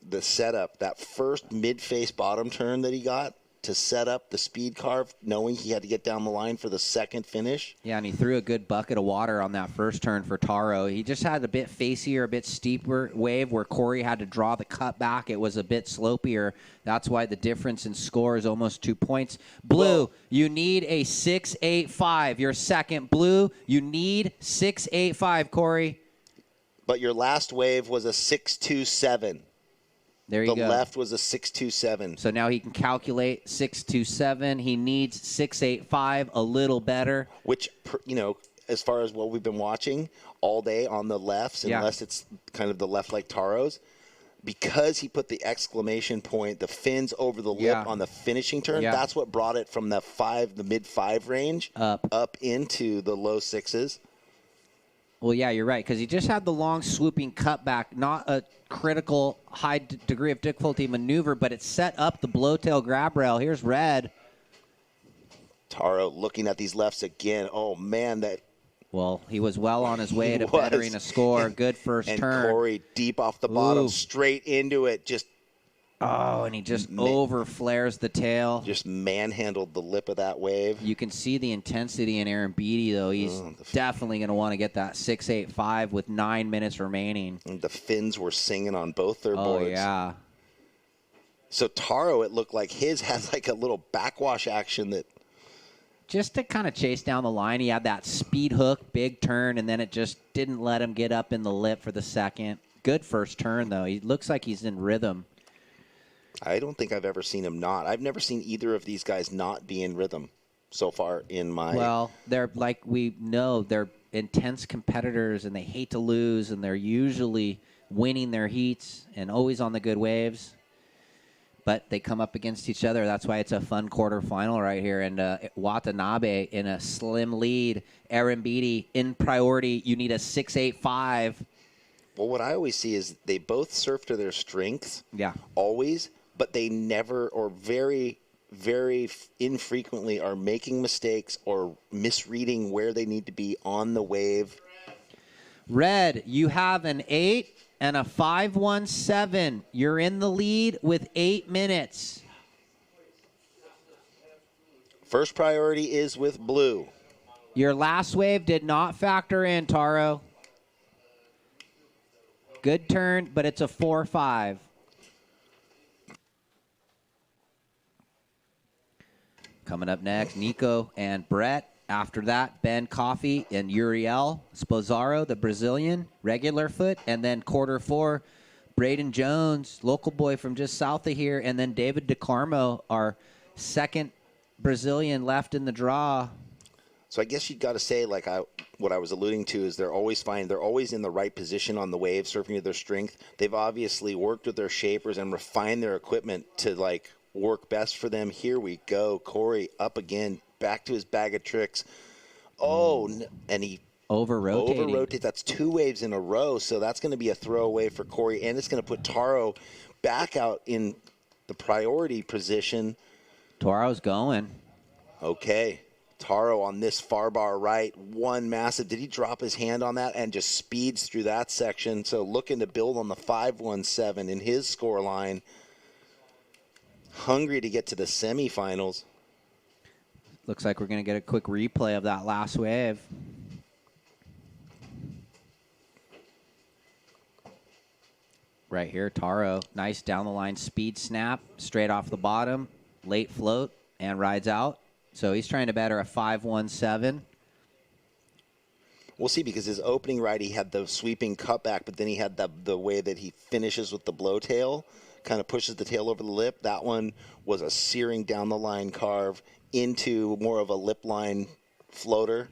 The setup, that first mid-face bottom turn that he got to set up the speed carve, knowing he had to get down the line for the second finish. Yeah, and he threw a good bucket of water on that first turn for Taro. He just had a bit facier, a bit steeper wave where Corey had to draw the cut back. It was a bit slopier. That's why the difference in score is almost 2 points. Blue, you need a 6.85. You're second. Blue, you need 6.85, Corey. But your last wave was a 6.27. There you go. The left was a 6.27. So now he can calculate 6.27. He needs 6.85, a little better. Which, as far as what we've been watching all day on the lefts, unless it's kind of the left like Taro's, because he put the exclamation point, the fins over the lip on the finishing turn, that's what brought it from the mid-5 range up into the low 6s. Well, yeah, you're right, because he just had the long swooping cutback, not a critical high degree of difficulty maneuver, but it set up the blowtail grab rail. Here's Red. Taro looking at these lefts again. Oh, man, that... Well, he was well on his way to bettering a score. Good first turn. And Corey deep off the bottom, straight into it, just... Oh, and he just over-flares the tail. Just manhandled the lip of that wave. You can see the intensity in Aaron Beatty, though. He's definitely going to want to get that 6.85 with 9 minutes remaining. And the fins were singing on both their boards. Oh, yeah. So Taro, it looked like his had like a little backwash action that... Just to kind of chase down the line, he had that speed hook, big turn, and then it just didn't let him get up in the lip for the second. Good first turn, though. He looks like he's in rhythm. I don't think I've ever seen him not. I've never seen either of these guys not be in rhythm so far in my... Well, they're like we know, they're intense competitors, and they hate to lose, and they're usually winning their heats and always on the good waves. But they come up against each other. That's why it's a fun quarterfinal right here. And Watanabe in a slim lead. Aaron Beatty in priority. You need a 6.85. Well, what I always see is they both surf to their strengths. Yeah. Always. But they never, or very, very infrequently, are making mistakes or misreading where they need to be on the wave. Red, you have an 8 and a 5.17. You're in the lead with 8 minutes. First priority is with Blue. Your last wave did not factor in, Taro. Good turn, but it's a 4.5. Coming up next, Nico and Brett. After that, Ben Coffey and Uriel Sposaro, the Brazilian, regular foot. And then quarter 4, Braden Jones, local boy from just south of here. And then David DeCarmo, our second Brazilian left in the draw. So I guess you've got to say, like what I was alluding to, is they're always in the right position on the wave, surfing to their strength. They've obviously worked with their shapers and refined their equipment to like work best for them. Here we go. Corey up again, back to his bag of tricks. Oh, and he over-rotated. That's 2 waves in a row, so that's going to be a throwaway for Corey, and it's going to put Taro back out in the priority position. Taro's going. Okay. Taro on this far bar right, one massive. Did he drop his hand on that and just speeds through that section? So looking to build on the 5.17 in his score line. Hungry to get to the semifinals. Looks like we're going to get a quick replay of that last wave. Right here, Taro. Nice down the line speed snap, straight off the bottom, late float, and rides out. So he's trying to batter a 5-1-7. We'll see, because his opening ride, he had the sweeping cutback, but then he had the way that he finishes with the blow tail, kind of pushes the tail over the lip. That one was a searing down the line carve into more of a lip line floater.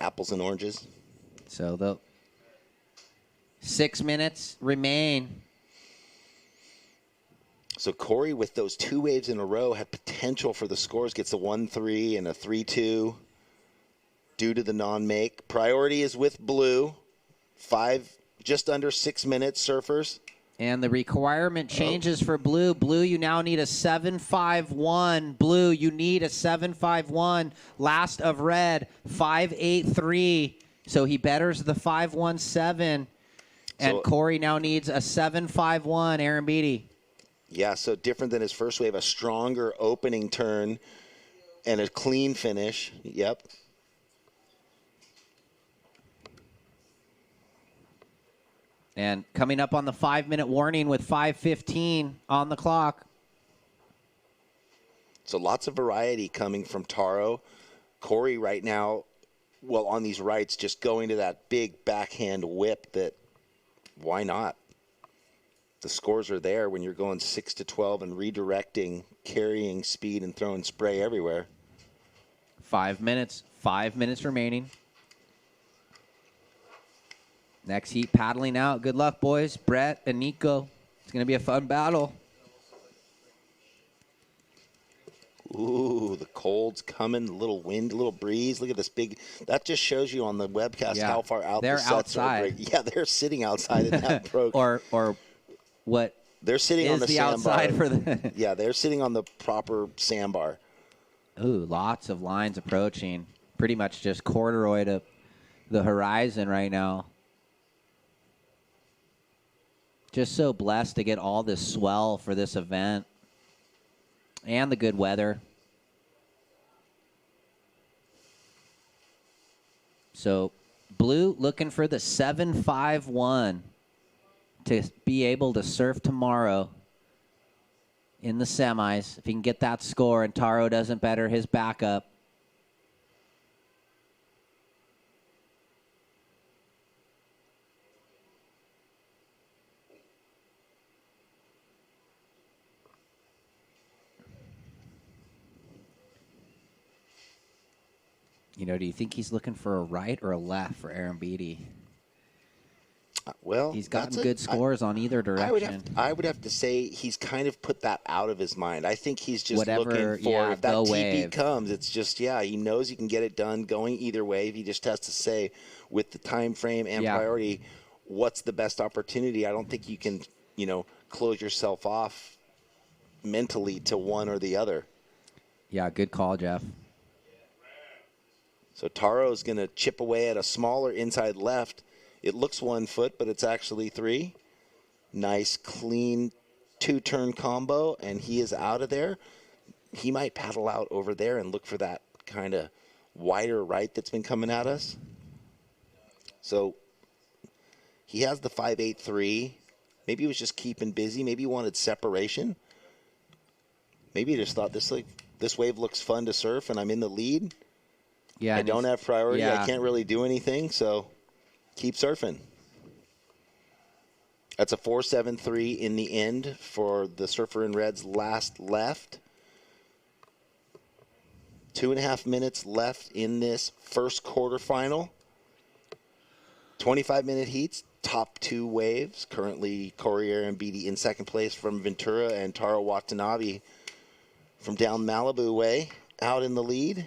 Apples and oranges. So the 6 minutes remain. So Corey, with those 2 waves in a row, had potential for the scores. Gets a 1-3 and a 3-2 due to the non-make. Priority is with Blue. Just under 6 minutes, Surfers. And the requirement changes for Blue. Blue, you now need a 7.51. Blue, you need a 7.51. Last of Red, 5.83. So he betters the 5.17. And Corey now needs a 7.51, Aaron Beatty. Yeah, so different than his first wave, a stronger opening turn and a clean finish. Yep. And coming up on the 5-minute warning with 5:15 on the clock. So lots of variety coming from Taro. Corey right now, well, on these rights, just going to that big backhand whip that, why not? The scores are there when you're going 6-12 and redirecting, carrying speed, and throwing spray everywhere. 5 minutes. 5 minutes remaining. Next heat paddling out. Good luck, boys. Brett and Nico. It's going to be a fun battle. Ooh, the cold's coming. A little wind, a little breeze. Look at this big. That just shows you on the webcast how far out they're the sets outside. are. Yeah, they're sitting outside in that pro. or what? They're sitting on the outside sandbar. for the. Yeah, they're sitting on the proper sandbar. Ooh, lots of lines approaching. Pretty much just corduroy to the horizon right now. Just so blessed to get all this swell for this event and the good weather. So Blue looking for the 7.51 to be able to surf tomorrow in the semis. If he can get that score and Taro doesn't better his backup. You know, do you think he's looking for a right or a left for Aaron Beatty? Well, he's gotten good scores on either direction. I would have to say he's kind of put that out of his mind. I think he's just looking for, if that TP wave comes, it's just, he knows he can get it done going either way. He just has to say, with the time frame and priority, what's the best opportunity. I don't think you can, close yourself off mentally to one or the other. Yeah, good call, Jeff. So Taro's going to chip away at a smaller inside left. It looks 1 foot, but it's actually 3. Nice, clean 2-turn combo, and he is out of there. He might paddle out over there and look for that kind of wider right that's been coming at us. So he has the 5.83. Maybe he was just keeping busy. Maybe he wanted separation. Maybe he just thought this wave looks fun to surf, and I'm in the lead. Yeah, I don't have priority. yeah. I can't really do anything, so keep surfing. That's a 4.73 in the end for the Surfer in Red's last left. 2.5 minutes left in this first quarterfinal. 25-minute heats, top 2 waves. Currently, Corey and Beatty in second place from Ventura, and Taro Watanabe from down Malibu way out in the lead.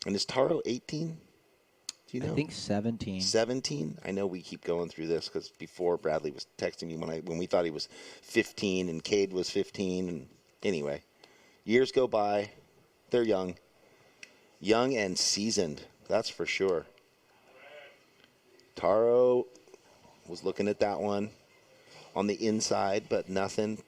And is Taro 18? Do you know? I think 17. 17? I know we keep going through this because before Bradley was texting me when we thought he was 15 and Cade was 15. And anyway, years go by. They're young. Young and seasoned, that's for sure. Taro was looking at that one. on the inside, but nothing.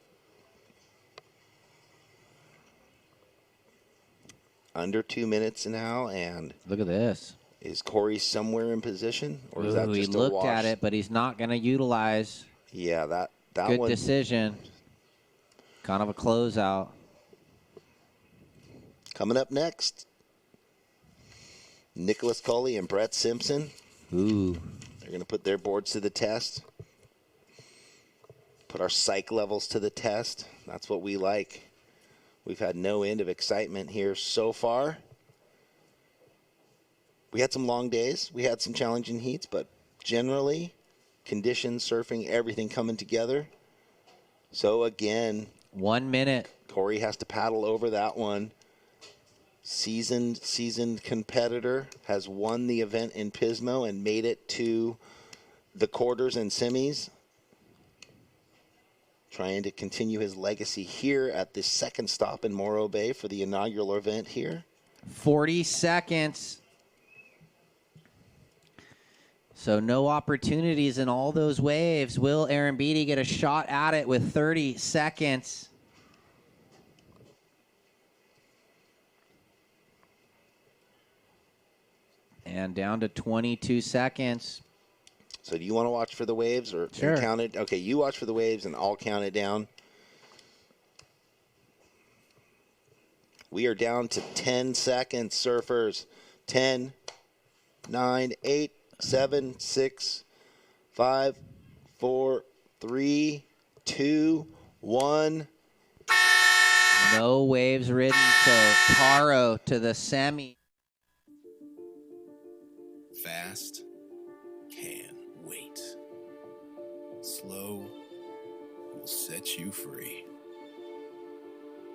Under 2 minutes now, and look at this. Is Corey somewhere in position, or is that Ooh, just he a looked wash? at it, but he's not going to utilize. Yeah, that good one. decision. Kind of a closeout. Coming up next, Nicholas Coley and Brett Simpson. Ooh. They're going to put their boards to the test. Put our psych levels to the test. That's what we like. We've had no end of excitement here so far. We had some long days. We had some challenging heats, but generally, conditions, surfing, everything coming together. So again, 1 minute. Corey has to paddle over that one. Seasoned competitor, has won the event in Pismo and made it to the quarters and semis. Trying to continue his legacy here at the second stop in Morro Bay for the inaugural event here. 40 seconds. So no opportunities in all those waves. Will Aaron Beatty get a shot at it with 30 seconds? And down to 22 seconds. So do you want to watch for the waves or Sure. count it? Okay, you watch for the waves and I'll count it down. We are down to 10 seconds, surfers. 10, 9, 8, 7, 6, 5, 4, 3, 2, 1. No waves ridden, so Taro to the semi. Fast can wait. Slow will set you free.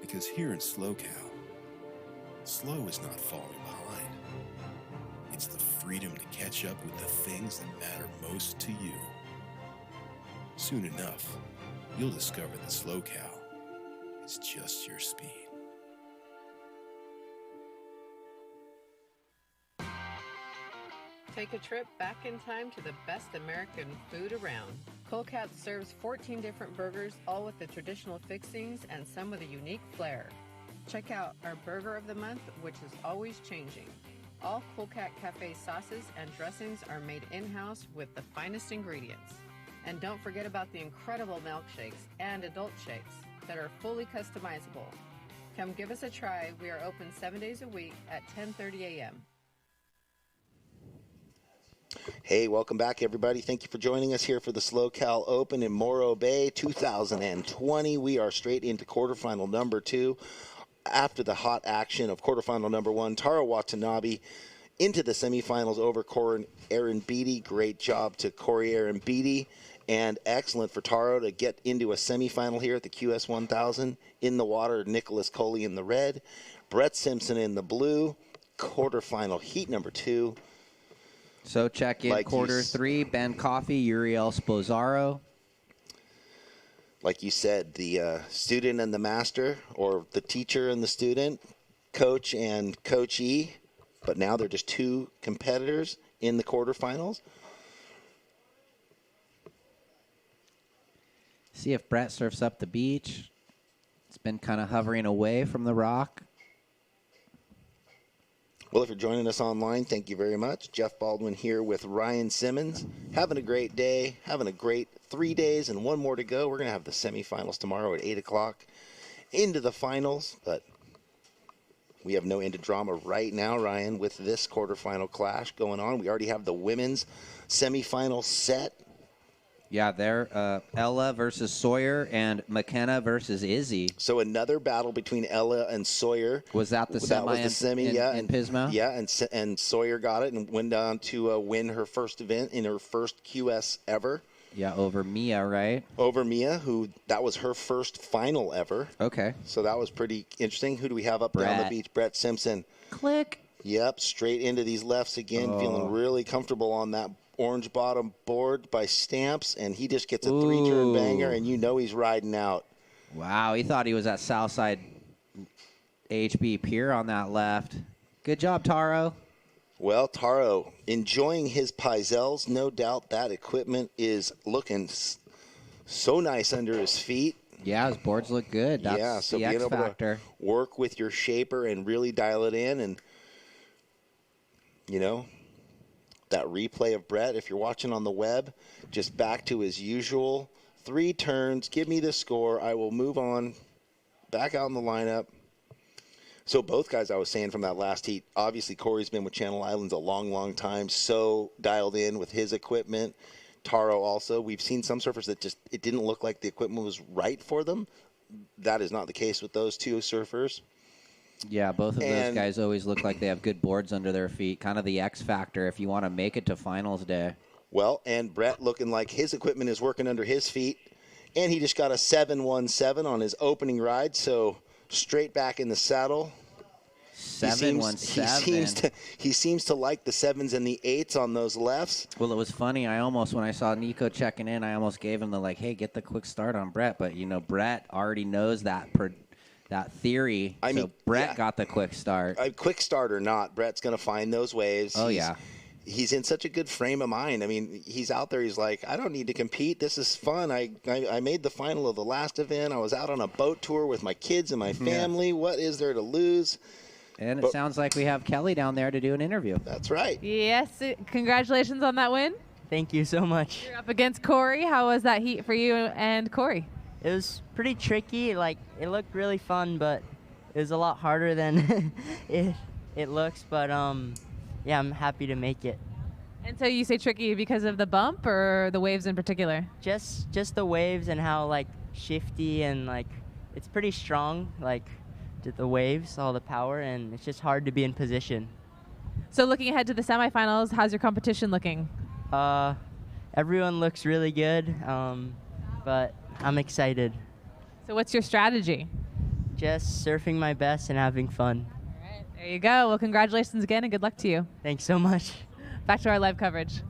Because here in SLO-Cal, slow is not falling behind. It's the freedom to catch up with the things that matter most to you. Soon enough, you'll discover that SLO-Cal is just your speed. Take a trip back in time to the best American food around. Colecat serves 14 different burgers, all with the traditional fixings and some with a unique flair. Check out our Burger of the Month, which is always changing. All Colecat Cafe sauces and dressings are made in-house with the finest ingredients. And don't forget about the incredible milkshakes and adult shakes that are fully customizable. Come give us a try. We are open 7 days a week at 10:30 a.m. Hey, welcome back, everybody. Thank you for joining us here for the SLO-Cal Open in Morro Bay 2020. We are straight into quarterfinal number 2. After the hot action of quarterfinal number 1, Taro Watanabe into the semifinals over Corey Aaron Beatty. Great job to Corey Aaron Beatty, and excellent for Taro to get into a semifinal here at the QS 1000. In the water, Nicholas Coley in the red, Brett Simpson in the blue. Quarterfinal heat number 2. So check in quarter 3, Ben Coffey, Uriel Sposaro. Like you said, the student and the master, or the teacher and the student, coach and coachee, but now they're just 2 competitors in the quarterfinals. See if Brett surfs up the beach. It's been kind of hovering away from the rock. Well, if you're joining us online, thank you very much. Jeff Baldwin here with Ryan Simmons. Having a great day, having a great 3 days, and 1 more to go. We're going to have the semifinals tomorrow at 8 o'clock into the finals, but we have no end of drama right now, Ryan, with this quarterfinal clash going on. We already have the women's semifinal set. Yeah, they're Ella versus Sawyer and McKenna versus Izzy. So another battle between Ella and Sawyer. Was that the That was the semi, yeah, in Pismo? Yeah, and Sawyer got it and went on to win her first event in her first QS ever. Yeah, over Mia, right? Over Mia, who that was her first final ever. Okay. So that was pretty interesting. Who do we have up down the beach? Brett Simpson. Click. Yep, straight into these lefts again, feeling really comfortable on that orange bottom board by Stamps, and he just gets a 3-turn banger, and you know he's riding out. Wow, he thought he was at Southside HB Pier on that left. Good job, Taro. Well, Taro, enjoying his Pizels. No doubt that equipment is looking so nice under his feet. Yeah, his boards look good. That's so the being X able factor. to work with your shaper and really dial it in, and that replay of Brett, if you're watching on the web, just back to his usual 3 turns, give me the score, I will move on, back out in the lineup. So both guys, I was saying from that last heat, obviously Corey's been with Channel Islands a long, long time, so dialed in with his equipment. Taro also. We've seen some surfers that it didn't look like the equipment was right for them. That is not the case with those 2 surfers. Yeah, both of those guys always look like they have good boards under their feet. Kind of the X factor if you want to make it to finals day. Well, and Brett looking like his equipment is working under his feet. And he just got a 717 on his opening ride, so straight back in the saddle. 717. He seems to like the 7s and the 8s on those lefts. Well, it was funny. When I saw Nico checking in, I almost gave him the hey, get the quick start on Brett. But Brett already knows that theory. So Brett got the quick start. Quick start or not, Brett's going to find those waves. Oh, yeah. He's in such a good frame of mind. I mean, he's out there. He's like, I don't need to compete. This is fun. I made the final of the last event. I was out on a boat tour with my kids and my family. What is there to lose? And it sounds like we have Kelly down there to do an interview. That's right. Yes. Congratulations on that win. Thank you so much. You're up against Corey. How was that heat for you and Corey? It was pretty tricky. It looked really fun, but it was a lot harder than it looks. But yeah, I'm happy to make it. And so you say tricky because of the bump or the waves in particular? Just the waves and how shifty and it's pretty strong. The waves, all the power, and it's just hard to be in position. So looking ahead to the semifinals, how's your competition looking? Everyone looks really good, but I'm excited. So what's your strategy? Just surfing my best and having fun. All right, there you go. Well, congratulations again, and good luck to you. Thanks so much. Back to our live coverage.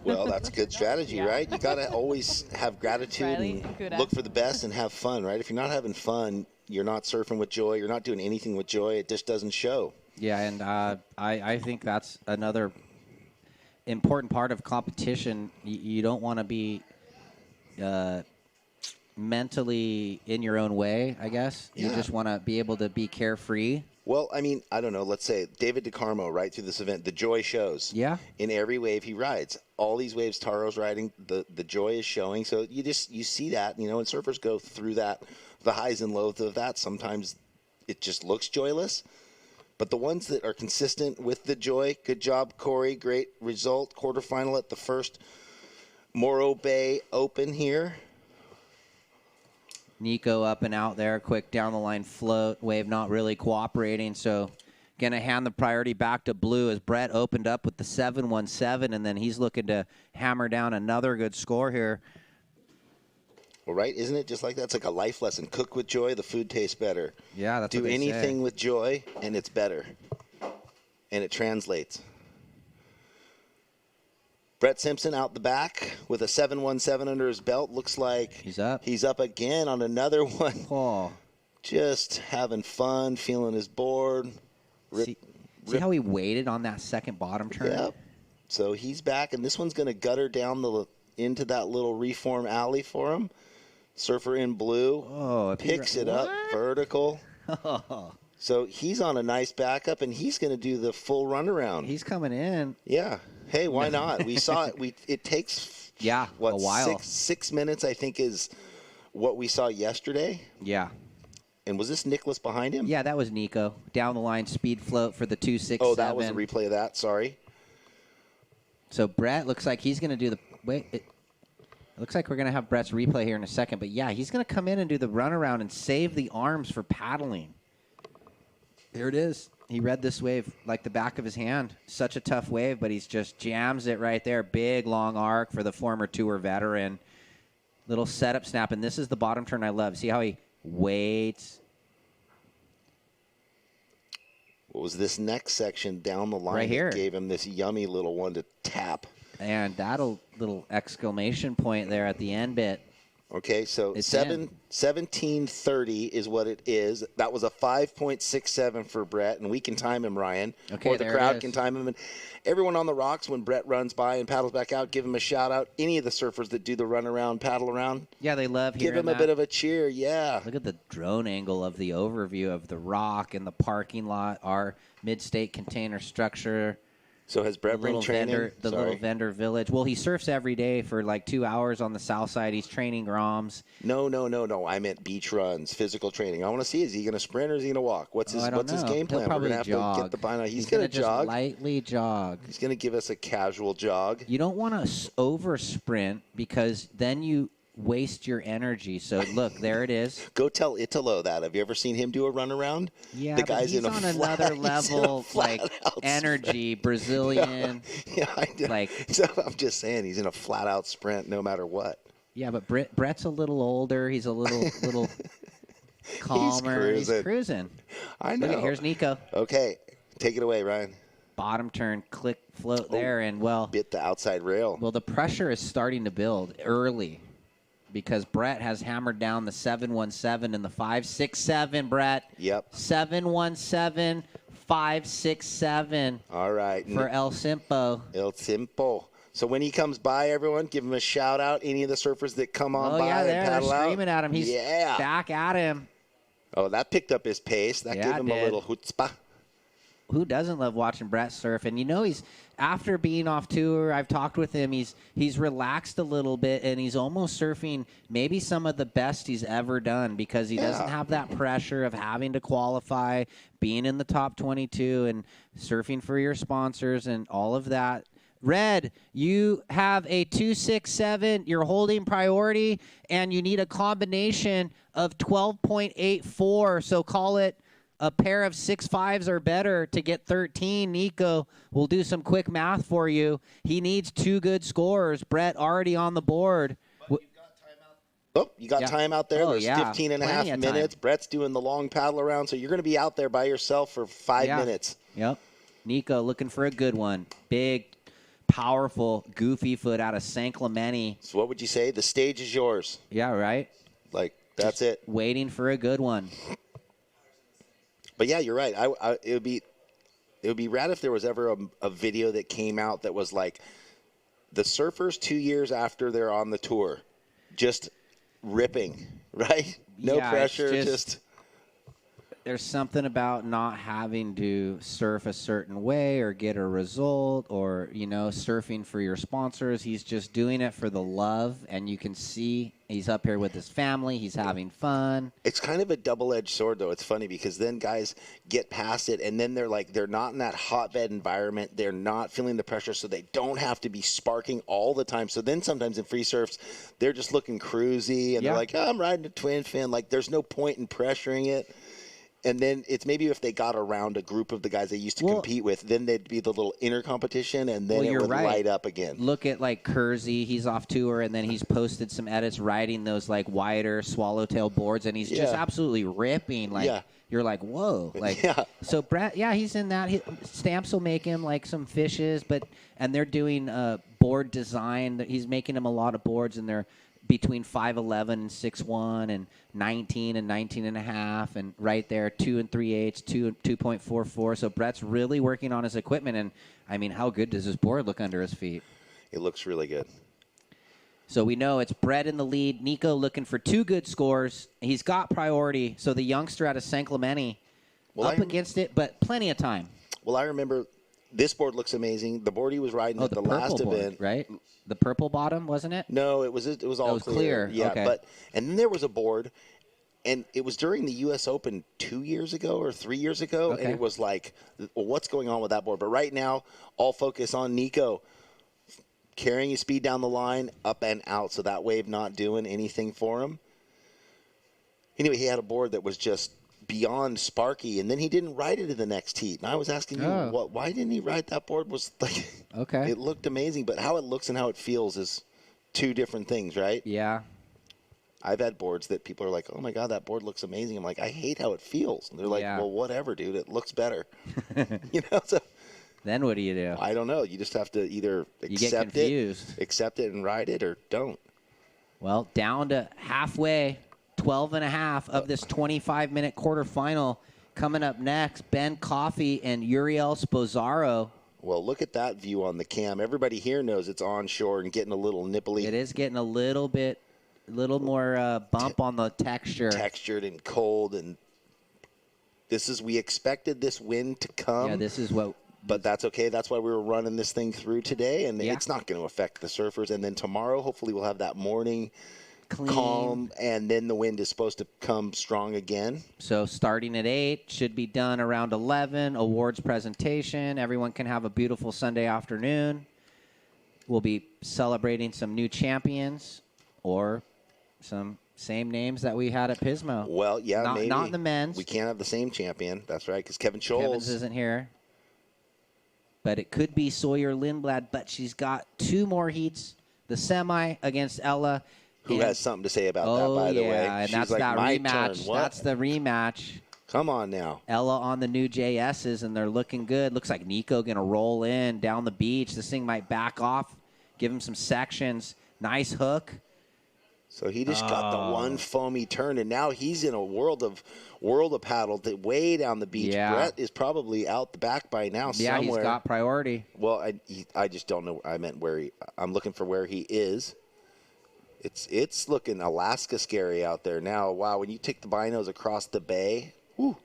Well, that's a good strategy, right? You got to always have gratitude and look for the best and have fun, right? If you're not having fun, you're not surfing with joy. You're not doing anything with joy. It just doesn't show. Yeah, and I think that's another important part of competition. You don't want to be mentally in your own way, I guess. Yeah. You just want to be able to be carefree. Well, I mean, I don't know. Let's say David DeCarmo, right through this event, the joy shows. Yeah. In every wave he rides. All these waves Taro's riding, the joy is showing. So you see that, and surfers go through that, the highs and lows of that. Sometimes it just looks joyless. But the ones that are consistent with the joy, good job, Corey. Great result. Quarterfinal at the first Morro Bay Open here. Nico up and out there, quick down the line float, wave not really cooperating, so going to hand the priority back to Blue as Brett opened up with the 717, and then he's looking to hammer down another good score here. Well, right, isn't it just like that? It's like a life lesson. Cook with joy, the food tastes better. Yeah, that's Do what they anything say. with joy, and it's better. And it translates. Brett Simpson out the back with a 717 under his belt. Looks like he's up. He's up again on another one. Oh. Just having fun, feeling his board. See how he waited on that second bottom turn? Yep. So he's back, and this one's going to gutter down into that little reform alley for him. Surfer in blue picks it up vertical. So he's on a nice backup, and he's going to do the full runaround. He's coming in. Yeah. Hey, why not? We saw it. It takes a while. 6 minutes, I think, is what we saw yesterday. Yeah. And was this Nicholas behind him? Yeah, that was Nico. Down the line speed float for the 267. Oh, that was a replay of that. Sorry. So Brett looks like he's going to do the it looks like we're going to have Brett's replay here in a second, but yeah, he's going to come in and do the runaround and save the arms for paddling. There it is. He read this wave like the back of his hand. Such a tough wave, but he's just jams it right there. Big, long arc for the former tour veteran. Little setup snap, and this is the bottom turn I love. See how he waits. What was this next section down the line Right here. that gave him this yummy little one to tap? And that little exclamation point there at the end bit. Okay, so It's 17:30 is what it is. That was a 5.67 for Brett, and we can time him, Ryan. Okay, or the there it crowd is. can time him. And everyone on the rocks, when Brett runs by and paddles back out, give him a shout out. Any of the surfers that do the run around, paddle around, Yeah, they love give hearing him a that. bit of a cheer. Yeah. Look at the drone angle of the overview of the rock and the parking lot, our mid-state container structure. So has Brett been training? The little vendor village. Well, he surfs every day for like 2 hours on the south side. He's training Groms. No. I meant beach runs, physical training. I want to see, is he going to sprint or is he going to walk? What's his game plan? He'll probably We're going to have to get the bind. He's going to just jog. lightly jog. He's going to give us a casual jog. You don't want to over sprint because then you waste your energy. So look, there it is. Go tell Italo that. Have you ever seen him do a run around? Yeah, the but guy's he's in a on flat, another he's in a level, like flat-out energy, sprint. Brazilian. Yeah, I do. Like, so I'm just saying, he's in a flat out sprint no matter what. yeah, but Brett's a little older. He's a little calmer. He's cruising. I know. Look at, here's Nico. Okay, take it away, Ryan. Bottom turn, click, float there, and bit the outside rail. Well, the pressure is starting to build early because Brett has hammered down the 717 and the 567. Brett. Yep. 717, 567. All right. For El Simpo. El Simpo. So when he comes by, everyone, give him a shout out. Any of the surfers that come on by and they're paddle out. screaming at him. He's back at him. Oh, that picked up his pace. That gave him a little chutzpah. Who doesn't love watching Brett surf? And you know, he's after being off tour, I've talked with him. He's relaxed a little bit, and he's almost surfing maybe some of the best he's ever done because he doesn't have that pressure of having to qualify, being in the top 22, and surfing for your sponsors and all of that. Red, you have a 267. You're holding priority, and you need a combination of 12.84. So call it a pair of 6.5s or better to get 13. Nico will do some quick math for you. He needs 2 good scores. Brett already on the board. Oh, you got time out there. There's 15 and a half Plenty of minutes. time. Brett's doing the long paddle around, so you're going to be out there by yourself for 5 minutes. Yep. Nico looking for a good one. Big, powerful, goofy foot out of San Clemente. So what would you say? The stage is yours. Yeah, right? Like, that's it. Waiting for a good one. But yeah, you're right. It would be rad if there was ever a video that came out that was like the surfers 2 years after they're on the tour, just ripping, right? No pressure, just there's something about not having to surf a certain way or get a result or, surfing for your sponsors. He's just doing it for the love, and you can see he's up here with his family. He's having fun. It's kind of a double-edged sword, though. It's funny because then guys get past it, and then they're not in that hotbed environment. They're not feeling the pressure, so they don't have to be sparking all the time. So then sometimes in free surfs, they're just looking cruisy, and they're like, I'm riding a twin fin. Like, there's no point in pressuring it. And then it's maybe if they got around a group of the guys they used to compete with, then they'd be the little inner competition, and then it would light up again. Look at, like, Kersey. He's off tour, and then he's posted some edits riding those, like, wider swallowtail boards, and he's just absolutely ripping. Like, you're like, whoa. Like, So, Brett, he's in that. Stamps will make him, like, some fishes, and they're doing board design. He's making him a lot of boards, and they're between 5'11 and 6'1 and 19 and 19 and a half, and right there 2 3/8, 2.44. So Brett's really working on his equipment, and I mean, how good does his board look under his feet? It looks really good. So we know it's Brett in the lead. Nico looking for 2 good scores. He's got priority. So the youngster out of San Clemente up against it, but plenty of time. Well, I remember this board looks amazing. The board he was riding at the last event, right? The purple bottom, wasn't it? No, it was all clear. Yeah, okay. And then there was a board, and it was during the U.S. Open 2 years ago or 3 years ago, and it was like, well, what's going on with that board? But right now, all focus on Nico carrying his speed down the line, up and out, so that wave not doing anything for him. Anyway, he had a board that was just beyond sparky, and then he didn't ride it in the next heat. And I was asking you, why didn't he ride that board? Was like, it looked amazing, but how it looks and how it feels is 2 different things, right? Yeah. I've had boards that people are like, oh my God, that board looks amazing. I'm like, I hate how it feels. And they're like, well, whatever, dude, it looks better. So then what do you do? I don't know. You just have to either accept it and ride it, or don't. Well, down to halfway, 12 and a half of this 25-minute quarterfinal. Coming up next, Ben Coffey and Uriel Sposaro. Well, look at that view on the cam. Everybody here knows it's onshore and getting a little nipply. It is getting a little more bump on the texture. Textured and cold, and we expected this wind to come. Yeah, this is what. But that's okay. That's why we were running this thing through today, and it's not going to affect the surfers. And then tomorrow, hopefully, we'll have that morning calm, and then the wind is supposed to come strong again. So starting at 8, should be done around 11, awards presentation. Everyone can have a beautiful Sunday afternoon. We'll be celebrating some new champions or some same names that we had at Pismo. Well, yeah, maybe. Not in the men's. We can't have the same champion. That's right, because Kevin Scholes isn't here. But it could be Sawyer Lindblad, but she's got 2 more heats. The semi against Ella. Who has something to say about that, by the way. And She's that's like, that my rematch. turn. What? That's the rematch. Come on now. Ella on the new JSs, and they're looking good. Looks like Nico going to roll in down the beach. This thing might back off, give him some sections. Nice hook. So he just got the one foamy turn, and now he's in a world of paddle way down the beach. Yeah. Brett is probably out the back by now somewhere. Yeah, he's got priority. Well, I just don't know. I meant I'm looking for where he is. It's looking Alaska scary out there now. Wow, when you take the binos across the bay, whew,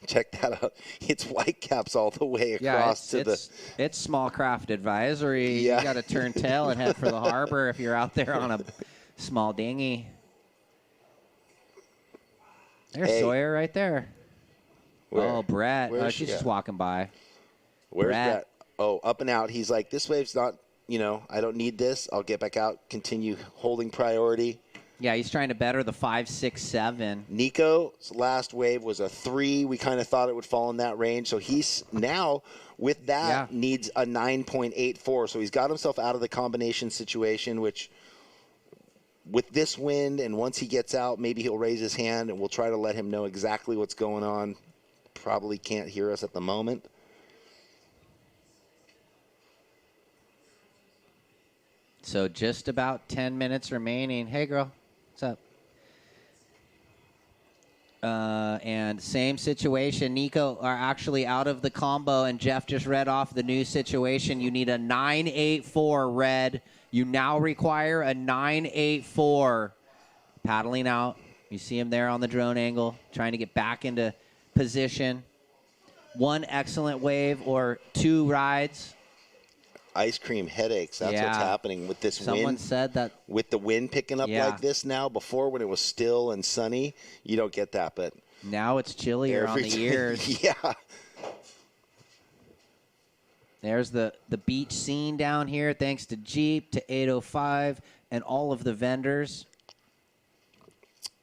check that out. It's whitecaps all the way across It's small craft advisory. Yeah. You got to turn tail and head for the harbor if you're out there on a small dinghy. There's Sawyer right there. Where? Oh, Brett. Where's She's she just at? walking by. Where's Brett. Brett? Oh, up and out. He's like, this wave's not, I don't need this. I'll get back out, continue holding priority. Yeah, he's trying to better the 5, 6, 7. Nico's last wave was a 3. We kind of thought it would fall in that range. So he's now, with that, needs a 9.84. So he's got himself out of the combination situation, which with this wind, and once he gets out, maybe he'll raise his hand, and we'll try to let him know exactly what's going on. Probably can't hear us at the moment. So just about 10 minutes remaining. Hey, girl. What's up? And same situation. Nico are actually out of the combo, and Jeff just read off the new situation. You need a 9.84 red. You now require a 9.84. Paddling out. You see him there on the drone angle, trying to get back into position. 1 excellent wave or 2 rides. Ice cream headaches. That's what's happening with this wind. Someone said that. With the wind picking up like this now, before when it was still and sunny, you don't get that. But now it's chillier on the ears. Yeah. There's the beach scene down here, thanks to Jeep, to 805, and all of the vendors.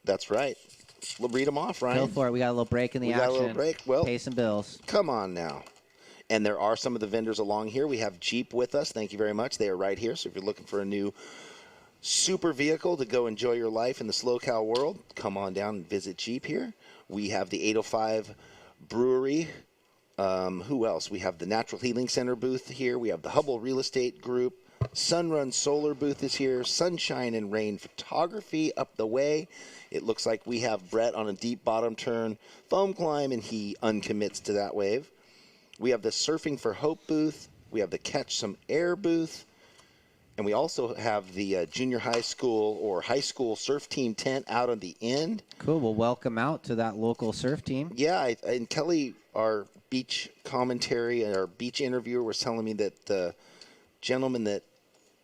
That's right. We'll read them off, Ryan. Go for it. We got a little break in the action. We got a little break. Well, pay some bills. Come on now. And there are some of the vendors along here. We have Jeep with us. Thank you very much. They are right here. So if you're looking for a new super vehicle to go enjoy your life in the slow cow world, come on down and visit Jeep here. We have the 805 Brewery. Who else? We have the Natural Healing Center booth here. We have the Hubble Real Estate Group. Sunrun Solar booth is here. Sunshine and Rain Photography up the way. It looks like we have Brett on a deep bottom turn foam climb, and he uncommits to that wave. We have the Surfing for Hope booth. We have the Catch Some Air booth. And we also have the junior high school or high school surf team tent out on the end. Cool. Well, welcome out to that local surf team. Yeah, and Kelly, our beach commentary and our beach interviewer, was telling me that the gentleman that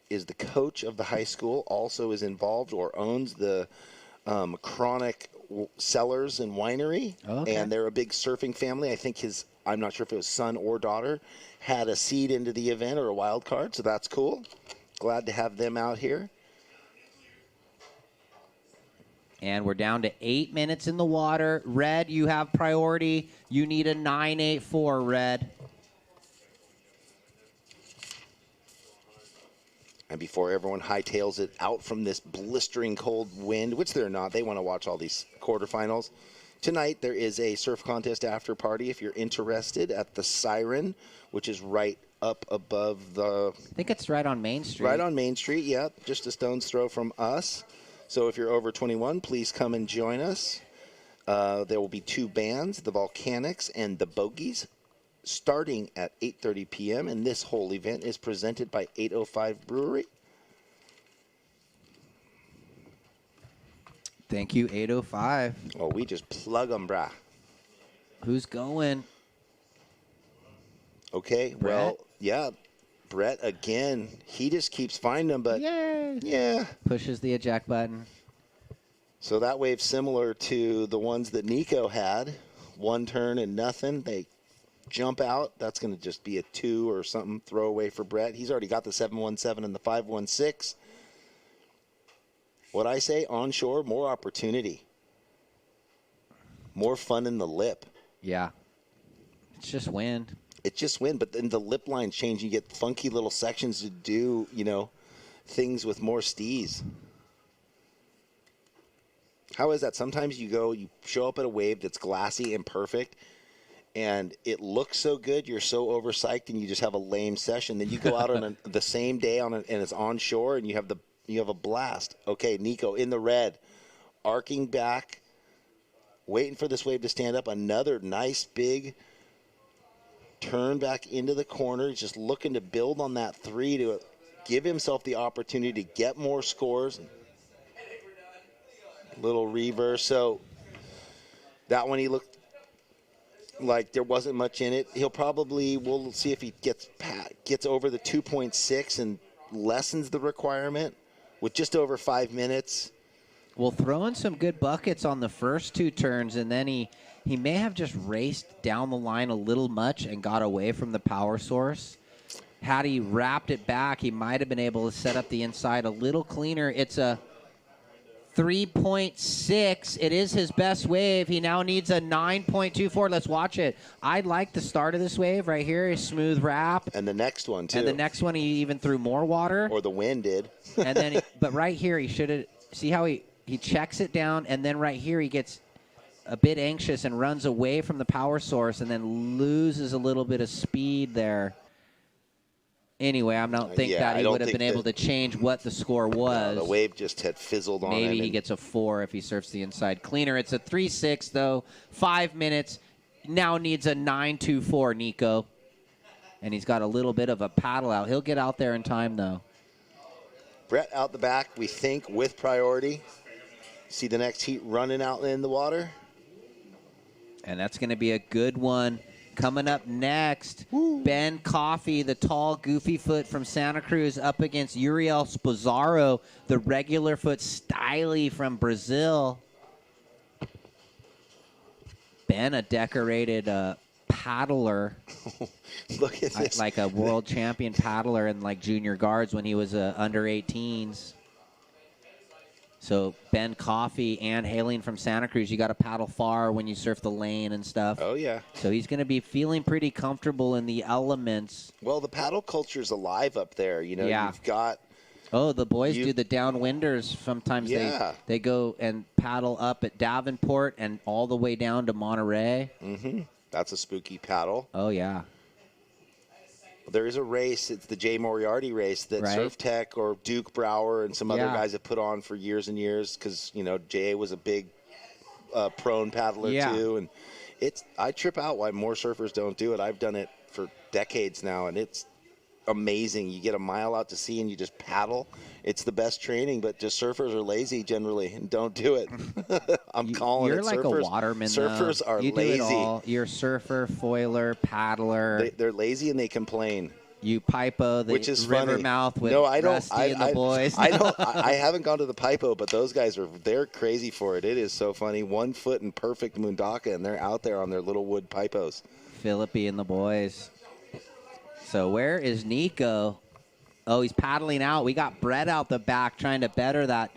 is the coach of the high school also is involved or owns the Chronic Cellars and Winery. Okay. And they're a big surfing family. I think I'm not sure if it was son or daughter, had a seed into the event or a wild card, so that's cool. Glad to have them out here. And we're down to 8 minutes in the water. Red, you have priority. You need a 9.84, Red. And before everyone hightails it out from this blistering cold wind, which they're not, they want to watch all these quarterfinals. tonight there is a surf contest after party if you're interested at the Siren, which is right up above the... I think it's right on Main Street. Right on Main Street, yeah, just a stone's throw from us. So if you're over 21, please come and join us. There will be 2 bands, the Volcanics and the Bogies, starting at 8:30 p.m., and this whole event is presented by 805 Brewery. Thank you, 805. Oh, we just plug them, brah. Who's going? Okay, Brett? well, yeah, Brett again. He just keeps finding them, but yeah. Pushes the eject button. So that wave's similar to the ones that Nico had. 1 turn and nothing. They jump out. That's going to just be a 2 or something throwaway for Brett. He's already got the 717 and the 516. What I say, onshore, more opportunity. More fun in the lip. Yeah. It's just wind. It's just wind, but then the lip line change. You get funky little sections to do, things with more stees. How is that? Sometimes you show up at a wave that's glassy and perfect, and it looks so good, you're so overpsyched, and you just have a lame session. Then you go out on the same day and it's onshore, and you have a blast. Okay, Nico in the red, arcing back, waiting for this wave to stand up. Another nice big turn back into the corner. He's just looking to build on that 3 to give himself the opportunity to get more scores. Little reverse. So that one he looked like there wasn't much in it. We'll see if he gets over the 2.6 and lessens the requirement with just over 5 minutes. Well, throwing some good buckets on the first 2 turns, and then he may have just raced down the line a little much and got away from the power source. Had he wrapped it back, he might have been able to set up the inside a little cleaner. It's a 3.6. It is his best wave. He now needs a 9.24. Let's watch it. I like the start of this wave right here. A smooth wrap. And the next one, too. And the next one, he even threw more water. Or the wind did. And then, but right here, he should have, see how he checks it down, and then right here he gets a bit anxious and runs away from the power source and then loses a little bit of speed there. Anyway, I don't think that he would have been able to change what the score was. No, the wave just had fizzled on him. Maybe he gets a 4 if he surfs the inside cleaner. It's a 3.6, though. 5 minutes. Now needs a 9.24, Nico. And he's got a little bit of a paddle out. He'll get out there in time, though. Brett out the back, we think, with priority. See the next heat running out in the water. And that's going to be a good one. Coming up next, Ben Coffey, the tall, goofy foot from Santa Cruz, up against Uriel Spozaro, the regular foot styly from Brazil. Ben, a decorated paddler. Look at this. Like a world champion paddler in like junior guards when he was under 18s. So Ben Coffey and hailing from Santa Cruz, you got to paddle far when you surf the lane and stuff. Oh, yeah. So he's going to be feeling pretty comfortable in the elements. Well, the paddle culture's alive up there. You've got... Oh, the boys do the downwinders. Sometimes they go and paddle up at Davenport and all the way down to Monterey. Mm-hmm. That's a spooky paddle. Oh, yeah. There is a race. It's the Jay Moriarty race that Surf Tech or Duke Brower and some other guys have put on for years and years because, Jay was a big prone paddler too. And I trip out why more surfers don't do it. I've done it for decades now, and it's amazing. You get a mile out to sea and you just paddle. It's the best training, but just surfers are lazy generally and don't do it. I'm calling it. You're like surfers, a waterman, surfers though. are you lazy. Do it all. You're surfer, foiler, paddler. They're lazy and they complain. You Pipo, the which is river funny. mouth with no, I don't, Rusty and the boys. I haven't gone to the Pipo, but those guys they're crazy for it. It is so funny. 1 foot in perfect mundaka, and they're out there on their little wood Pipos. Philippi and the boys. So where is Nico? Oh, he's paddling out. We got Brett out the back trying to better that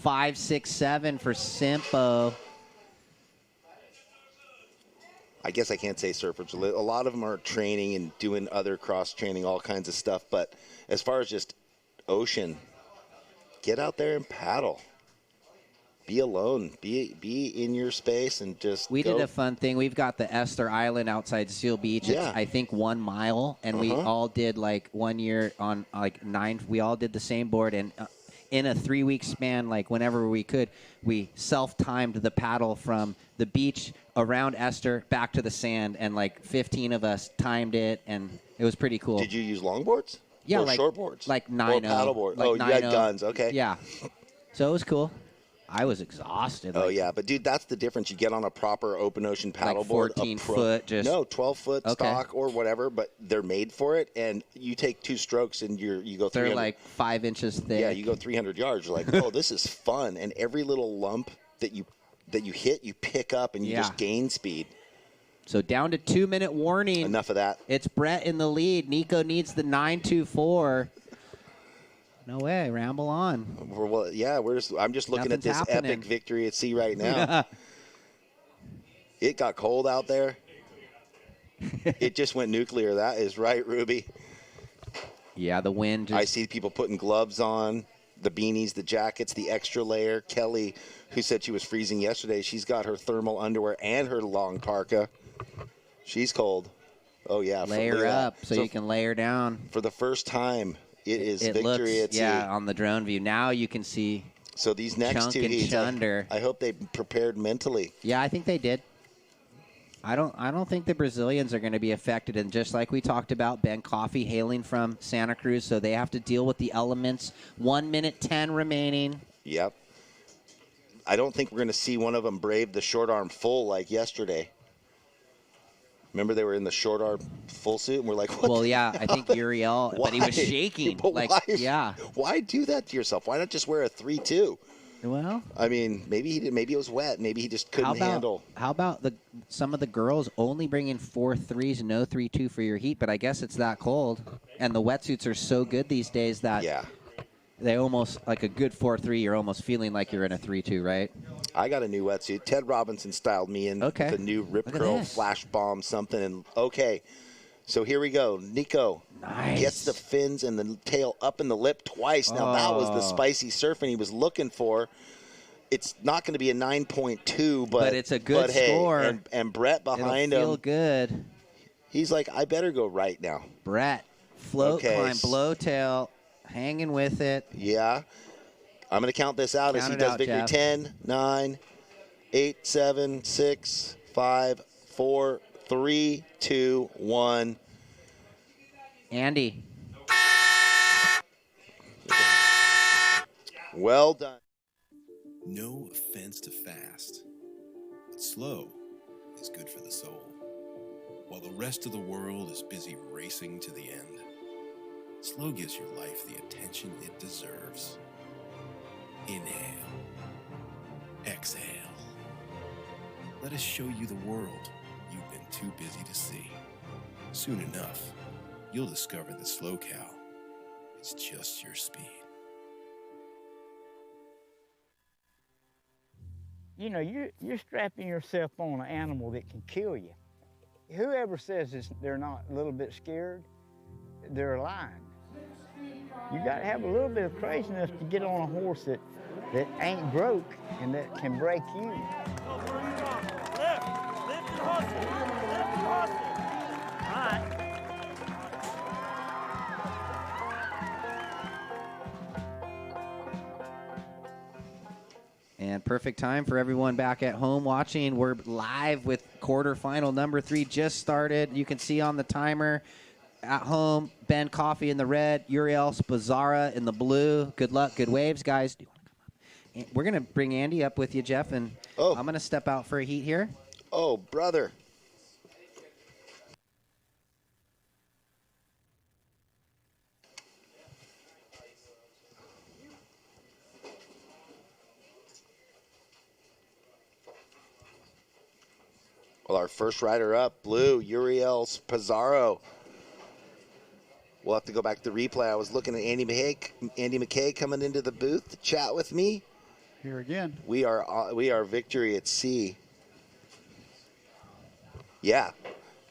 5.67 for Simpo. I guess I can't say surfers. A lot of them are training and doing other cross training, all kinds of stuff. But as far as just ocean, get out there and paddle. be alone, be in your space, and just We go. did a fun thing. We've got the Esther Island outside Seal Beach. Yeah. It's, I think, 1 mile, and we all did, like, 1 year on, like, 9. We all did the same board, and in a 3-week span, like, whenever we could, we self-timed the paddle from the beach around Esther back to the sand, and, like, 15 of us timed it, and it was pretty cool. Did you use longboards? Yeah, or like shortboards? like Or 9-0. paddleboard? Like Oh, you had 9-0. guns. Okay. Yeah. So it was cool. I was exhausted. Oh, like, yeah. But, dude, that's the difference. You get on a proper open ocean Like paddleboard. 14 foot, just... No, 12-foot Okay. stock or whatever, but they're made for it. And you take 2 strokes and you go 300. They're like 5 inches thick. Yeah, you go 300 yards. You're like, oh, this is fun. And every little lump that you hit, you pick up and you just gain speed. So down to 2-minute warning. Enough of that. It's Brett in the lead. Nico needs the 9.24. No way. Ramble on. Well, yeah, I'm just looking at Nothing's this happening. epic victory at sea right now. It got cold out there. It just went nuclear. That is right, Ruby. Yeah, the wind. I see people putting gloves on, the beanies, the jackets, the extra layer. Kelly, who said she was freezing yesterday, she's got her thermal underwear and her long parka. She's cold. Oh, yeah. Layer up so you can layer down. For the first time, it is It victory looks, at sea. on the drone view. Now you can see. So these next Chunk 2 and heats, Chunder. I hope they prepared mentally. Yeah, I think they did. I don't think the Brazilians are going to be affected. And just like we talked about, Ben Coffey hailing from Santa Cruz, so they have to deal with the elements. 1 minute 10 remaining. Yep. I don't think we're going to see one of them brave the short arm full like yesterday. Remember they were in the short arm full suit, and we're like, what? Well, yeah, I think Uriel, but he was Why? shaking. But Like, why? yeah. Why do that to yourself? Why not just wear a 3-2? Well, I mean, maybe he did. Maybe it was wet. Maybe he just couldn't handle. How about some of the girls only bringing 4 3s, no 3-2 for your heat? But I guess it's that cold, and the wetsuits are so good these days that they almost like a good 4-3. You're almost feeling like you're in a 3-2, right? I got a new wetsuit. Ted Robinson styled me in the new Rip Look at Curl this. Flash Bomb something. And okay, so here we go. Nico gets the fins and the tail up in the lip twice. Now that was the spicy surfing he was looking for. It's not going to be a 9.2, but it's a good hey, score. And Brett behind It'll him. feel good. He's like, I better go right now. Brett, float climb, blowtail, hanging with it. Yeah. I'm going to count this out as he does victory. Jeff. 10, 9, 8, 7, 6, 5, 4, 3, 2, 1. Andy. Well done. No offense to fast, but slow is good for the soul. While the rest of the world is busy racing to the end, slow gives your life the attention it deserves. Inhale. Exhale. Let us show you the world you've been too busy to see. Soon enough, you'll discover that Slow Cow is just your speed. You know, you're strapping yourself on an animal that can kill you. Whoever says they're not a little bit scared, they're lying. You got to have a little bit of craziness to get on a horse that ain't broke and that can break you. And perfect time for everyone back at home watching. We're live with quarterfinal number 3 just started. You can see on the timer at home, Ben Coffey in the red, Uriel Spazzara in the blue. Good luck, good waves, guys. Do you want to come up? We're going to bring Andy up with you, Jeff, and I'm going to step out for a heat here. Oh, brother. Well, our first rider up, blue, Uriel Spazzaro. We'll have to go back to the replay. I was looking at Andy McKay coming into the booth to chat with me. Here again. We are victory at sea. Yeah.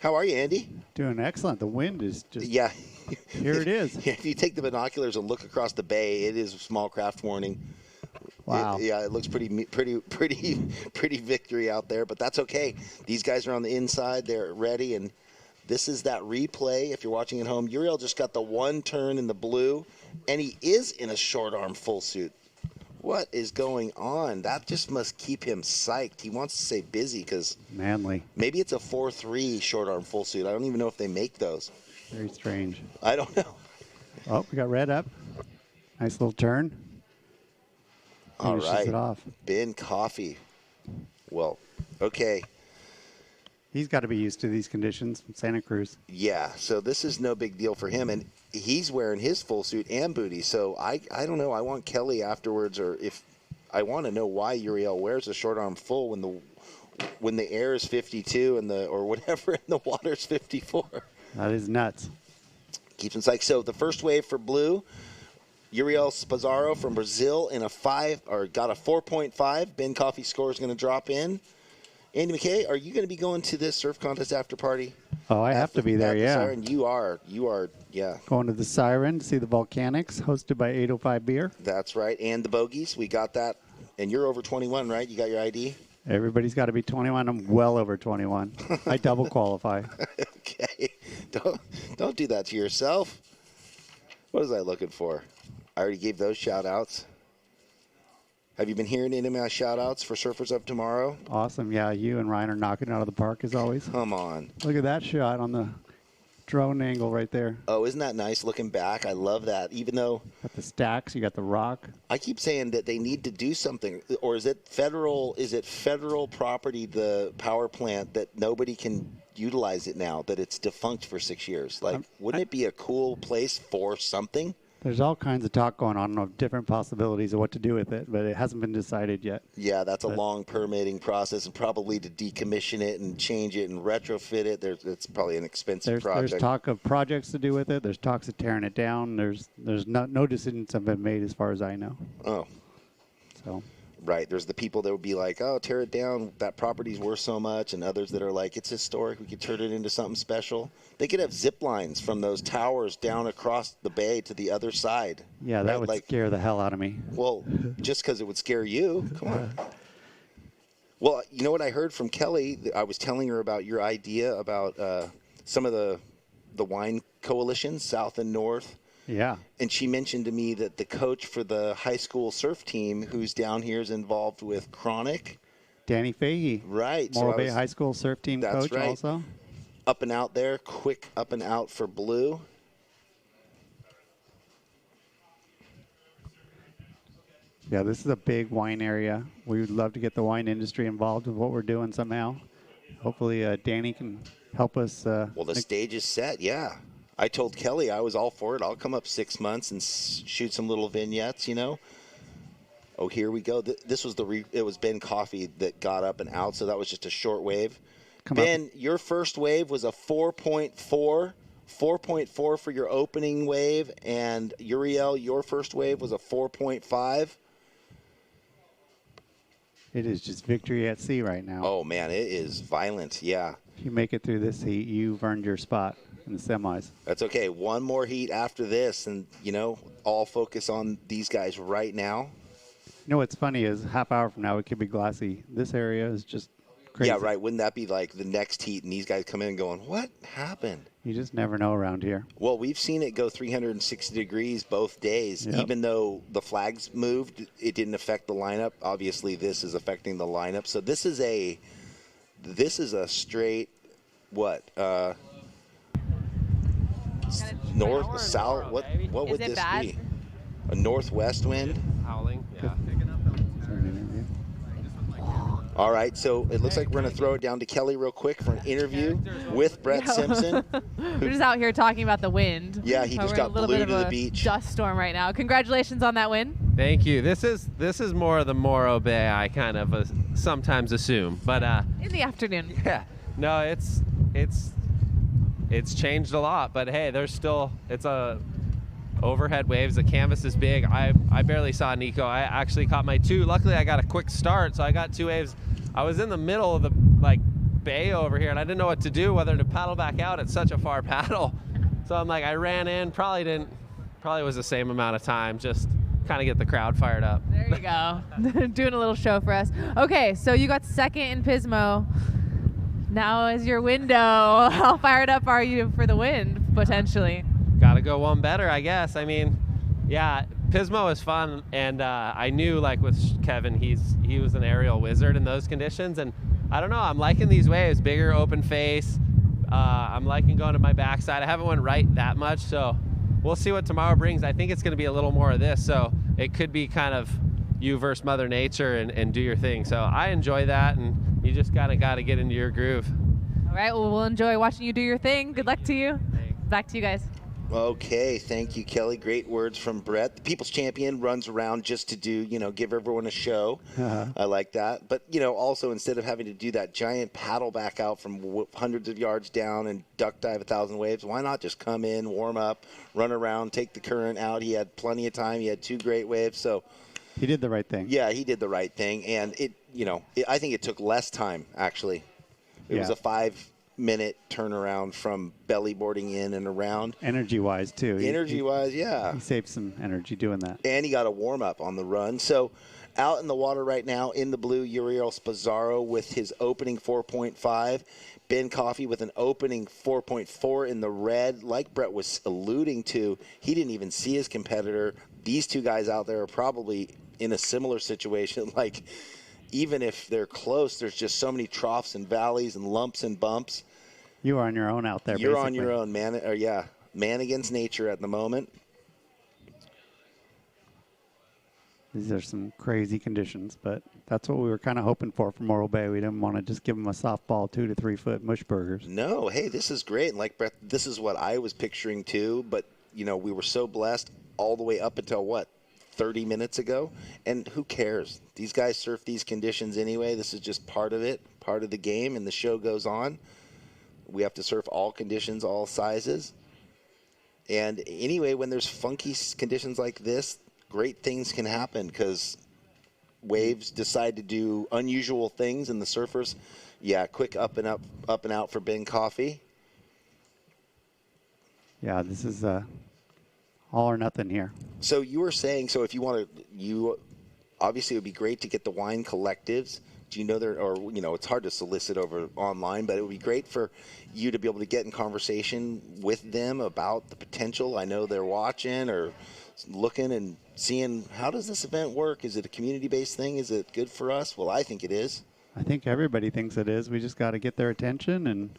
How are you, Andy? Doing excellent. The wind is just... Yeah. Here it is. If you take the binoculars and look across the bay, it is a small craft warning. Wow. It looks pretty victory out there, but that's okay. These guys are on the inside. They're ready, and this is that replay. If you're watching at home, Uriel just got the one turn in the blue, and he is in a short arm full suit. What is going on? That just must keep him psyched. He wants to stay busy because Manly. maybe it's a 4-3 short arm full suit. I don't even know if they make those. Very strange. I don't know. Oh, we got red up. Nice little turn. All Finishes right. it off. Ben Coffey. Well, okay. He's got to be used to these conditions from Santa Cruz. Yeah, so this is no big deal for him, and he's wearing his full suit and booty. So I don't know. I want Kelly afterwards, or if I want to know why Uriel wears a short arm full when the air is 52 and or whatever, and the water's 54. That is nuts. Keeps him psyched. So the first wave for blue, Uriel Spazzaro from Brazil in got a 4.5. Ben Coffey's score is going to drop in. Andy McKay, are you going to be going to this surf contest after party? Oh, I have to be there, yeah. Siren? You are, yeah. Going to the Siren to see the Volcanics, hosted by 805 Beer. That's right, and the Bogies. We got that. And you're over 21, right? You got your ID? Everybody's got to be 21. I'm well over 21. I double qualify. Okay. Don't do that to yourself. What was I looking for? I already gave those shout-outs. Have you been hearing any of my shout-outs for Surfers Up Tomorrow? Awesome. Yeah, you and Ryan are knocking it out of the park as always. Come on. Look at that shot on the drone angle right there. Oh, isn't that nice looking back? I love that. Even though got the stacks, you got the rock. I keep saying that they need to do something, or is it federal property, the power plant, that nobody can utilize it now, that it's defunct for 6 years? Like, wouldn't it be a cool place for something? There's all kinds of talk going on of different possibilities of what to do with it, but it hasn't been decided yet. Yeah, that's a long permitting process, and probably to decommission it and change it and retrofit it, it's probably an expensive project. There's talk of projects to do with it. There's talks of tearing it down. There's no decisions have been made as far as I know. Oh. So. Right. There's the people that would be like, oh, tear it down. That property's worth so much. And others that are like, it's historic. We could turn it into something special. They could have zip lines from those towers down across the bay to the other side. Yeah, that would scare the hell out of me. Well, just because it would scare you. Come on. Well, you know what I heard from Kelly? I was telling her about your idea about some of the wine coalitions, South and North. Yeah. And she mentioned to me that the coach for the high school surf team who's down here is involved with Chronic. Danny Fahey. Right. Morro Bay High School surf team coach right. also. Up and out there, quick up and out for blue. Yeah, this is a big wine area. We would love to get the wine industry involved with what we're doing somehow. Hopefully Danny can help us. Well, the stage is set, yeah. I told Kelly I was all for it. I'll come up 6 months and shoot some little vignettes, you know. Oh, here we go. This was it was Ben Coffey that got up and out, so that was just a short wave. Ben, your first wave was a 4.4. 4.4 for your opening wave, and Uriel, your first wave was a 4.5. It is just victory at sea right now. Oh, man, it is violent, yeah. If you make it through this heat, you've earned your spot in the semis. That's okay. One more heat after this, and, you know, all focus on these guys right now. You know what's funny is half hour from now it could be glassy. This area is just crazy. Yeah, right. Wouldn't that be like the next heat, and these guys come in going, what happened? You just never know around here. Well, we've seen it go 360 degrees both days. Yep. Even though the flags moved, it didn't affect the lineup. Obviously, this is affecting the lineup. So this is a straight what? North, south. What would this be? A northwest wind. Howling. Yeah. All right, so it looks like we're going to throw it down to Kelly real quick for an interview with Brett Simpson. We're just out here talking about the wind. Yeah, he just got blew to the beach. Dust storm right now. Congratulations on that win. Thank you. This is more of the Morro Bay I kind of sometimes assume, but in the afternoon. Yeah, no, it's changed a lot, but hey, it's a overhead waves. The canvas is big. I barely saw Nico. I actually caught my two. Luckily, I got a quick start, so I got 2 waves. I was in the middle of the bay over here, and I didn't know what to do, whether to paddle back out. It's such a far paddle. So I'm like, I ran in, probably was the same amount of time, just kind of get the crowd fired up. There you go. Doing a little show for us. Okay, so you got second in Pismo. Now is your window. How fired up are you for the wind, potentially? Got to go one better, I guess. I mean, yeah, Pismo is fun, and I knew, like with Kevin, he was an aerial wizard in those conditions, and I don't know, I'm liking these waves, bigger open face. I'm liking going to my backside. I haven't went right that much, so we'll see what tomorrow brings. I think it's going to be a little more of this, so it could be kind of you versus Mother Nature and do your thing. So I enjoy that, and you just kind of got to get into your groove. All right, well, we'll enjoy watching you do your thing. Good luck to you. Thanks. Back to you guys. Okay, thank you, Kelly. Great words from Brett. The People's Champion runs around just to do, give everyone a show. I like that. But, also instead of having to do that giant paddle back out from hundreds of yards down and duck dive 1,000 waves, why not just come in, warm up, run around, take the current out? He had plenty of time. He had 2 great waves. So he did the right thing. Yeah, he did the right thing. And I think it took less time, actually. It was a 5-minute turnaround from belly boarding in and around. Energy-wise, too. Energy-wise, yeah. He saved some energy doing that. And he got a warm-up on the run. So out in the water right now, in the blue, Uriel Spazzaro with his opening 4.5. Ben Coffey with an opening 4.4 in the red. Like Brett was alluding to, he didn't even see his competitor. These 2 guys out there are probably in a similar situation. Like, even if they're close, there's just so many troughs and valleys and lumps and bumps. You are on your own out there, You're basically. on your own, man. Man against nature at the moment. These are some crazy conditions, but that's what we were kind of hoping for from Morro Bay. We didn't want to just give them a softball 2 to 3 foot mush burgers. No, hey, this is great. And like Brett, this is what I was picturing too. But, we were so blessed all the way up until 30 minutes ago, and who cares? These guys surf these conditions anyway. This is just part of it, part of the game, and the show goes on. We have to surf all conditions, all sizes. And anyway, when there's funky conditions like this, great things can happen because waves decide to do unusual things, and the surfers, quick up and out for Ben Coffey. Yeah, this is all or nothing here. So you were saying, if you want to, obviously it would be great to get the wine collectives. Do you know it's hard to solicit over online, but it would be great for you to be able to get in conversation with them about the potential. I know they're watching or looking and seeing, how does this event work? Is it a community-based thing? Is it good for us? Well, I think it is. I think everybody thinks it is. We just got to get their attention, and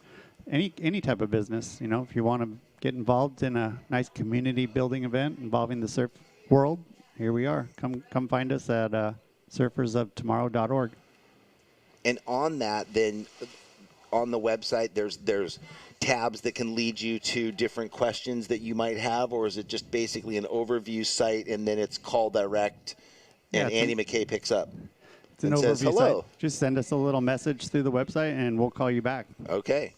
any type of business, if you want to get involved in a nice community building event involving the surf world, here we are. Come find us at surfersoftomorrow.org. And on that, then on the website, there's tabs that can lead you to different questions that you might have, or is it just basically an overview site and then it's call direct and Andy McKay picks up? It's an overview says, hello. Site. Just send us a little message through the website and we'll call you back. Okay.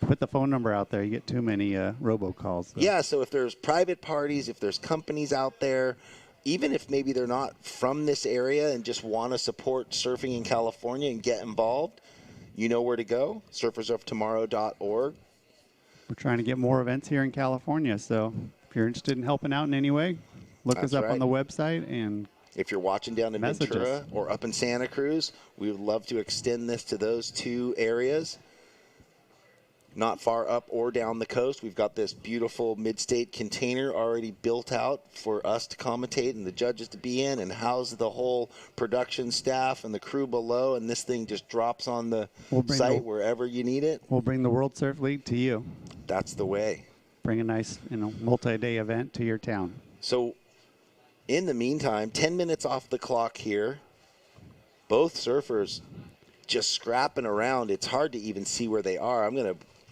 Put the phone number out there. You get too many robocalls. So. Yeah, so if there's private parties, if there's companies out there, even if maybe they're not from this area and just want to support surfing in California and get involved, you know where to go, surfersoftomorrow.org. We're trying to get more events here in California, so if you're interested in helping out in any way, look us up on the website. And if you're watching down in Ventura or up in Santa Cruz, we would love to extend this to those 2 areas. Not far up or down the coast, we've got this beautiful mid-state container already built out for us to commentate and the judges to be in and house the whole production staff and the crew below, and this thing just drops on the site wherever you need it. We'll bring the World Surf League to you. That's the way. Bring a nice, multi-day event to your town. So in the meantime, 10 minutes off the clock here. Both surfers just scrapping around. It's hard to even see where they are.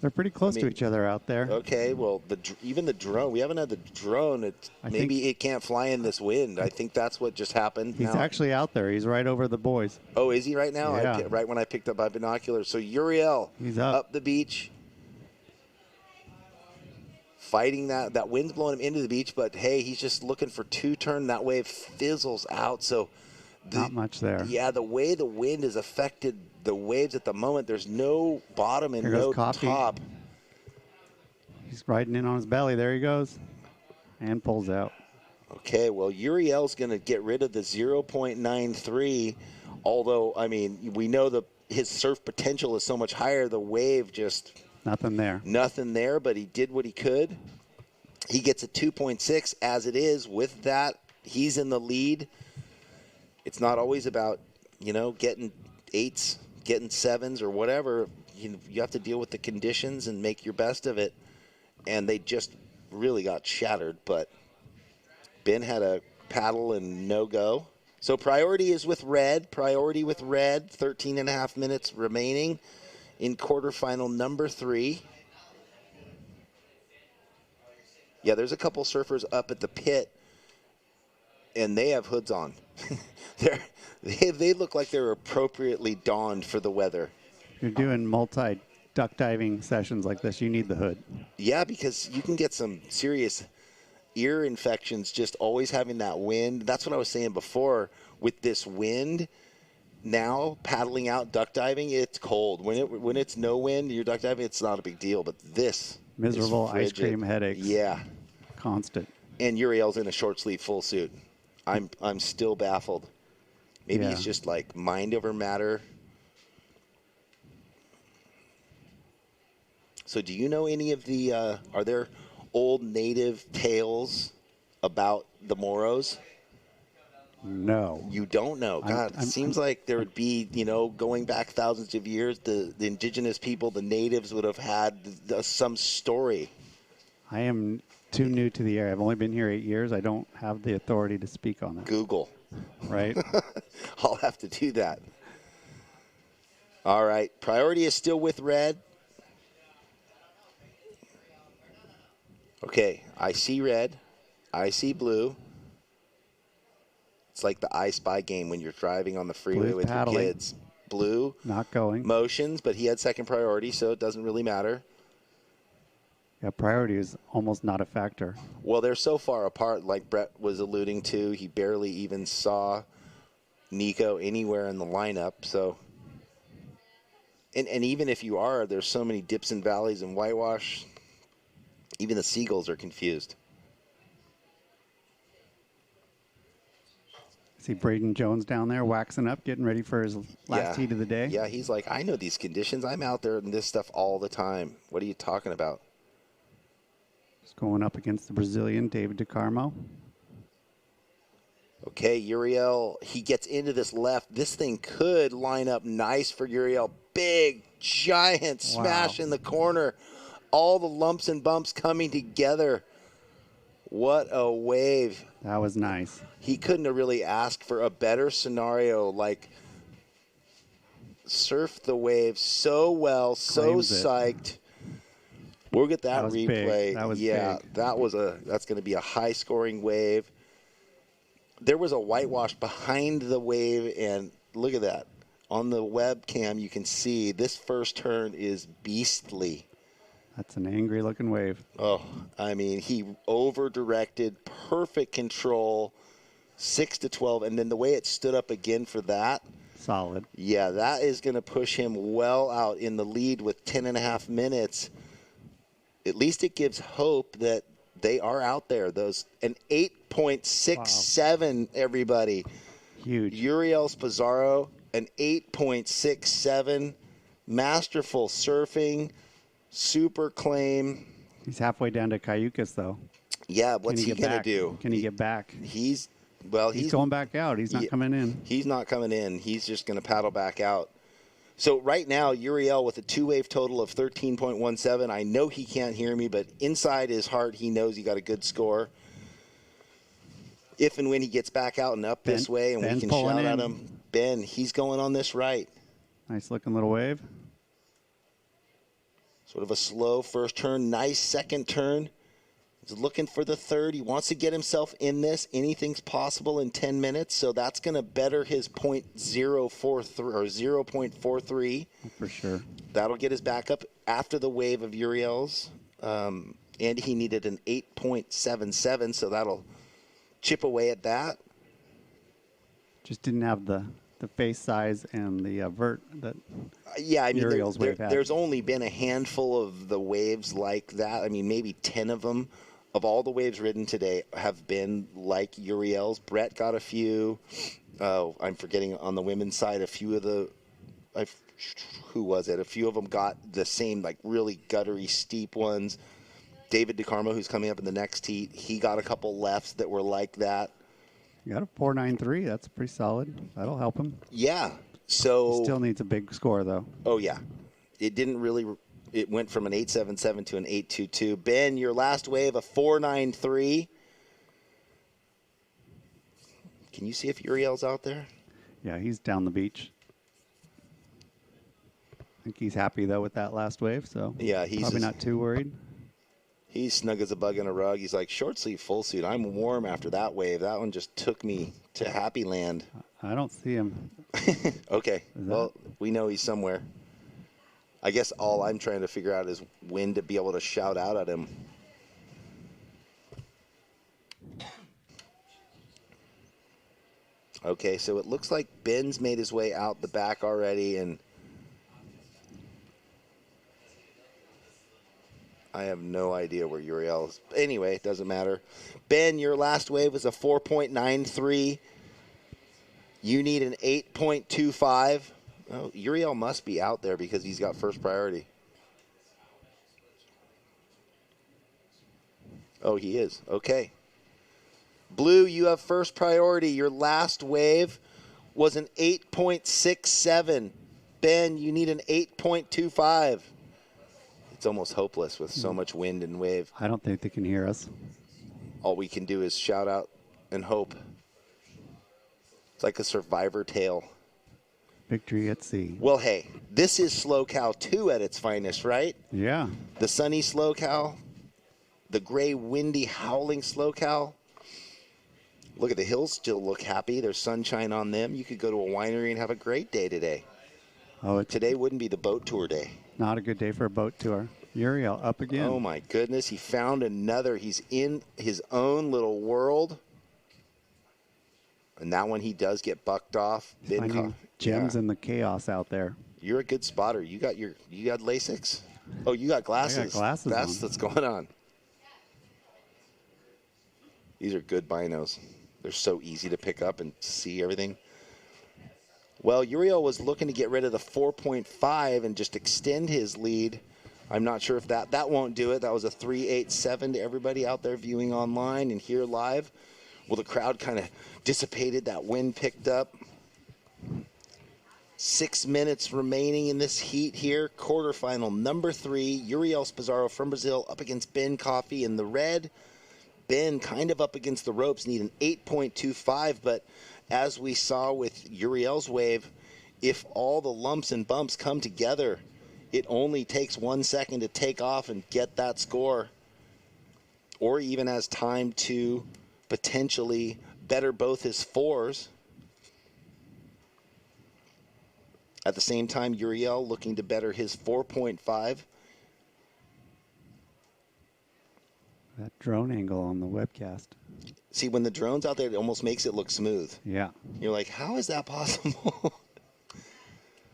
They're pretty close to each other out there. Okay, well, even the drone. We haven't had the drone. Maybe it can't fly in this wind. I think that's what just happened. He's actually out there. He's right over the boys. Oh, is he right now? Yeah. Right when I picked up my binoculars. So Uriel, he's up the beach, fighting that wind's blowing him into the beach. But hey, he's just looking for 2-turn. That wave fizzles out. So not much there. Yeah, the way the wind has affected the waves at the moment, there's no bottom and no top. He's riding in on his belly. There he goes. And pulls out. Okay, well, Uriel's going to get rid of the 0.93, although, I mean, we know his surf potential is so much higher. The wave just... Nothing there. Nothing there, but he did what he could. He gets a 2.6 as it is. With that, he's in the lead. It's not always about, getting 8s, getting 7s, or whatever. You have to deal with the conditions and make your best of it. And they just really got shattered, but Ben had a paddle and no go. So priority is with red. 13 and a half minutes remaining in quarterfinal number 3. Yeah, there's a couple surfers up at the pit, and they have hoods on. They look like they're appropriately donned for the weather. If you're doing multi-duck diving sessions like this, you need the hood. Yeah, because you can get some serious ear infections just always having that wind. That's what I was saying before. With this wind, now paddling out duck diving, it's cold. When it's no wind, you're duck diving, it's not a big deal. But this miserable is ice frigid. cream headaches. Yeah, constant. And Uriel's in a short sleeve full suit. I'm still baffled. Maybe he's just like mind over matter. So do you know any of the, are there old native tales about the Morros? No. You don't know? God, it seems like there would be, going back thousands of years, the indigenous people, the natives would have had some story. I am too new to the area. I've only been here 8 years. I don't have the authority to speak on it. Google. Right? I'll have to do that. All right. Priority is still with red. Okay. I see red. I see blue. It's like the I Spy game when you're driving on the freeway Blue's with paddling. your kids. Blue. Not going. Motions, but he had second priority, so it doesn't really matter. Yeah, priority is almost not a factor. Well, they're so far apart, like Brett was alluding to. He barely even saw Nico anywhere in the lineup. So, and even if you are, there's so many dips and valleys and whitewash. Even the seagulls are confused. See Braden Jones down there waxing up, getting ready for his last heat of the day. Yeah, he's like, I know these conditions. I'm out there in this stuff all the time. What are you talking about? Just going up against the Brazilian, David DeCarmo. Okay, Uriel, he gets into this left. This thing could line up nice for Uriel. Big, giant smash in the corner. All the lumps and bumps coming together. What a wave. That was nice. He couldn't have really asked for a better scenario. Like, surfed the wave so well, so psyched. We'll get that replay. Big. That was big. That's going to be a high-scoring wave. There was a whitewash behind the wave, and look at that. On the webcam, you can see this first turn is beastly. That's an angry-looking wave. Oh, I mean, he over-directed, perfect control, 6-12, and then the way it stood up again for that. Solid. Yeah, that is going to push him well out in the lead with 10 and a half minutes. At least it gives hope that they are out there. An 8.67, everybody. Huge. Uriel Pizarro, an 8.67. Masterful surfing. Super claim. He's halfway down to Cayucas, though. Yeah, what's he going to do? Can he get back? He's going back out. He's not coming in. He's not coming in. He's just going to paddle back out. So right now, Uriel with a two-wave total of 13.17. I know he can't hear me, but inside his heart, he knows he got a good score. If and when he gets back out and up this way and we can shout at him, Ben, he's going on this right. Nice-looking little wave. Sort of a slow first turn, nice second turn. He's looking for the third. He wants to get himself in this. Anything's possible in 10 minutes, so that's going to better his .043 or 0.43. For sure. That'll get his back up after the wave of Uriel's. And he needed an 8.77, so that'll chip away at that. Just didn't have the face size and the vert that wave had. There's only been a handful of the waves like that. I mean, maybe 10 of them of all the waves ridden today have been like Uriel's. Brett got a few. I'm forgetting on the women's side, a few of the, who was it? A few of them got the same, like really guttery, steep ones. David DeCarmo, who's coming up in the next heat, he got a couple lefts that were like that. You got a 4.93. That's pretty solid. That'll help him. Yeah. So Still needs a big score, though. Oh, yeah. It didn't really. It went from an 8.77 to an 8.22. Ben, your last wave, a 4.93. Can you see if Uriel's out there? Yeah, he's down the beach. I think he's happy, though, with that last wave, so yeah, he's probably not too worried. He's snug as a bug in a rug. He's like, short sleeve, full suit. I'm warm after that wave. That one just took me to happy land. I don't see him. Okay. Well, we know he's somewhere. I guess all I'm trying to figure out is when to be able to shout out at him. Okay, so it looks like Ben's made his way out the back already, and I have no idea where Uriel is. Anyway, it doesn't matter. Ben, your last wave was a 4.93. You need an 8.25. Oh, Uriel must be out there because he's got first priority. Oh, he is. Okay. Blue, you have first priority. Your last wave was an 8.67. Ben, you need an 8.25. It's almost hopeless with so much wind and wave. I don't think they can hear us. All we can do is shout out and hope. It's like a survivor tale. Victory at sea. Well, hey, this is Slow Cow 2 at its finest, right? Yeah. The sunny Slow Cow, the gray, windy, howling Slow Cow. Look at the hills, still look happy. There's sunshine on them. You could go to a winery and have a great day today. Oh, today wouldn't be the boat tour day. Not a good day for a boat tour. Uriel up again. Oh, my goodness. He found another. He's in his own little world. And that one he does get bucked off. Finding gems in the chaos out there. You're a good spotter. You got LASIKs? Oh, you got glasses. I got glasses That's on. what's going on. These are good binos. They're so easy to pick up and see everything. Well, Uriel was looking to get rid of the 4.5 and just extend his lead. I'm not sure if that won't do it. That was a 3.87 to everybody out there viewing online and here live. Well, the crowd kind of dissipated. That wind picked up. 6 minutes remaining in this heat here. Quarterfinal number 3. Uriel Spazaro from Brazil up against Ben Coffey in the red. Ben kind of up against the ropes, need an 8.25, but as we saw with Uriel's wave, if all the lumps and bumps come together, it only takes 1 second to take off and get that score, or even has time to potentially better both his fours. At the same time, Uriel looking to better his 4.5. That drone angle on the webcast. See, when the drone's out there, it almost makes it look smooth. Yeah. You're like, how is that possible?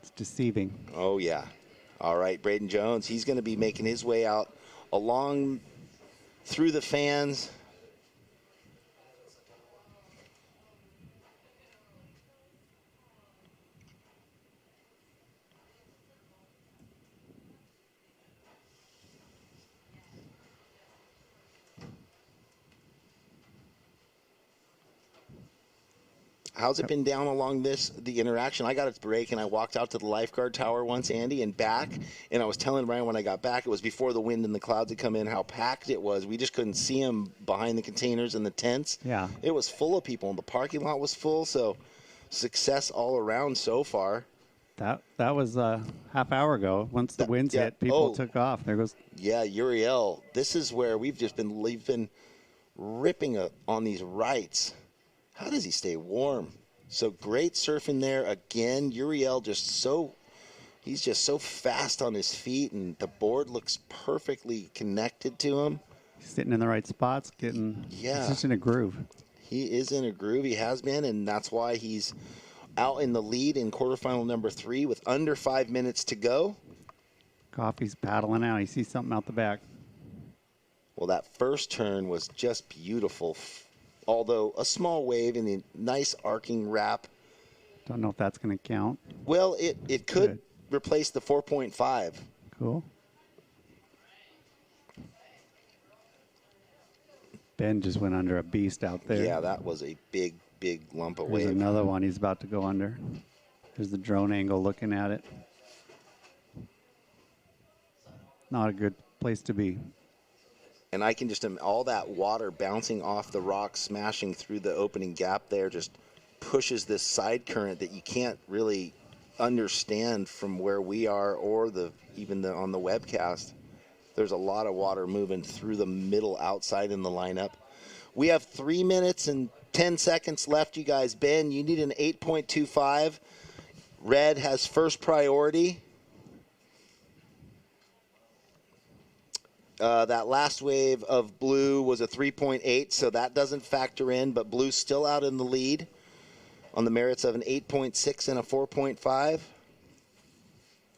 It's deceiving. Oh, yeah. All right, Braden Jones, he's going to be making his way out along through the fans. How's it been down along the interaction? I got its break, and I walked out to the lifeguard tower once, Andy, and back. And I was telling Ryan when I got back, it was before the wind and the clouds had come in, how packed it was. We just couldn't see them behind the containers and the tents. Yeah. It was full of people, and the parking lot was full, so success all around so far. That was a half hour ago. Once the winds hit, people took off. There goes. Yeah, Uriel. This is where we've been ripping on these rights. How does he stay warm? So great surfing there again. Uriel he's just so fast on his feet, and the board looks perfectly connected to him. He's sitting in the right spots, he's just in a groove. He is in a groove. He has been, and that's why he's out in the lead in quarterfinal number 3 with under 5 minutes to go. Coffey's paddling out. He sees something out the back. Well, that first turn was just beautiful, although a small wave and a nice arcing wrap. Don't know if that's going to count. Well, it could replace the 4.5. Cool. Ben just went under a beast out there. Yeah, that was a big, big lump of There's wave. another one he's about to go under. There's the drone angle looking at it. Not a good place to be. And I can just, all that water bouncing off the rocks, smashing through the opening gap there, just pushes this side current that you can't really understand from where we are or even on the webcast. There's a lot of water moving through the middle outside in the lineup. We have 3 minutes and 10 seconds left, you guys. Ben, you need an 8.25. Red has first priority. That last wave of blue was a 3.8, so that doesn't factor in, but blue's still out in the lead on the merits of an 8.6 and a 4.5.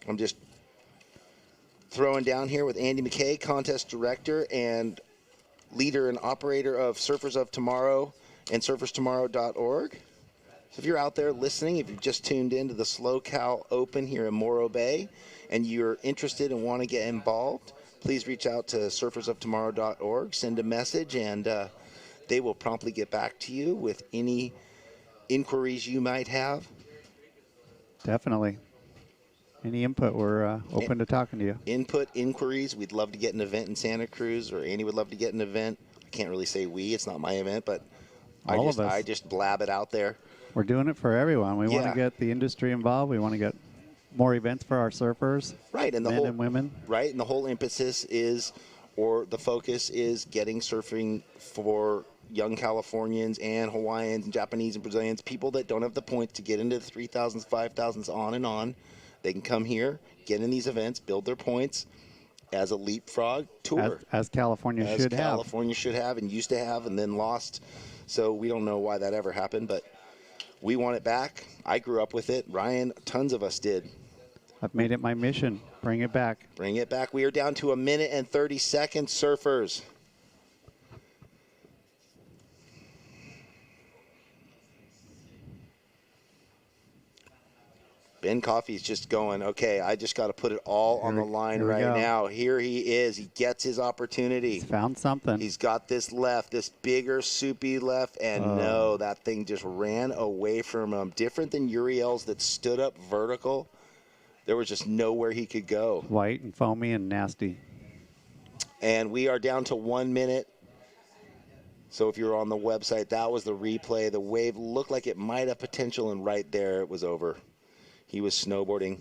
I'm just throwing down here with Andy McKay, contest director and leader and operator of Surfers of Tomorrow and surferstomorrow.org. So if you're out there listening, if you've just tuned into the SLO Open here in Morro Bay and you're interested and want to get involved, please reach out to surfersoftomorrow.org, send a message, and they will promptly get back to you with any inquiries you might have. Definitely. Any input, we're open to talking to you. Input, inquiries. We'd love to get an event in Santa Cruz, or Andy would love to get an event. I can't really say we. It's not my event, but I just blab it out there. We're doing it for everyone. We want Yeah. to get the industry involved. We want to get more events for our surfers, right, and the men whole, and women. Right, and the whole emphasis is, or the focus is, getting surfing for young Californians and Hawaiians and Japanese and Brazilians, people that don't have the points to get into the 3,000s, 5,000s, on and on. They can come here, get in these events, build their points as a leapfrog tour. As California should have. California should have and used to have and then lost. So we don't know why that ever happened, but we want it back. I grew up with it. Ryan, tons of us did. I've made it my mission. Bring it back. Bring it back. We are down to 1 minute and 30 seconds, surfers. Ben Coffey's just going, okay, I just got to put it all on the line right now. Here he is. He gets his opportunity. He's found something. He's got this left, this bigger, soupy left, and no, that thing just ran away from him. Different than Uriel's that stood up vertical. There was just nowhere he could go. White and foamy and nasty. And we are down to 1 minute. So if you're on the website, that was the replay. The wave looked like it might have potential, and right there it was over. He was snowboarding.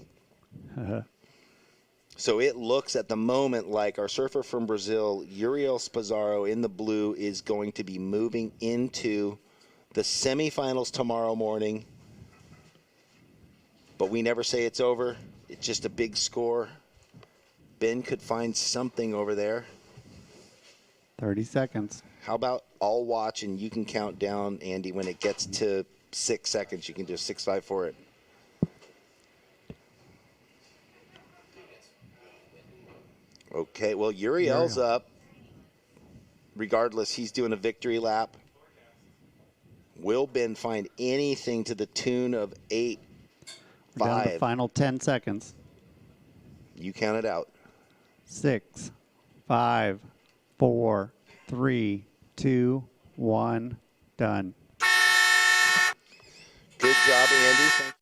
So it looks at the moment like our surfer from Brazil, Uriel Spazzaro in the blue, is going to be moving into the semifinals tomorrow morning. But we never say it's over. It's just a big score. Ben could find something over there. 30 seconds. How about I'll watch and you can count down, Andy, when it gets to 6 seconds. You can do 6-5 for it. Okay, well, Uriel's up. Regardless, he's doing a victory lap. Will Ben find anything to the tune of 8-5? We're down to the final 10 seconds. You count it out. 6, 5, 4, 3, 2, 1, done. Good job, Andy.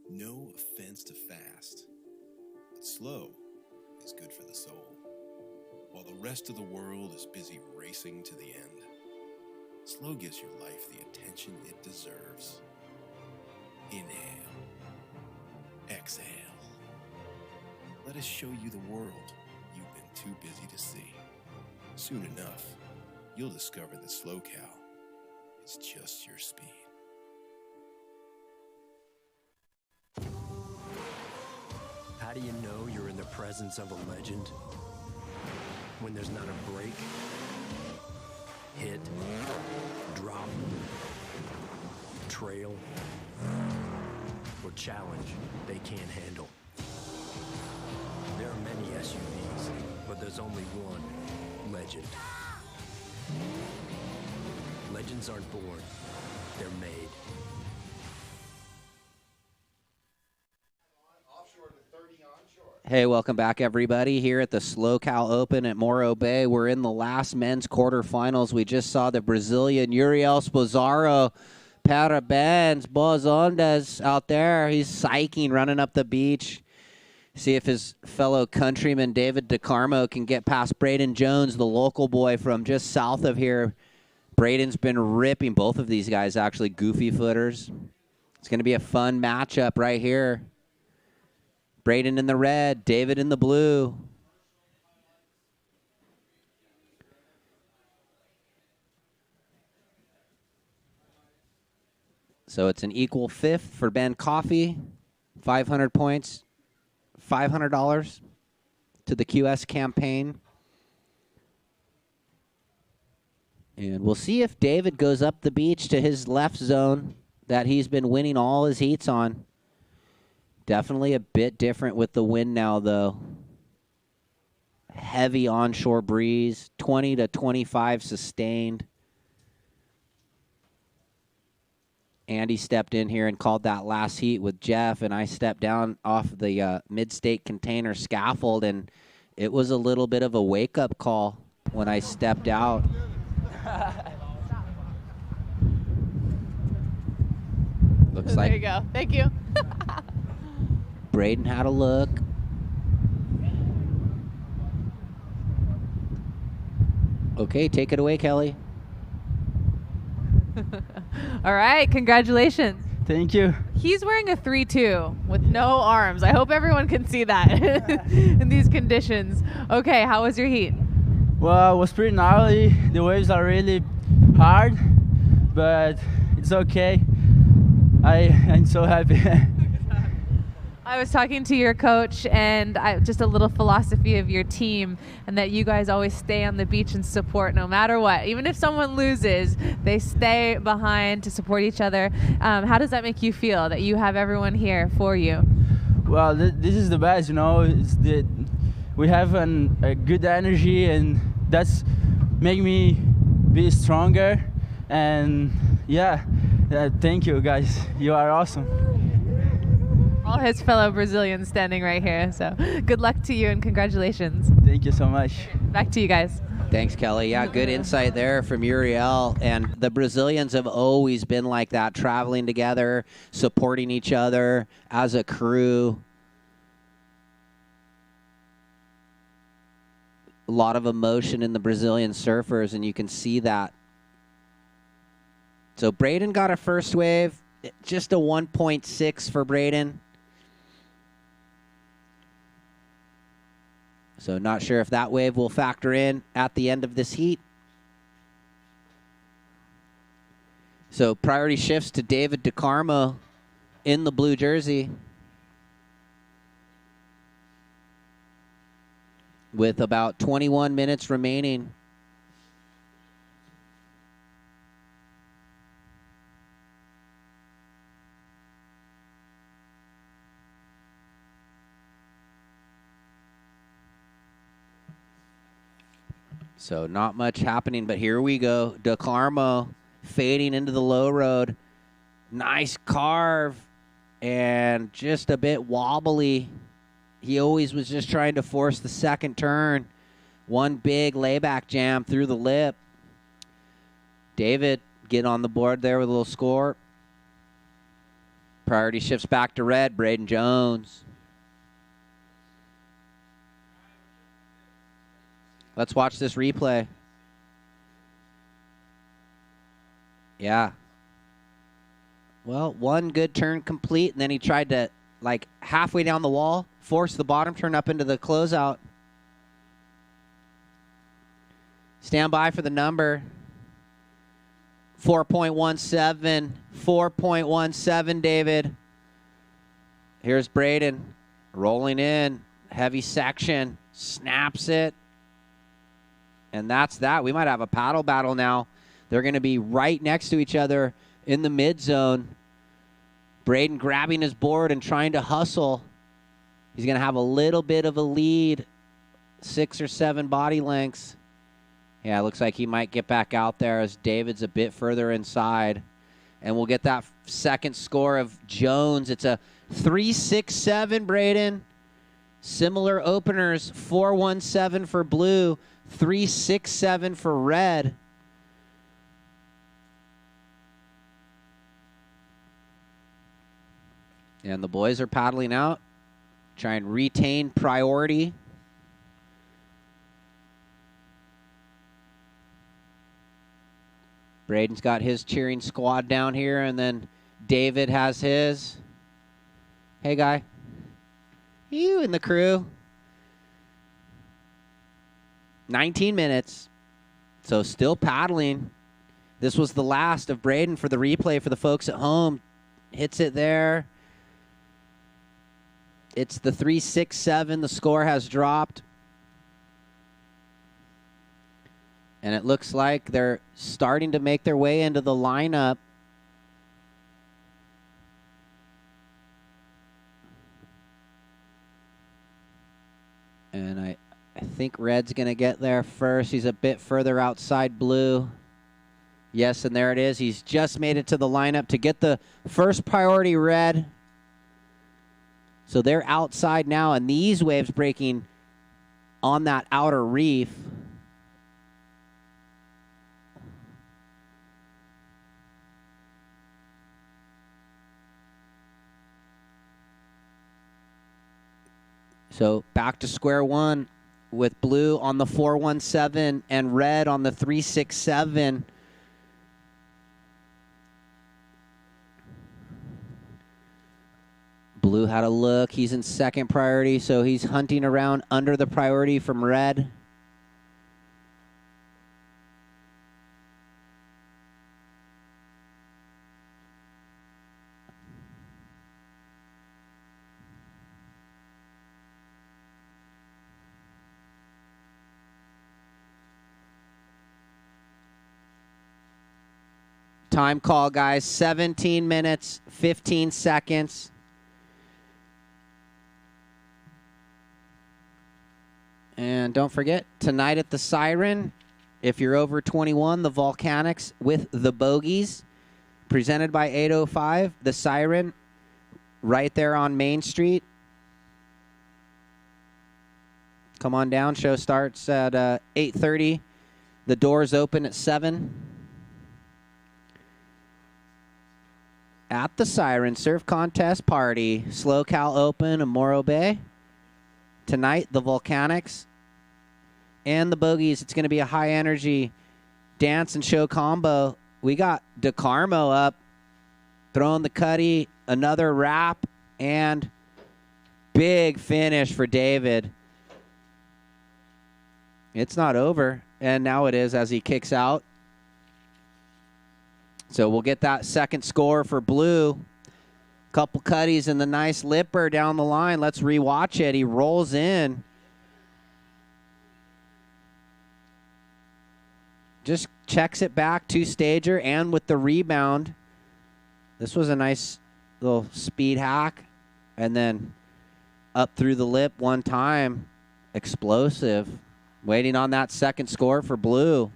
No offense to fast, but slow is good for the soul. While the rest of the world is busy racing to the end, slow gives your life the attention it deserves. Inhale. Exhale. Let us show you the world you've been too busy to see. Soon enough, you'll discover that SLO is just your speed. How do you know you're in the presence of a legend? When there's not a break, hit, drop, trail, or challenge they can't handle. There are many SUVs, but there's only one legend. Legends aren't born, they're made. Hey, welcome back, everybody, here at the SLO Cal Open at Morro Bay. We're in the last men's quarterfinals. We just saw the Brazilian Uriel Sposaro, parabéns, boas ondas out there. He's psyching, running up the beach. See if his fellow countryman David DeCarmo can get past Braden Jones, the local boy from just south of here. Braden's been ripping both of these guys, actually, goofy footers. It's going to be a fun matchup right here. Braden in the red, David in the blue. So it's an equal fifth for Ben Coffey, 500 points, $500 to the QS campaign. And we'll see if David goes up the beach to his left zone that he's been winning all his heats on. Definitely a bit different with the wind now, though. Heavy onshore breeze, 20 to 25 sustained. Andy stepped in here and called that last heat with Jeff, and I stepped down off the mid-state container scaffold, and it was a little bit of a wake-up call when I stepped out. Looks like there you go. Thank you. Braden had a look. Okay, take it away, Kelly. All right, congratulations. Thank you. He's wearing a 3-2 with no arms. I hope everyone can see that in these conditions. Okay, how was your heat? Well, it was pretty gnarly. The waves are really hard, but it's okay. I'm so happy. I was talking to your coach, and just a little philosophy of your team, and that you guys always stay on the beach and support no matter what. Even if someone loses, they stay behind to support each other. How does that make you feel, that you have everyone here for you? Well, this is the best, you know. We have a good energy, and that's make me be stronger. And yeah, thank you guys. You are awesome. All his fellow Brazilians standing right here. So good luck to you and congratulations. Thank you so much. Back to you guys. Thanks, Kelly. Yeah, good insight there from Uriel. And the Brazilians have always been like that, traveling together, supporting each other as a crew. A lot of emotion in the Brazilian surfers, and you can see that. So Braden got a first wave, just a 1.6 for Braden. So not sure if that wave will factor in at the end of this heat. So priority shifts to David DeCarmo in the blue jersey with about 21 minutes remaining. So not much happening, but here we go. DeCarmo fading into the low road. Nice carve and just a bit wobbly. He always was just trying to force the second turn. One big layback jam through the lip. David get on the board there with a little score. Priority shifts back to red. Braden Jones. Let's watch this replay. Yeah. Well, one good turn complete, and then he tried to, like, halfway down the wall, force the bottom turn up into the closeout. Stand by for the number. 4.17. 4.17, David. Here's Braden rolling in. Heavy section. Snaps it. And that's that. We might have a paddle battle now. They're going to be right next to each other in the mid zone. Braden grabbing his board and trying to hustle. He's going to have a little bit of a lead, 6 or 7 body lengths. Yeah, it looks like he might get back out there as David's a bit further inside. And we'll get that second score of Jones. It's a 3-6-7, Braden. Similar openers, 4-1-7 for blue, 3-6-7 for red. And the boys are paddling out, try and retain priority. Braden's got his cheering squad down here, and then David has his. Hey, guy. You and the crew. 19 minutes. So still paddling. This was the last of Braden for the replay for the folks at home. Hits it there. It's the 3-6-7. The score has dropped. And it looks like they're starting to make their way into the lineup. And I think red's going to get there first. He's a bit further outside blue. Yes, and there it is. He's just made it to the lineup to get the first priority red. So they're outside now, and these waves breaking on that outer reef. So back to square one with blue on the 4-1-7 and red on the 3-6-7. Blue had a look. He's in second priority, so he's hunting around under the priority from red. Time call, guys. 17 minutes, 15 seconds. And don't forget, tonight at the Siren, if you're over 21, the Volcanics with the Bogies, presented by 805, the Siren, right there on Main Street. Come on down. Show starts at 8:30. The doors open at 7. At the Siren Surf Contest Party, SLO Cal Open in Morro Bay. Tonight, the Volcanics and the Bogies. It's going to be a high-energy dance and show combo. We got DeCarmo up, throwing the cutty, another wrap, and big finish for David. It's not over, and now it is as he kicks out. So we'll get that second score for blue. Couple cutties and the nice lipper down the line. Let's rewatch it. He rolls in. Just checks it back, two-stager, and with the rebound. This was a nice little speed hack. And then up through the lip one time. Explosive. Waiting on that second score for blue.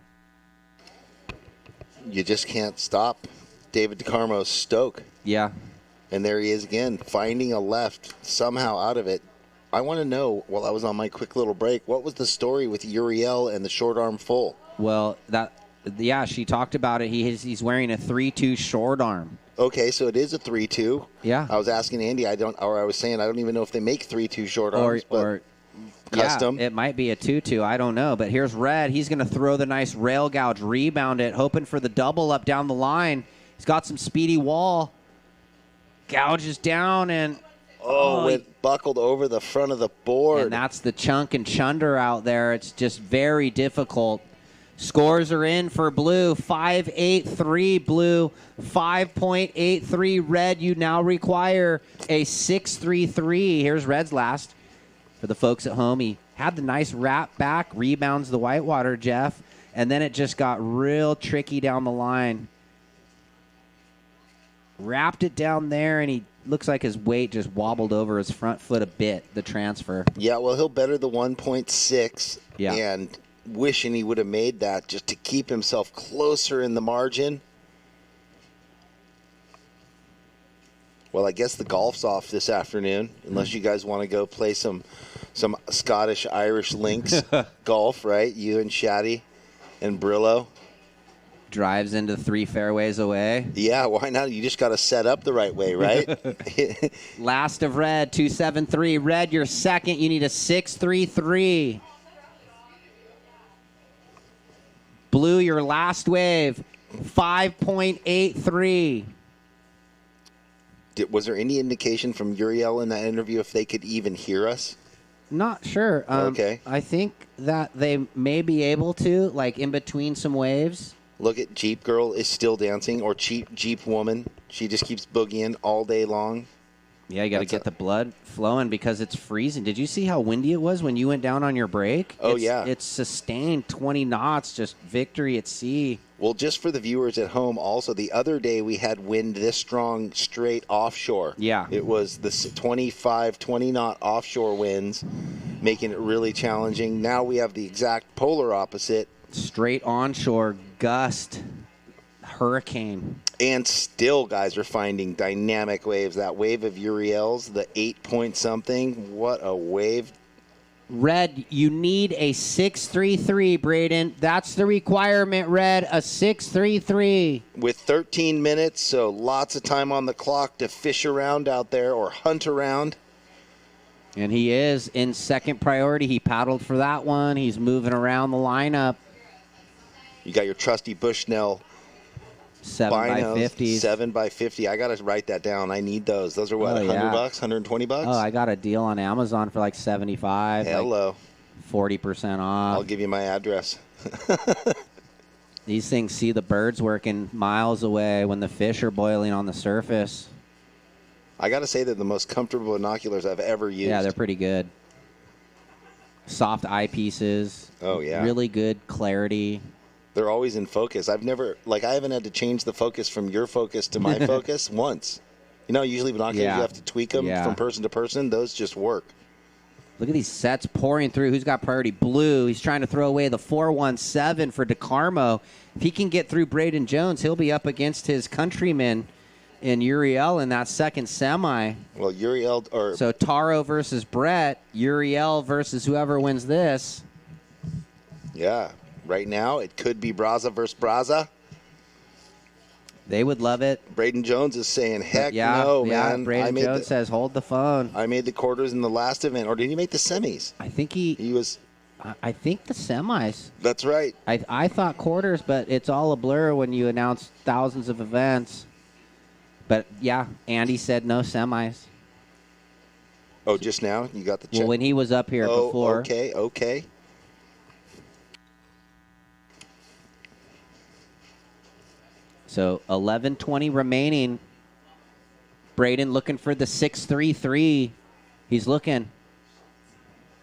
You just can't stop David DeCarmo's stoke. Yeah. And there he is again, finding a left somehow out of it. I want to know, while I was on my quick little break, what was the story with Uriel and the short arm full? Well, she talked about it. He's wearing a 3-2 short arm. Okay, so it is a 3-2. Yeah. I was asking Andy, I was saying I don't even know if they make 3-2 short arms, but custom. Yeah, it might be a 2-2. I don't know. But here's red. He's going to throw the nice rail gouge, rebound it, hoping for the double up down the line. He's got some speedy wall. Gouges down and it buckled over the front of the board. And that's the chunk and chunder out there. It's just very difficult. Scores are in for blue. 5.83 blue, 5.83 red. You now require a 6.33. Here's red's last. For the folks at home, he had the nice wrap back, rebounds the whitewater, Jeff, and then it just got real tricky down the line. Wrapped it down there, and he looks like his weight just wobbled over his front foot a bit, the transfer. Yeah, well, he'll better the 1.6. Yeah. And wishing he would have made that just to keep himself closer in the margin. Well, I guess the golf's off this afternoon, unless you guys want to go play some Scottish-Irish links golf, right? You and Shaddy and Brillo. Drives into 3 fairways away. Yeah, why not? You just got to set up the right way, right? Last of Red, 273. Red, you're second. You need a 633. Blue, your last wave, 5.83. Was there any indication from Uriel in that interview if they could even hear us? Not sure. Okay. I think that they may be able to, like in between some waves. Look at Jeep Girl is still dancing, or Jeep Woman. She just keeps boogieing all day long. Yeah, you got to get the blood flowing because it's freezing. Did you see how windy it was when you went down on your break? Oh, yeah. It's sustained 20 knots, just victory at sea. Well, just for the viewers at home, also, the other day we had wind this strong straight offshore. Yeah. It was the 25, 20-knot offshore winds, making it really challenging. Now we have the exact polar opposite. Straight onshore, gust, hurricane. And still, guys are finding dynamic waves. That wave of Uriel's, the 8-point-something, what a wave. Red, you need a 633, Braden. That's the requirement, Red, a 633. With 13 minutes, so lots of time on the clock to fish around out there or hunt around. And he is in second priority. He paddled for that one. He's moving around the lineup. You got your trusty Bushnell 7x50s. 7x50. I got to write that down. I need those. Those are what, Oh, $100, yeah. $120? Oh, I got a deal on Amazon for like 75. Hello. Like 40% off. I'll give you my address. These things see the birds working miles away when the fish are boiling on the surface. I got to say they're the most comfortable binoculars I've ever used. Yeah, they're pretty good. Soft eyepieces. Oh, yeah. Really good clarity. They're always in focus. I haven't had to change the focus from your focus to my focus once. You know, usually binoculars, Yeah. you have to tweak them Yeah. from person to person. Those just work. Look at these sets pouring through. Who's got priority? Blue. He's trying to throw away the 417 for DeCarmo. If he can get through Braden Jones, he'll be up against his countryman in Uriel in that second semi. Well, Uriel or So Taro versus Brett, Uriel versus whoever wins this. yeah, right now it could be Braza versus Braza. They would love it. Braden Jones is saying, heck yeah, no, yeah. man. Braden Jones says, hold the phone. I made the quarters in the last event. Or did he make the semis? I think he was. I think the semis. That's right. I thought quarters, but it's all a blur when you announce thousands of events. But, yeah, Andy said no semis. Oh, just now? You got the check? Well, when he was up here before. Okay. So 11:20 remaining. Braden looking for the 633. He's looking.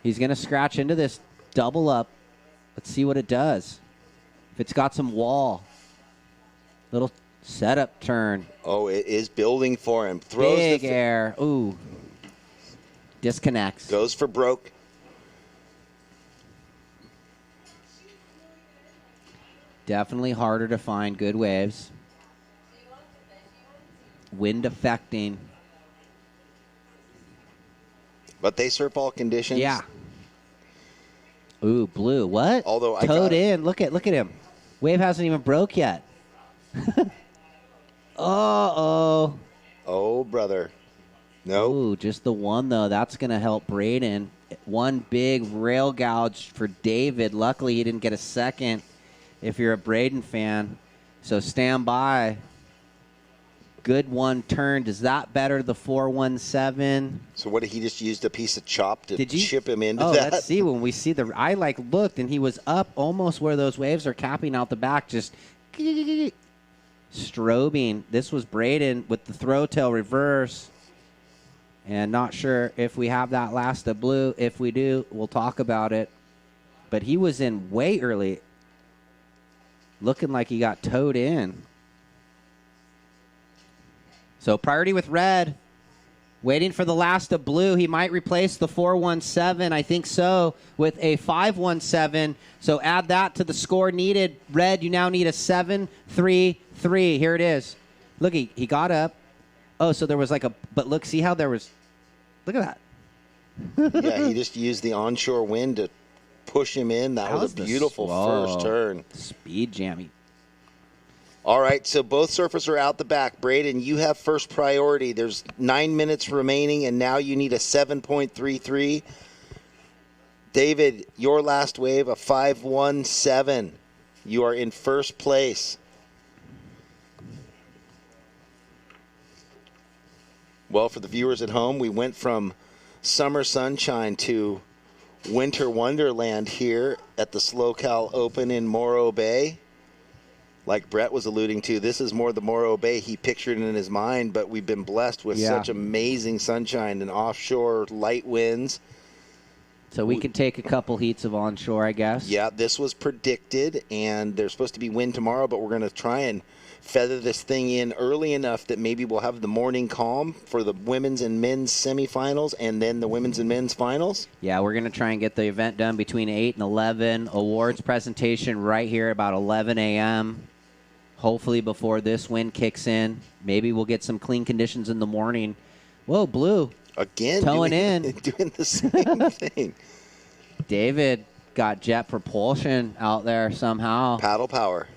He's going to scratch into this double up. Let's see what it does. If it's got some wall. Little setup turn. Oh, it is building for him. Throws Big air. Ooh. Disconnects. Goes for broke. Definitely harder to find good waves. Wind affecting. But they surf all conditions. Yeah. Ooh, blue. What? Although I Towed got it. in. Look at him. Wave hasn't even broke yet. Uh-oh. Oh, brother. No. Ooh, just the one, though. That's going to help Braden. One big rail gouge for David. Luckily, he didn't get a second if you're a Braden fan. So stand by. Good one turned. Is that better, the 417? So what, did he just used a piece of chop to Did you chip him into oh, that? let's see when we see the. I looked and he was up almost where those waves are capping out the back, just strobing. This was Braden with the throw tail reverse, and not sure if we have that last of blue. If we do, we'll talk about it. But he was in way early, looking like he got towed in. So priority with red. Waiting for the last of blue. He might replace the 417, I think so, with a 517. So add that to the score needed. Red, you now need a 7-3-3. Here it is. Look, he got up. Oh, so there was like a, but look, see how there was, look at that. Yeah, he just used the onshore wind to push him in. That was a beautiful first turn. Speed jammy. All right, so both surfers are out the back. Braden, you have first priority. There's 9 minutes remaining, and now you need a 7.33. David, your last wave, a 5.17. You are in first place. Well, for the viewers at home, we went from summer sunshine to winter wonderland here at the SLO Open in Morro Bay. Like Brett was alluding to, this is more the Morro Bay he pictured in his mind, but we've been blessed with such amazing sunshine and offshore light winds. So we can take a couple heats of onshore, I guess. Yeah, this was predicted, and there's supposed to be wind tomorrow, but we're going to try and feather this thing in early enough that maybe we'll have the morning calm for the women's and men's semifinals and then the women's and men's finals. Yeah, we're going to try and get the event done between 8 and 11. Awards presentation right here about 11 a.m. Hopefully before this wind kicks in. Maybe we'll get some clean conditions in the morning. Whoa, blue. Again, towing in. Doing the same thing. David got jet propulsion out there somehow. Paddle power.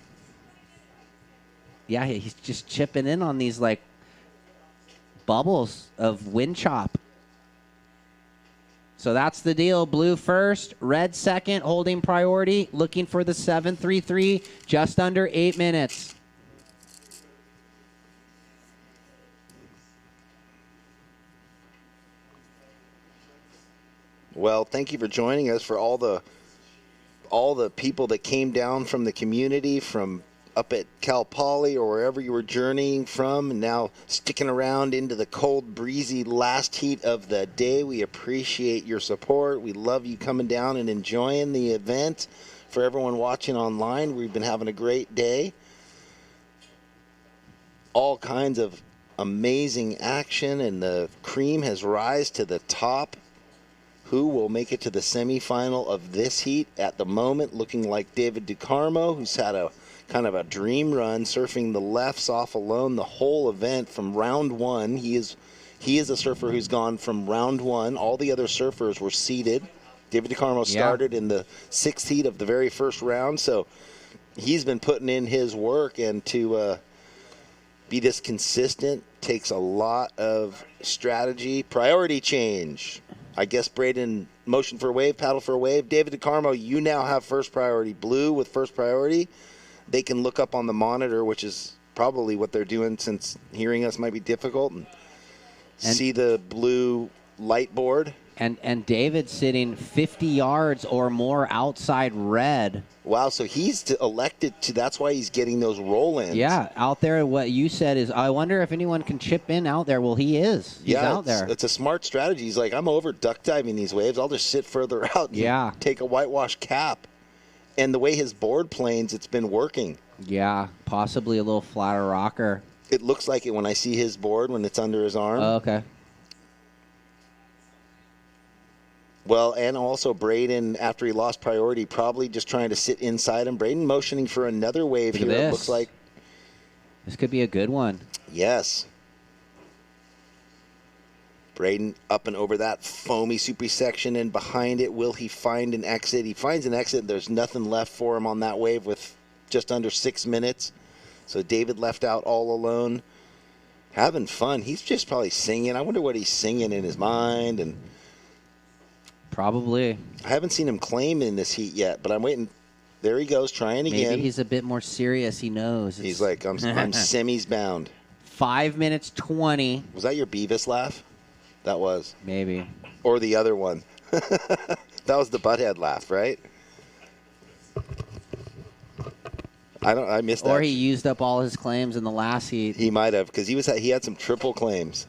Yeah, he's just chipping in on these, like, bubbles of wind chop. So that's the deal. Blue first, red second, holding priority, looking for the 7.33, just under 8 minutes. Well, thank you for joining us, for all the people that came down from the community, from up at Cal Poly or wherever you were journeying from, and now sticking around into the cold, breezy last heat of the day. We appreciate your support. We love you coming down and enjoying the event. For everyone watching online, we've been having a great day. All kinds of amazing action, and the cream has risen to the top. Who will make it to the semifinal of this heat? At the moment, looking like David DeCarmo, who's had a kind of a dream run, surfing the lefts off alone the whole event from round one. He is a surfer who's gone from round one. All the other surfers were seeded. David DeCarmo started in the 6th heat of the very first round, so he's been putting in his work, and to be this consistent takes a lot of strategy. Priority change. I guess Braden motion for a wave, paddle for a wave. David DeCarmo, you now have first priority. Blue with first priority. They can look up on the monitor, which is probably what they're doing since hearing us might be difficult, and see the blue light board. And David's sitting 50 yards or more outside red. Wow, so he's elected to, that's why he's getting those roll-ins. Yeah, out there, what you said is, I wonder if anyone can chip in out there. Well, he is. He's out there. It's a smart strategy. He's like, I'm over duck diving these waves. I'll just sit further out and take a whitewash cap. And the way his board planes, it's been working. Yeah, possibly a little flatter rocker. It looks like it when I see his board when it's under his arm. Oh, okay. Well, and also Braden, after he lost priority, probably just trying to sit inside him. Braden motioning for another wave here, it looks like. This could be a good one. Yes. Braden up and over that foamy, soupy section, and behind it, will he find an exit? He finds an exit. There's nothing left for him on that wave with just under 6 minutes. So David left out all alone, having fun. He's just probably singing. I wonder what he's singing in his mind. And probably. I haven't seen him claim in this heat yet, but I'm waiting. There he goes, trying again. Maybe he's a bit more serious. He knows. He's like, I'm semis bound. 5 minutes 20. Was that your Beavis laugh? That was. Maybe. Or the other one. That was the butthead laugh, right? I missed that. Or he used up all his claims in the last heat. He might have, because he had some triple claims.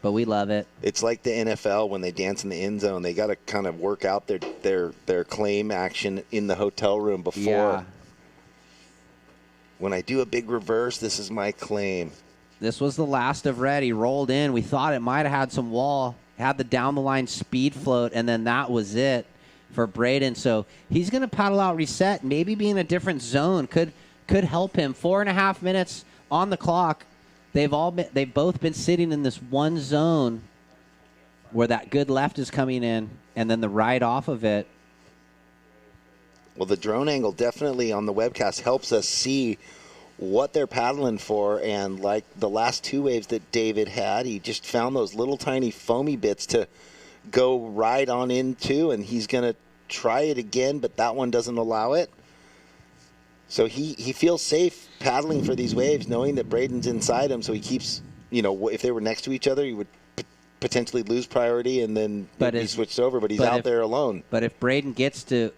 But we love it. It's like the NFL when they dance in the end zone. They got to kind of work out their claim action in the hotel room before. Yeah. When I do a big reverse, this is my claim. This was the last of Red. He rolled in. We thought it might have had some wall, had the down-the-line speed float, and then that was it for Braden. So he's going to paddle out reset, maybe be in a different zone. Could help him. 4.5 minutes on the clock. They've both been sitting in this one zone where that good left is coming in, and then the right off of it. Well, the drone angle definitely on the webcast helps us see what they're paddling for, and like the last 2 waves that David had, he just found those little tiny foamy bits to go right on into, and he's going to try it again, but that one doesn't allow it. So he feels safe paddling for these waves, knowing that Braden's inside him, so he keeps, if they were next to each other, he would potentially lose priority and then be switched over, but he's out there alone. But if Braden gets to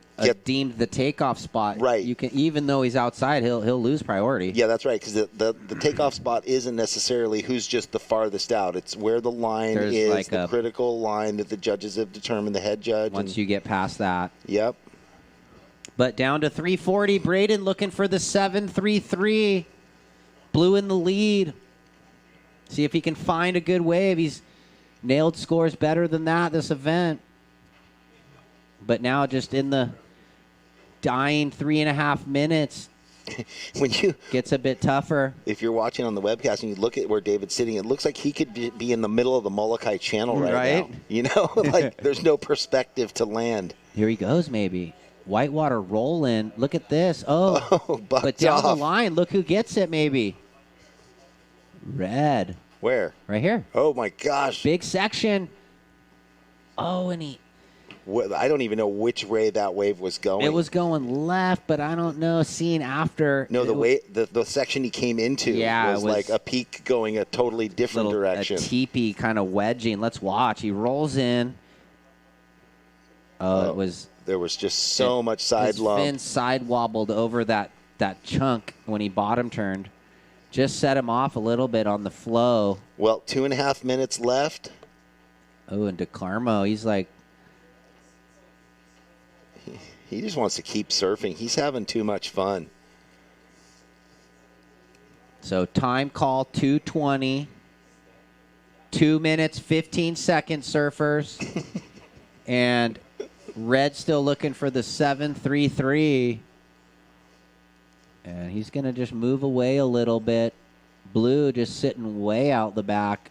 deemed the takeoff spot, right? You can, even though he's outside, he'll lose priority. Yeah, that's right, because the takeoff spot isn't necessarily who's just the farthest out. It's where the line is, like the critical line that the judges have determined, the head judge. Once you get past that. Yep. But down to 340, Braden looking for the 7.33. Blue in the lead. See if he can find a good wave. He's nailed scores better than that this event. But now just in the dying 3.5 minutes, when you gets a bit tougher. If you're watching on the webcast and you look at where David's sitting, it looks like he could be in the middle of the Molokai Channel right now. Like there's no perspective to land. Here he goes, maybe. Whitewater rolling. Look at this. Oh, but down the line, look who gets it, maybe. Red. Where? Right here. Oh, my gosh. Big section. Oh, and he... I don't even know which way that wave was going. It was going left, but I don't know. Seeing after... No, the section he came into was like a peak going a totally different direction. A teepee kind of wedging. Let's watch. He rolls in. Oh, it was... There was just so much side lump. His fin side wobbled over that chunk when he bottom turned. Just set him off a little bit on the flow. Well, 2.5 minutes left. Oh, and DeClarmo, he's like... He just wants to keep surfing. He's having too much fun. So time call 2:20. 2 minutes, 15 seconds, surfers. And... Red still looking for the 7.33. And he's going to just move away a little bit. Blue just sitting way out the back.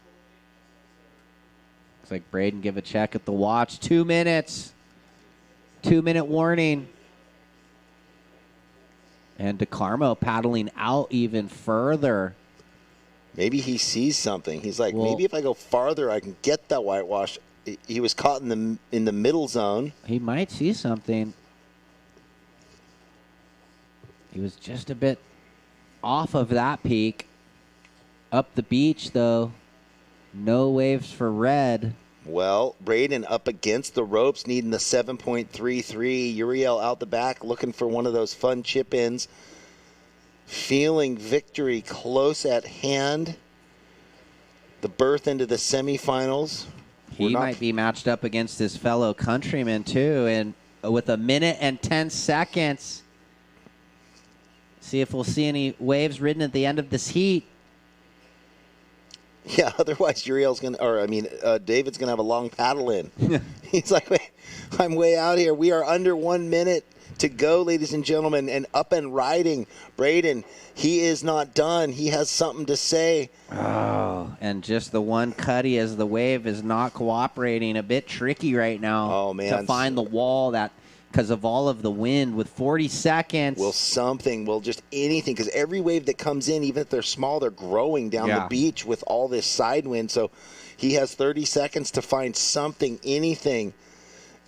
Looks like Braden give a check at the watch. 2 minutes. 2-minute warning. And DeClarmo paddling out even further. Maybe he sees something. He's like, maybe if I go farther, I can get that whitewash. He was caught in the middle zone. He might see something. He was just a bit off of that peak. Up the beach, though. No waves for Red. Well, Braden up against the ropes, needing the 7.33. Uriel out the back, looking for one of those fun chip-ins. Feeling victory close at hand. The berth into the semifinals. He might be matched up against his fellow countryman, too. And with 1 minute and 10 seconds, see if we'll see any waves ridden at the end of this heat. Yeah, otherwise Uriel's going to, David's going to have a long paddle in. He's like, wait, I'm way out here. We are under 1 minute to go, ladies and gentlemen, and up and riding. Braden, he is not done. He has something to say. Oh, and just the one cutty as the wave is not cooperating. A bit tricky right now. Oh, man. To find the wall that, because of all of the wind with 40 seconds. Well, just anything, because every wave that comes in, even if they're small, they're growing down the beach with all this side wind. So he has 30 seconds to find something, anything.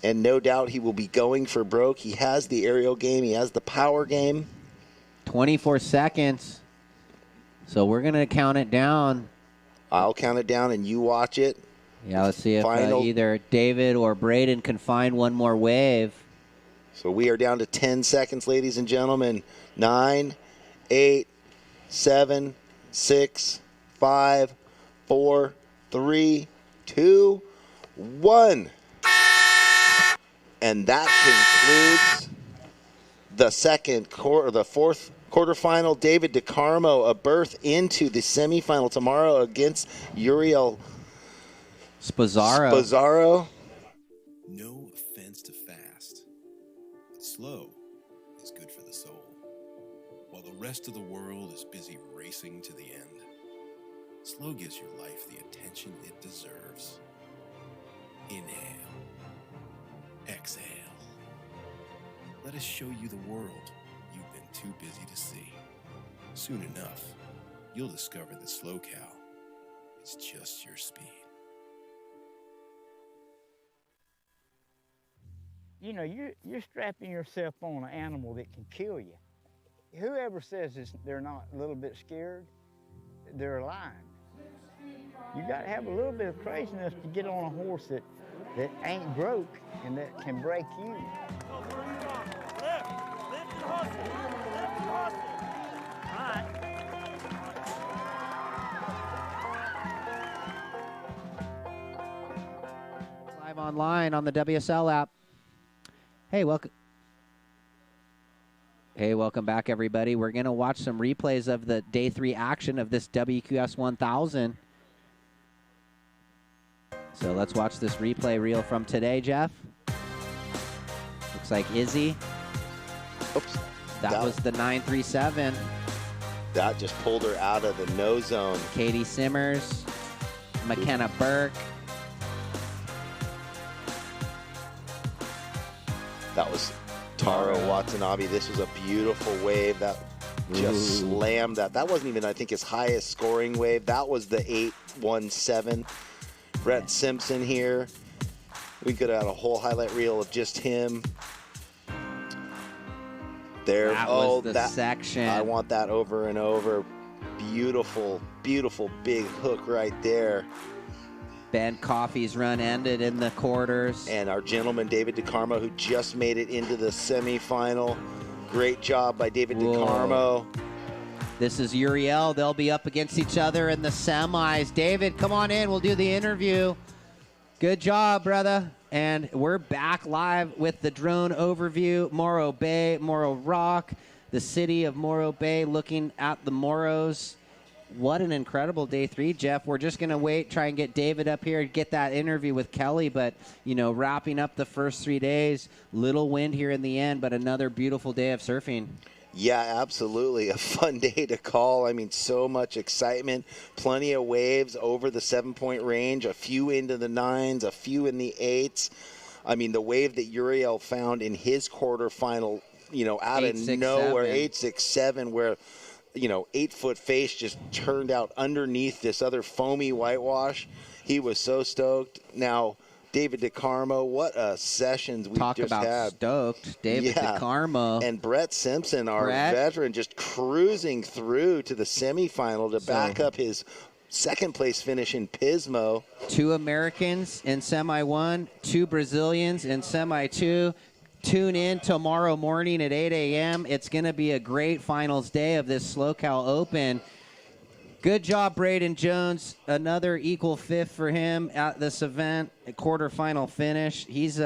And no doubt he will be going for broke. He has the aerial game. He has the power game. 24 seconds. So we're going to count it down. I'll count it down and you watch it. Yeah, let's see if either David or Braden can find one more wave. So we are down to 10 seconds, ladies and gentlemen. 9, 8, 7, 6, 5, 4, 3, 2, 1. And that concludes the fourth Quarterfinal, David DeCarmo, a berth into the semifinal tomorrow against Uriel Spozzaro. No offense to fast, but slow is good for the soul. While the rest of the world is busy racing to the end, slow gives your life the attention it deserves. Inhale. Exhale. Let us show you the world you've been too busy to see. Soon enough, you'll discover that slow cow is just your speed. You know, you're strapping yourself on an animal that can kill you. Whoever says they're not a little bit scared, they're lying. You got to have a little bit of craziness to get on a horse that ain't broke and that can break you. Live online on the WSL app. Hey, welcome. Hey, welcome back, everybody. We're going to watch some replays of the Day 3 action of this WQS 1000. So let's watch this replay reel from today, Jeff. Looks like Izzy. Oops. That was the 937. That just pulled her out of the no zone. Katie Simmers, McKenna Burke. That was Taro Watanabe. This was a beautiful wave that just slammed that. That wasn't even, I think, his highest scoring wave. That was the 817. Brett Simpson here. We could have had a whole highlight reel of just him. There. That was the section. I want that over and over. Beautiful, beautiful big hook right there. Ben Coffey's run ended in the quarters. And our gentleman, David DeCarmo, who just made it into the semifinal. Great job by David DeCarmo. This is Uriel. They'll be up against each other in the semis. David, come on in. We'll do the interview. Good job, brother. And we're back live with the drone overview. Morro Bay, Morro Rock, the city of Morro Bay, looking at the Morros. What an incredible Day 3, Jeff. We're just going to try and get David up here and get that interview with Kelly. But, you know, wrapping up the first 3 days, little wind here in the end, but another beautiful day of surfing. Yeah, absolutely. A fun day to call. I mean, so much excitement. Plenty of waves over the 7-point range, a few into the 9s, a few in the 8s. I mean, the wave that Uriel found in his quarterfinal, you know, out of nowhere, 867, where, you know, 8-foot face just turned out underneath this other foamy whitewash. He was so stoked. Now, David DeCarmo, what a sessions we just had. Stoked. David DeCarmo. And Brett Simpson, our veteran, just cruising through to the semifinal to back up his second-place finish in Pismo. 2 Americans in Semi 1, 2 Brazilians in Semi 2. Tune in tomorrow morning at 8 a.m. It's going to be a great finals day of this Slow Cal Open. Good job, Braden Jones. Another equal 5th for him at this event, a quarterfinal finish. He's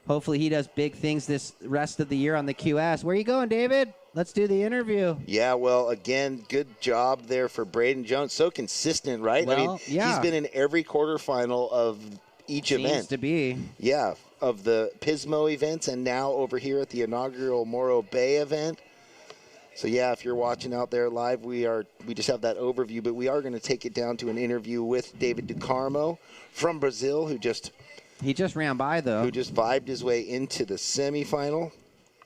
hopefully he does big things this rest of the year on the QS. Where are you going, David? Let's do the interview. Yeah, well, again, good job there for Braden Jones. So consistent, right? Well, I mean, he's been in every quarterfinal of each event. Seems to be. Yeah, of the Pismo events and now over here at the inaugural Morro Bay event. So, yeah, if you're watching out there live, we just have that overview, but we are going to take it down to an interview with David DeCarmo from Brazil, He just ran by, though. Who just vibed his way into the semifinal.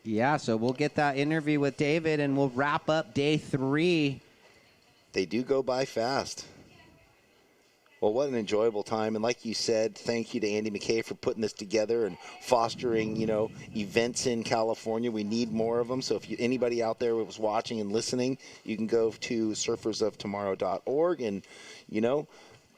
Yeah, so we'll get that interview with David, and we'll wrap up Day 3. They do go by fast. Well, what an enjoyable time. And like you said, thank you to Andy McKay for putting this together and fostering, you know, events in California. We need more of them. So if anybody out there was watching and listening, you can go to surfersoftomorrow.org and, you know,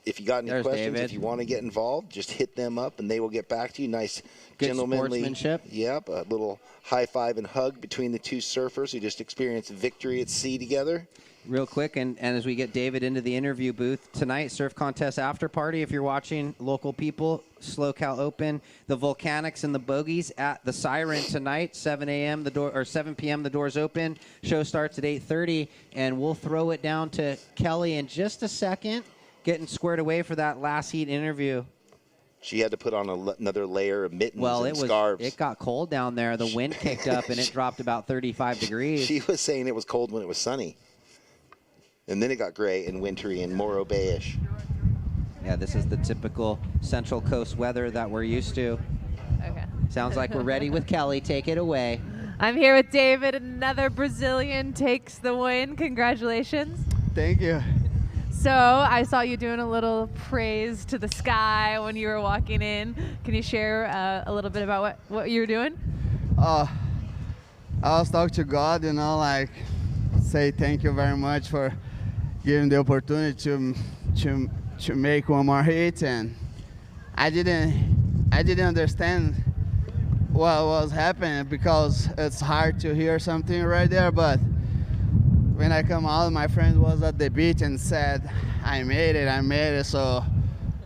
if you got any There's questions, David. if you want to get involved, just hit them up and they will get back to you. Nice Good gentlemanly sportsmanship. Yep, a little high five and hug between the two surfers who just experienced victory at sea together. Real quick, and as we get David into the interview booth tonight, surf contest after party. If you're watching, local people, Slow Cal Open, the Volcanics and the Bogies at the Siren tonight, 7 a.m. the door or 7 p.m. the doors open. Show starts at 8:30, and we'll throw it down to Kelly in just a second, getting squared away for that last heat interview. She had to put on another layer of mittens and scarves. It got cold down there. The wind kicked up, and it dropped about 35 degrees. She was saying it was cold when it was sunny. And then it got gray and wintry and Morro Bay-ish. Yeah, this is the typical Central Coast weather that we're used to. Okay. Sounds like we're ready with Kelly. Take it away. I'm here with David. Another Brazilian takes the win. Congratulations. Thank you. So I saw you doing a little praise to the sky when you were walking in. Can you share a little bit about what you were doing? I was talking to God, like say thank you very much for giving the opportunity to make one more hit, and I didn't understand what was happening because it's hard to hear something right there, but when I come out, my friend was at the beach and said, I made it, so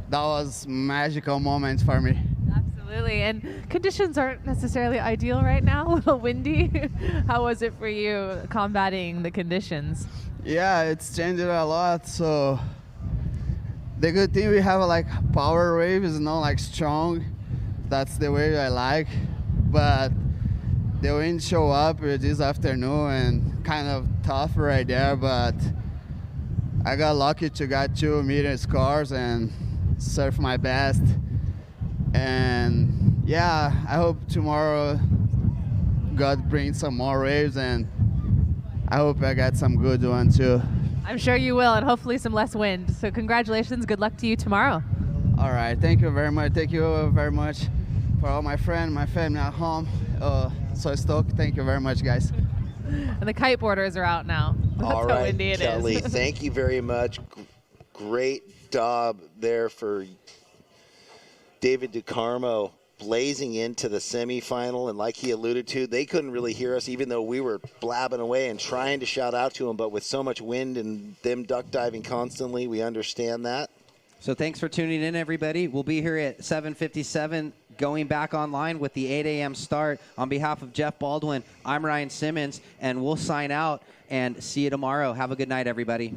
that was magical moment for me. Absolutely, and conditions aren't necessarily ideal right now, a little windy. How was it for you combating the conditions? Yeah, it's changed a lot, so the good thing we have like power waves, not like strong. That's the way I like, but the wind show up this afternoon and kind of tough right there, but I got lucky to get 2 meter scores and surf my best. And yeah, I hope tomorrow God brings some more waves, and I hope I got some good one too. I'm sure you will, and hopefully some less wind. So congratulations. Good luck to you tomorrow. All right. Thank you very much. Thank you very much for all my friends, my family at home. So stoked. Thank you very much, guys. And the kiteboarders are out now. That's All how right, windy it Kelly, is. thank you very much. Great job there for David DeCarmo, blazing into the semifinal. And like he alluded to, they couldn't really hear us, even though we were blabbing away and trying to shout out to him. But with so much wind and them duck diving constantly, we understand that. So thanks for tuning in, everybody. We'll be here at 7:57, going back online with the 8 a.m. start. On behalf of Jeff Baldwin, I'm Ryan Simmons, and we'll sign out and see you tomorrow. Have a good night, everybody.